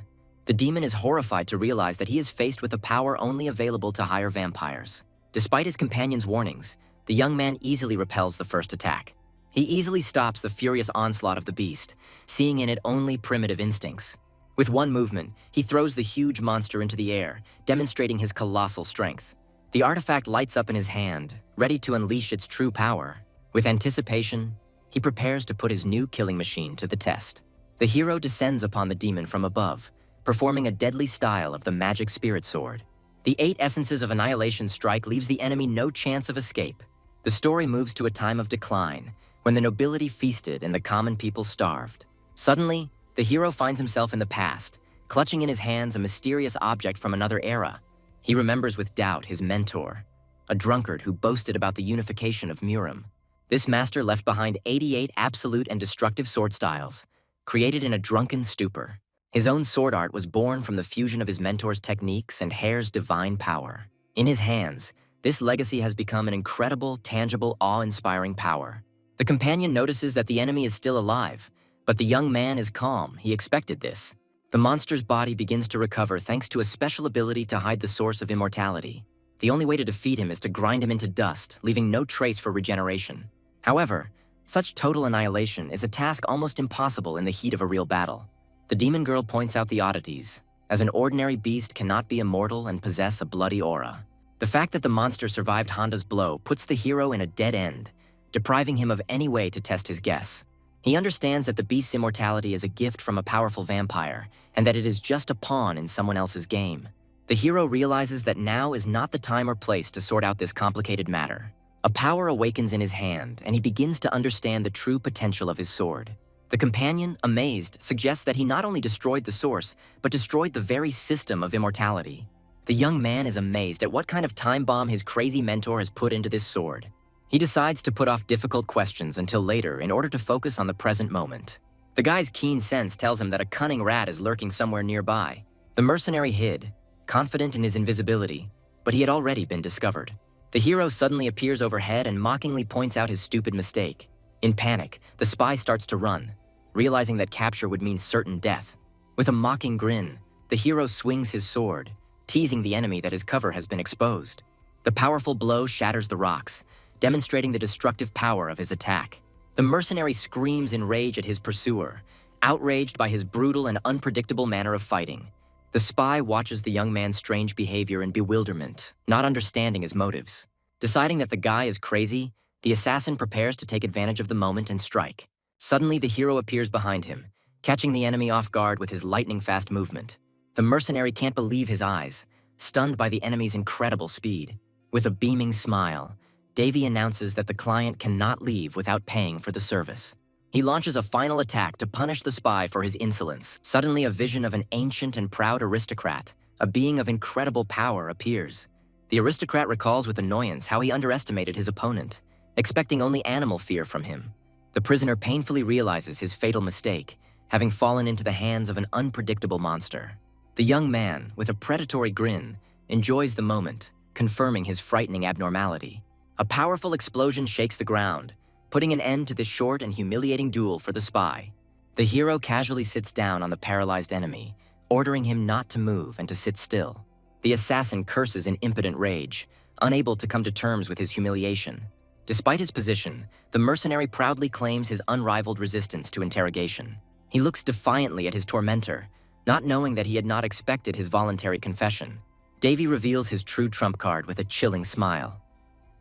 The demon is horrified to realize that he is faced with a power only available to higher vampires. Despite his companion's warnings, the young man easily repels the first attack. He easily stops the furious onslaught of the beast, seeing in it only primitive instincts. With one movement, he throws the huge monster into the air, demonstrating his colossal strength. The artifact lights up in his hand, ready to unleash its true power. With anticipation, he prepares to put his new killing machine to the test. The hero descends upon the demon from above, performing a deadly style of the magic spirit sword. The 8 essences of annihilation strike leaves the enemy no chance of escape. The story moves to a time of decline, when the nobility feasted and the common people starved. Suddenly, the hero finds himself in the past, clutching in his hands a mysterious object from another era. He remembers with doubt his mentor, a drunkard who boasted about the unification of Murim. This master left behind 88 absolute and destructive sword styles, created in a drunken stupor. His own sword art was born from the fusion of his mentor's techniques and Hare's divine power. In his hands, this legacy has become an incredible, tangible, awe-inspiring power. The companion notices that the enemy is still alive, but the young man is calm. He expected this. The monster's body begins to recover thanks to a special ability to hide the source of immortality. The only way to defeat him is to grind him into dust, leaving no trace for regeneration. However, such total annihilation is a task almost impossible in the heat of a real battle. The demon girl points out the oddities, as an ordinary beast cannot be immortal and possess a bloody aura. The fact that the monster survived Honda's blow puts the hero in a dead end, depriving him of any way to test his guess. He understands that the beast's immortality is a gift from a powerful vampire, and that it is just a pawn in someone else's game. The hero realizes that now is not the time or place to sort out this complicated matter. A power awakens in his hand, and he begins to understand the true potential of his sword. The companion, amazed, suggests that he not only destroyed the source, but destroyed the very system of immortality. The young man is amazed at what kind of time bomb his crazy mentor has put into this sword. He decides to put off difficult questions until later in order to focus on the present moment. The guy's keen sense tells him that a cunning rat is lurking somewhere nearby. The mercenary hid, confident in his invisibility, but he had already been discovered. The hero suddenly appears overhead and mockingly points out his stupid mistake. In panic, the spy starts to run, realizing that capture would mean certain death. With a mocking grin, the hero swings his sword, teasing the enemy that his cover has been exposed. The powerful blow shatters the rocks, demonstrating the destructive power of his attack. The mercenary screams in rage at his pursuer, outraged by his brutal and unpredictable manner of fighting. The spy watches the young man's strange behavior in bewilderment, not understanding his motives. Deciding that the guy is crazy, the assassin prepares to take advantage of the moment and strike. Suddenly, the hero appears behind him, catching the enemy off guard with his lightning-fast movement. The mercenary can't believe his eyes, stunned by the enemy's incredible speed. With a beaming smile, Davy announces that the client cannot leave without paying for the service. He launches a final attack to punish the spy for his insolence. Suddenly, a vision of an ancient and proud aristocrat, a being of incredible power, appears. The aristocrat recalls with annoyance how he underestimated his opponent, expecting only animal fear from him. The prisoner painfully realizes his fatal mistake, having fallen into the hands of an unpredictable monster. The young man, with a predatory grin, enjoys the moment, confirming his frightening abnormality. A powerful explosion shakes the ground, putting an end to this short and humiliating duel for the spy. The hero casually sits down on the paralyzed enemy, ordering him not to move and to sit still. The assassin curses in impotent rage, unable to come to terms with his humiliation. Despite his position, the mercenary proudly claims his unrivaled resistance to interrogation. He looks defiantly at his tormentor, not knowing that he had not expected his voluntary confession. Davy reveals his true trump card with a chilling smile.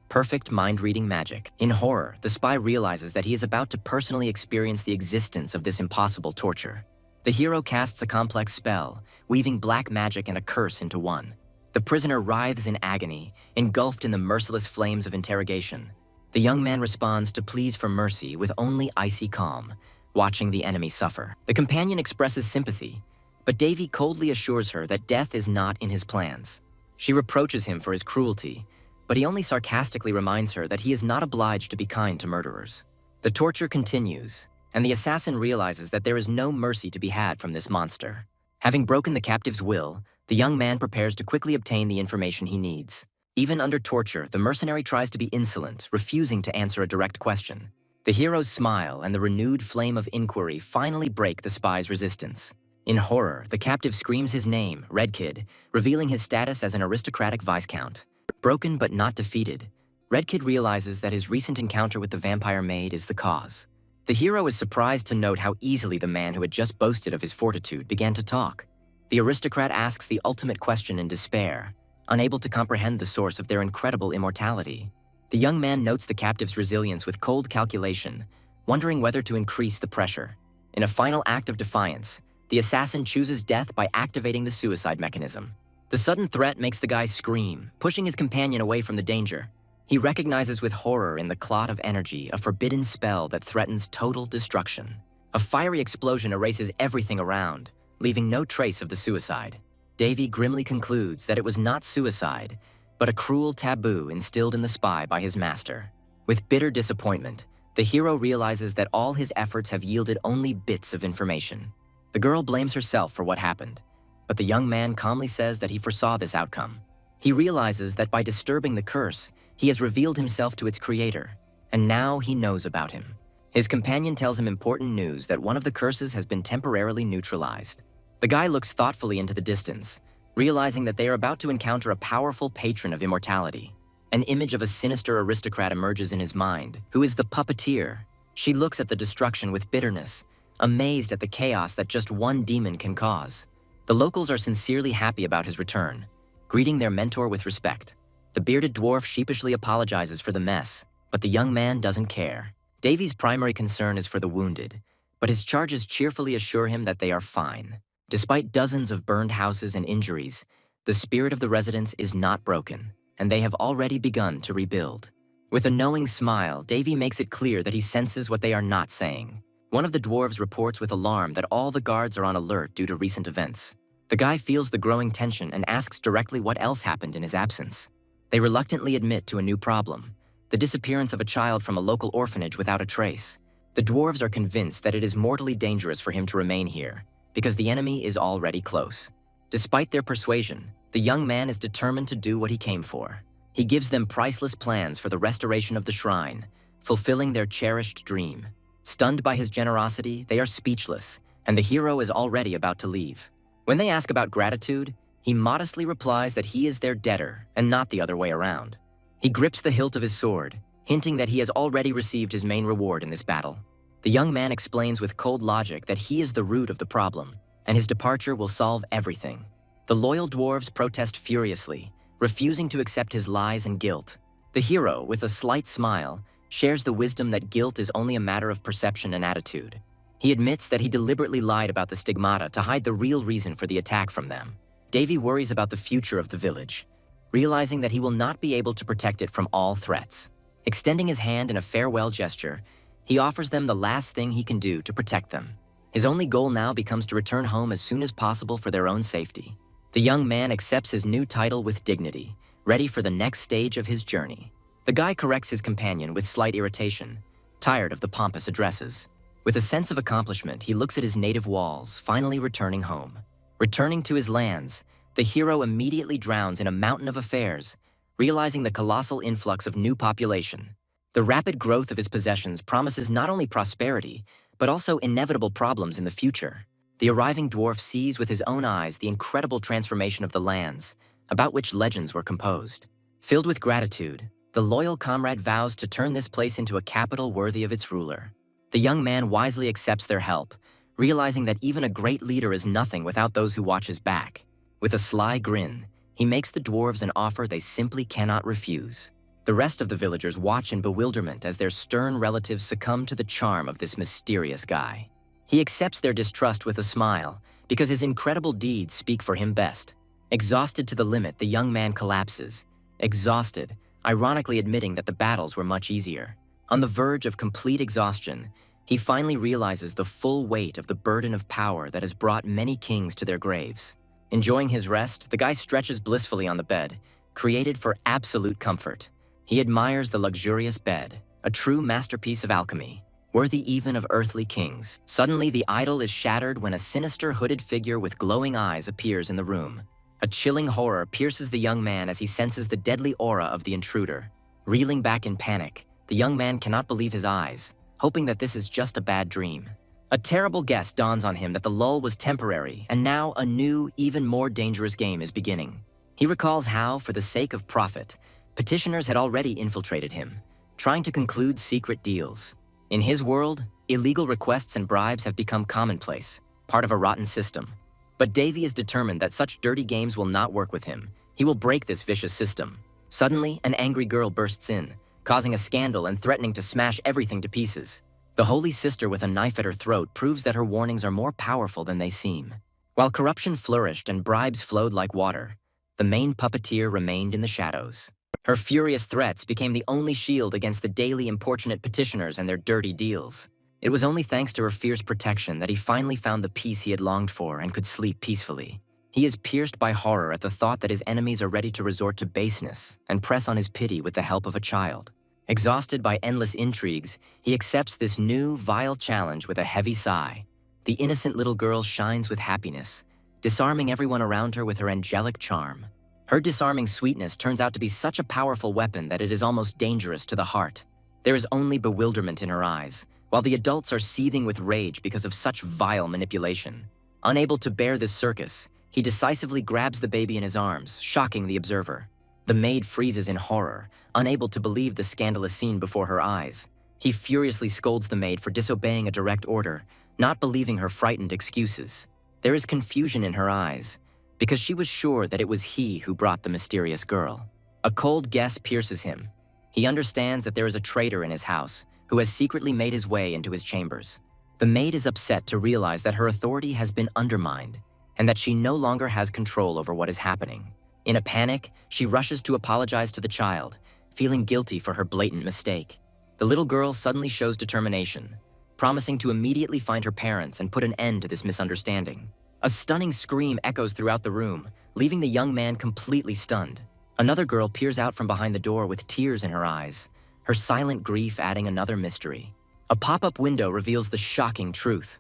Perfect mind-reading magic. In horror, the spy realizes that he is about to personally experience the existence of this impossible torture. The hero casts a complex spell, weaving black magic and a curse into one. The prisoner writhes in agony, engulfed in the merciless flames of interrogation. The young man responds to pleas for mercy with only icy calm, watching the enemy suffer. The companion expresses sympathy, but Davy coldly assures her that death is not in his plans. She reproaches him for his cruelty, but he only sarcastically reminds her that he is not obliged to be kind to murderers. The torture continues, and the assassin realizes that there is no mercy to be had from this monster. Having broken the captive's will, the young man prepares to quickly obtain the information he needs. Even under torture, the mercenary tries to be insolent, refusing to answer a direct question. The hero's smile and the renewed flame of inquiry finally break the spy's resistance. In horror, the captive screams his name, Red Kid, revealing his status as an aristocratic viscount. Broken but not defeated, Red Kid realizes that his recent encounter with the vampire maid is the cause. The hero is surprised to note how easily the man who had just boasted of his fortitude began to talk. The aristocrat asks the ultimate question in despair, unable to comprehend the source of their incredible immortality. The young man notes the captive's resilience with cold calculation, wondering whether to increase the pressure. In a final act of defiance, the assassin chooses death by activating the suicide mechanism. The sudden threat makes the guy scream, pushing his companion away from the danger. He recognizes with horror in the clot of energy a forbidden spell that threatens total destruction. A fiery explosion erases everything around, leaving no trace of the suicide. Davy grimly concludes that it was not suicide, but a cruel taboo instilled in the spy by his master. With bitter disappointment, the hero realizes that all his efforts have yielded only bits of information. The girl blames herself for what happened, but the young man calmly says that he foresaw this outcome. He realizes that by disturbing the curse, he has revealed himself to its creator, and now he knows about him. His companion tells him important news that one of the curses has been temporarily neutralized. The guy looks thoughtfully into the distance, realizing that they are about to encounter a powerful patron of immortality. An image of a sinister aristocrat emerges in his mind, who is the puppeteer. She looks at the destruction with bitterness, amazed at the chaos that just one demon can cause. The locals are sincerely happy about his return, greeting their mentor with respect. The bearded dwarf sheepishly apologizes for the mess, but the young man doesn't care. Davy's primary concern is for the wounded, but his charges cheerfully assure him that they are fine. Despite dozens of burned houses and injuries, the spirit of the residents is not broken, and they have already begun to rebuild. With a knowing smile, Davy makes it clear that he senses what they are not saying. One of the dwarves reports with alarm that all the guards are on alert due to recent events. The guy feels the growing tension and asks directly what else happened in his absence. They reluctantly admit to a new problem, the disappearance of a child from a local orphanage without a trace. The dwarves are convinced that it is mortally dangerous for him to remain here, because the enemy is already close. Despite their persuasion, the young man is determined to do what he came for. He gives them priceless plans for the restoration of the shrine, fulfilling their cherished dream. Stunned by his generosity, they are speechless, and the hero is already about to leave. When they ask about gratitude, he modestly replies that he is their debtor and not the other way around. He grips the hilt of his sword, hinting that he has already received his main reward in this battle. The young man explains with cold logic that he is the root of the problem, and his departure will solve everything. The loyal dwarves protest furiously, refusing to accept his lies and guilt. The hero, with a slight smile, shares the wisdom that guilt is only a matter of perception and attitude. He admits that he deliberately lied about the stigmata to hide the real reason for the attack from them. Davy worries about the future of the village, realizing that he will not be able to protect it from all threats. Extending his hand in a farewell gesture, he offers them the last thing he can do to protect them. His only goal now becomes to return home as soon as possible for their own safety. The young man accepts his new title with dignity, ready for the next stage of his journey. The guy corrects his companion with slight irritation, tired of the pompous addresses. With a sense of accomplishment, he looks at his native walls, finally returning home. Returning to his lands, the hero immediately drowns in a mountain of affairs, realizing the colossal influx of new population. The rapid growth of his possessions promises not only prosperity, but also inevitable problems in the future. The arriving dwarf sees with his own eyes the incredible transformation of the lands, about which legends were composed. Filled with gratitude, the loyal comrade vows to turn this place into a capital worthy of its ruler. The young man wisely accepts their help, realizing that even a great leader is nothing without those who watch his back. With a sly grin, he makes the dwarves an offer they simply cannot refuse. The rest of the villagers watch in bewilderment as their stern relatives succumb to the charm of this mysterious guy. He accepts their distrust with a smile, because his incredible deeds speak for him best. Exhausted to the limit, the young man collapses. Exhausted, ironically admitting that the battles were much easier. On the verge of complete exhaustion, he finally realizes the full weight of the burden of power that has brought many kings to their graves. Enjoying his rest, the guy stretches blissfully on the bed, created for absolute comfort. He admires the luxurious bed, a true masterpiece of alchemy, worthy even of earthly kings. Suddenly, the idol is shattered when a sinister hooded figure with glowing eyes appears in the room. A chilling horror pierces the young man as he senses the deadly aura of the intruder. Reeling back in panic, the young man cannot believe his eyes, hoping that this is just a bad dream. A terrible guess dawns on him that the lull was temporary, and now a new, even more dangerous game is beginning. He recalls how, for the sake of profit, petitioners had already infiltrated him, trying to conclude secret deals. In his world, illegal requests and bribes have become commonplace, part of a rotten system. But Davy is determined that such dirty games will not work with him. He will break this vicious system. Suddenly, an angry girl bursts in, causing a scandal and threatening to smash everything to pieces. The holy sister with a knife at her throat proves that her warnings are more powerful than they seem. While corruption flourished and bribes flowed like water, the main puppeteer remained in the shadows. Her furious threats became the only shield against the daily importunate petitioners and their dirty deals. It was only thanks to her fierce protection that he finally found the peace he had longed for and could sleep peacefully. He is pierced by horror at the thought that his enemies are ready to resort to baseness and press on his pity with the help of a child. Exhausted by endless intrigues, he accepts this new, vile challenge with a heavy sigh. The innocent little girl shines with happiness, disarming everyone around her with her angelic charm. Her disarming sweetness turns out to be such a powerful weapon that it is almost dangerous to the heart. There is only bewilderment in her eyes, while the adults are seething with rage because of such vile manipulation. Unable to bear this circus, he decisively grabs the baby in his arms, shocking the observer. The maid freezes in horror, unable to believe the scandalous scene before her eyes. He furiously scolds the maid for disobeying a direct order, not believing her frightened excuses. There is confusion in her eyes, because she was sure that it was he who brought the mysterious girl. A cold guess pierces him. He understands that there is a traitor in his house who has secretly made his way into his chambers. The maid is upset to realize that her authority has been undermined and that she no longer has control over what is happening. In a panic, she rushes to apologize to the child, feeling guilty for her blatant mistake. The little girl suddenly shows determination, promising to immediately find her parents and put an end to this misunderstanding. A stunning scream echoes throughout the room, leaving the young man completely stunned. Another girl peers out from behind the door with tears in her eyes, her silent grief adding another mystery. A pop-up window reveals the shocking truth.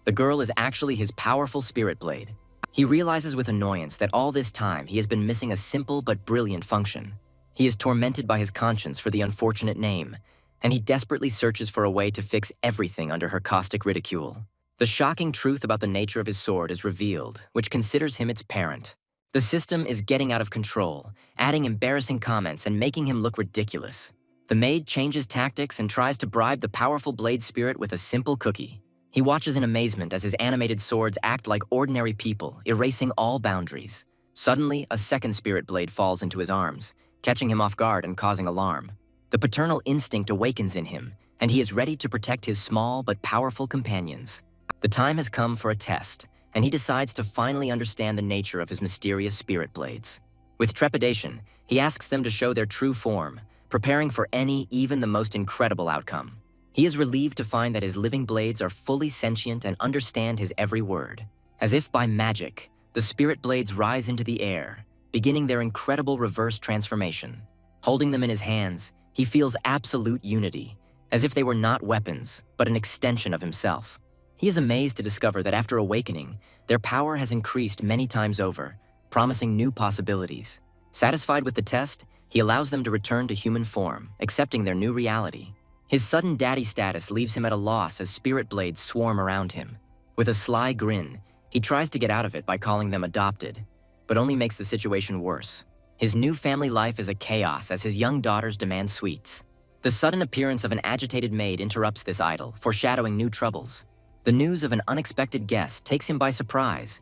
The girl is actually his powerful spirit blade. He realizes with annoyance that all this time he has been missing a simple but brilliant function. He is tormented by his conscience for the unfortunate name, and he desperately searches for a way to fix everything under her caustic ridicule. The shocking truth about the nature of his sword is revealed, which considers him its parent. The system is getting out of control, adding embarrassing comments and making him look ridiculous. The maid changes tactics and tries to bribe the powerful blade spirit with a simple cookie. He watches in amazement as his animated swords act like ordinary people, erasing all boundaries. Suddenly, a second spirit blade falls into his arms, catching him off guard and causing alarm. The paternal instinct awakens in him, and he is ready to protect his small but powerful companions. The time has come for a test, and he decides to finally understand the nature of his mysterious spirit blades. With trepidation, he asks them to show their true form, preparing for any, even the most incredible outcome. He is relieved to find that his living blades are fully sentient and understand his every word. As if by magic, the spirit blades rise into the air, beginning their incredible reverse transformation. Holding them in his hands, he feels absolute unity, as if they were not weapons, but an extension of himself. He is amazed to discover that after awakening, their power has increased many times over, promising new possibilities. Satisfied with the test, he allows them to return to human form, accepting their new reality. His sudden daddy status leaves him at a loss as spirit blades swarm around him. With a sly grin, he tries to get out of it by calling them adopted, but only makes the situation worse. His new family life is a chaos as his young daughters demand sweets. The sudden appearance of an agitated maid interrupts this idyll, foreshadowing new troubles. The news of an unexpected guest takes him by surprise,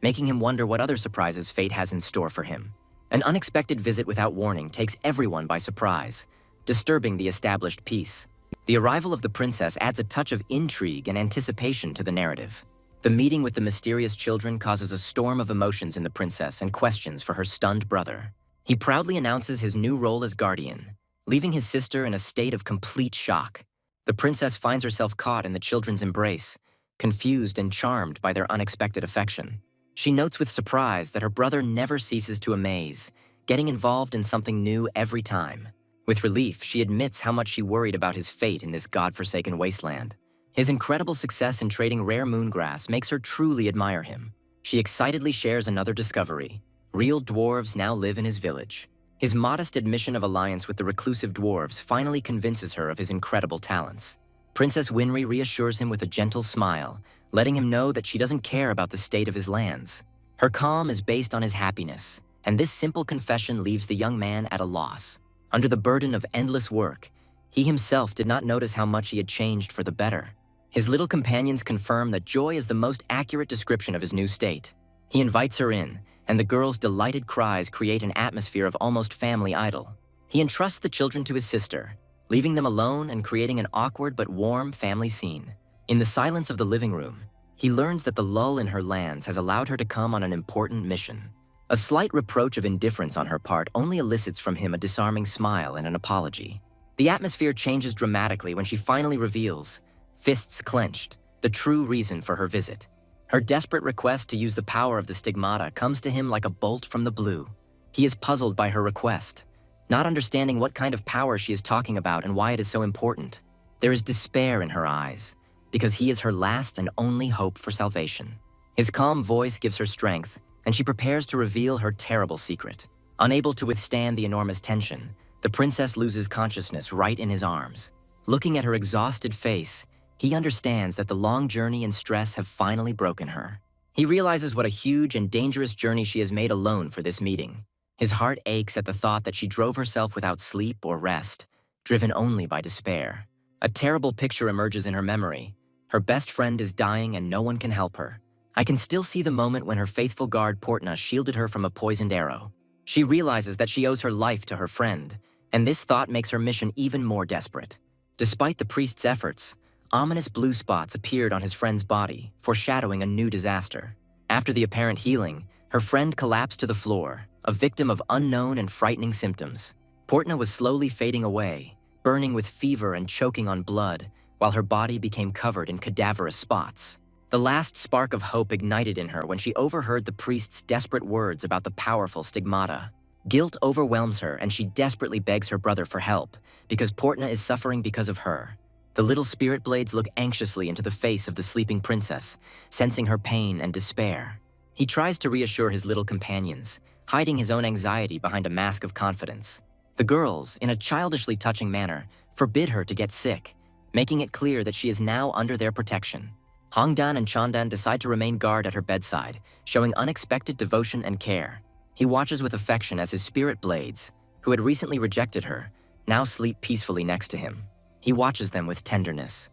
making him wonder what other surprises fate has in store for him. An unexpected visit without warning takes everyone by surprise, disturbing the established peace. The arrival of the princess adds a touch of intrigue and anticipation to the narrative. The meeting with the mysterious children causes a storm of emotions in the princess and questions for her stunned brother. He proudly announces his new role as guardian, leaving his sister in a state of complete shock. The princess finds herself caught in the children's embrace, confused and charmed by their unexpected affection. She notes with surprise that her brother never ceases to amaze, getting involved in something new every time. With relief, she admits how much she worried about his fate in this godforsaken wasteland. His incredible success in trading rare moongrass makes her truly admire him. She excitedly shares another discovery. Real dwarves now live in his village. His modest admission of alliance with the reclusive dwarves finally convinces her of his incredible talents. Princess Winry reassures him with a gentle smile, letting him know that she doesn't care about the state of his lands. Her calm is based on his happiness, and this simple confession leaves the young man at a loss. Under the burden of endless work, he himself did not notice how much he had changed for the better. His little companions confirm that joy is the most accurate description of his new state. He invites her in, and the girls' delighted cries create an atmosphere of almost family idyll. He entrusts the children to his sister, leaving them alone and creating an awkward but warm family scene. In the silence of the living room, he learns that the lull in her lands has allowed her to come on an important mission. A slight reproach of indifference on her part only elicits from him a disarming smile and an apology. The atmosphere changes dramatically when she finally reveals, fists clenched, the true reason for her visit. Her desperate request to use the power of the stigmata comes to him like a bolt from the blue. He is puzzled by her request, not understanding what kind of power she is talking about and why it is so important. There is despair in her eyes, because he is her last and only hope for salvation. His calm voice gives her strength, and she prepares to reveal her terrible secret. Unable to withstand the enormous tension, the princess loses consciousness right in his arms. Looking at her exhausted face, he understands that the long journey and stress have finally broken her. He realizes what a huge and dangerous journey she has made alone for this meeting. His heart aches at the thought that she drove herself without sleep or rest, driven only by despair. A terrible picture emerges in her memory. Her best friend is dying and no one can help her. I can still see the moment when her faithful guard Portna shielded her from a poisoned arrow. She realizes that she owes her life to her friend, and this thought makes her mission even more desperate. Despite the priest's efforts, ominous blue spots appeared on his friend's body, foreshadowing a new disaster. After the apparent healing, her friend collapsed to the floor, a victim of unknown and frightening symptoms. Portna was slowly fading away, burning with fever and choking on blood, while her body became covered in cadaverous spots. The last spark of hope ignited in her when she overheard the priest's desperate words about the powerful stigmata. Guilt overwhelms her and she desperately begs her brother for help, because Portna is suffering because of her. The little spirit blades look anxiously into the face of the sleeping princess, sensing her pain and despair. He tries to reassure his little companions, hiding his own anxiety behind a mask of confidence. The girls, in a childishly touching manner, forbid her to get sick, making it clear that she is now under their protection. Hongdan and Chandan decide to remain guard at her bedside, showing unexpected devotion and care. He watches with affection as his spirit blades, who had recently rejected her, now sleep peacefully next to him. He watches them with tenderness,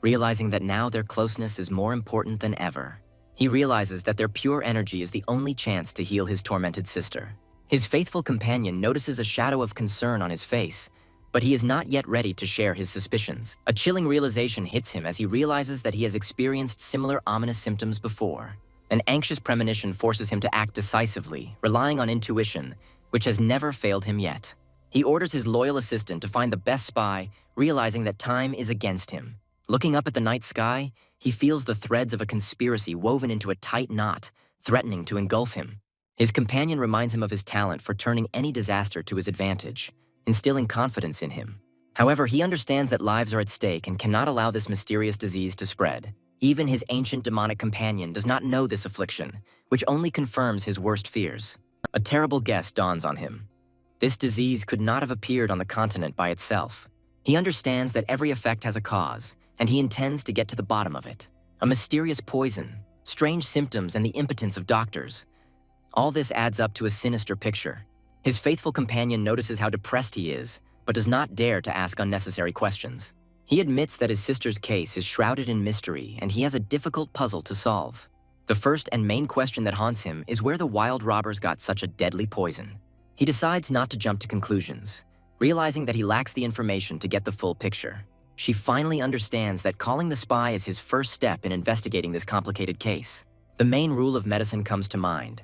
realizing that now their closeness is more important than ever. He realizes that their pure energy is the only chance to heal his tormented sister. His faithful companion notices a shadow of concern on his face, but he is not yet ready to share his suspicions. A chilling realization hits him as he realizes that he has experienced similar ominous symptoms before. An anxious premonition forces him to act decisively, relying on intuition, which has never failed him yet. He orders his loyal assistant to find the best spy, realizing that time is against him. Looking up at the night sky, he feels the threads of a conspiracy woven into a tight knot, threatening to engulf him. His companion reminds him of his talent for turning any disaster to his advantage, instilling confidence in him. However, he understands that lives are at stake and cannot allow this mysterious disease to spread. Even his ancient demonic companion does not know this affliction, which only confirms his worst fears. A terrible guess dawns on him. This disease could not have appeared on the continent by itself. He understands that every effect has a cause, and he intends to get to the bottom of it. A mysterious poison, strange symptoms, and the impotence of doctors. All this adds up to a sinister picture. His faithful companion notices how depressed he is, but does not dare to ask unnecessary questions. He admits that his sister's case is shrouded in mystery, and he has a difficult puzzle to solve. The first and main question that haunts him is where the wild robbers got such a deadly poison. He decides not to jump to conclusions, realizing that he lacks the information to get the full picture. She finally understands that calling the spy is his first step in investigating this complicated case. The main rule of medicine comes to mind.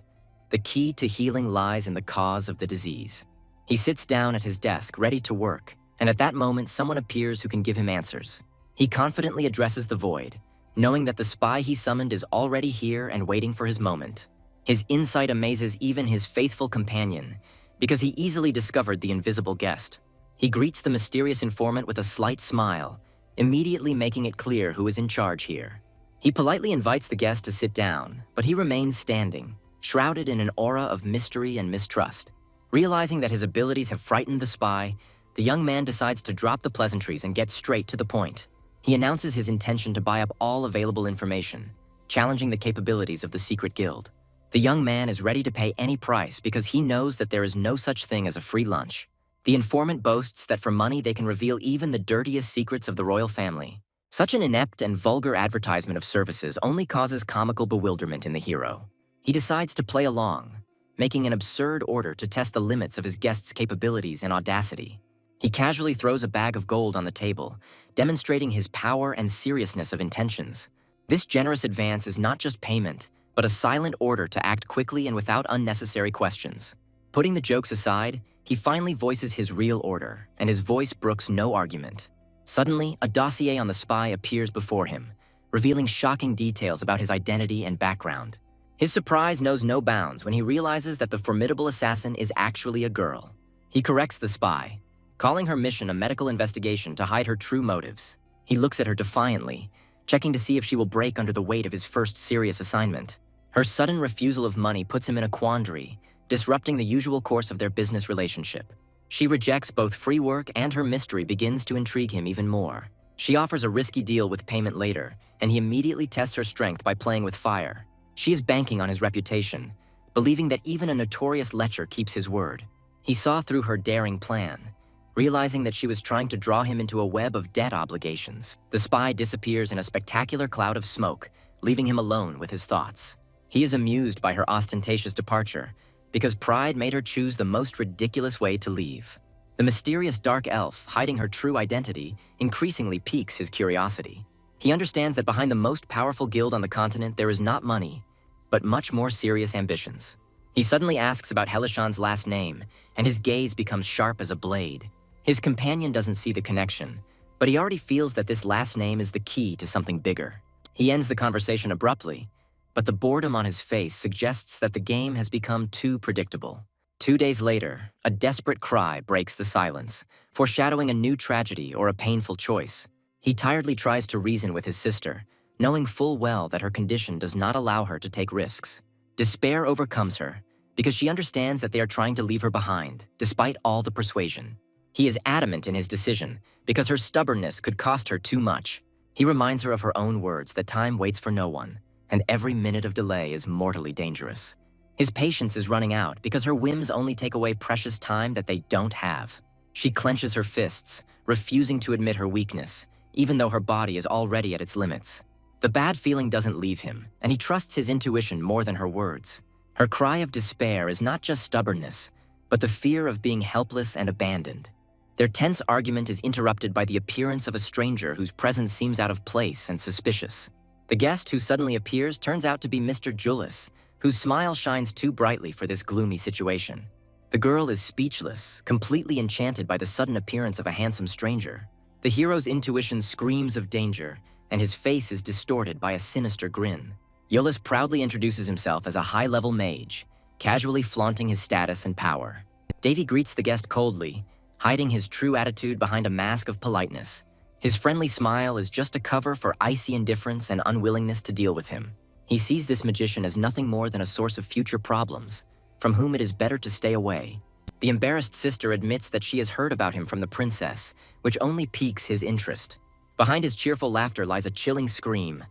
The key to healing lies in the cause of the disease. He sits down at his desk, ready to work, and at that moment someone appears who can give him answers. He confidently addresses the void, knowing that the spy he summoned is already here and waiting for his moment. His insight amazes even his faithful companion, because he easily discovered the invisible guest. He greets the mysterious informant with a slight smile, immediately making it clear who is in charge here. He politely invites the guest to sit down, but he remains standing, shrouded in an aura of mystery and mistrust. Realizing that his abilities have frightened the spy, the young man decides to drop the pleasantries and get straight to the point. He announces his intention to buy up all available information, challenging the capabilities of the secret guild. The young man is ready to pay any price because he knows that there is no such thing as a free lunch. The informant boasts that for money they can reveal even the dirtiest secrets of the royal family. Such an inept and vulgar advertisement of services only causes comical bewilderment in the hero. He decides to play along, making an absurd order to test the limits of his guest's capabilities and audacity. He casually throws a bag of gold on the table, demonstrating his power and seriousness of intentions. This generous advance is not just payment, but a silent order to act quickly and without unnecessary questions. Putting the jokes aside, he finally voices his real order, and his voice brooks no argument. Suddenly, a dossier on the spy appears before him, revealing shocking details about his identity and background. His surprise knows no bounds when he realizes that the formidable assassin is actually a girl. He corrects the spy, calling her mission a medical investigation to hide her true motives. He looks at her defiantly, checking to see if she will break under the weight of his first serious assignment. Her sudden refusal of money puts him in a quandary, disrupting the usual course of their business relationship. She rejects both free work, and her mystery begins to intrigue him even more. She offers a risky deal with payment later, and he immediately tests her strength by playing with fire. She is banking on his reputation, believing that even a notorious lecher keeps his word. He saw through her daring plan, realizing that she was trying to draw him into a web of debt obligations. The spy disappears in a spectacular cloud of smoke, leaving him alone with his thoughts. He is amused by her ostentatious departure, because pride made her choose the most ridiculous way to leave. The mysterious dark elf, hiding her true identity, increasingly piques his curiosity. He understands that behind the most powerful guild on the continent there is not money, but much more serious ambitions. He suddenly asks about Helishan's last name, and his gaze becomes sharp as a blade. His companion doesn't see the connection, but he already feels that this last name is the key to something bigger. He ends the conversation abruptly, but the boredom on his face suggests that the game has become too predictable. 2 days later, a desperate cry breaks the silence, foreshadowing a new tragedy or a painful choice. He tiredly tries to reason with his sister, knowing full well that her condition does not allow her to take risks. Despair overcomes her, because she understands that they are trying to leave her behind, despite all the persuasion. He is adamant in his decision, because her stubbornness could cost her too much. He reminds her of her own words that time waits for no one, and every minute of delay is mortally dangerous. His patience is running out because her whims only take away precious time that they don't have. She clenches her fists, refusing to admit her weakness, even though her body is already at its limits. The bad feeling doesn't leave him, and he trusts his intuition more than her words. Her cry of despair is not just stubbornness, but the fear of being helpless and abandoned. Their tense argument is interrupted by the appearance of a stranger whose presence seems out of place and suspicious. The guest who suddenly appears turns out to be Mr. Julius, whose smile shines too brightly for this gloomy situation. The girl is speechless, completely enchanted by the sudden appearance of a handsome stranger. The hero's intuition screams of danger, and his face is distorted by a sinister grin. Julius proudly introduces himself as a high-level mage, casually flaunting his status and power. Davy greets the guest coldly, hiding his true attitude behind a mask of politeness. His friendly smile is just a cover for icy indifference and unwillingness to deal with him. He sees this magician as nothing more than a source of future problems, from whom it is better to stay away. The embarrassed sister admits that she has heard about him from the princess, which only piques his interest. Behind his cheerful laughter lies a chilling scream.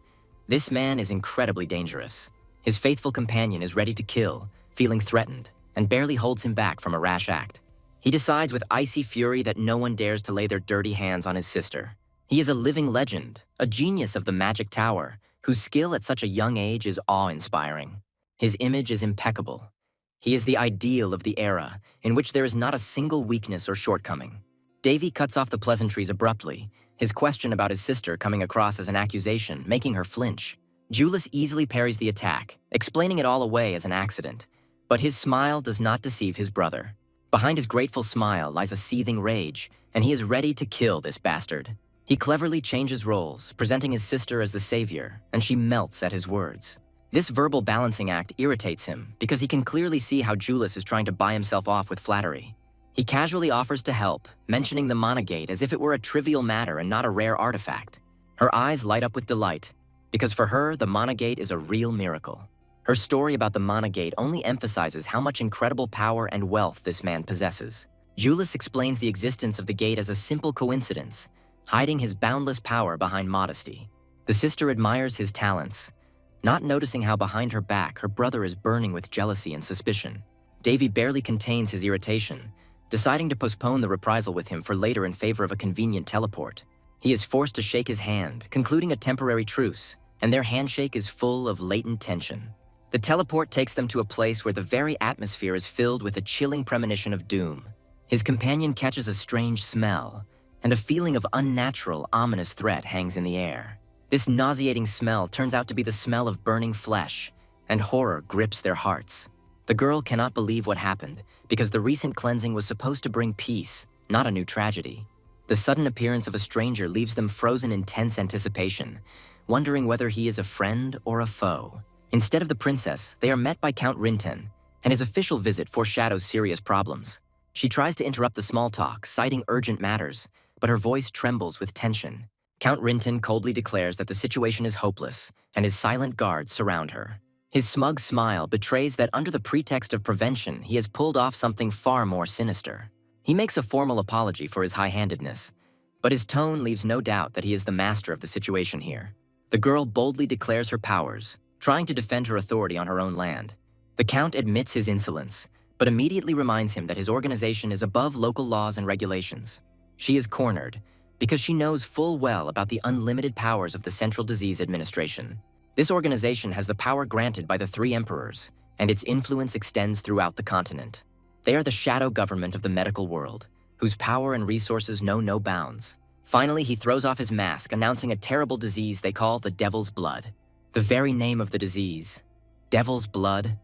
This man is incredibly dangerous. His faithful companion is ready to kill, feeling threatened, and barely holds him back from a rash act. He decides with icy fury that no one dares to lay their dirty hands on his sister. He is a living legend, a genius of the magic tower, whose skill at such a young age is awe-inspiring. His image is impeccable. He is the ideal of the era, in which there is not a single weakness or shortcoming. Davy cuts off the pleasantries abruptly, his question about his sister coming across as an accusation, making her flinch. Julius easily parries the attack, explaining it all away as an accident. But his smile does not deceive his brother. Behind his grateful smile lies a seething rage, and he is ready to kill this bastard. He cleverly changes roles, presenting his sister as the savior, and she melts at his words. This verbal balancing act irritates him because he can clearly see how Julius is trying to buy himself off with flattery. He casually offers to help, mentioning the Mana Gate as if it were a trivial matter and not a rare artifact. Her eyes light up with delight, because for her, the Mana Gate is a real miracle. Her story about the Mana Gate only emphasizes how much incredible power and wealth this man possesses. Julius explains the existence of the gate as a simple coincidence, hiding his boundless power behind modesty. The sister admires his talents, not noticing how behind her back her brother is burning with jealousy and suspicion. Davy barely contains his irritation, deciding to postpone the reprisal with him for later in favor of a convenient teleport. He is forced to shake his hand, concluding a temporary truce, and their handshake is full of latent tension. The teleport takes them to a place where the very atmosphere is filled with a chilling premonition of doom. His companion catches a strange smell, and a feeling of unnatural, ominous threat hangs in the air. This nauseating smell turns out to be the smell of burning flesh, and horror grips their hearts. The girl cannot believe what happened, because the recent cleansing was supposed to bring peace, not a new tragedy. The sudden appearance of a stranger leaves them frozen in tense anticipation, wondering whether he is a friend or a foe. Instead of the princess, they are met by Count Rinten, and his official visit foreshadows serious problems. She tries to interrupt the small talk, citing urgent matters, but her voice trembles with tension. Count Rinten coldly declares that the situation is hopeless, and his silent guards surround her. His smug smile betrays that under the pretext of prevention, he has pulled off something far more sinister. He makes a formal apology for his high-handedness, but his tone leaves no doubt that he is the master of the situation here. The girl boldly declares her powers, trying to defend her authority on her own land. The Count admits his insolence, but immediately reminds him that his organization is above local laws and regulations. She is cornered, because she knows full well about the unlimited powers of the Central Disease Administration. This organization has the power granted by the three emperors, and its influence extends throughout the continent. They are the shadow government of the medical world, whose power and resources know no bounds. Finally, he throws off his mask, announcing a terrible disease they call the Devil's Blood. The very name of the disease, Devil's Blood,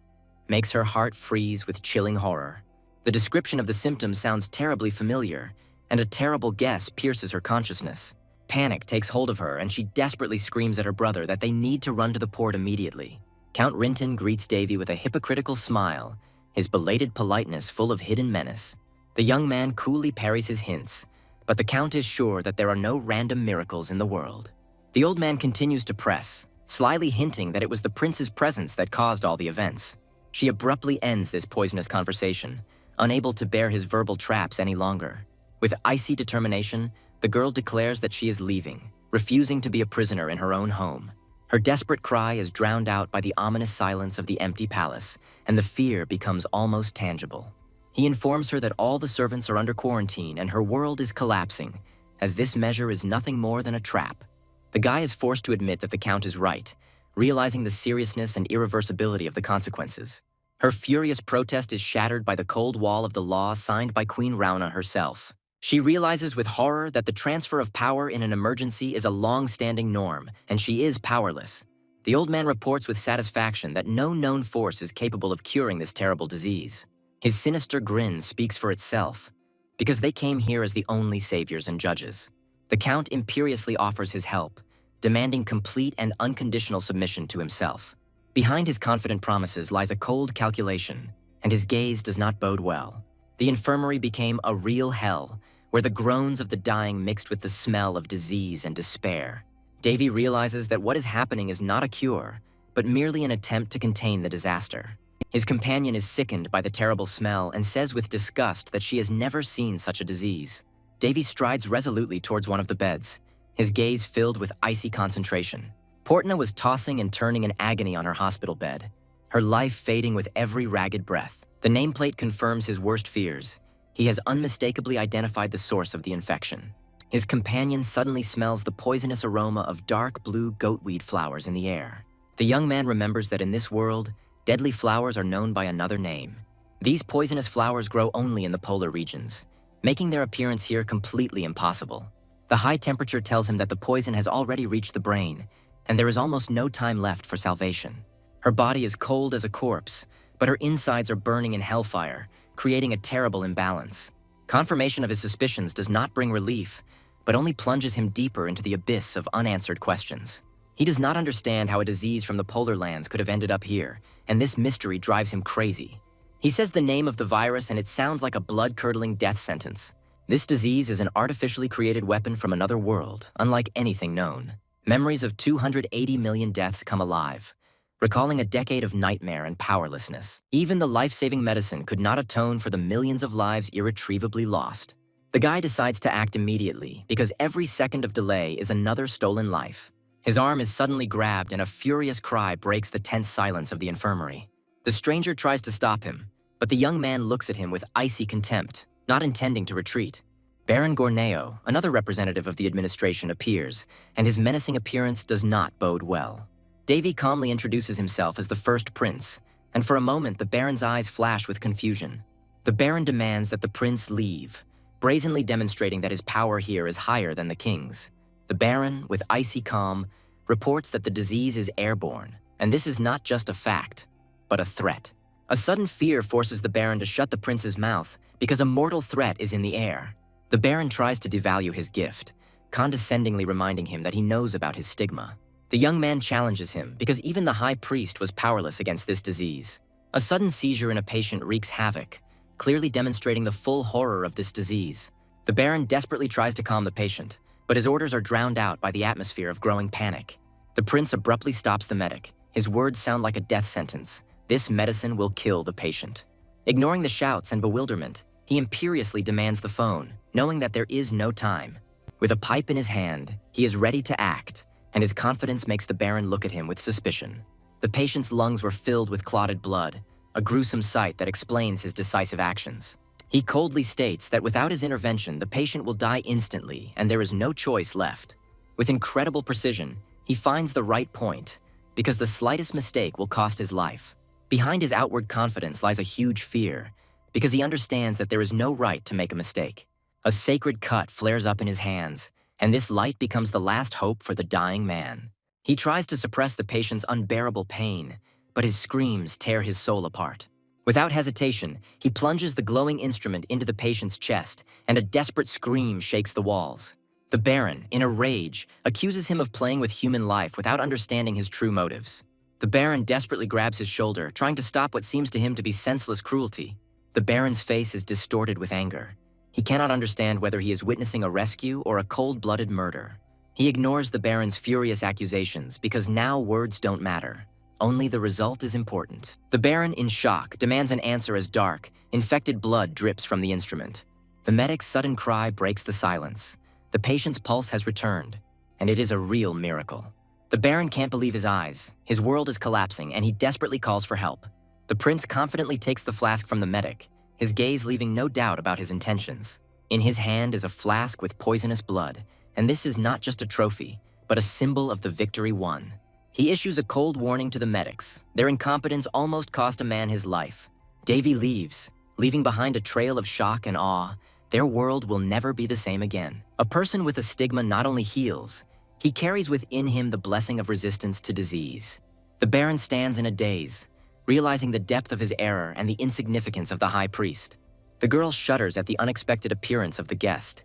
makes her heart freeze with chilling horror. The description of the symptoms sounds terribly familiar, and a terrible guess pierces her consciousness. Panic takes hold of her, and she desperately screams at her brother that they need to run to the port immediately. Count Rinten greets Davy with a hypocritical smile, his belated politeness full of hidden menace. The young man coolly parries his hints, but the Count is sure that there are no random miracles in the world. The old man continues to press, slyly hinting that it was the prince's presence that caused all the events. She abruptly ends this poisonous conversation, unable to bear his verbal traps any longer. With icy determination, the girl declares that she is leaving, refusing to be a prisoner in her own home. Her desperate cry is drowned out by the ominous silence of the empty palace, and the fear becomes almost tangible. He informs her that all the servants are under quarantine and her world is collapsing, as this measure is nothing more than a trap. The guy is forced to admit that the Count is right, realizing the seriousness and irreversibility of the consequences. Her furious protest is shattered by the cold wall of the law signed by Queen Rauna herself. She realizes with horror that the transfer of power in an emergency is a long-standing norm, and she is powerless. The old man reports with satisfaction that no known force is capable of curing this terrible disease. His sinister grin speaks for itself, because they came here as the only saviors and judges. The Count imperiously offers his help, demanding complete and unconditional submission to himself. Behind his confident promises lies a cold calculation, and his gaze does not bode well. The infirmary became a real hell, where the groans of the dying mixed with the smell of disease and despair. Davy realizes that what is happening is not a cure, but merely an attempt to contain the disaster. His companion is sickened by the terrible smell and says with disgust that she has never seen such a disease. Davy strides resolutely towards one of the beds, his gaze filled with icy concentration. Portna was tossing and turning in agony on her hospital bed, her life fading with every ragged breath. The nameplate confirms his worst fears. He has unmistakably identified the source of the infection. His companion suddenly smells the poisonous aroma of dark blue goatweed flowers in the air. The young man remembers that in this world, deadly flowers are known by another name. These poisonous flowers grow only in the polar regions, making their appearance here completely impossible. The high temperature tells him that the poison has already reached the brain, and there is almost no time left for salvation. Her body is cold as a corpse, but her insides are burning in hellfire, creating a terrible imbalance. Confirmation of his suspicions does not bring relief, but only plunges him deeper into the abyss of unanswered questions. He does not understand how a disease from the polar lands could have ended up here, and this mystery drives him crazy. He says the name of the virus and it sounds like a blood-curdling death sentence. This disease is an artificially created weapon from another world, unlike anything known. Memories of 280 million deaths come alive, recalling a decade of nightmare and powerlessness. Even the life-saving medicine could not atone for the millions of lives irretrievably lost. The guy decides to act immediately because every second of delay is another stolen life. His arm is suddenly grabbed and a furious cry breaks the tense silence of the infirmary. The stranger tries to stop him, but the young man looks at him with icy contempt, not intending to retreat. Baron Gorneo, another representative of the administration, appears, and his menacing appearance does not bode well. Davy calmly introduces himself as the first prince, and for a moment the Baron's eyes flash with confusion. The Baron demands that the prince leave, brazenly demonstrating that his power here is higher than the king's. The Baron, with icy calm, reports that the disease is airborne, and this is not just a fact, but a threat. A sudden fear forces the Baron to shut the prince's mouth because a mortal threat is in the air. The Baron tries to devalue his gift, condescendingly reminding him that he knows about his stigma. The young man challenges him because even the high priest was powerless against this disease. A sudden seizure in a patient wreaks havoc, clearly demonstrating the full horror of this disease. The Baron desperately tries to calm the patient, but his orders are drowned out by the atmosphere of growing panic. The prince abruptly stops the medic. His words sound like a death sentence. This medicine will kill the patient. Ignoring the shouts and bewilderment, he imperiously demands the phone, knowing that there is no time. With a pipe in his hand, he is ready to act, and his confidence makes the Baron look at him with suspicion. The patient's lungs were filled with clotted blood, a gruesome sight that explains his decisive actions. He coldly states that without his intervention, the patient will die instantly and there is no choice left. With incredible precision, he finds the right point, because the slightest mistake will cost his life. Behind his outward confidence lies a huge fear, because he understands that there is no right to make a mistake. A sacred cut flares up in his hands, and this light becomes the last hope for the dying man. He tries to suppress the patient's unbearable pain, but his screams tear his soul apart. Without hesitation, he plunges the glowing instrument into the patient's chest, and a desperate scream shakes the walls. The Baron, in a rage, accuses him of playing with human life without understanding his true motives. The Baron desperately grabs his shoulder, trying to stop what seems to him to be senseless cruelty. The Baron's face is distorted with anger. He cannot understand whether he is witnessing a rescue or a cold-blooded murder. He ignores the Baron's furious accusations because now words don't matter. Only the result is important. The Baron, in shock, demands an answer as dark, infected blood drips from the instrument. The medic's sudden cry breaks the silence. The patient's pulse has returned, and it is a real miracle. The Baron can't believe his eyes. His world is collapsing, and he desperately calls for help. The prince confidently takes the flask from the medic, his gaze leaving no doubt about his intentions. In his hand is a flask with poisonous blood, and this is not just a trophy, but a symbol of the victory won. He issues a cold warning to the medics. Their incompetence almost cost a man his life. Davy leaves, leaving behind a trail of shock and awe. Their world will never be the same again. A person with a stigma not only heals, he carries within him the blessing of resistance to disease. The Baron stands in a daze, realizing the depth of his error and the insignificance of the high priest. The girl shudders at the unexpected appearance of the guest.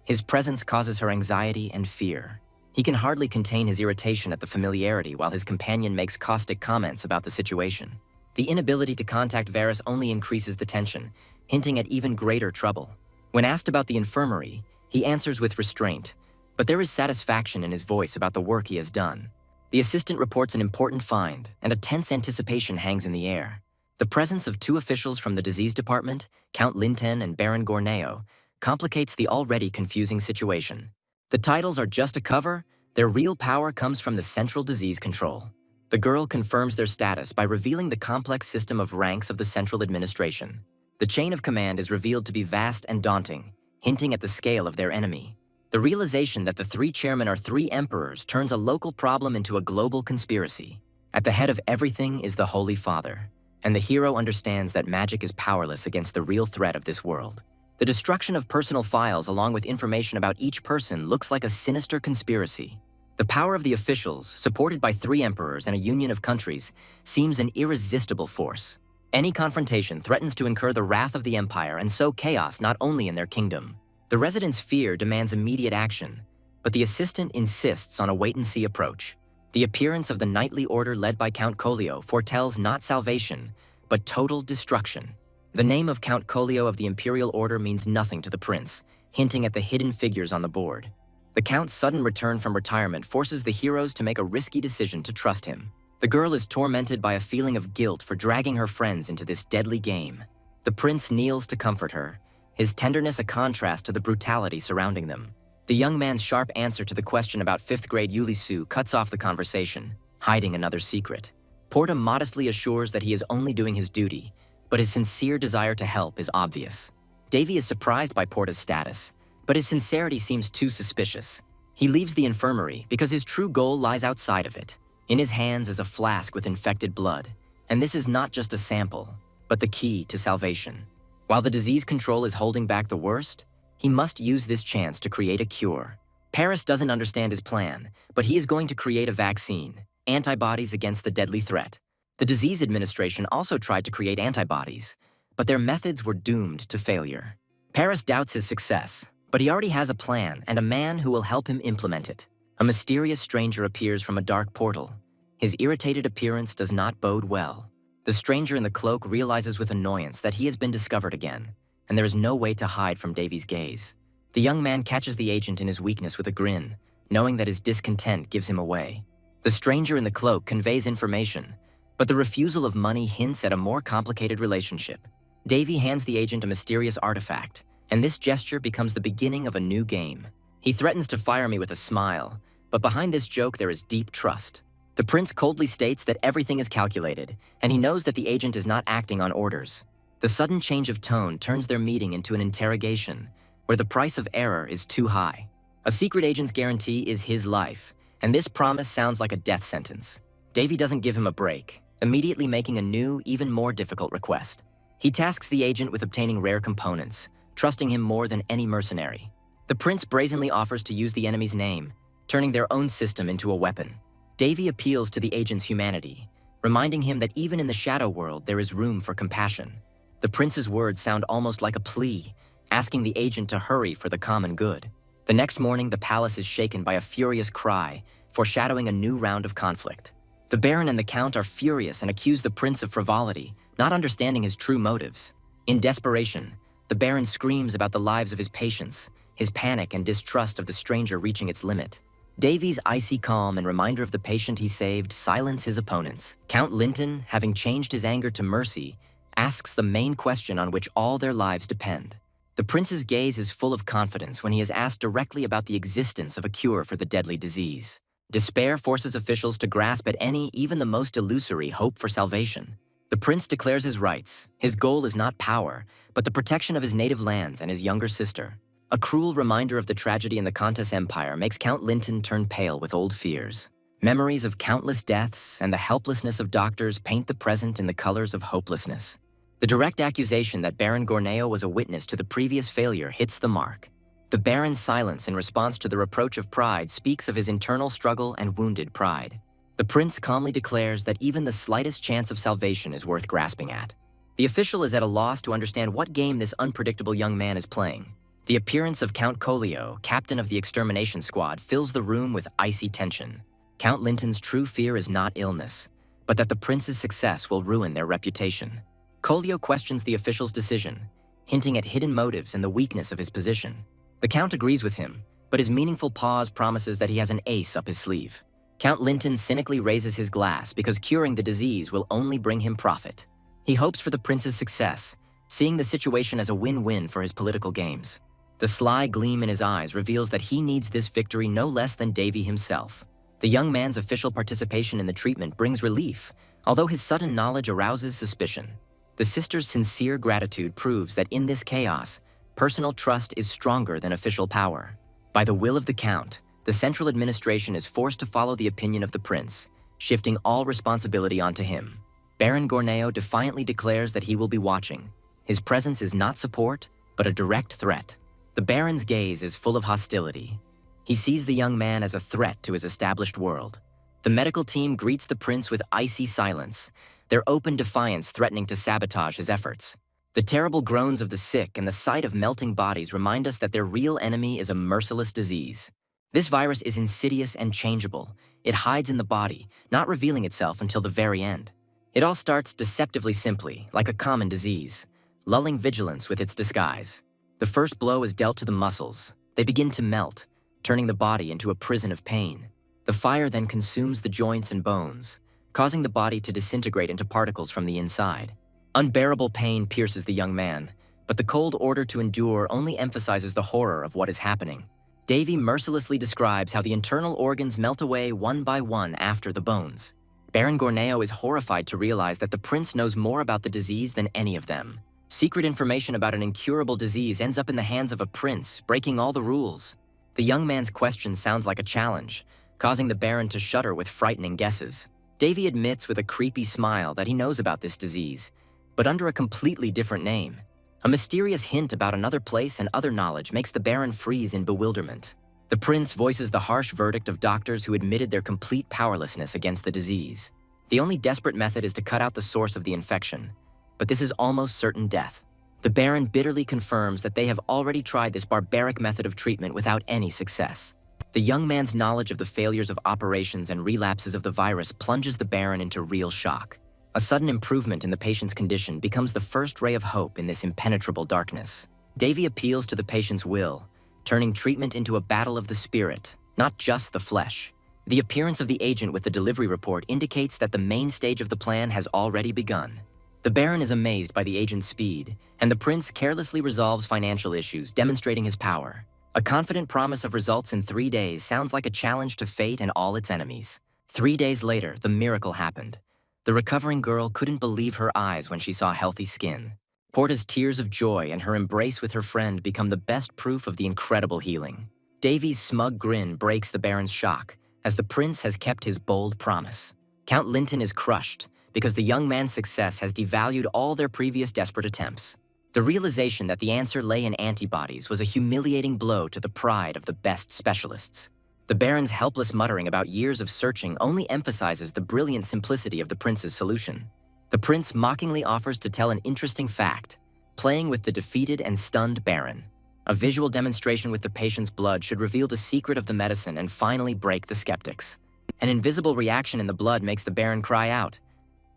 His presence causes her anxiety and fear. He can hardly contain his irritation at the familiarity while his companion makes caustic comments about the situation. The inability to contact Varys only increases the tension, hinting at even greater trouble. When asked about the infirmary, he answers with restraint, but there is satisfaction in his voice about the work he has done. The assistant reports an important find, and a tense anticipation hangs in the air. The presence of two officials from the disease department, Count Linten and Baron Gorneo, complicates the already confusing situation. The titles are just a cover. Their real power comes from the Central Disease Control. The girl confirms their status by revealing the complex system of ranks of the central administration. The chain of command is revealed to be vast and daunting, hinting at the scale of their enemy. The realization that the three chairmen are three emperors turns a local problem into a global conspiracy. At the head of everything is the Holy Father, and the hero understands that magic is powerless against the real threat of this world. The destruction of personal files along with information about each person looks like a sinister conspiracy. The power of the officials, supported by 3 emperors and a union of countries, seems an irresistible force. Any confrontation threatens to incur the wrath of the empire and sow chaos not only in their kingdom. The residents' fear demands immediate action, but the assistant insists on a wait-and-see approach. The appearance of the knightly order led by Count Collio foretells not salvation, but total destruction. The name of Count Collio of the Imperial Order means nothing to the prince, hinting at the hidden figures on the board. The Count's sudden return from retirement forces the heroes to make a risky decision to trust him. The girl is tormented by a feeling of guilt for dragging her friends into this deadly game. The prince kneels to comfort her, his tenderness a contrast to the brutality surrounding them. The young man's sharp answer to the question about 5th grade Yulisu cuts off the conversation, hiding another secret. Porta modestly assures that he is only doing his duty, but his sincere desire to help is obvious. Davy is surprised by Porta's status, but his sincerity seems too suspicious. He leaves the infirmary because his true goal lies outside of it. In his hands is a flask with infected blood, and this is not just a sample, but the key to salvation. While the disease control is holding back the worst, he must use this chance to create a cure. Paris doesn't understand his plan, but he is going to create a vaccine, antibodies against the deadly threat. The disease administration also tried to create antibodies, but their methods were doomed to failure. Paris doubts his success, but he already has a plan and a man who will help him implement it. A mysterious stranger appears from a dark portal. His irritated appearance does not bode well. The stranger in the cloak realizes with annoyance that he has been discovered again, and there is no way to hide from Davy's gaze. The young man catches the agent in his weakness with a grin, knowing that his discontent gives him away. The stranger in the cloak conveys information, but the refusal of money hints at a more complicated relationship. Davy hands the agent a mysterious artifact, and this gesture becomes the beginning of a new game. He threatens to fire me with a smile, but behind this joke there is deep trust. The prince coldly states that everything is calculated, and he knows that the agent is not acting on orders. The sudden change of tone turns their meeting into an interrogation, where the price of error is too high. A secret agent's guarantee is his life, and this promise sounds like a death sentence. Davy doesn't give him a break, immediately making a new, even more difficult request. He tasks the agent with obtaining rare components, trusting him more than any mercenary. The prince brazenly offers to use the enemy's name, turning their own system into a weapon. Davy appeals to the agent's humanity, reminding him that even in the shadow world there is room for compassion. The prince's words sound almost like a plea, asking the agent to hurry for the common good. The next morning, the palace is shaken by a furious cry, foreshadowing a new round of conflict. The Baron and the Count are furious and accuse the prince of frivolity, not understanding his true motives. In desperation, the Baron screams about the lives of his patients, his panic and distrust of the stranger reaching its limit. Davy's icy calm and reminder of the patient he saved silence his opponents. Count Linton, having changed his anger to mercy, asks the main question on which all their lives depend. The prince's gaze is full of confidence when he is asked directly about the existence of a cure for the deadly disease. Despair forces officials to grasp at any, even the most illusory, hope for salvation. The prince declares his rights. His goal is not power, but the protection of his native lands and his younger sister. A cruel reminder of the tragedy in the Countess Empire makes Count Linton turn pale with old fears. Memories of countless deaths and the helplessness of doctors paint the present in the colors of hopelessness. The direct accusation that Baron Gorneo was a witness to the previous failure hits the mark. The Baron's silence in response to the reproach of pride speaks of his internal struggle and wounded pride. The prince calmly declares that even the slightest chance of salvation is worth grasping at. The official is at a loss to understand what game this unpredictable young man is playing. The appearance of Count Collio, captain of the extermination squad, fills the room with icy tension. Count Linton's true fear is not illness, but that the prince's success will ruin their reputation. Collio questions the official's decision, hinting at hidden motives and the weakness of his position. The Count agrees with him, but his meaningful pause promises that he has an ace up his sleeve. Count Linton cynically raises his glass because curing the disease will only bring him profit. He hopes for the prince's success, seeing the situation as a win-win for his political games. The sly gleam in his eyes reveals that he needs this victory no less than Davy himself. The young man's official participation in the treatment brings relief, although his sudden knowledge arouses suspicion. The sister's sincere gratitude proves that in this chaos, personal trust is stronger than official power. By the will of the Count, the central administration is forced to follow the opinion of the prince, shifting all responsibility onto him. Baron Gorneo defiantly declares that he will be watching. His presence is not support, but a direct threat. The Baron's gaze is full of hostility. He sees the young man as a threat to his established world. The medical team greets the prince with icy silence, their open defiance threatening to sabotage his efforts. The terrible groans of the sick and the sight of melting bodies remind us that their real enemy is a merciless disease. This virus is insidious and changeable. It hides in the body, not revealing itself until the very end. It all starts deceptively simply, like a common disease, lulling vigilance with its disguise. The first blow is dealt to the muscles. They begin to melt, turning the body into a prison of pain. The fire then consumes the joints and bones, causing the body to disintegrate into particles from the inside. Unbearable pain pierces the young man, but the cold order to endure only emphasizes the horror of what is happening. Davy mercilessly describes how the internal organs melt away one by one after the bones. Baron Gorneo is horrified to realize that the prince knows more about the disease than any of them. Secret information about an incurable disease ends up in the hands of a prince, breaking all the rules. The young man's question sounds like a challenge, causing the Baron to shudder with frightening guesses. Davy admits with a creepy smile that he knows about this disease, but under a completely different name. A mysterious hint about another place and other knowledge makes the Baron freeze in bewilderment. The prince voices the harsh verdict of doctors who admitted their complete powerlessness against the disease. The only desperate method is to cut out the source of the infection, but this is almost certain death. The Baron bitterly confirms that they have already tried this barbaric method of treatment without any success. The young man's knowledge of the failures of operations and relapses of the virus plunges the Baron into real shock. A sudden improvement in the patient's condition becomes the first ray of hope in this impenetrable darkness. Davy appeals to the patient's will, turning treatment into a battle of the spirit, not just the flesh. The appearance of the agent with the delivery report indicates that the main stage of the plan has already begun. The Baron is amazed by the agent's speed, and the prince carelessly resolves financial issues, demonstrating his power. A confident promise of results in 3 days sounds like a challenge to fate and all its enemies. 3 days later, the miracle happened. The recovering girl couldn't believe her eyes when she saw healthy skin. Porta's tears of joy and her embrace with her friend become the best proof of the incredible healing. Davy's smug grin breaks the Baron's shock, as the prince has kept his bold promise. Count Linton is crushed, because the young man's success has devalued all their previous desperate attempts. The realization that the answer lay in antibodies was a humiliating blow to the pride of the best specialists. The Baron's helpless muttering about years of searching only emphasizes the brilliant simplicity of the prince's solution. The prince mockingly offers to tell an interesting fact, playing with the defeated and stunned Baron. A visual demonstration with the patient's blood should reveal the secret of the medicine and finally break the skeptics. An invisible reaction in the blood makes the Baron cry out.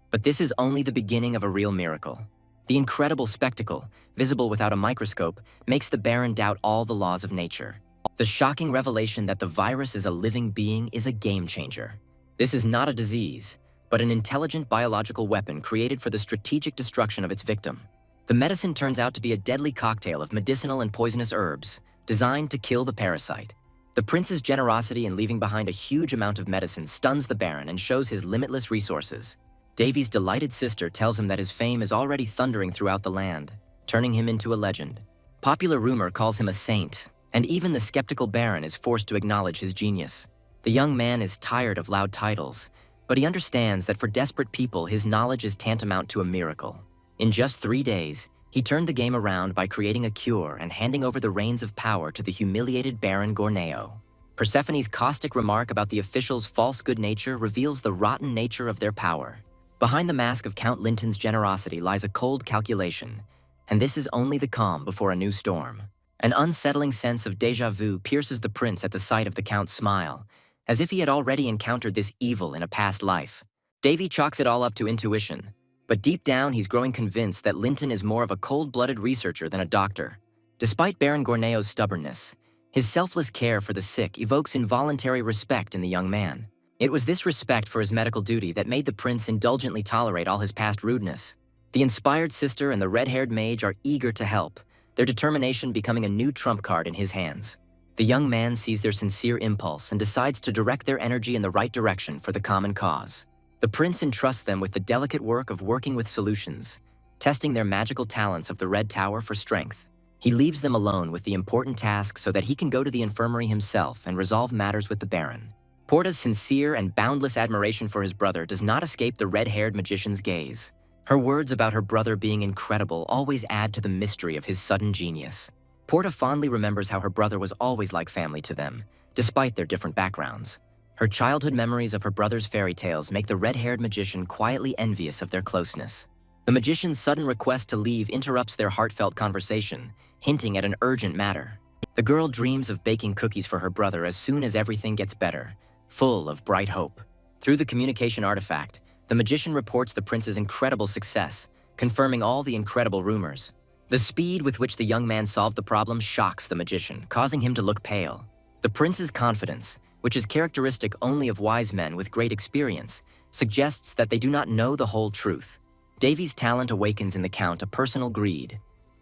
But this is only the beginning of a real miracle. The incredible spectacle, visible without a microscope, makes the Baron doubt all the laws of nature. The shocking revelation that the virus is a living being is a game changer. This is not a disease, but an intelligent biological weapon created for the strategic destruction of its victim. The medicine turns out to be a deadly cocktail of medicinal and poisonous herbs, designed to kill the parasite. The prince's generosity in leaving behind a huge amount of medicine stuns the Baron and shows his limitless resources. Davy's delighted sister tells him that his fame is already thundering throughout the land, turning him into a legend. Popular rumor calls him a saint, and even the skeptical Baron is forced to acknowledge his genius. The young man is tired of loud titles, but he understands that for desperate people, his knowledge is tantamount to a miracle. In just 3 days, he turned the game around by creating a cure and handing over the reins of power to the humiliated Baron Gorneo. Persephone's caustic remark about the officials' false good nature reveals the rotten nature of their power. Behind the mask of Count Linton's generosity lies a cold calculation, and this is only the calm before a new storm. An unsettling sense of déjà vu pierces the prince at the sight of the Count's smile, as if he had already encountered this evil in a past life. Davy chalks it all up to intuition, but deep down he's growing convinced that Linton is more of a cold-blooded researcher than a doctor. Despite Baron Gorneo's stubbornness, his selfless care for the sick evokes involuntary respect in the young man. It was this respect for his medical duty that made the prince indulgently tolerate all his past rudeness. The inspired sister and the red-haired mage are eager to help, their determination becoming a new trump card in his hands. The young man sees their sincere impulse and decides to direct their energy in the right direction for the common cause. The prince entrusts them with the delicate work of working with solutions, testing their magical talents of the Red Tower for strength. He leaves them alone with the important task so that he can go to the infirmary himself and resolve matters with the Baron. Porta's sincere and boundless admiration for his brother does not escape the red-haired magician's gaze. Her words about her brother being incredible always add to the mystery of his sudden genius. Porta fondly remembers how her brother was always like family to them, despite their different backgrounds. Her childhood memories of her brother's fairy tales make the red-haired magician quietly envious of their closeness. The magician's sudden request to leave interrupts their heartfelt conversation, hinting at an urgent matter. The girl dreams of baking cookies for her brother as soon as everything gets better, full of bright hope. Through the communication artifact, the magician reports the prince's incredible success, confirming all the incredible rumors. The speed with which the young man solved the problem shocks the magician, causing him to look pale. The prince's confidence, which is characteristic only of wise men with great experience, suggests that they do not know the whole truth. Davy's talent awakens in the Count a personal greed,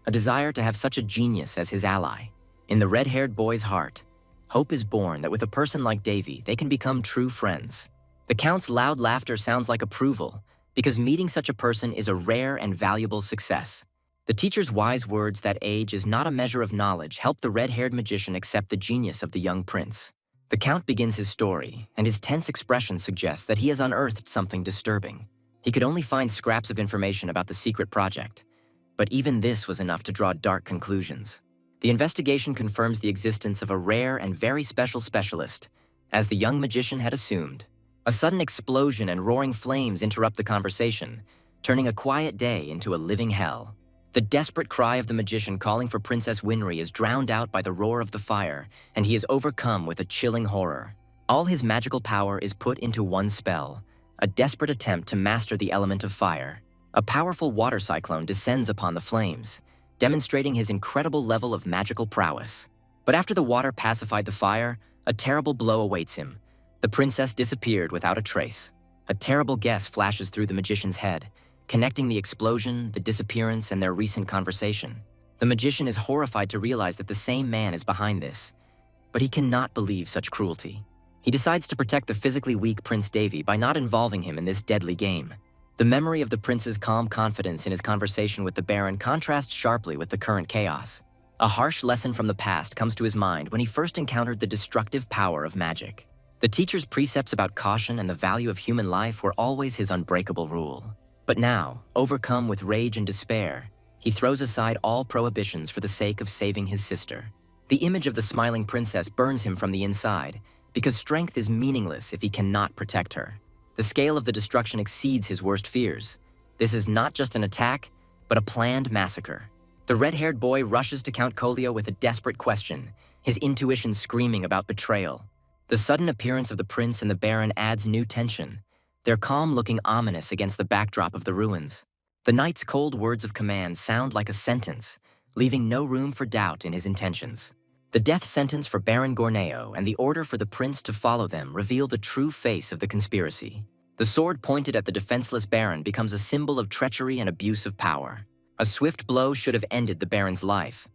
a desire to have such a genius as his ally. In the red-haired boy's heart, hope is born that with a person like Davy, they can become true friends. The Count's loud laughter sounds like approval, because meeting such a person is a rare and valuable success. The teacher's wise words that age is not a measure of knowledge help the red-haired magician accept the genius of the young prince. The Count begins his story, and his tense expression suggests that he has unearthed something disturbing. He could only find scraps of information about the secret project, but even this was enough to draw dark conclusions. The investigation confirms the existence of a rare and very special specialist, as the young magician had assumed. A sudden explosion and roaring flames interrupt the conversation, turning a quiet day into a living hell. The desperate cry of the magician calling for Princess Winry is drowned out by the roar of the fire, and he is overcome with a chilling horror. All his magical power is put into one spell, a desperate attempt to master the element of fire. A powerful water cyclone descends upon the flames, demonstrating his incredible level of magical prowess. But after the water pacified the fire, a terrible blow awaits him. The princess disappeared without a trace. A terrible guess flashes through the magician's head, connecting the explosion, the disappearance, and their recent conversation. The magician is horrified to realize that the same man is behind this, but he cannot believe such cruelty. He decides to protect the physically weak Prince Davy by not involving him in this deadly game. The memory of the prince's calm confidence in his conversation with the Baron contrasts sharply with the current chaos. A harsh lesson from the past comes to his mind when he first encountered the destructive power of magic. The teacher's precepts about caution and the value of human life were always his unbreakable rule. But now, overcome with rage and despair, he throws aside all prohibitions for the sake of saving his sister. The image of the smiling princess burns him from the inside, because strength is meaningless if he cannot protect her. The scale of the destruction exceeds his worst fears. This is not just an attack, but a planned massacre. The red-haired boy rushes to Count Colio with a desperate question, his intuition screaming about betrayal. The sudden appearance of the prince and the baron adds new tension, their calm looking ominous against the backdrop of the ruins. The knight's cold words of command sound like a sentence, leaving no room for doubt in his intentions. The death sentence for Baron Gorneo and the order for the prince to follow them reveal the true face of the conspiracy. The sword pointed at the defenseless baron becomes a symbol of treachery and abuse of power. A swift blow should have ended the baron's life,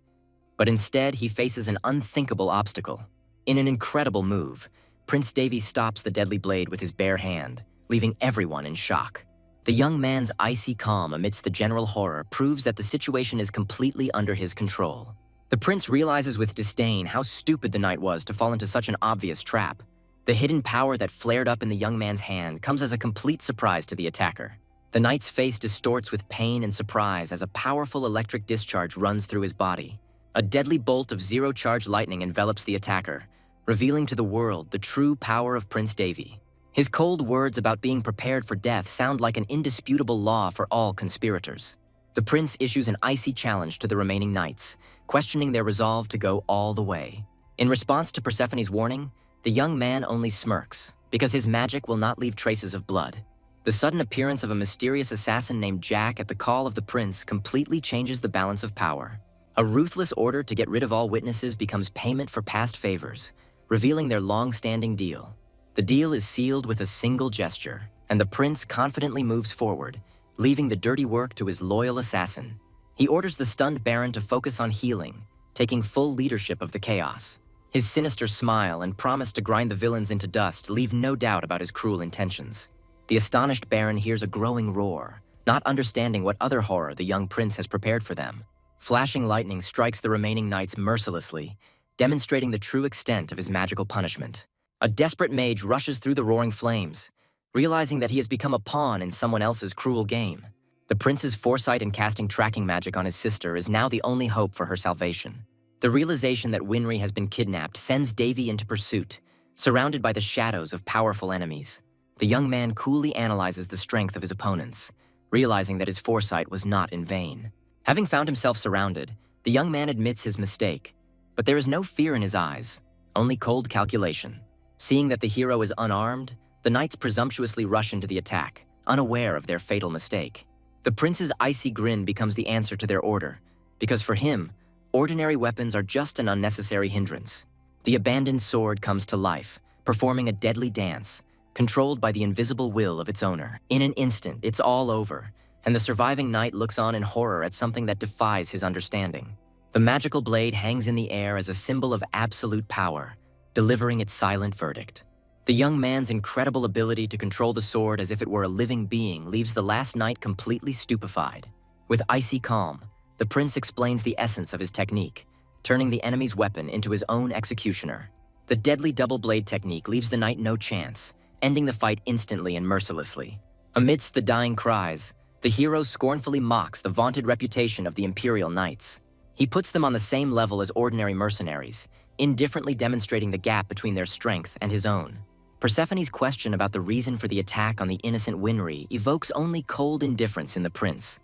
but instead he faces an unthinkable obstacle. In an incredible move, Prince Davy stops the deadly blade with his bare hand, leaving everyone in shock. The young man's icy calm amidst the general horror proves that the situation is completely under his control. The prince realizes with disdain how stupid the knight was to fall into such an obvious trap. The hidden power that flared up in the young man's hand comes as a complete surprise to the attacker. The knight's face distorts with pain and surprise as a powerful electric discharge runs through his body. A deadly bolt of zero-charge lightning envelops the attacker, revealing to the world the true power of Prince Davy. His cold words about being prepared for death sound like an indisputable law for all conspirators. The prince issues an icy challenge to the remaining knights, questioning their resolve to go all the way. In response to Persephone's warning, the young man only smirks, because his magic will not leave traces of blood. The sudden appearance of a mysterious assassin named Jack at the call of the prince completely changes the balance of power. A ruthless order to get rid of all witnesses becomes payment for past favors, revealing their long-standing deal. The deal is sealed with a single gesture, and the prince confidently moves forward, leaving the dirty work to his loyal assassin. He orders the stunned baron to focus on healing, taking full leadership of the chaos. His sinister smile and promise to grind the villains into dust leave no doubt about his cruel intentions. The astonished baron hears a growing roar, not understanding what other horror the young prince has prepared for them. Flashing lightning strikes the remaining knights mercilessly, demonstrating the true extent of his magical punishment. A desperate mage rushes through the roaring flames, realizing that he has become a pawn in someone else's cruel game. The prince's foresight in casting tracking magic on his sister is now the only hope for her salvation. The realization that Winry has been kidnapped sends Davy into pursuit, surrounded by the shadows of powerful enemies. The young man coolly analyzes the strength of his opponents, realizing that his foresight was not in vain. Having found himself surrounded, the young man admits his mistake, but there is no fear in his eyes, only cold calculation. Seeing that the hero is unarmed, the knights presumptuously rush into the attack, unaware of their fatal mistake. The prince's icy grin becomes the answer to their order, because for him, ordinary weapons are just an unnecessary hindrance. The abandoned sword comes to life, performing a deadly dance, controlled by the invisible will of its owner. In an instant, it's all over, and the surviving knight looks on in horror at something that defies his understanding. The magical blade hangs in the air as a symbol of absolute power, delivering its silent verdict. The young man's incredible ability to control the sword as if it were a living being leaves the last knight completely stupefied. With icy calm, the prince explains the essence of his technique, turning the enemy's weapon into his own executioner. The deadly double blade technique leaves the knight no chance, ending the fight instantly and mercilessly. Amidst the dying cries, the hero scornfully mocks the vaunted reputation of the Imperial Knights. He puts them on the same level as ordinary mercenaries, indifferently demonstrating the gap between their strength and his own. Persephone's question about the reason for the attack on the innocent Winry evokes only cold indifference in the prince,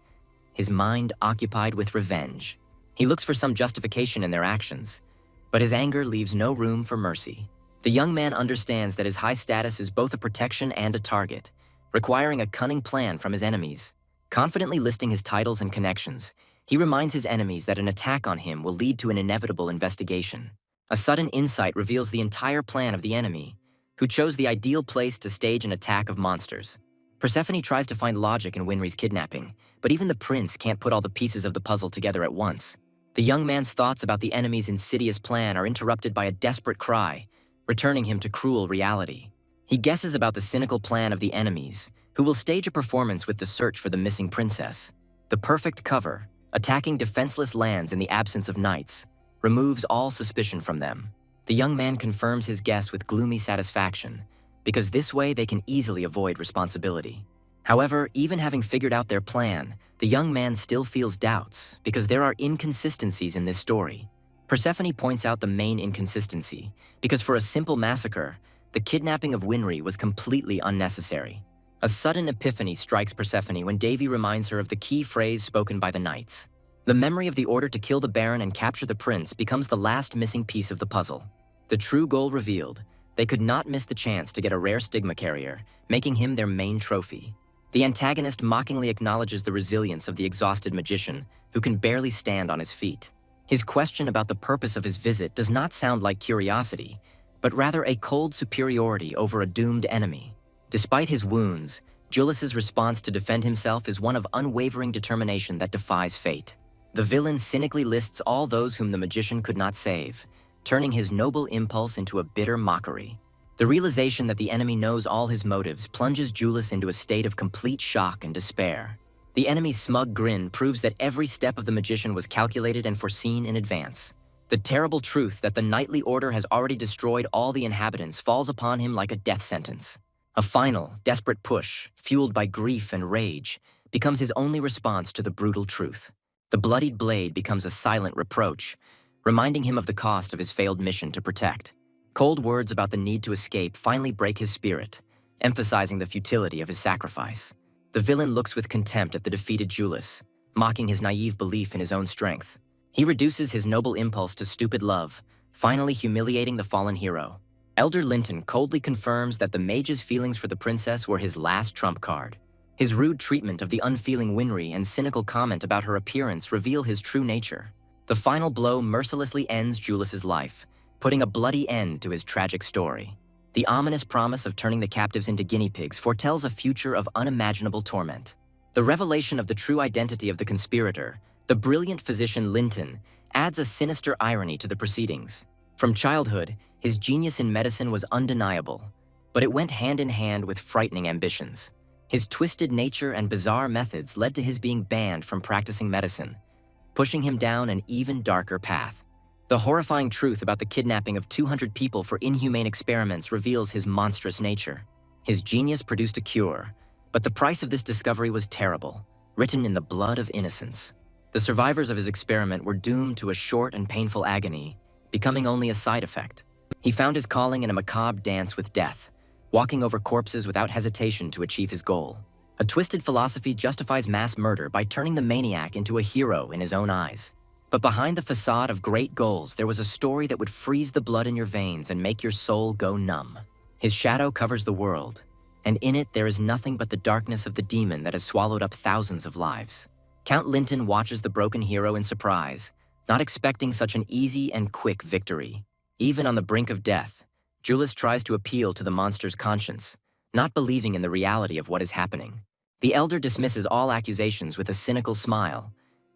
his mind occupied with revenge. He looks for some justification in their actions, but his anger leaves no room for mercy. The young man understands that his high status is both a protection and a target, requiring a cunning plan from his enemies. Confidently listing his titles and connections, he reminds his enemies that an attack on him will lead to an inevitable investigation. A sudden insight reveals the entire plan of the enemy, who chose the ideal place to stage an attack of monsters. Persephone tries to find logic in Winry's kidnapping, but even the prince can't put all the pieces of the puzzle together at once. The young man's thoughts about the enemy's insidious plan are interrupted by a desperate cry, returning him to cruel reality. He guesses about the cynical plan of the enemies, who will stage a performance with the search for the missing princess. The perfect cover, attacking defenseless lands in the absence of knights, removes all suspicion from them. The young man confirms his guess with gloomy satisfaction, because this way they can easily avoid responsibility. However, even having figured out their plan, the young man still feels doubts because there are inconsistencies in this story. Persephone points out the main inconsistency, because for a simple massacre, the kidnapping of Winry was completely unnecessary. A sudden epiphany strikes Persephone when Davy reminds her of the key phrase spoken by the knights. The memory of the order to kill the Baron and capture the prince becomes the last missing piece of the puzzle. The true goal revealed, they could not miss the chance to get a rare stigma carrier, making him their main trophy. The antagonist mockingly acknowledges the resilience of the exhausted magician, who can barely stand on his feet. His question about the purpose of his visit does not sound like curiosity, but rather a cold superiority over a doomed enemy. Despite his wounds, Julius's response to defend himself is one of unwavering determination that defies fate. The villain cynically lists all those whom the magician could not save, turning his noble impulse into a bitter mockery. The realization that the enemy knows all his motives plunges Julius into a state of complete shock and despair. The enemy's smug grin proves that every step of the magician was calculated and foreseen in advance. The terrible truth that the knightly order has already destroyed all the inhabitants falls upon him like a death sentence. A final, desperate push, fueled by grief and rage, becomes his only response to the brutal truth. The bloodied blade becomes a silent reproach, reminding him of the cost of his failed mission to protect. Cold words about the need to escape finally break his spirit, emphasizing the futility of his sacrifice. The villain looks with contempt at the defeated Julius, mocking his naive belief in his own strength. He reduces his noble impulse to stupid love, finally humiliating the fallen hero. Elder Linton coldly confirms that the mage's feelings for the princess were his last trump card. His rude treatment of the unfeeling Winry and cynical comment about her appearance reveal his true nature. The final blow mercilessly ends Julius's life, putting a bloody end to his tragic story. The ominous promise of turning the captives into guinea pigs foretells a future of unimaginable torment. The revelation of the true identity of the conspirator, the brilliant physician Linton, adds a sinister irony to the proceedings. From childhood, his genius in medicine was undeniable, but it went hand in hand with frightening ambitions. His twisted nature and bizarre methods led to his being banned from practicing medicine, pushing him down an even darker path. The horrifying truth about the kidnapping of 200 people for inhumane experiments reveals his monstrous nature. His genius produced a cure, but the price of this discovery was terrible: written in the blood of innocence. The survivors of his experiment were doomed to a short and painful agony, becoming only a side effect. He found his calling in a macabre dance with death, walking over corpses without hesitation to achieve his goal. A twisted philosophy justifies mass murder by turning the maniac into a hero in his own eyes. But behind the facade of great goals, there was a story that would freeze the blood in your veins and make your soul go numb. His shadow covers the world, and in it there is nothing but the darkness of the demon that has swallowed up thousands of lives. Count Linton watches the broken hero in surprise, not expecting such an easy and quick victory. Even on the brink of death, Julius tries to appeal to the monster's conscience, not believing in the reality of what is happening. The elder dismisses all accusations with a cynical smile,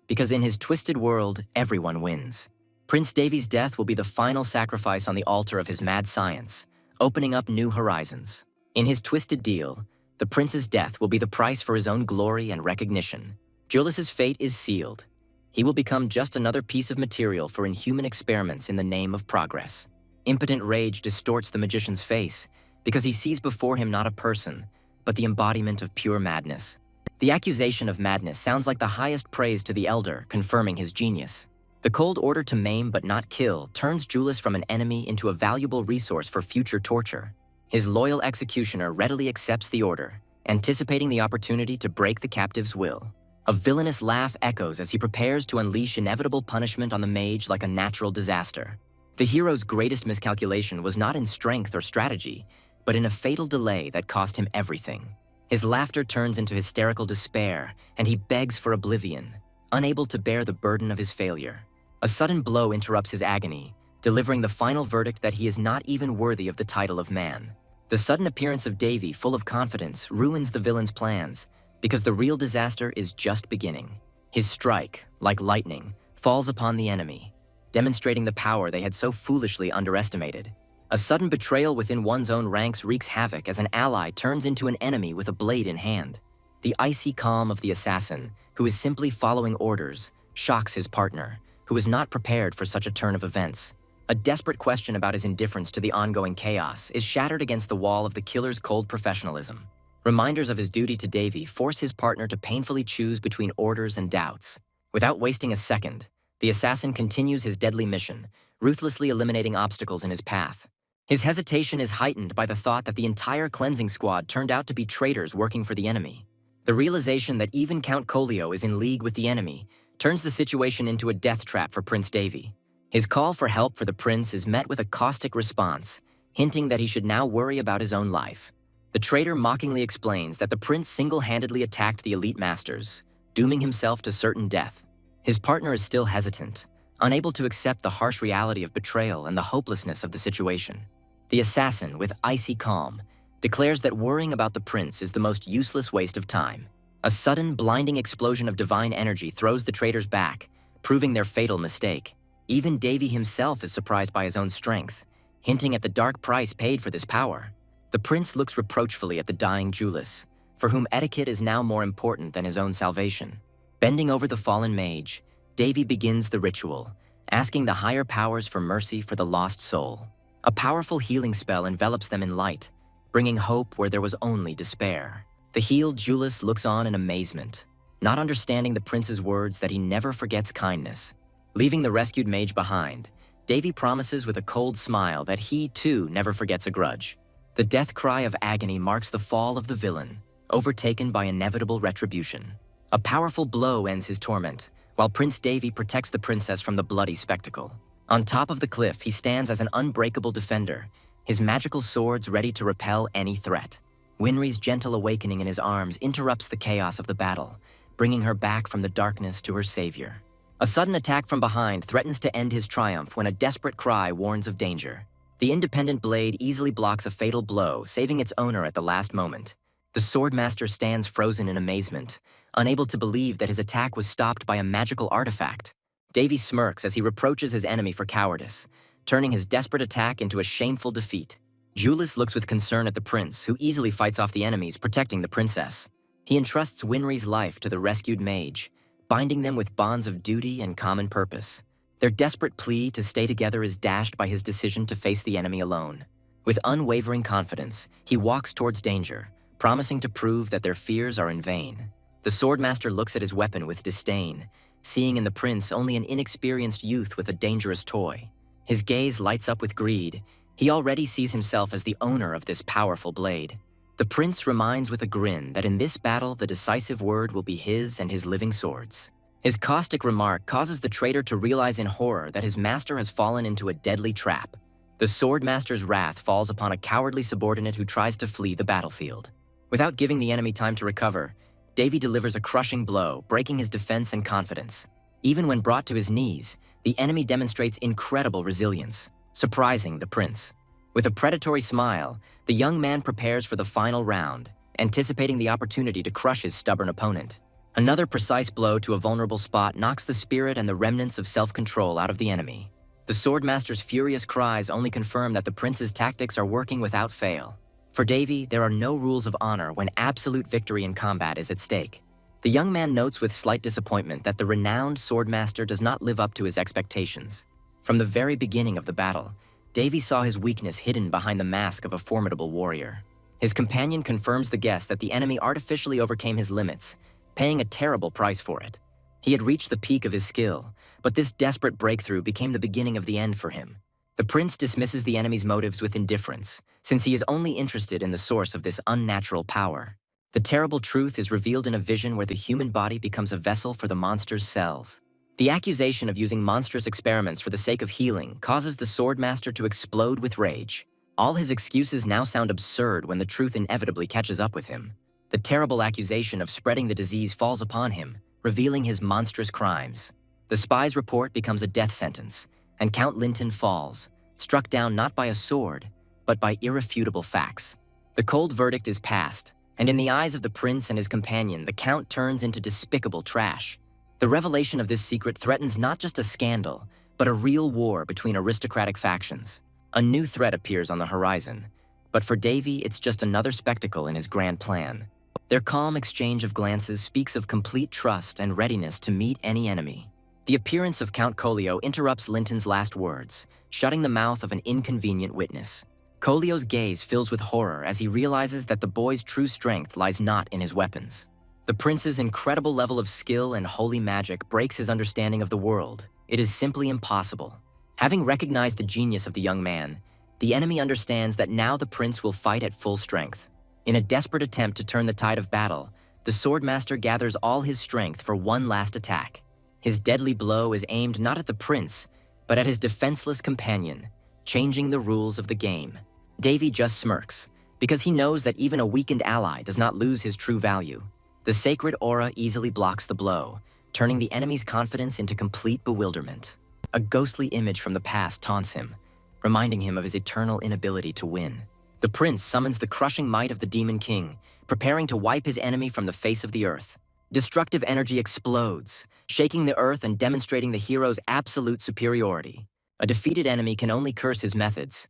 because in his twisted world, everyone wins. Prince Davy's death will be the final sacrifice on the altar of his mad science, opening up new horizons. In his twisted deal, the prince's death will be the price for his own glory and recognition. Julius's fate is sealed. He will become just another piece of material for inhuman experiments in the name of progress. Impotent rage distorts the magician's face, because he sees before him not a person, but the embodiment of pure madness. The accusation of madness sounds like the highest praise to the elder, confirming his genius. The cold order to maim but not kill turns Julius from an enemy into a valuable resource for future torture. His loyal executioner readily accepts the order, anticipating the opportunity to break the captive's will. A villainous laugh echoes as he prepares to unleash inevitable punishment on the mage like a natural disaster. The hero's greatest miscalculation was not in strength or strategy, but in a fatal delay that cost him everything. His laughter turns into hysterical despair, and he begs for oblivion, unable to bear the burden of his failure. A sudden blow interrupts his agony, delivering the final verdict that he is not even worthy of the title of man. The sudden appearance of Davy, full of confidence, ruins the villain's plans, because the real disaster is just beginning. His strike, like lightning, falls upon the enemy, demonstrating the power they had so foolishly underestimated. A sudden betrayal within one's own ranks wreaks havoc as an ally turns into an enemy with a blade in hand. The icy calm of the assassin, who is simply following orders, shocks his partner, who is not prepared for such a turn of events. A desperate question about his indifference to the ongoing chaos is shattered against the wall of the killer's cold professionalism. Reminders of his duty to Davy force his partner to painfully choose between orders and doubts. Without wasting a second, the assassin continues his deadly mission, ruthlessly eliminating obstacles in his path. His hesitation is heightened by the thought that the entire cleansing squad turned out to be traitors working for the enemy. The realization that even Count Colio is in league with the enemy turns the situation into a death trap for Prince Davy. His call for help for the prince is met with a caustic response, hinting that he should now worry about his own life. The traitor mockingly explains that the prince single-handedly attacked the elite masters, dooming himself to certain death. His partner is still hesitant, unable to accept the harsh reality of betrayal and the hopelessness of the situation. The assassin, with icy calm, declares that worrying about the prince is the most useless waste of time. A sudden, blinding explosion of divine energy throws the traitors back, proving their fatal mistake. Even Davy himself is surprised by his own strength, hinting at the dark price paid for this power. The prince looks reproachfully at the dying Julius, for whom etiquette is now more important than his own salvation. Bending over the fallen mage, Davy begins the ritual, asking the higher powers for mercy for the lost soul. A powerful healing spell envelops them in light, bringing hope where there was only despair. The healed Julius looks on in amazement, not understanding the prince's words that he never forgets kindness. Leaving the rescued mage behind, Davy promises with a cold smile that he, too, never forgets a grudge. The death cry of agony marks the fall of the villain, overtaken by inevitable retribution. A powerful blow ends his torment, while Prince Davy protects the princess from the bloody spectacle. On top of the cliff, he stands as an unbreakable defender, his magical swords ready to repel any threat. Winry's gentle awakening in his arms interrupts the chaos of the battle, bringing her back from the darkness to her savior. A sudden attack from behind threatens to end his triumph when a desperate cry warns of danger. The independent blade easily blocks a fatal blow, saving its owner at the last moment. The swordmaster stands frozen in amazement, unable to believe that his attack was stopped by a magical artifact. Davy smirks as he reproaches his enemy for cowardice, turning his desperate attack into a shameful defeat. Julius looks with concern at the prince, who easily fights off the enemies, protecting the princess. He entrusts Winry's life to the rescued mage, binding them with bonds of duty and common purpose. Their desperate plea to stay together is dashed by his decision to face the enemy alone. With unwavering confidence, he walks towards danger, promising to prove that their fears are in vain. The swordmaster looks at his weapon with disdain, seeing in the prince only an inexperienced youth with a dangerous toy. His gaze lights up with greed. He already sees himself as the owner of this powerful blade. The prince reminds with a grin that in this battle the decisive word will be his and his living swords. His caustic remark causes the traitor to realize in horror that his master has fallen into a deadly trap. The swordmaster's wrath falls upon a cowardly subordinate who tries to flee the battlefield. Without giving the enemy time to recover, Davy delivers a crushing blow, breaking his defense and confidence. Even when brought to his knees, the enemy demonstrates incredible resilience, surprising the prince. With a predatory smile, the young man prepares for the final round, anticipating the opportunity to crush his stubborn opponent. Another precise blow to a vulnerable spot knocks the spirit and the remnants of self-control out of the enemy. The swordmaster's furious cries only confirm that the prince's tactics are working without fail. For Davy, there are no rules of honor when absolute victory in combat is at stake. The young man notes with slight disappointment that the renowned swordmaster does not live up to his expectations. From the very beginning of the battle, Davy saw his weakness hidden behind the mask of a formidable warrior. His companion confirms the guess that the enemy artificially overcame his limits, paying a terrible price for it. He had reached the peak of his skill, but this desperate breakthrough became the beginning of the end for him. The prince dismisses the enemy's motives with indifference, since he is only interested in the source of this unnatural power. The terrible truth is revealed in a vision where the human body becomes a vessel for the monster's cells. The accusation of using monstrous experiments for the sake of healing causes the swordmaster to explode with rage. All his excuses now sound absurd when the truth inevitably catches up with him. The terrible accusation of spreading the disease falls upon him, revealing his monstrous crimes. The spy's report becomes a death sentence, and Count Linton falls, struck down not by a sword, but by irrefutable facts. The cold verdict is passed, and in the eyes of the prince and his companion, the count turns into despicable trash. The revelation of this secret threatens not just a scandal, but a real war between aristocratic factions. A new threat appears on the horizon, but for Davy, it's just another spectacle in his grand plan. Their calm exchange of glances speaks of complete trust and readiness to meet any enemy. The appearance of Count Collio interrupts Linton's last words, shutting the mouth of an inconvenient witness. Collio's gaze fills with horror as he realizes that the boy's true strength lies not in his weapons. The prince's incredible level of skill and holy magic breaks his understanding of the world. It is simply impossible. Having recognized the genius of the young man, the enemy understands that now the prince will fight at full strength. In a desperate attempt to turn the tide of battle, the swordmaster gathers all his strength for one last attack. His deadly blow is aimed not at the prince, but at his defenseless companion, changing the rules of the game. Davy just smirks, because he knows that even a weakened ally does not lose his true value. The sacred aura easily blocks the blow, turning the enemy's confidence into complete bewilderment. A ghostly image from the past taunts him, reminding him of his eternal inability to win. The prince summons the crushing might of the Demon King, preparing to wipe his enemy from the face of the earth. Destructive energy explodes, shaking the earth and demonstrating the hero's absolute superiority. A defeated enemy can only curse his methods,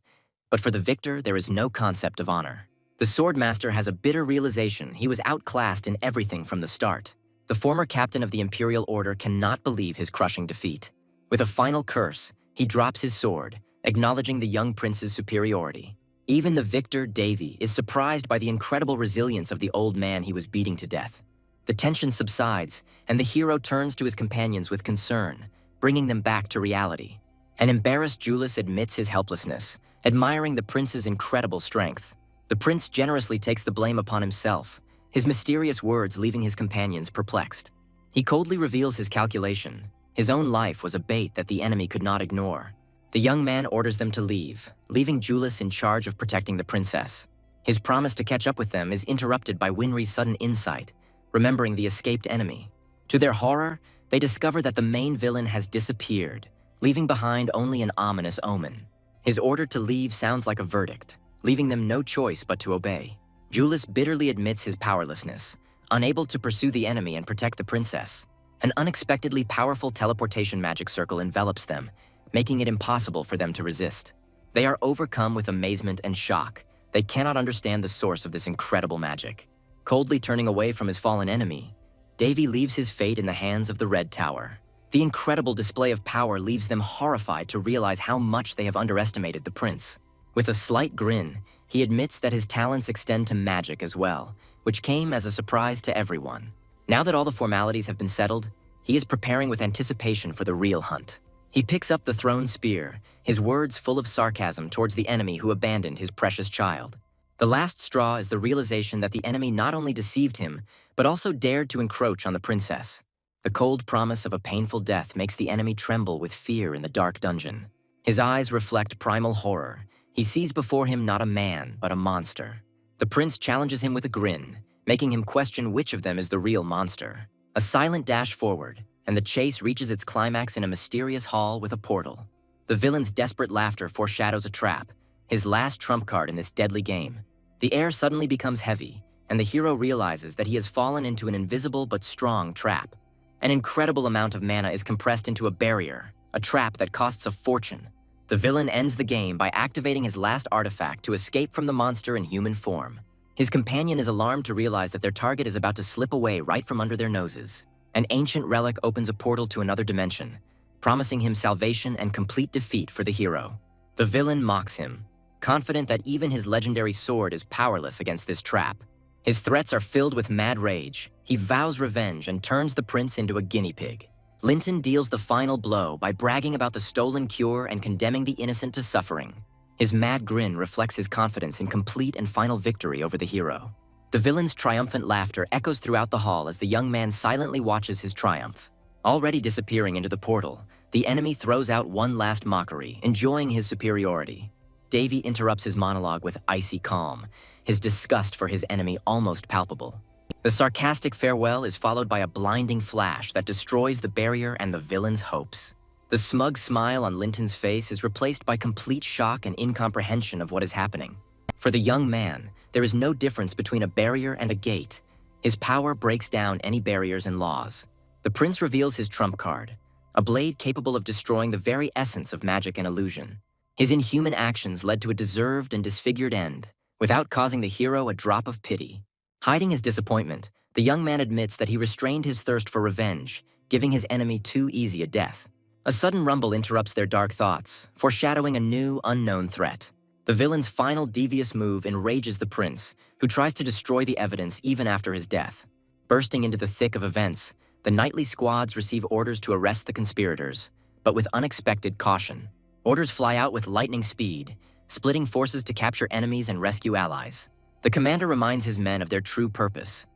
but for the victor, there is no concept of honor. The swordmaster has a bitter realization he was outclassed in everything from the start. The former captain of the Imperial Order cannot believe his crushing defeat. With a final curse, he drops his sword, acknowledging the young prince's superiority. Even the victor, Davy, is surprised by the incredible resilience of the old man he was beating to death. The tension subsides, and the hero turns to his companions with concern, bringing them back to reality. An embarrassed Julius admits his helplessness, admiring the prince's incredible strength. The prince generously takes the blame upon himself, his mysterious words leaving his companions perplexed. He coldly reveals his calculation. His own life was a bait that the enemy could not ignore. The young man orders them to leave, leaving Julius in charge of protecting the princess. His promise to catch up with them is interrupted by Winry's sudden insight, remembering the escaped enemy. To their horror, they discover that the main villain has disappeared, leaving behind only an ominous omen. His order to leave sounds like a verdict, leaving them no choice but to obey. Julius bitterly admits his powerlessness, unable to pursue the enemy and protect the princess. An unexpectedly powerful teleportation magic circle envelops them, making it impossible for them to resist. They are overcome with amazement and shock. They cannot understand the source of this incredible magic. Coldly turning away from his fallen enemy, Davy leaves his fate in the hands of the Red Tower. The incredible display of power leaves them horrified to realize how much they have underestimated the prince. With a slight grin, he admits that his talents extend to magic as well, which came as a surprise to everyone. Now that all the formalities have been settled, he is preparing with anticipation for the real hunt. He picks up the thrown spear, his words full of sarcasm towards the enemy who abandoned his precious child. The last straw is the realization that the enemy not only deceived him, but also dared to encroach on the princess. The cold promise of a painful death makes the enemy tremble with fear in the dark dungeon. His eyes reflect primal horror. He sees before him not a man, but a monster. The prince challenges him with a grin, making him question which of them is the real monster. A silent dash forward, and the chase reaches its climax in a mysterious hall with a portal. The villain's desperate laughter foreshadows a trap, his last trump card in this deadly game. The air suddenly becomes heavy, and the hero realizes that he has fallen into an invisible but strong trap. An incredible amount of mana is compressed into a barrier, a trap that costs a fortune. The villain ends the game by activating his last artifact to escape from the monster in human form. His companion is alarmed to realize that their target is about to slip away right from under their noses. An ancient relic opens a portal to another dimension, promising him salvation and complete defeat for the hero. The villain mocks him, confident that even his legendary sword is powerless against this trap. His threats are filled with mad rage. He vows revenge and turns the prince into a guinea pig. Linton deals the final blow by bragging about the stolen cure and condemning the innocent to suffering. His mad grin reflects his confidence in complete and final victory over the hero. The villain's triumphant laughter echoes throughout the hall as the young man silently watches his triumph. Already disappearing into the portal, the enemy throws out one last mockery, enjoying his superiority. Davy interrupts his monologue with icy calm, his disgust for his enemy almost palpable. The sarcastic farewell is followed by a blinding flash that destroys the barrier and the villain's hopes. The smug smile on Linton's face is replaced by complete shock and incomprehension of what is happening. For the young man, there is no difference between a barrier and a gate. His power breaks down any barriers and laws. The prince reveals his trump card, a blade capable of destroying the very essence of magic and illusion. His inhuman actions led to a deserved and disfigured end, without causing the hero a drop of pity. Hiding his disappointment, the young man admits that he restrained his thirst for revenge, giving his enemy too easy a death. A sudden rumble interrupts their dark thoughts, foreshadowing a new, unknown threat. The villain's final devious move enrages the prince, who tries to destroy the evidence even after his death. Bursting into the thick of events, the nightly squads receive orders to arrest the conspirators, but with unexpected caution. Orders fly out with lightning speed, splitting forces to capture enemies and rescue allies. The commander reminds his men of their true purpose.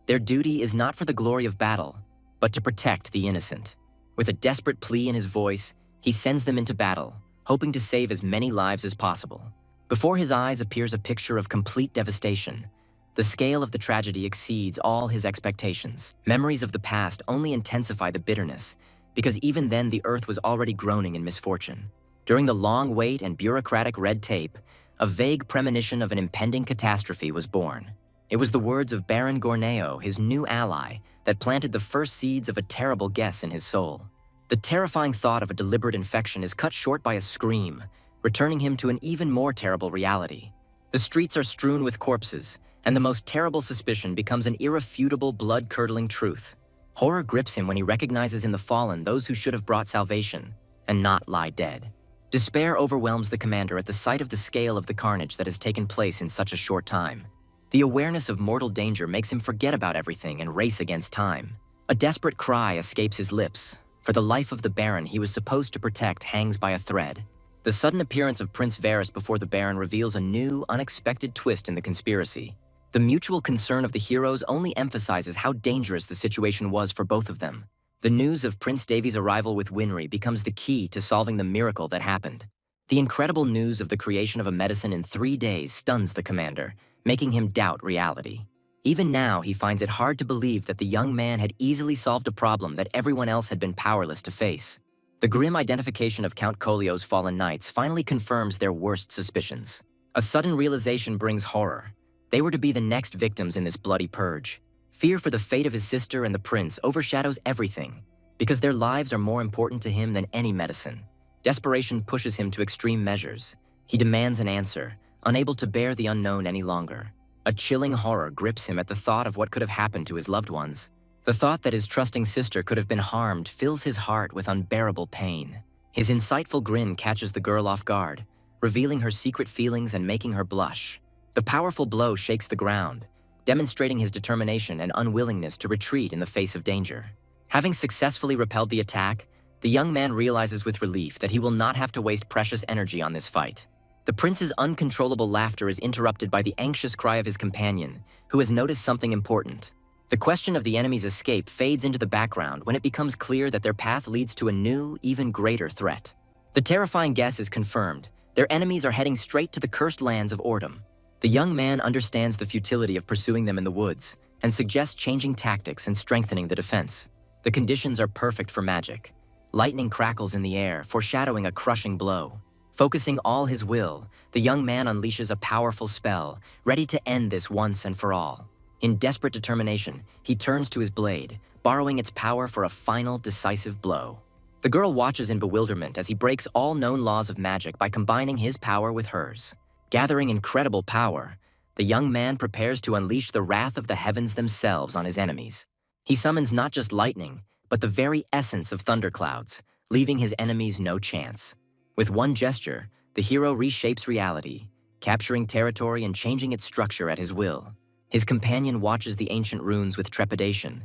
Their duty is not for the glory of battle, but to protect the innocent. With a desperate plea in his voice, he sends them into battle, hoping to save as many lives as possible. Before his eyes appears a picture of complete devastation. The scale of the tragedy exceeds all his expectations. Memories of the past only intensify the bitterness, because even then the earth was already groaning in misfortune. During the long wait and bureaucratic red tape, a vague premonition of an impending catastrophe was born. It was the words of Baron Gorneo, his new ally, that planted the first seeds of a terrible guess in his soul. The terrifying thought of a deliberate infection is cut short by a scream, returning him to an even more terrible reality. The streets are strewn with corpses, and the most terrible suspicion becomes an irrefutable, blood-curdling truth. Horror grips him when he recognizes in the fallen those who should have brought salvation, and not lie dead. Despair overwhelms the commander at the sight of the scale of the carnage that has taken place in such a short time. The awareness of mortal danger makes him forget about everything and race against time. A desperate cry escapes his lips, for the life of the Baron he was supposed to protect hangs by a thread. The sudden appearance of Prince Varys before the Baron reveals a new, unexpected twist in the conspiracy. The mutual concern of the heroes only emphasizes how dangerous the situation was for both of them. The news of Prince Davy's arrival with Winry becomes the key to solving the miracle that happened. The incredible news of the creation of a medicine in 3 days stuns the commander, making him doubt reality. Even now, he finds it hard to believe that the young man had easily solved a problem that everyone else had been powerless to face. The grim identification of Count Collio's fallen knights finally confirms their worst suspicions. A sudden realization brings horror. They were to be the next victims in this bloody purge. Fear for the fate of his sister and the prince overshadows everything, because their lives are more important to him than any medicine. Desperation pushes him to extreme measures. He demands an answer, unable to bear the unknown any longer. A chilling horror grips him at the thought of what could have happened to his loved ones. The thought that his trusting sister could have been harmed fills his heart with unbearable pain. His insightful grin catches the girl off guard, revealing her secret feelings and making her blush. The powerful blow shakes the ground, demonstrating his determination and unwillingness to retreat in the face of danger. Having successfully repelled the attack, the young man realizes with relief that he will not have to waste precious energy on this fight. The prince's uncontrollable laughter is interrupted by the anxious cry of his companion, who has noticed something important. The question of the enemy's escape fades into the background when it becomes clear that their path leads to a new, even greater threat. The terrifying guess is confirmed. Their enemies are heading straight to the cursed lands of Ordom. The young man understands the futility of pursuing them in the woods and suggests changing tactics and strengthening the defense. The conditions are perfect for magic. Lightning crackles in the air, foreshadowing a crushing blow. Focusing all his will, the young man unleashes a powerful spell, ready to end this once and for all. In desperate determination, he turns to his blade, borrowing its power for a final, decisive blow. The girl watches in bewilderment as he breaks all known laws of magic by combining his power with hers. Gathering incredible power, the young man prepares to unleash the wrath of the heavens themselves on his enemies. He summons not just lightning, but the very essence of thunderclouds, leaving his enemies no chance. With one gesture, the hero reshapes reality, capturing territory and changing its structure at his will. His companion watches the ancient runes with trepidation,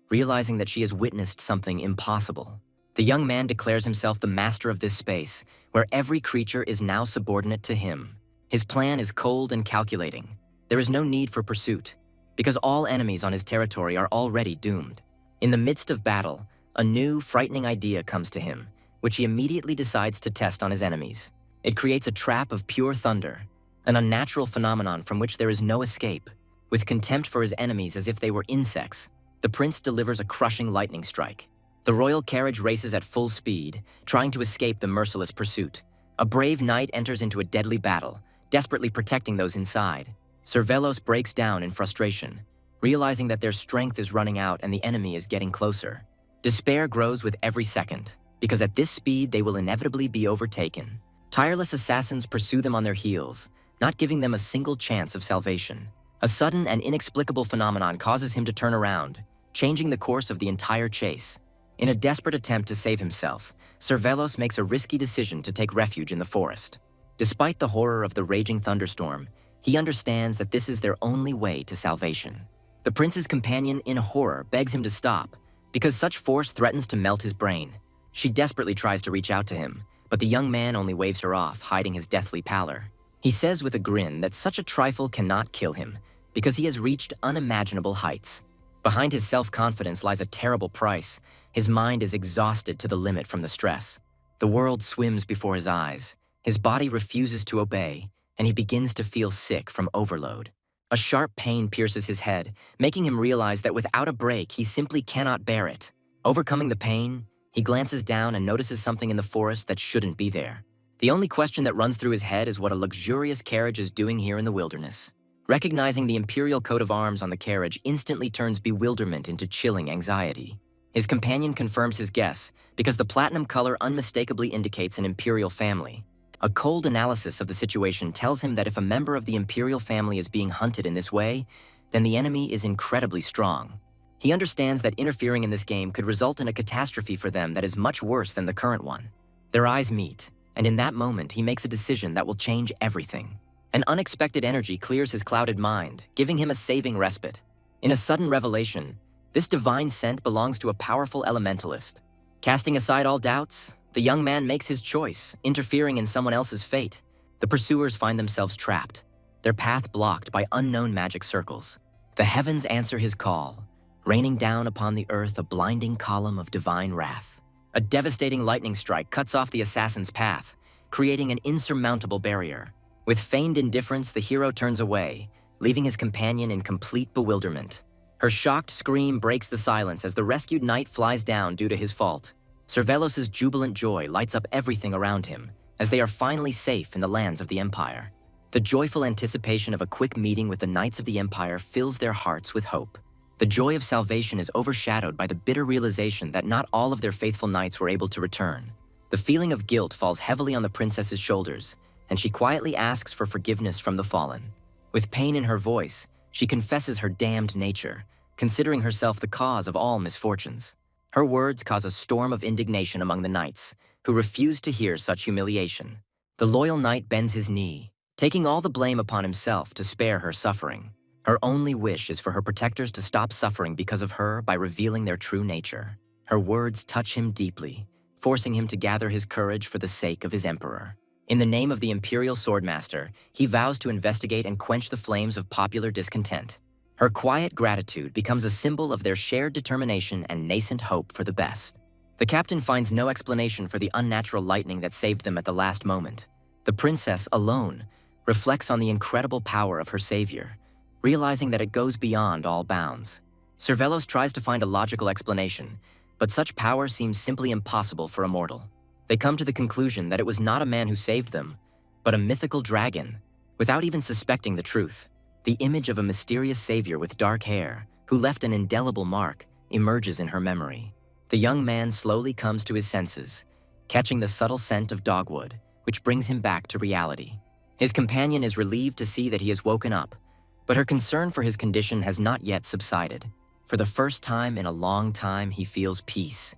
realizing that she has witnessed something impossible. The young man declares himself the master of this space, where every creature is now subordinate to him. His plan is cold and calculating. There is no need for pursuit, because all enemies on his territory are already doomed. In the midst of battle, a new, frightening idea comes to him, which he immediately decides to test on his enemies. It creates a trap of pure thunder, an unnatural phenomenon from which there is no escape. With contempt for his enemies as if they were insects, the prince delivers a crushing lightning strike. The royal carriage races at full speed, trying to escape the merciless pursuit. A brave knight enters into a deadly battle, desperately protecting those inside. Cervelos breaks down in frustration, realizing that their strength is running out and the enemy is getting closer. Despair grows with every second, because at this speed they will inevitably be overtaken. Tireless assassins pursue them on their heels, not giving them a single chance of salvation. A sudden and inexplicable phenomenon causes him to turn around, changing the course of the entire chase. In a desperate attempt to save himself, Cervelos makes a risky decision to take refuge in the forest. Despite the horror of the raging thunderstorm, he understands that this is their only way to salvation. The prince's companion, in horror, begs him to stop, because such force threatens to melt his brain. She desperately tries to reach out to him, but the young man only waves her off, hiding his deathly pallor. He says with a grin that such a trifle cannot kill him, because he has reached unimaginable heights. Behind his self-confidence lies a terrible price. His mind is exhausted to the limit from the stress. The world swims before his eyes. His body refuses to obey, and he begins to feel sick from overload. A sharp pain pierces his head, making him realize that without a break, he simply cannot bear it. Overcoming the pain, he glances down and notices something in the forest that shouldn't be there. The only question that runs through his head is what a luxurious carriage is doing here in the wilderness. Recognizing the imperial coat of arms on the carriage instantly turns bewilderment into chilling anxiety. His companion confirms his guess, because the platinum color unmistakably indicates an imperial family. A cold analysis of the situation tells him that if a member of the imperial family is being hunted in this way, then the enemy is incredibly strong. He understands that interfering in this game could result in a catastrophe for them that is much worse than the current one. Their eyes meet, and in that moment he makes a decision that will change everything. An unexpected energy clears his clouded mind, giving him a saving respite. In a sudden revelation, this divine scent belongs to a powerful elementalist. Casting aside all doubts, the young man makes his choice, interfering in someone else's fate. The pursuers find themselves trapped, their path blocked by unknown magic circles. The heavens answer his call, raining down upon the earth a blinding column of divine wrath. A devastating lightning strike cuts off the assassin's path, creating an insurmountable barrier. With feigned indifference, the hero turns away, leaving his companion in complete bewilderment. Her shocked scream breaks the silence as the rescued knight flies down due to his fault. Cervelos' jubilant joy lights up everything around him, as they are finally safe in the lands of the Empire. The joyful anticipation of a quick meeting with the Knights of the Empire fills their hearts with hope. The joy of salvation is overshadowed by the bitter realization that not all of their faithful knights were able to return. The feeling of guilt falls heavily on the princess's shoulders, and she quietly asks for forgiveness from the fallen. With pain in her voice, she confesses her damned nature, considering herself the cause of all misfortunes. Her words cause a storm of indignation among the knights, who refuse to hear such humiliation. The loyal knight bends his knee, taking all the blame upon himself to spare her suffering. Her only wish is for her protectors to stop suffering because of her by revealing their true nature. Her words touch him deeply, forcing him to gather his courage for the sake of his emperor. In the name of the Imperial Swordmaster, he vows to investigate and quench the flames of popular discontent. Her quiet gratitude becomes a symbol of their shared determination and nascent hope for the best. The captain finds no explanation for the unnatural lightning that saved them at the last moment. The princess, alone, reflects on the incredible power of her savior, realizing that it goes beyond all bounds. Cervelos tries to find a logical explanation, but such power seems simply impossible for a mortal. They come to the conclusion that it was not a man who saved them, but a mythical dragon, without even suspecting the truth. The image of a mysterious savior with dark hair, who left an indelible mark, emerges in her memory. The young man slowly comes to his senses, catching the subtle scent of dogwood, which brings him back to reality. His companion is relieved to see that he has woken up, but her concern for his condition has not yet subsided. For the first time in a long time, he feels peace,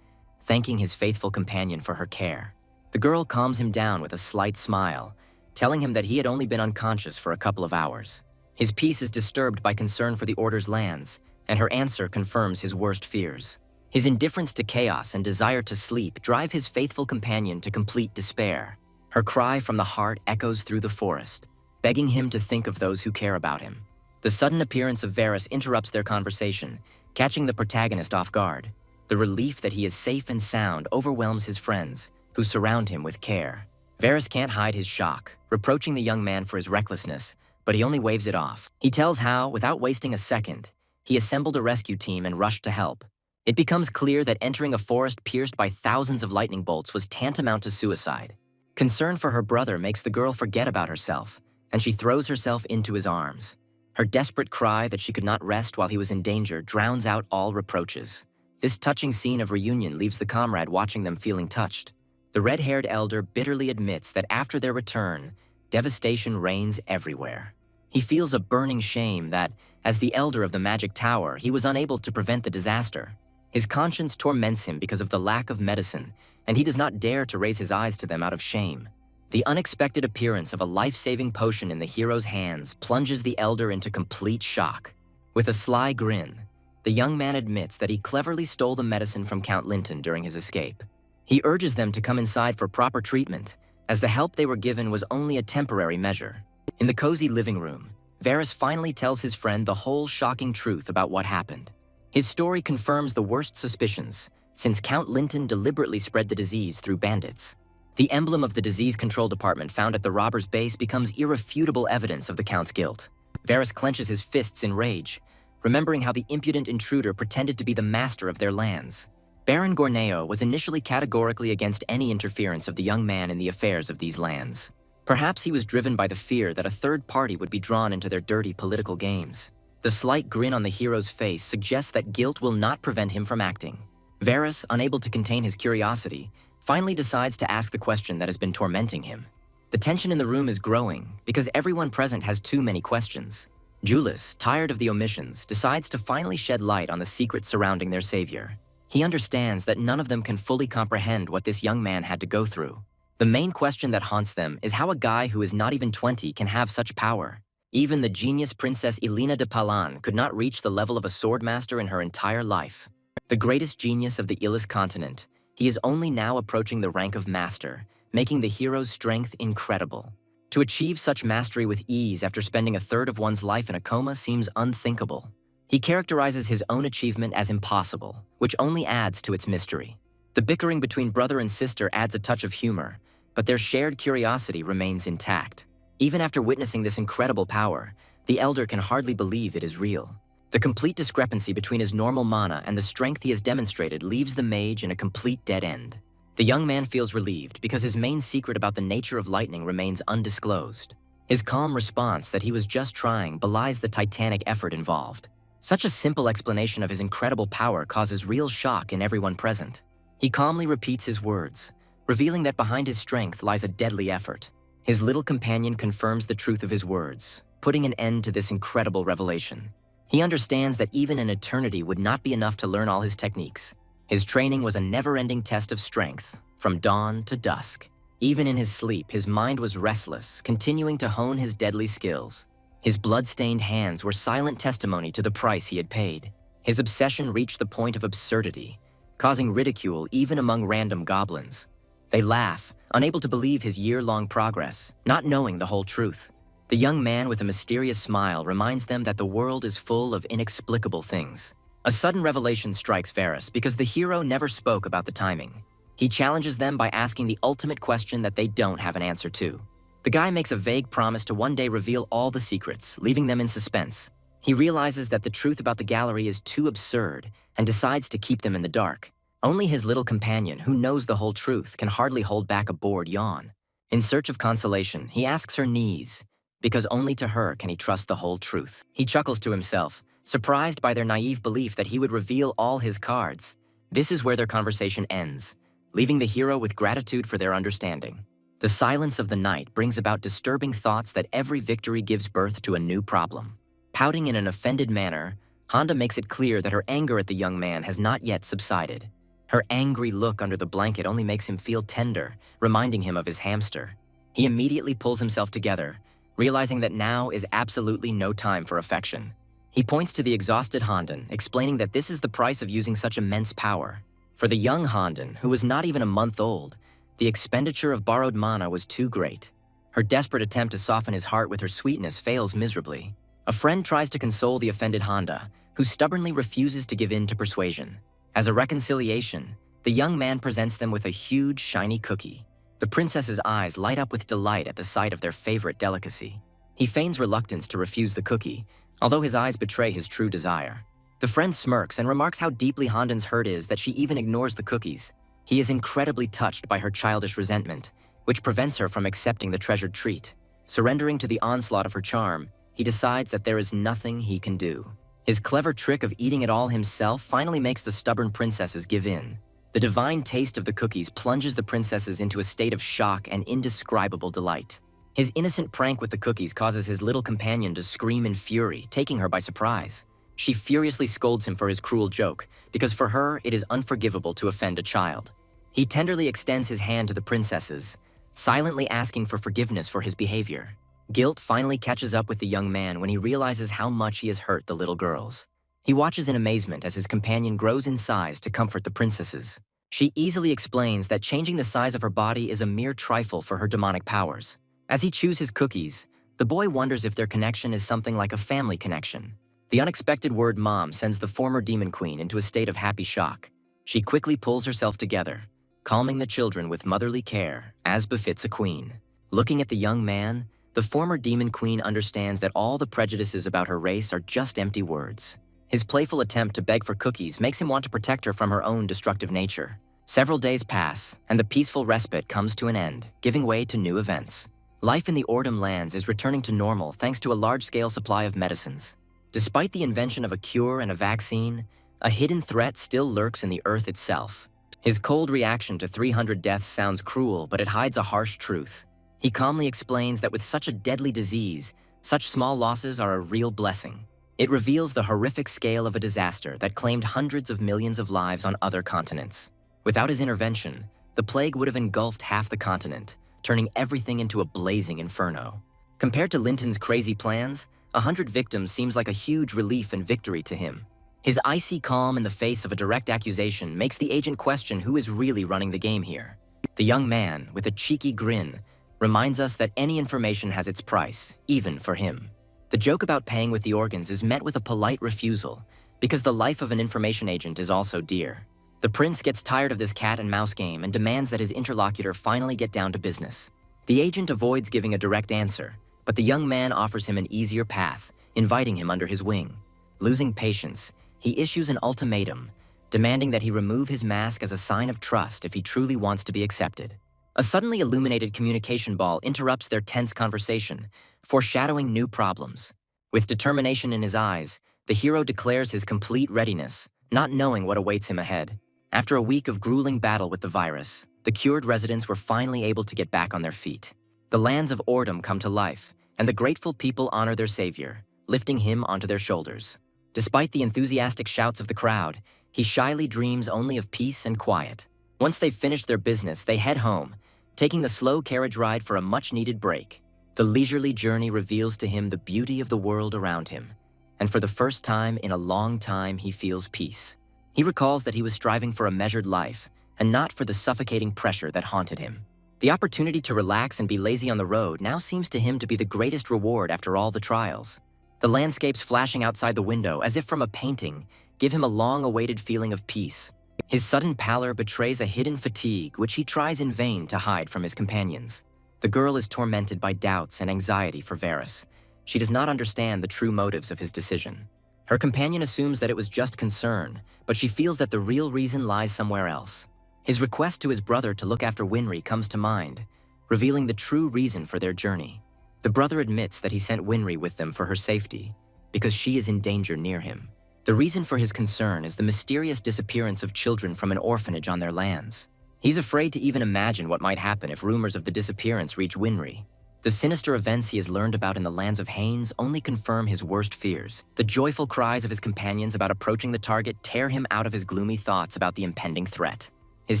thanking his faithful companion for her care. The girl calms him down with a slight smile, telling him that he had only been unconscious for a couple of hours. His peace is disturbed by concern for the Order's lands, and her answer confirms his worst fears. His indifference to chaos and desire to sleep drive his faithful companion to complete despair. Her cry from the heart echoes through the forest, begging him to think of those who care about him. The sudden appearance of Varys interrupts their conversation, catching the protagonist off guard. The relief that he is safe and sound overwhelms his friends, who surround him with care. Varys can't hide his shock, reproaching the young man for his recklessness, but he only waves it off. He tells how, without wasting a second, he assembled a rescue team and rushed to help. It becomes clear that entering a forest pierced by thousands of lightning bolts was tantamount to suicide. Concern for her brother makes the girl forget about herself, and she throws herself into his arms. Her desperate cry that she could not rest while he was in danger drowns out all reproaches. This touching scene of reunion leaves the comrade watching them feeling touched. The red-haired elder bitterly admits that after their return, devastation reigns everywhere. He feels a burning shame that, as the elder of the Magic Tower, he was unable to prevent the disaster. His conscience torments him because of the lack of medicine, and he does not dare to raise his eyes to them out of shame. The unexpected appearance of a life-saving potion in the hero's hands plunges the elder into complete shock. With a sly grin, the young man admits that he cleverly stole the medicine from Count Linton during his escape. He urges them to come inside for proper treatment, as the help they were given was only a temporary measure. In the cozy living room, Varys finally tells his friend the whole shocking truth about what happened. His story confirms the worst suspicions, since Count Linton deliberately spread the disease through bandits. The emblem of the disease control department found at the robber's base becomes irrefutable evidence of the Count's guilt. Varys clenches his fists in rage, remembering how the impudent intruder pretended to be the master of their lands. Baron Gorneo was initially categorically against any interference of the young man in the affairs of these lands. Perhaps he was driven by the fear that a third party would be drawn into their dirty political games. The slight grin on the hero's face suggests that guilt will not prevent him from acting. Varys, unable to contain his curiosity, finally decides to ask the question that has been tormenting him. The tension in the room is growing because everyone present has too many questions. Julius, tired of the omissions, decides to finally shed light on the secrets surrounding their savior. He understands that none of them can fully comprehend what this young man had to go through. The main question that haunts them is how a guy who is not even 20 can have such power. Even the genius Princess Elena de Palan could not reach the level of a swordmaster in her entire life. The greatest genius of the Illis continent, he is only now approaching the rank of master, making the hero's strength incredible. To achieve such mastery with ease after spending a third of one's life in a coma seems unthinkable. He characterizes his own achievement as impossible, which only adds to its mystery. The bickering between brother and sister adds a touch of humor, but their shared curiosity remains intact. Even after witnessing this incredible power, the elder can hardly believe it is real. The complete discrepancy between his normal mana and the strength he has demonstrated leaves the mage in a complete dead end. The young man feels relieved because his main secret about the nature of lightning remains undisclosed. His calm response that he was just trying belies the titanic effort involved. Such a simple explanation of his incredible power causes real shock in everyone present. He calmly repeats his words, revealing that behind his strength lies a deadly effort. His little companion confirms the truth of his words, putting an end to this incredible revelation. He understands that even an eternity would not be enough to learn all his techniques. His training was a never-ending test of strength, from dawn to dusk. Even in his sleep, his mind was restless, continuing to hone his deadly skills. His blood-stained hands were silent testimony to the price he had paid. His obsession reached the point of absurdity, causing ridicule even among random goblins. They laugh, unable to believe his year-long progress, not knowing the whole truth. The young man with a mysterious smile reminds them that the world is full of inexplicable things. A sudden revelation strikes Varys because the hero never spoke about the timing. He challenges them by asking the ultimate question that they don't have an answer to. The guy makes a vague promise to one day reveal all the secrets, leaving them in suspense. He realizes that the truth about the gallery is too absurd and decides to keep them in the dark. Only his little companion, who knows the whole truth, can hardly hold back a bored yawn. In search of consolation, he asks her knees, because only to her can he trust the whole truth. He chuckles to himself, surprised by their naive belief that he would reveal all his cards. This is where their conversation ends, leaving the hero with gratitude for their understanding. The silence of the night brings about disturbing thoughts that every victory gives birth to a new problem. Pouting in an offended manner, Honda makes it clear that her anger at the young man has not yet subsided. Her angry look under the blanket only makes him feel tender, reminding him of his hamster. He immediately pulls himself together, realizing that now is absolutely no time for affection. He points to the exhausted Hondan, explaining that this is the price of using such immense power. For the young Hondan, who was not even a month old, the expenditure of borrowed mana was too great. Her desperate attempt to soften his heart with her sweetness fails miserably. A friend tries to console the offended Honda, who stubbornly refuses to give in to persuasion. As a reconciliation, the young man presents them with a huge, shiny cookie. The princess's eyes light up with delight at the sight of their favorite delicacy. He feigns reluctance to refuse the cookie, although his eyes betray his true desire. The friend smirks and remarks how deeply Hondan's hurt is that she even ignores the cookies. He is incredibly touched by her childish resentment, which prevents her from accepting the treasured treat. Surrendering to the onslaught of her charm, he decides that there is nothing he can do. His clever trick of eating it all himself finally makes the stubborn princesses give in. The divine taste of the cookies plunges the princesses into a state of shock and indescribable delight. His innocent prank with the cookies causes his little companion to scream in fury, taking her by surprise. She furiously scolds him for his cruel joke, because for her it is unforgivable to offend a child. He tenderly extends his hand to the princesses, silently asking for forgiveness for his behavior. Guilt finally catches up with the young man when he realizes how much he has hurt the little girls. He watches in amazement as his companion grows in size to comfort the princesses. She easily explains that changing the size of her body is a mere trifle for her demonic powers. As he chews his cookies, the boy wonders if their connection is something like a family connection. The unexpected word mom sends the former demon queen into a state of happy shock. She quickly pulls herself together, calming the children with motherly care, as befits a queen. Looking at the young man, the former demon queen understands that all the prejudices about her race are just empty words. His playful attempt to beg for cookies makes him want to protect her from her own destructive nature. Several days pass, and the peaceful respite comes to an end, giving way to new events. Life in the Ordum lands is returning to normal thanks to a large-scale supply of medicines. Despite the invention of a cure and a vaccine, a hidden threat still lurks in the earth itself. His cold reaction to 300 deaths sounds cruel, but it hides a harsh truth. He calmly explains that with such a deadly disease, such small losses are a real blessing. It reveals the horrific scale of a disaster that claimed hundreds of millions of lives on other continents. Without his intervention, the plague would have engulfed half the continent, turning everything into a blazing inferno. Compared to Linton's crazy plans, 100 victims seems like a huge relief and victory to him. His icy calm in the face of a direct accusation makes the agent question who is really running the game here. The young man, with a cheeky grin, reminds us that any information has its price, even for him. The joke about paying with the organs is met with a polite refusal, because the life of an information agent is also dear. The prince gets tired of this cat and mouse game and demands that his interlocutor finally get down to business. The agent avoids giving a direct answer, but the young man offers him an easier path, inviting him under his wing. Losing patience, he issues an ultimatum, demanding that he remove his mask as a sign of trust if he truly wants to be accepted. A suddenly illuminated communication ball interrupts their tense conversation, foreshadowing new problems. With determination in his eyes, the hero declares his complete readiness, not knowing what awaits him ahead. After a week of grueling battle with the virus, the cured residents were finally able to get back on their feet. The lands of Ordum come to life, and the grateful people honor their savior, lifting him onto their shoulders. Despite the enthusiastic shouts of the crowd, he shyly dreams only of peace and quiet. Once they've finished their business, they head home, taking the slow carriage ride for a much-needed break. The leisurely journey reveals to him the beauty of the world around him, and for the first time in a long time he feels peace. He recalls that he was striving for a measured life, and not for the suffocating pressure that haunted him. The opportunity to relax and be lazy on the road now seems to him to be the greatest reward after all the trials. The landscapes flashing outside the window, as if from a painting, give him a long-awaited feeling of peace. His sudden pallor betrays a hidden fatigue which he tries in vain to hide from his companions. The girl is tormented by doubts and anxiety for Varys. She does not understand the true motives of his decision. Her companion assumes that it was just concern, but she feels that the real reason lies somewhere else. His request to his brother to look after Winry comes to mind, revealing the true reason for their journey. The brother admits that he sent Winry with them for her safety, because she is in danger near him. The reason for his concern is the mysterious disappearance of children from an orphanage on their lands. He's afraid to even imagine what might happen if rumors of the disappearance reach Winry. The sinister events he has learned about in the lands of Haines only confirm his worst fears. The joyful cries of his companions about approaching the target tear him out of his gloomy thoughts about the impending threat. His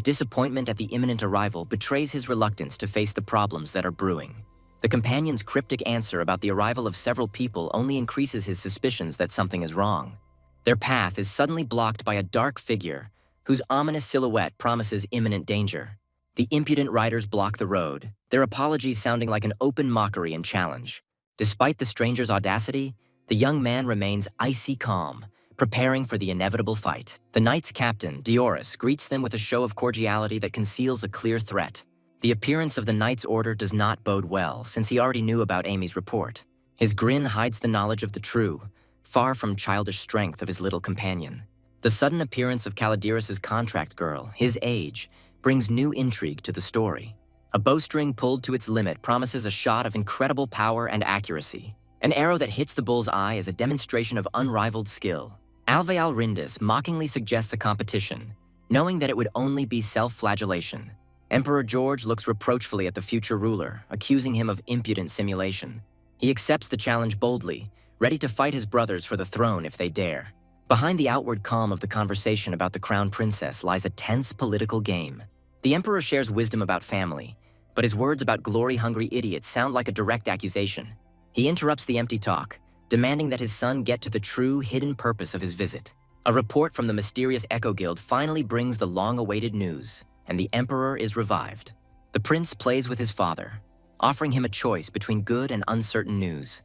disappointment at the imminent arrival betrays his reluctance to face the problems that are brewing. The companion's cryptic answer about the arrival of several people only increases his suspicions that something is wrong. Their path is suddenly blocked by a dark figure, whose ominous silhouette promises imminent danger. The impudent riders block the road, their apologies sounding like an open mockery and challenge. Despite the stranger's audacity, the young man remains icy calm, preparing for the inevitable fight. The knight's captain, Dioris, greets them with a show of cordiality that conceals a clear threat. The appearance of the knight's order does not bode well, since he already knew about Amy's report. His grin hides the knowledge of the true, far from childish strength of his little companion. The sudden appearance of Caladeris's contract girl, his age, brings new intrigue to the story. A bowstring pulled to its limit promises a shot of incredible power and accuracy. An arrow that hits the bull's eye is a demonstration of unrivaled skill. Alveal Rindis mockingly suggests a competition, knowing that it would only be self-flagellation. Emperor George looks reproachfully at the future ruler, accusing him of impudent simulation. He accepts the challenge boldly, ready to fight his brothers for the throne if they dare. Behind the outward calm of the conversation about the crown princess lies a tense political game. The emperor shares wisdom about family, but his words about glory-hungry idiots sound like a direct accusation. He interrupts the empty talk, demanding that his son get to the true, hidden purpose of his visit. A report from the mysterious Echo Guild finally brings the long-awaited news, and the emperor is revived. The prince plays with his father, offering him a choice between good and uncertain news,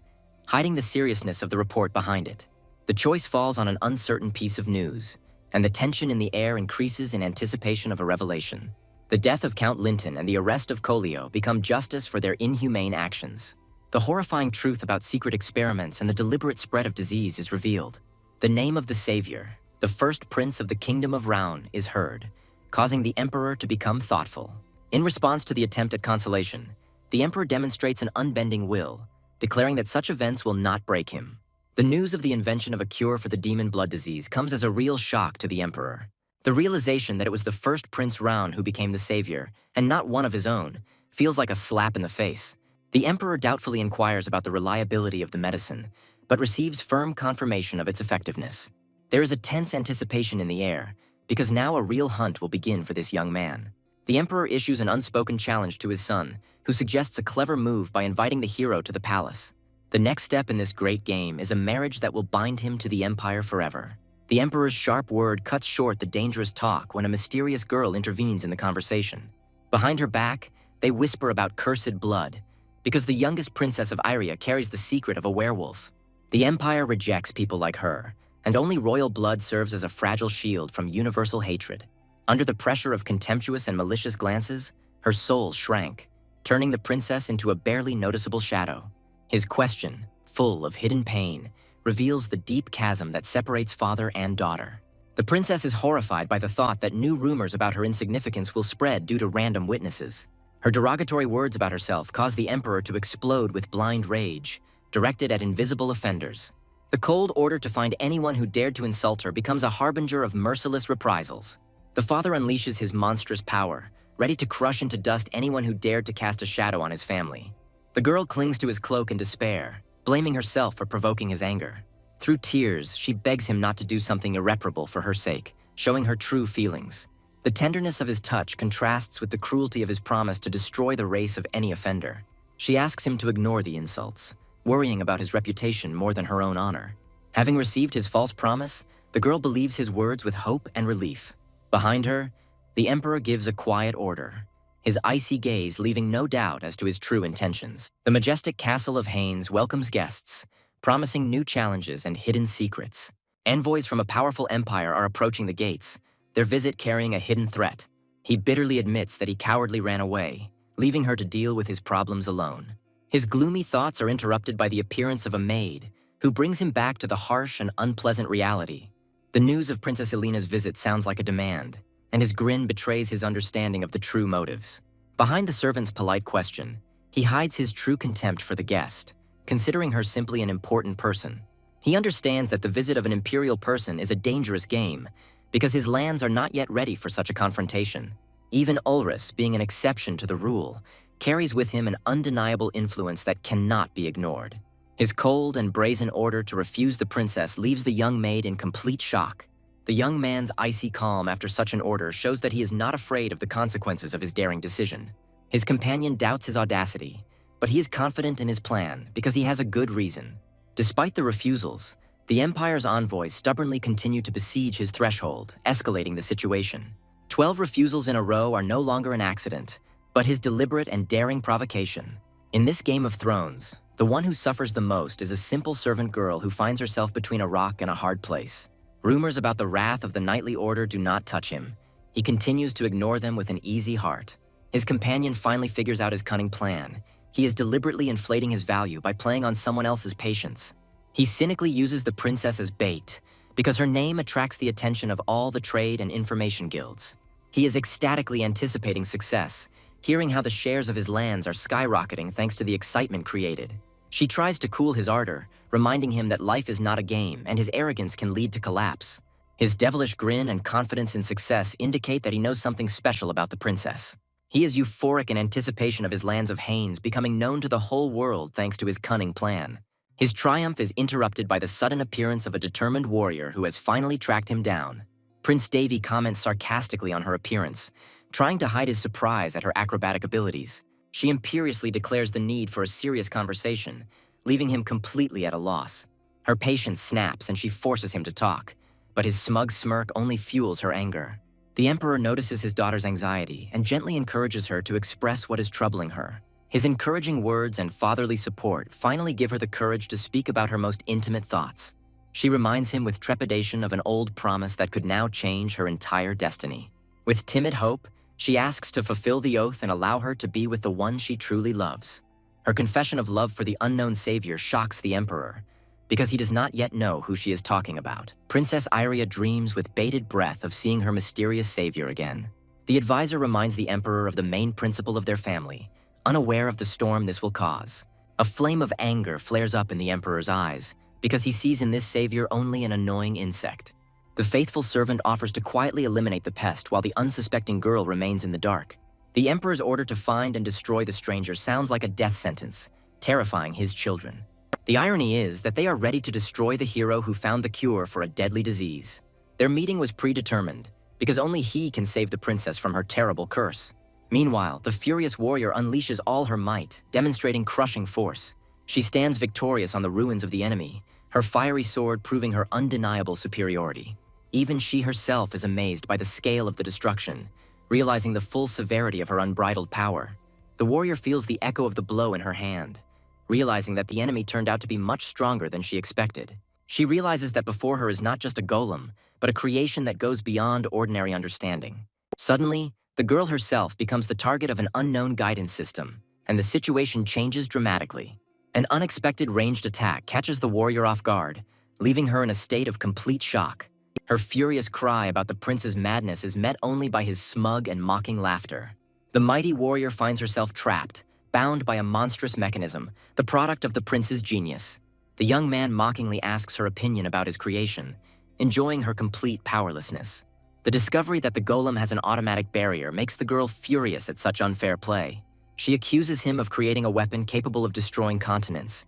hiding the seriousness of the report behind it. The choice falls on an uncertain piece of news, and the tension in the air increases in anticipation of a revelation. The death of Count Linton and the arrest of Collio become justice for their inhumane actions. The horrifying truth about secret experiments and the deliberate spread of disease is revealed. The name of the savior, the first prince of the kingdom of Raun, is heard, causing the emperor to become thoughtful. In response to the attempt at consolation, the emperor demonstrates an unbending will, declaring that such events will not break him. The news of the invention of a cure for the demon blood disease comes as a real shock to the emperor. The realization that it was the first Prince Raun who became the savior, and not one of his own, feels like a slap in the face. The emperor doubtfully inquires about the reliability of the medicine, but receives firm confirmation of its effectiveness. There is a tense anticipation in the air, because now a real hunt will begin for this young man. The emperor issues an unspoken challenge to his son, who suggests a clever move by inviting the hero to the palace. The next step in this great game is a marriage that will bind him to the empire forever. The emperor's sharp word cuts short the dangerous talk when a mysterious girl intervenes in the conversation. Behind her back, they whisper about cursed blood, because the youngest princess of Iria carries the secret of a werewolf. The empire rejects people like her, and only royal blood serves as a fragile shield from universal hatred. Under the pressure of contemptuous and malicious glances, her soul shrank, turning the princess into a barely noticeable shadow. His question, full of hidden pain, reveals the deep chasm that separates father and daughter. The princess is horrified by the thought that new rumors about her insignificance will spread due to random witnesses. Her derogatory words about herself cause the emperor to explode with blind rage, directed at invisible offenders. The cold order to find anyone who dared to insult her becomes a harbinger of merciless reprisals. The father unleashes his monstrous power, ready to crush into dust anyone who dared to cast a shadow on his family. The girl clings to his cloak in despair, blaming herself for provoking his anger. Through tears, she begs him not to do something irreparable for her sake, showing her true feelings. The tenderness of his touch contrasts with the cruelty of his promise to destroy the race of any offender. She asks him to ignore the insults, worrying about his reputation more than her own honor. Having received his false promise, the girl believes his words with hope and relief. Behind her, the emperor gives a quiet order, his icy gaze leaving no doubt as to his true intentions. The majestic castle of Haines welcomes guests, promising new challenges and hidden secrets. Envoys from a powerful empire are approaching the gates, their visit carrying a hidden threat. He bitterly admits that he cowardly ran away, leaving her to deal with his problems alone. His gloomy thoughts are interrupted by the appearance of a maid, who brings him back to the harsh and unpleasant reality. The news of Princess Elena's visit sounds like a demand, and his grin betrays his understanding of the true motives. Behind the servant's polite question, he hides his true contempt for the guest, considering her simply an important person. He understands that the visit of an imperial person is a dangerous game, because his lands are not yet ready for such a confrontation. Even Ulrus, being an exception to the rule, carries with him an undeniable influence that cannot be ignored. His cold and brazen order to refuse the princess leaves the young maid in complete shock. The young man's icy calm after such an order shows that he is not afraid of the consequences of his daring decision. His companion doubts his audacity, but he is confident in his plan because he has a good reason. Despite the refusals, the Empire's envoys stubbornly continue to besiege his threshold, escalating the situation. 12 refusals in a row are no longer an accident, but his deliberate and daring provocation. In this Game of Thrones, the one who suffers the most is a simple servant girl who finds herself between a rock and a hard place. Rumors about the wrath of the knightly order do not touch him. He continues to ignore them with an easy heart. His companion finally figures out his cunning plan. He is deliberately inflating his value by playing on someone else's patience. He cynically uses the princess as bait, because her name attracts the attention of all the trade and information guilds. He is ecstatically anticipating success, hearing how the shares of his lands are skyrocketing thanks to the excitement created. She tries to cool his ardor, reminding him that life is not a game and his arrogance can lead to collapse. His devilish grin and confidence in success indicate that he knows something special about the princess. He is euphoric in anticipation of his lands of Haines becoming known to the whole world thanks to his cunning plan. His triumph is interrupted by the sudden appearance of a determined warrior who has finally tracked him down. Prince Davy comments sarcastically on her appearance, trying to hide his surprise at her acrobatic abilities. She imperiously declares the need for a serious conversation, leaving him completely at a loss. Her patience snaps and she forces him to talk, but his smug smirk only fuels her anger. The Emperor notices his daughter's anxiety and gently encourages her to express what is troubling her. His encouraging words and fatherly support finally give her the courage to speak about her most intimate thoughts. She reminds him with trepidation of an old promise that could now change her entire destiny. With timid hope, she asks to fulfill the oath and allow her to be with the one she truly loves. Her confession of love for the unknown savior shocks the Emperor, because he does not yet know who she is talking about. Princess Iria dreams with bated breath of seeing her mysterious savior again. The advisor reminds the Emperor of the main principle of their family, unaware of the storm this will cause. A flame of anger flares up in the Emperor's eyes, because he sees in this savior only an annoying insect. The faithful servant offers to quietly eliminate the pest while the unsuspecting girl remains in the dark. The Emperor's order to find and destroy the stranger sounds like a death sentence, terrifying his children. The irony is that they are ready to destroy the hero who found the cure for a deadly disease. Their meeting was predetermined, because only he can save the princess from her terrible curse. Meanwhile, the furious warrior unleashes all her might, demonstrating crushing force. She stands victorious on the ruins of the enemy, her fiery sword proving her undeniable superiority. Even she herself is amazed by the scale of the destruction, realizing the full severity of her unbridled power. The warrior feels the echo of the blow in her hand, realizing that the enemy turned out to be much stronger than she expected. She realizes that before her is not just a golem, but a creation that goes beyond ordinary understanding. Suddenly, the girl herself becomes the target of an unknown guidance system, and the situation changes dramatically. An unexpected ranged attack catches the warrior off guard, leaving her in a state of complete shock. Her furious cry about the prince's madness is met only by his smug and mocking laughter. The mighty warrior finds herself trapped, bound by a monstrous mechanism, the product of the prince's genius. The young man mockingly asks her opinion about his creation, enjoying her complete powerlessness. The discovery that the golem has an automatic barrier makes the girl furious at such unfair play. She accuses him of creating a weapon capable of destroying continents,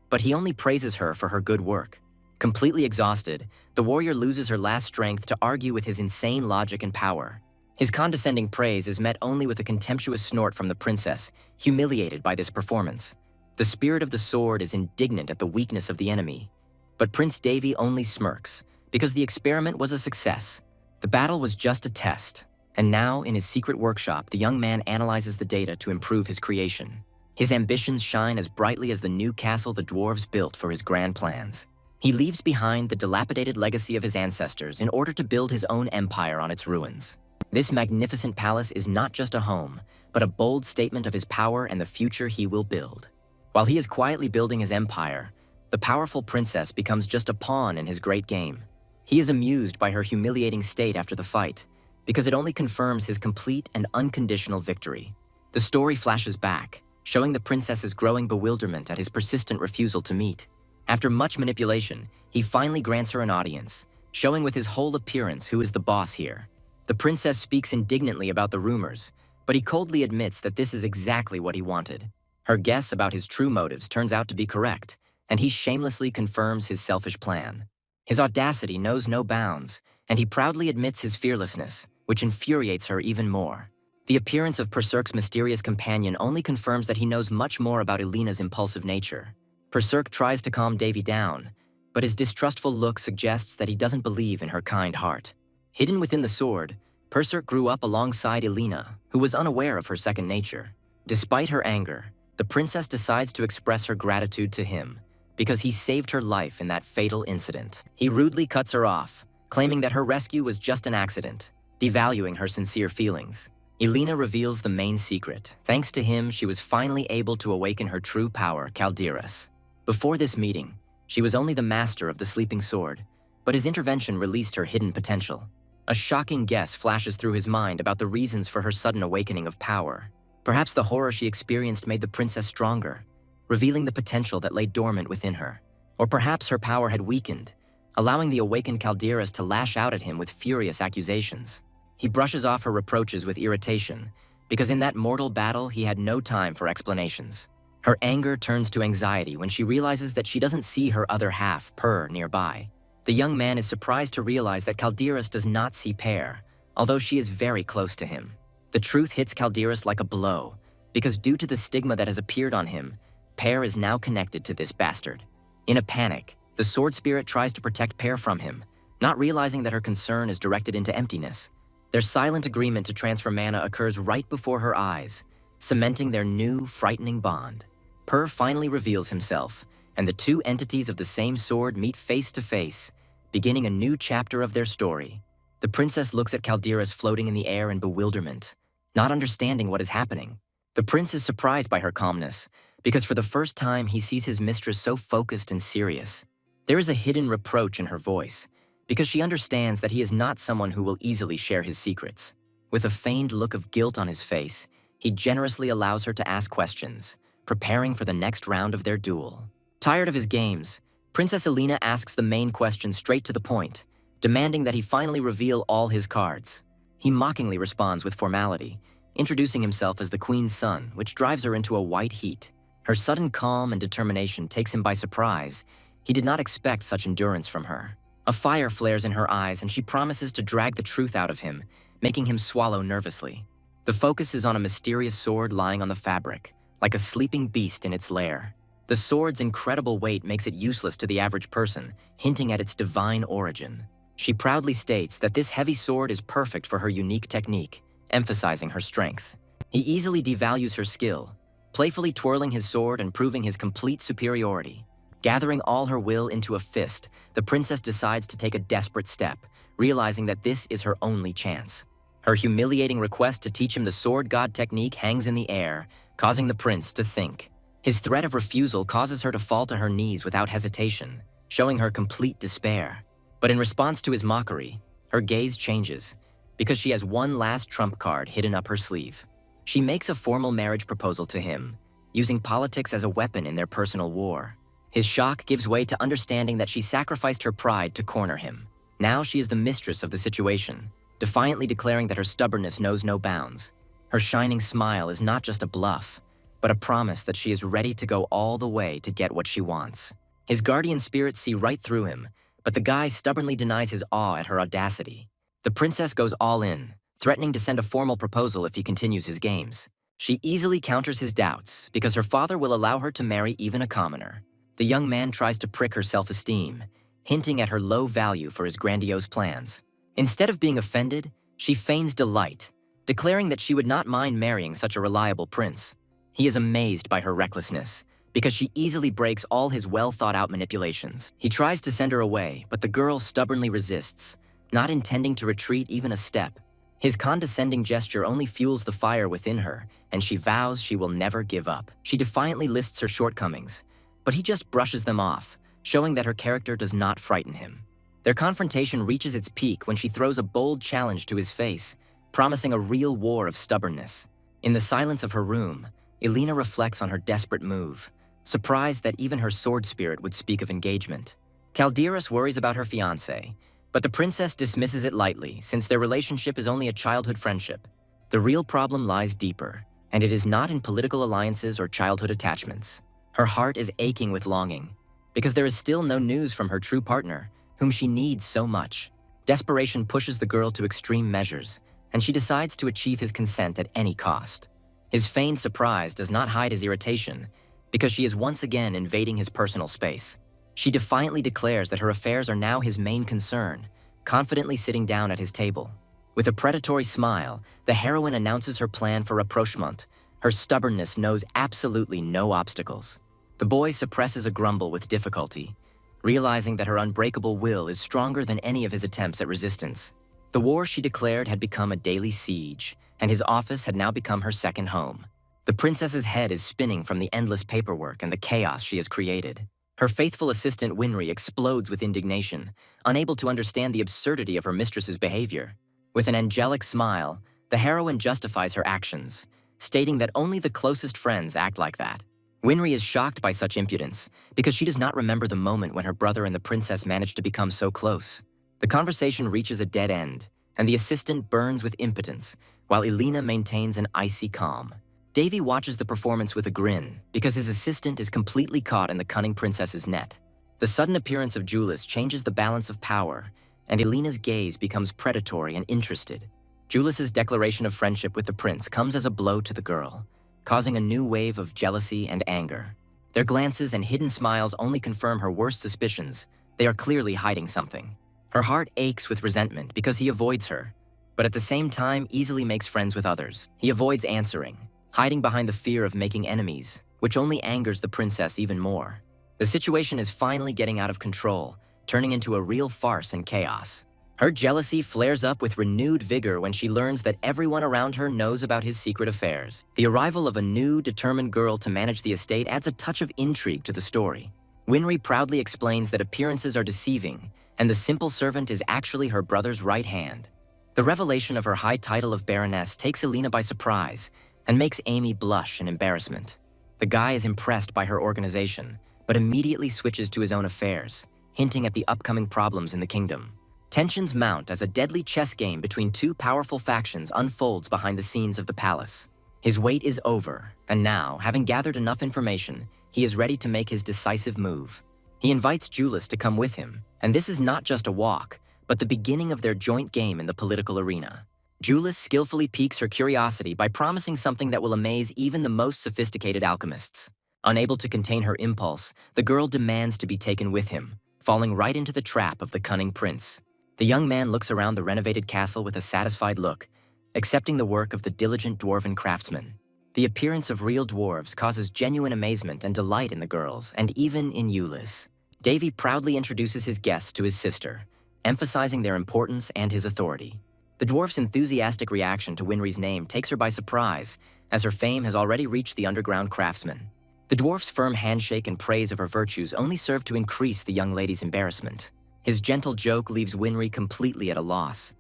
but he only praises her for her good work. Completely exhausted, the warrior loses her last strength to argue with his insane logic and power. His condescending praise is met only with a contemptuous snort from the princess, humiliated by this performance. The spirit of the sword is indignant at the weakness of the enemy. But Prince Davy only smirks, because the experiment was a success. The battle was just a test, and now, in his secret workshop, the young man analyzes the data to improve his creation. His ambitions shine as brightly as the new castle the dwarves built for his grand plans. He leaves behind the dilapidated legacy of his ancestors in order to build his own empire on its ruins. This magnificent palace is not just a home, but a bold statement of his power and the future he will build. While he is quietly building his empire, the powerful princess becomes just a pawn in his great game. He is amused by her humiliating state after the fight, because it only confirms his complete and unconditional victory. The story flashes back, showing the princess's growing bewilderment at his persistent refusal to meet. After much manipulation, he finally grants her an audience, showing with his whole appearance who is the boss here. The princess speaks indignantly about the rumors, but he coldly admits that this is exactly what he wanted. Her guess about his true motives turns out to be correct, and he shamelessly confirms his selfish plan. His audacity knows no bounds, and he proudly admits his fearlessness, which infuriates her even more. The appearance of Perserk's mysterious companion only confirms that he knows much more about Elena's impulsive nature. Perserk tries to calm Davy down, but his distrustful look suggests that he doesn't believe in her kind heart. Hidden within the sword, Perserk grew up alongside Elena, who was unaware of her second nature. Despite her anger, the princess decides to express her gratitude to him, because he saved her life in that fatal incident. He rudely cuts her off, claiming that her rescue was just an accident, devaluing her sincere feelings. Elena reveals the main secret. Thanks to him, she was finally able to awaken her true power, Calderas. Before this meeting, she was only the master of the sleeping sword, but his intervention released her hidden potential. A shocking guess flashes through his mind about the reasons for her sudden awakening of power. Perhaps the horror she experienced made the princess stronger, revealing the potential that lay dormant within her. Or perhaps her power had weakened, allowing the awakened Calderas to lash out at him with furious accusations. He brushes off her reproaches with irritation, because in that mortal battle he had no time for explanations. Her anger turns to anxiety when she realizes that she doesn't see her other half, Per, nearby. The young man is surprised to realize that Calderas does not see Per, although she is very close to him. The truth hits Calderas like a blow, because due to the stigma that has appeared on him, Per is now connected to this bastard. In a panic, the sword spirit tries to protect Per from him, not realizing that her concern is directed into emptiness. Their silent agreement to transfer mana occurs right before her eyes, cementing their new, frightening bond. Per finally reveals himself, and the two entities of the same sword meet face to face, beginning a new chapter of their story. The princess looks at Calderas floating in the air in bewilderment, not understanding what is happening. The prince is surprised by her calmness, because for the first time he sees his mistress so focused and serious. There is a hidden reproach in her voice, because she understands that he is not someone who will easily share his secrets. With a feigned look of guilt on his face, he generously allows her to ask questions, preparing for the next round of their duel. Tired of his games, Princess Elena asks the main question straight to the point, demanding that he finally reveal all his cards. He mockingly responds with formality, introducing himself as the Queen's son, which drives her into a white heat. Her sudden calm and determination takes him by surprise. He did not expect such endurance from her. A fire flares in her eyes and she promises to drag the truth out of him, making him swallow nervously. The focus is on a mysterious sword lying on the fabric, like a sleeping beast in its lair. The sword's incredible weight makes it useless to the average person, hinting at its divine origin. She proudly states that this heavy sword is perfect for her unique technique, emphasizing her strength. He easily devalues her skill, playfully twirling his sword and proving his complete superiority. Gathering all her will into a fist, the princess decides to take a desperate step, realizing that this is her only chance. Her humiliating request to teach him the sword god technique hangs in the air, causing the prince to think. His threat of refusal causes her to fall to her knees without hesitation, showing her complete despair. But in response to his mockery, her gaze changes, because she has one last trump card hidden up her sleeve. She makes a formal marriage proposal to him, using politics as a weapon in their personal war. His shock gives way to understanding that she sacrificed her pride to corner him. Now she is the mistress of the situation, defiantly declaring that her stubbornness knows no bounds. Her shining smile is not just a bluff, but a promise that she is ready to go all the way to get what she wants. His guardian spirits see right through him, but the guy stubbornly denies his awe at her audacity. The princess goes all in, threatening to send a formal proposal if he continues his games. She easily counters his doubts because her father will allow her to marry even a commoner. The young man tries to prick her self-esteem, hinting at her low value for his grandiose plans. Instead of being offended, she feigns delight, declaring that she would not mind marrying such a reliable prince. He is amazed by her recklessness, because she easily breaks all his well-thought-out manipulations. He tries to send her away, but the girl stubbornly resists, not intending to retreat even a step. His condescending gesture only fuels the fire within her, and she vows she will never give up. She defiantly lists her shortcomings, but he just brushes them off, showing that her character does not frighten him. Their confrontation reaches its peak when she throws a bold challenge to his face, promising a real war of stubbornness. In the silence of her room, Elena reflects on her desperate move, surprised that even her sword spirit would speak of engagement. Calderas worries about her fiancé, but the princess dismisses it lightly since their relationship is only a childhood friendship. The real problem lies deeper, and it is not in political alliances or childhood attachments. Her heart is aching with longing, because there is still no news from her true partner, whom she needs so much. Desperation pushes the girl to extreme measures, and she decides to achieve his consent at any cost. His feigned surprise does not hide his irritation, because she is once again invading his personal space. She defiantly declares that her affairs are now his main concern, confidently sitting down at his table. With a predatory smile, the heroine announces her plan for rapprochement. Her stubbornness knows absolutely no obstacles. The boy suppresses a grumble with difficulty, realizing that her unbreakable will is stronger than any of his attempts at resistance. The war she declared had become a daily siege, and his office had now become her second home. The princess's head is spinning from the endless paperwork and the chaos she has created. Her faithful assistant Winry explodes with indignation, unable to understand the absurdity of her mistress's behavior. With an angelic smile, the heroine justifies her actions, stating that only the closest friends act like that. Winry is shocked by such impudence because she does not remember the moment when her brother and the princess managed to become so close. The conversation reaches a dead end, and the assistant burns with impotence, while Elena maintains an icy calm. Davy watches the performance with a grin because his assistant is completely caught in the cunning princess's net. The sudden appearance of Julius changes the balance of power, and Elena's gaze becomes predatory and interested. Julius's declaration of friendship with the prince comes as a blow to the girl, causing a new wave of jealousy and anger. Their glances and hidden smiles only confirm her worst suspicions. They are clearly hiding something. Her heart aches with resentment because he avoids her, but at the same time easily makes friends with others. He avoids answering, hiding behind the fear of making enemies, which only angers the princess even more. The situation is finally getting out of control, turning into a real farce and chaos. Her jealousy flares up with renewed vigor when she learns that everyone around her knows about his secret affairs. The arrival of a new, determined girl to manage the estate adds a touch of intrigue to the story. Winry proudly explains that appearances are deceiving, and the simple servant is actually her brother's right hand. The revelation of her high title of Baroness takes Elena by surprise and makes Amy blush in embarrassment. The guy is impressed by her organization, but immediately switches to his own affairs, hinting at the upcoming problems in the kingdom. Tensions mount as a deadly chess game between two powerful factions unfolds behind the scenes of the palace. His wait is over, and now, having gathered enough information, he is ready to make his decisive move. He invites Julius to come with him, and this is not just a walk, but the beginning of their joint game in the political arena. Julius skillfully piques her curiosity by promising something that will amaze even the most sophisticated alchemists. Unable to contain her impulse, the girl demands to be taken with him, falling right into the trap of the cunning prince. The young man looks around the renovated castle with a satisfied look, accepting the work of the diligent dwarven craftsman. The appearance of real dwarves causes genuine amazement and delight in the girls, and even in Julius. Davy proudly introduces his guests to his sister, emphasizing their importance and his authority. The dwarf's enthusiastic reaction to Winry's name takes her by surprise, as her fame has already reached the underground craftsman. The dwarf's firm handshake and praise of her virtues only serve to increase the young lady's embarrassment. His gentle joke leaves Winry completely at a loss,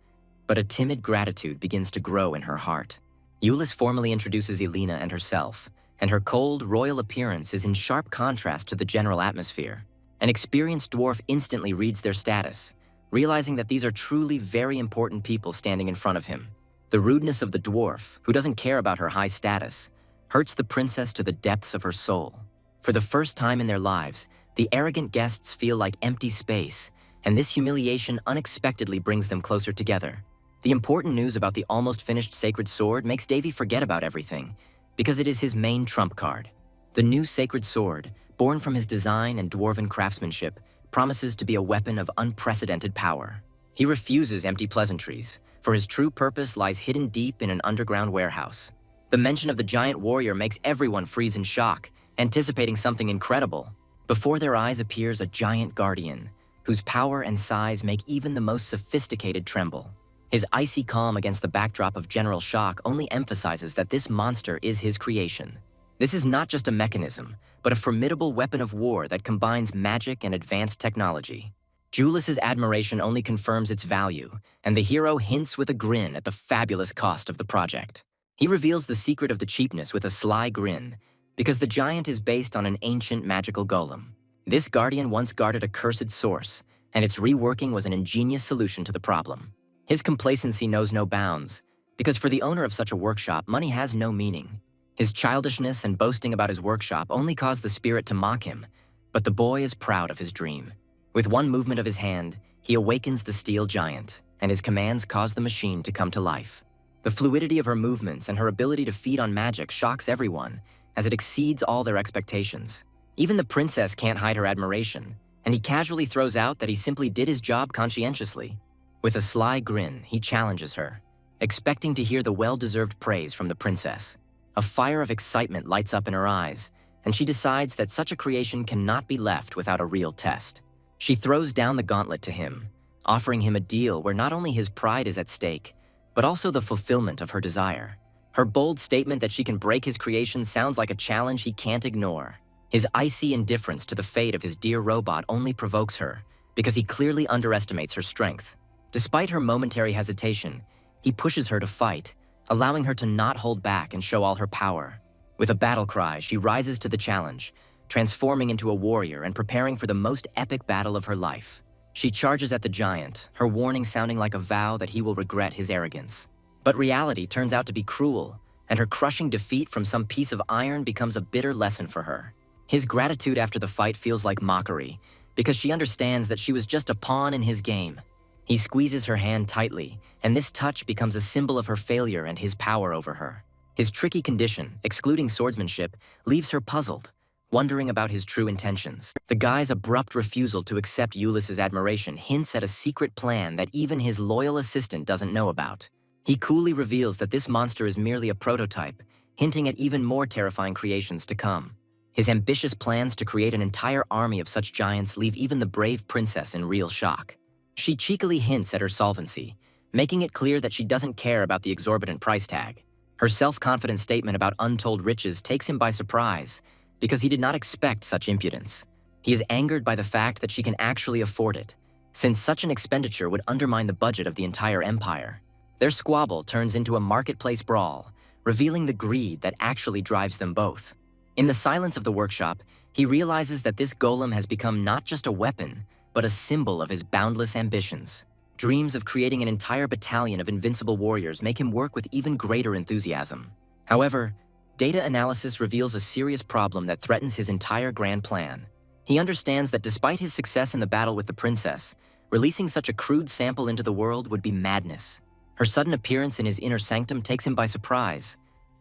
but a timid gratitude begins to grow in her heart. Julius formally introduces Elena and herself, and her cold, royal appearance is in sharp contrast to the general atmosphere. An experienced dwarf instantly reads their status, realizing that these are truly very important people standing in front of him. The rudeness of the dwarf, who doesn't care about her high status, hurts the princess to the depths of her soul. For the first time in their lives, the arrogant guests feel like empty space, and this humiliation unexpectedly brings them closer together. The important news about the almost finished sacred sword makes Davy forget about everything, because it is his main trump card. The new sacred sword, born from his design and dwarven craftsmanship, promises to be a weapon of unprecedented power. He refuses empty pleasantries, for his true purpose lies hidden deep in an underground warehouse. The mention of the giant warrior makes everyone freeze in shock, anticipating something incredible. Before their eyes appears a giant guardian, whose power and size make even the most sophisticated tremble. His icy calm against the backdrop of general shock only emphasizes that this monster is his creation. This is not just a mechanism, but a formidable weapon of war that combines magic and advanced technology. Julius's admiration only confirms its value, and the hero hints with a grin at the fabulous cost of the project. He reveals the secret of the cheapness with a sly grin, because the giant is based on an ancient magical golem. This guardian once guarded a cursed source, and its reworking was an ingenious solution to the problem. His complacency knows no bounds, because for the owner of such a workshop, money has no meaning. His childishness and boasting about his workshop only cause the spirit to mock him, but the boy is proud of his dream. With one movement of his hand, he awakens the steel giant, and his commands cause the machine to come to life. The fluidity of her movements and her ability to feed on magic shocks everyone, as it exceeds all their expectations. Even the princess can't hide her admiration, and he casually throws out that he simply did his job conscientiously. With a sly grin, he challenges her, expecting to hear the well-deserved praise from the princess. A fire of excitement lights up in her eyes, and she decides that such a creation cannot be left without a real test. She throws down the gauntlet to him, offering him a deal where not only his pride is at stake, but also the fulfillment of her desire. Her bold statement that she can break his creation sounds like a challenge he can't ignore. His icy indifference to the fate of his dear robot only provokes her, because he clearly underestimates her strength. Despite her momentary hesitation, he pushes her to fight, allowing her to not hold back and show all her power. With a battle cry, she rises to the challenge, transforming into a warrior and preparing for the most epic battle of her life. She charges at the giant, her warning sounding like a vow that he will regret his arrogance. But reality turns out to be cruel, and her crushing defeat from some piece of iron becomes a bitter lesson for her. His gratitude after the fight feels like mockery, because she understands that she was just a pawn in his game. He squeezes her hand tightly, and this touch becomes a symbol of her failure and his power over her. His tricky condition, excluding swordsmanship, leaves her puzzled, wondering about his true intentions. The guy's abrupt refusal to accept Ulysses' admiration hints at a secret plan that even his loyal assistant doesn't know about. He coolly reveals that this monster is merely a prototype, hinting at even more terrifying creations to come. His ambitious plans to create an entire army of such giants leave even the brave princess in real shock. She cheekily hints at her solvency, making it clear that she doesn't care about the exorbitant price tag. Her self-confident statement about untold riches takes him by surprise, because he did not expect such impudence. He is angered by the fact that she can actually afford it, since such an expenditure would undermine the budget of the entire empire. Their squabble turns into a marketplace brawl, revealing the greed that actually drives them both. In the silence of the workshop, he realizes that this golem has become not just a weapon, but a symbol of his boundless ambitions. Dreams of creating an entire battalion of invincible warriors make him work with even greater enthusiasm. However, data analysis reveals a serious problem that threatens his entire grand plan. He understands that despite his success in the battle with the princess, releasing such a crude sample into the world would be madness. Her sudden appearance in his inner sanctum takes him by surprise,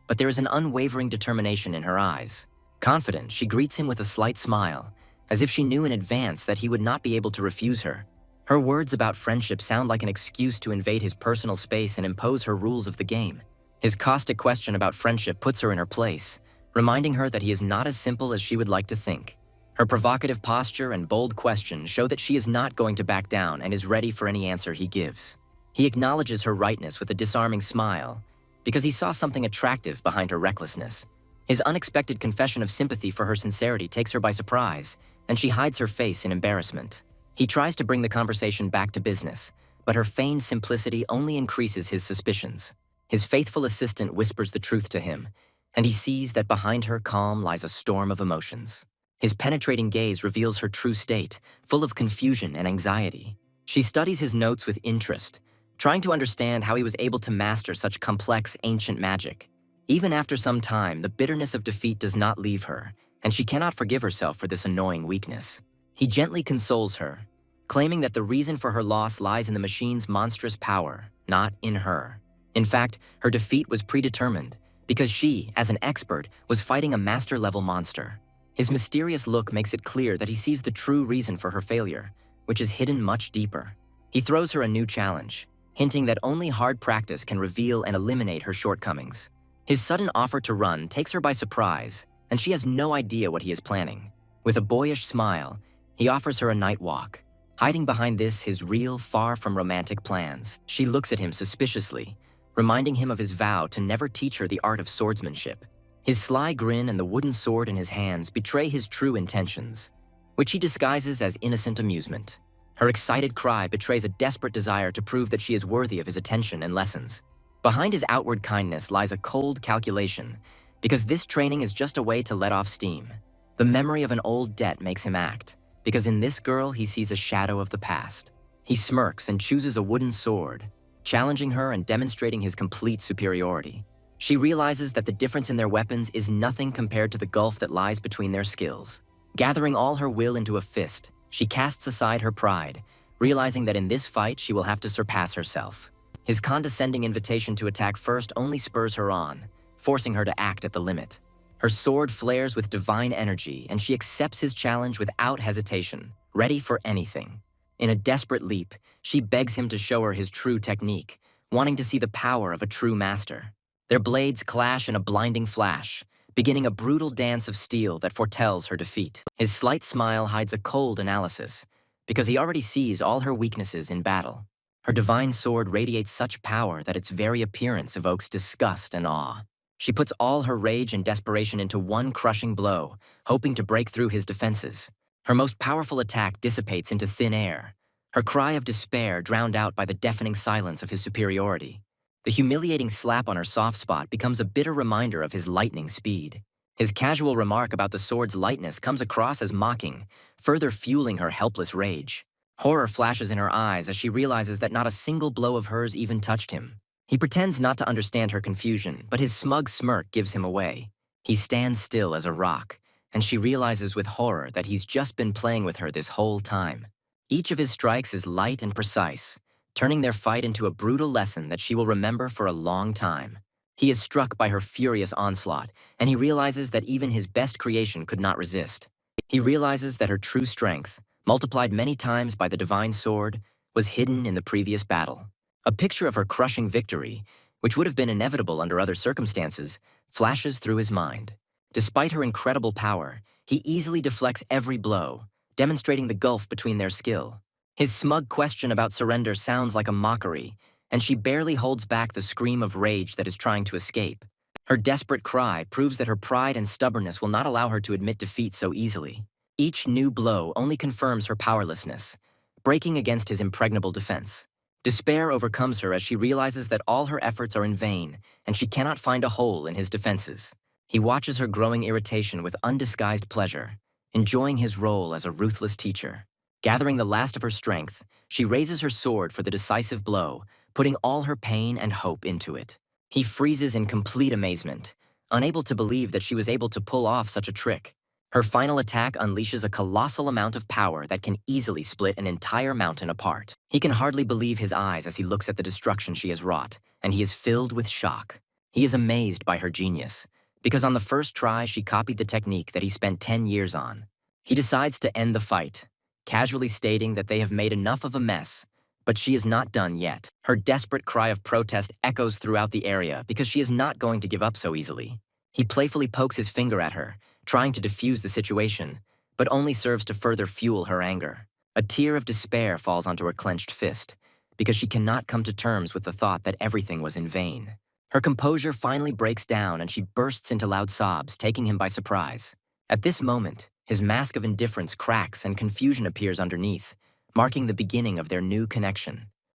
but there is an unwavering determination in her eyes. Confident, she greets him with a slight smile, as if she knew in advance that he would not be able to refuse her. Her words about friendship sound like an excuse to invade his personal space and impose her rules of the game. His caustic question about friendship puts her in her place, reminding her that he is not as simple as she would like to think. Her provocative posture and bold question show that she is not going to back down and is ready for any answer he gives. He acknowledges her rightness with a disarming smile, because he saw something attractive behind her recklessness. His unexpected confession of sympathy for her sincerity takes her by surprise, and she hides her face in embarrassment. He tries to bring the conversation back to business, but her feigned simplicity only increases his suspicions. His faithful assistant whispers the truth to him, and he sees that behind her calm lies a storm of emotions. His penetrating gaze reveals her true state, full of confusion and anxiety. She studies his notes with interest, trying to understand how he was able to master such complex ancient magic. Even after some time, the bitterness of defeat does not leave her, and she cannot forgive herself for this annoying weakness. He gently consoles her, claiming that the reason for her loss lies in the machine's monstrous power, not in her. In fact, her defeat was predetermined, because she, as an expert, was fighting a master-level monster. His mysterious look makes it clear that he sees the true reason for her failure, which is hidden much deeper. He throws her a new challenge, hinting that only hard practice can reveal and eliminate her shortcomings. His sudden offer to run takes her by surprise, and she has no idea what he is planning. With a boyish smile, he offers her a night walk, hiding behind this his real, far from romantic plans. She looks at him suspiciously, reminding him of his vow to never teach her the art of swordsmanship. His sly grin and the wooden sword in his hands betray his true intentions, which he disguises as innocent amusement. Her excited cry betrays a desperate desire to prove that she is worthy of his attention and lessons. Behind his outward kindness lies a cold calculation, because this training is just a way to let off steam. The memory of an old debt makes him act, because in this girl he sees a shadow of the past. He smirks and chooses a wooden sword, challenging her and demonstrating his complete superiority. She realizes that the difference in their weapons is nothing compared to the gulf that lies between their skills. Gathering all her will into a fist, she casts aside her pride, realizing that in this fight she will have to surpass herself. His condescending invitation to attack first only spurs her on, forcing her to act at the limit. Her sword flares with divine energy, and she accepts his challenge without hesitation, ready for anything. In a desperate leap, she begs him to show her his true technique, wanting to see the power of a true master. Their blades clash in a blinding flash, beginning a brutal dance of steel that foretells her defeat. His slight smile hides a cold analysis, because he already sees all her weaknesses in battle. Her divine sword radiates such power that its very appearance evokes disgust and awe. She puts all her rage and desperation into one crushing blow, hoping to break through his defenses. Her most powerful attack dissipates into thin air, her cry of despair drowned out by the deafening silence of his superiority. The humiliating slap on her soft spot becomes a bitter reminder of his lightning speed. His casual remark about the sword's lightness comes across as mocking, further fueling her helpless rage. Horror flashes in her eyes as she realizes that not a single blow of hers even touched him. He pretends not to understand her confusion, but his smug smirk gives him away. He stands still as a rock, and she realizes with horror that he's just been playing with her this whole time. Each of his strikes is light and precise, turning their fight into a brutal lesson that she will remember for a long time. He is struck by her furious onslaught, and he realizes that even his best creation could not resist. He realizes that her true strength, multiplied many times by the divine sword, was hidden in the previous battle. A picture of her crushing victory, which would have been inevitable under other circumstances, flashes through his mind. Despite her incredible power, he easily deflects every blow, demonstrating the gulf between their skill. His smug question about surrender sounds like a mockery, and she barely holds back the scream of rage that is trying to escape. Her desperate cry proves that her pride and stubbornness will not allow her to admit defeat so easily. Each new blow only confirms her powerlessness, breaking against his impregnable defense. Despair overcomes her as she realizes that all her efforts are in vain, and she cannot find a hole in his defenses. He watches her growing irritation with undisguised pleasure, enjoying his role as a ruthless teacher. Gathering the last of her strength, she raises her sword for the decisive blow, putting all her pain and hope into it. He freezes in complete amazement, unable to believe that she was able to pull off such a trick. Her final attack unleashes a colossal amount of power that can easily split an entire mountain apart. He can hardly believe his eyes as he looks at the destruction she has wrought, and he is filled with shock. He is amazed by her genius, because on the first try she copied the technique that he spent 10 years on. He decides to end the fight, casually stating that they have made enough of a mess, but she is not done yet. Her desperate cry of protest echoes throughout the area because she is not going to give up so easily. He playfully pokes his finger at her, trying to defuse the situation, but only serves to further fuel her anger. A tear of despair falls onto her clenched fist, because she cannot come to terms with the thought that everything was in vain. Her composure finally breaks down and she bursts into loud sobs, taking him by surprise. At this moment, his mask of indifference cracks and confusion appears underneath, marking the beginning of their new connection.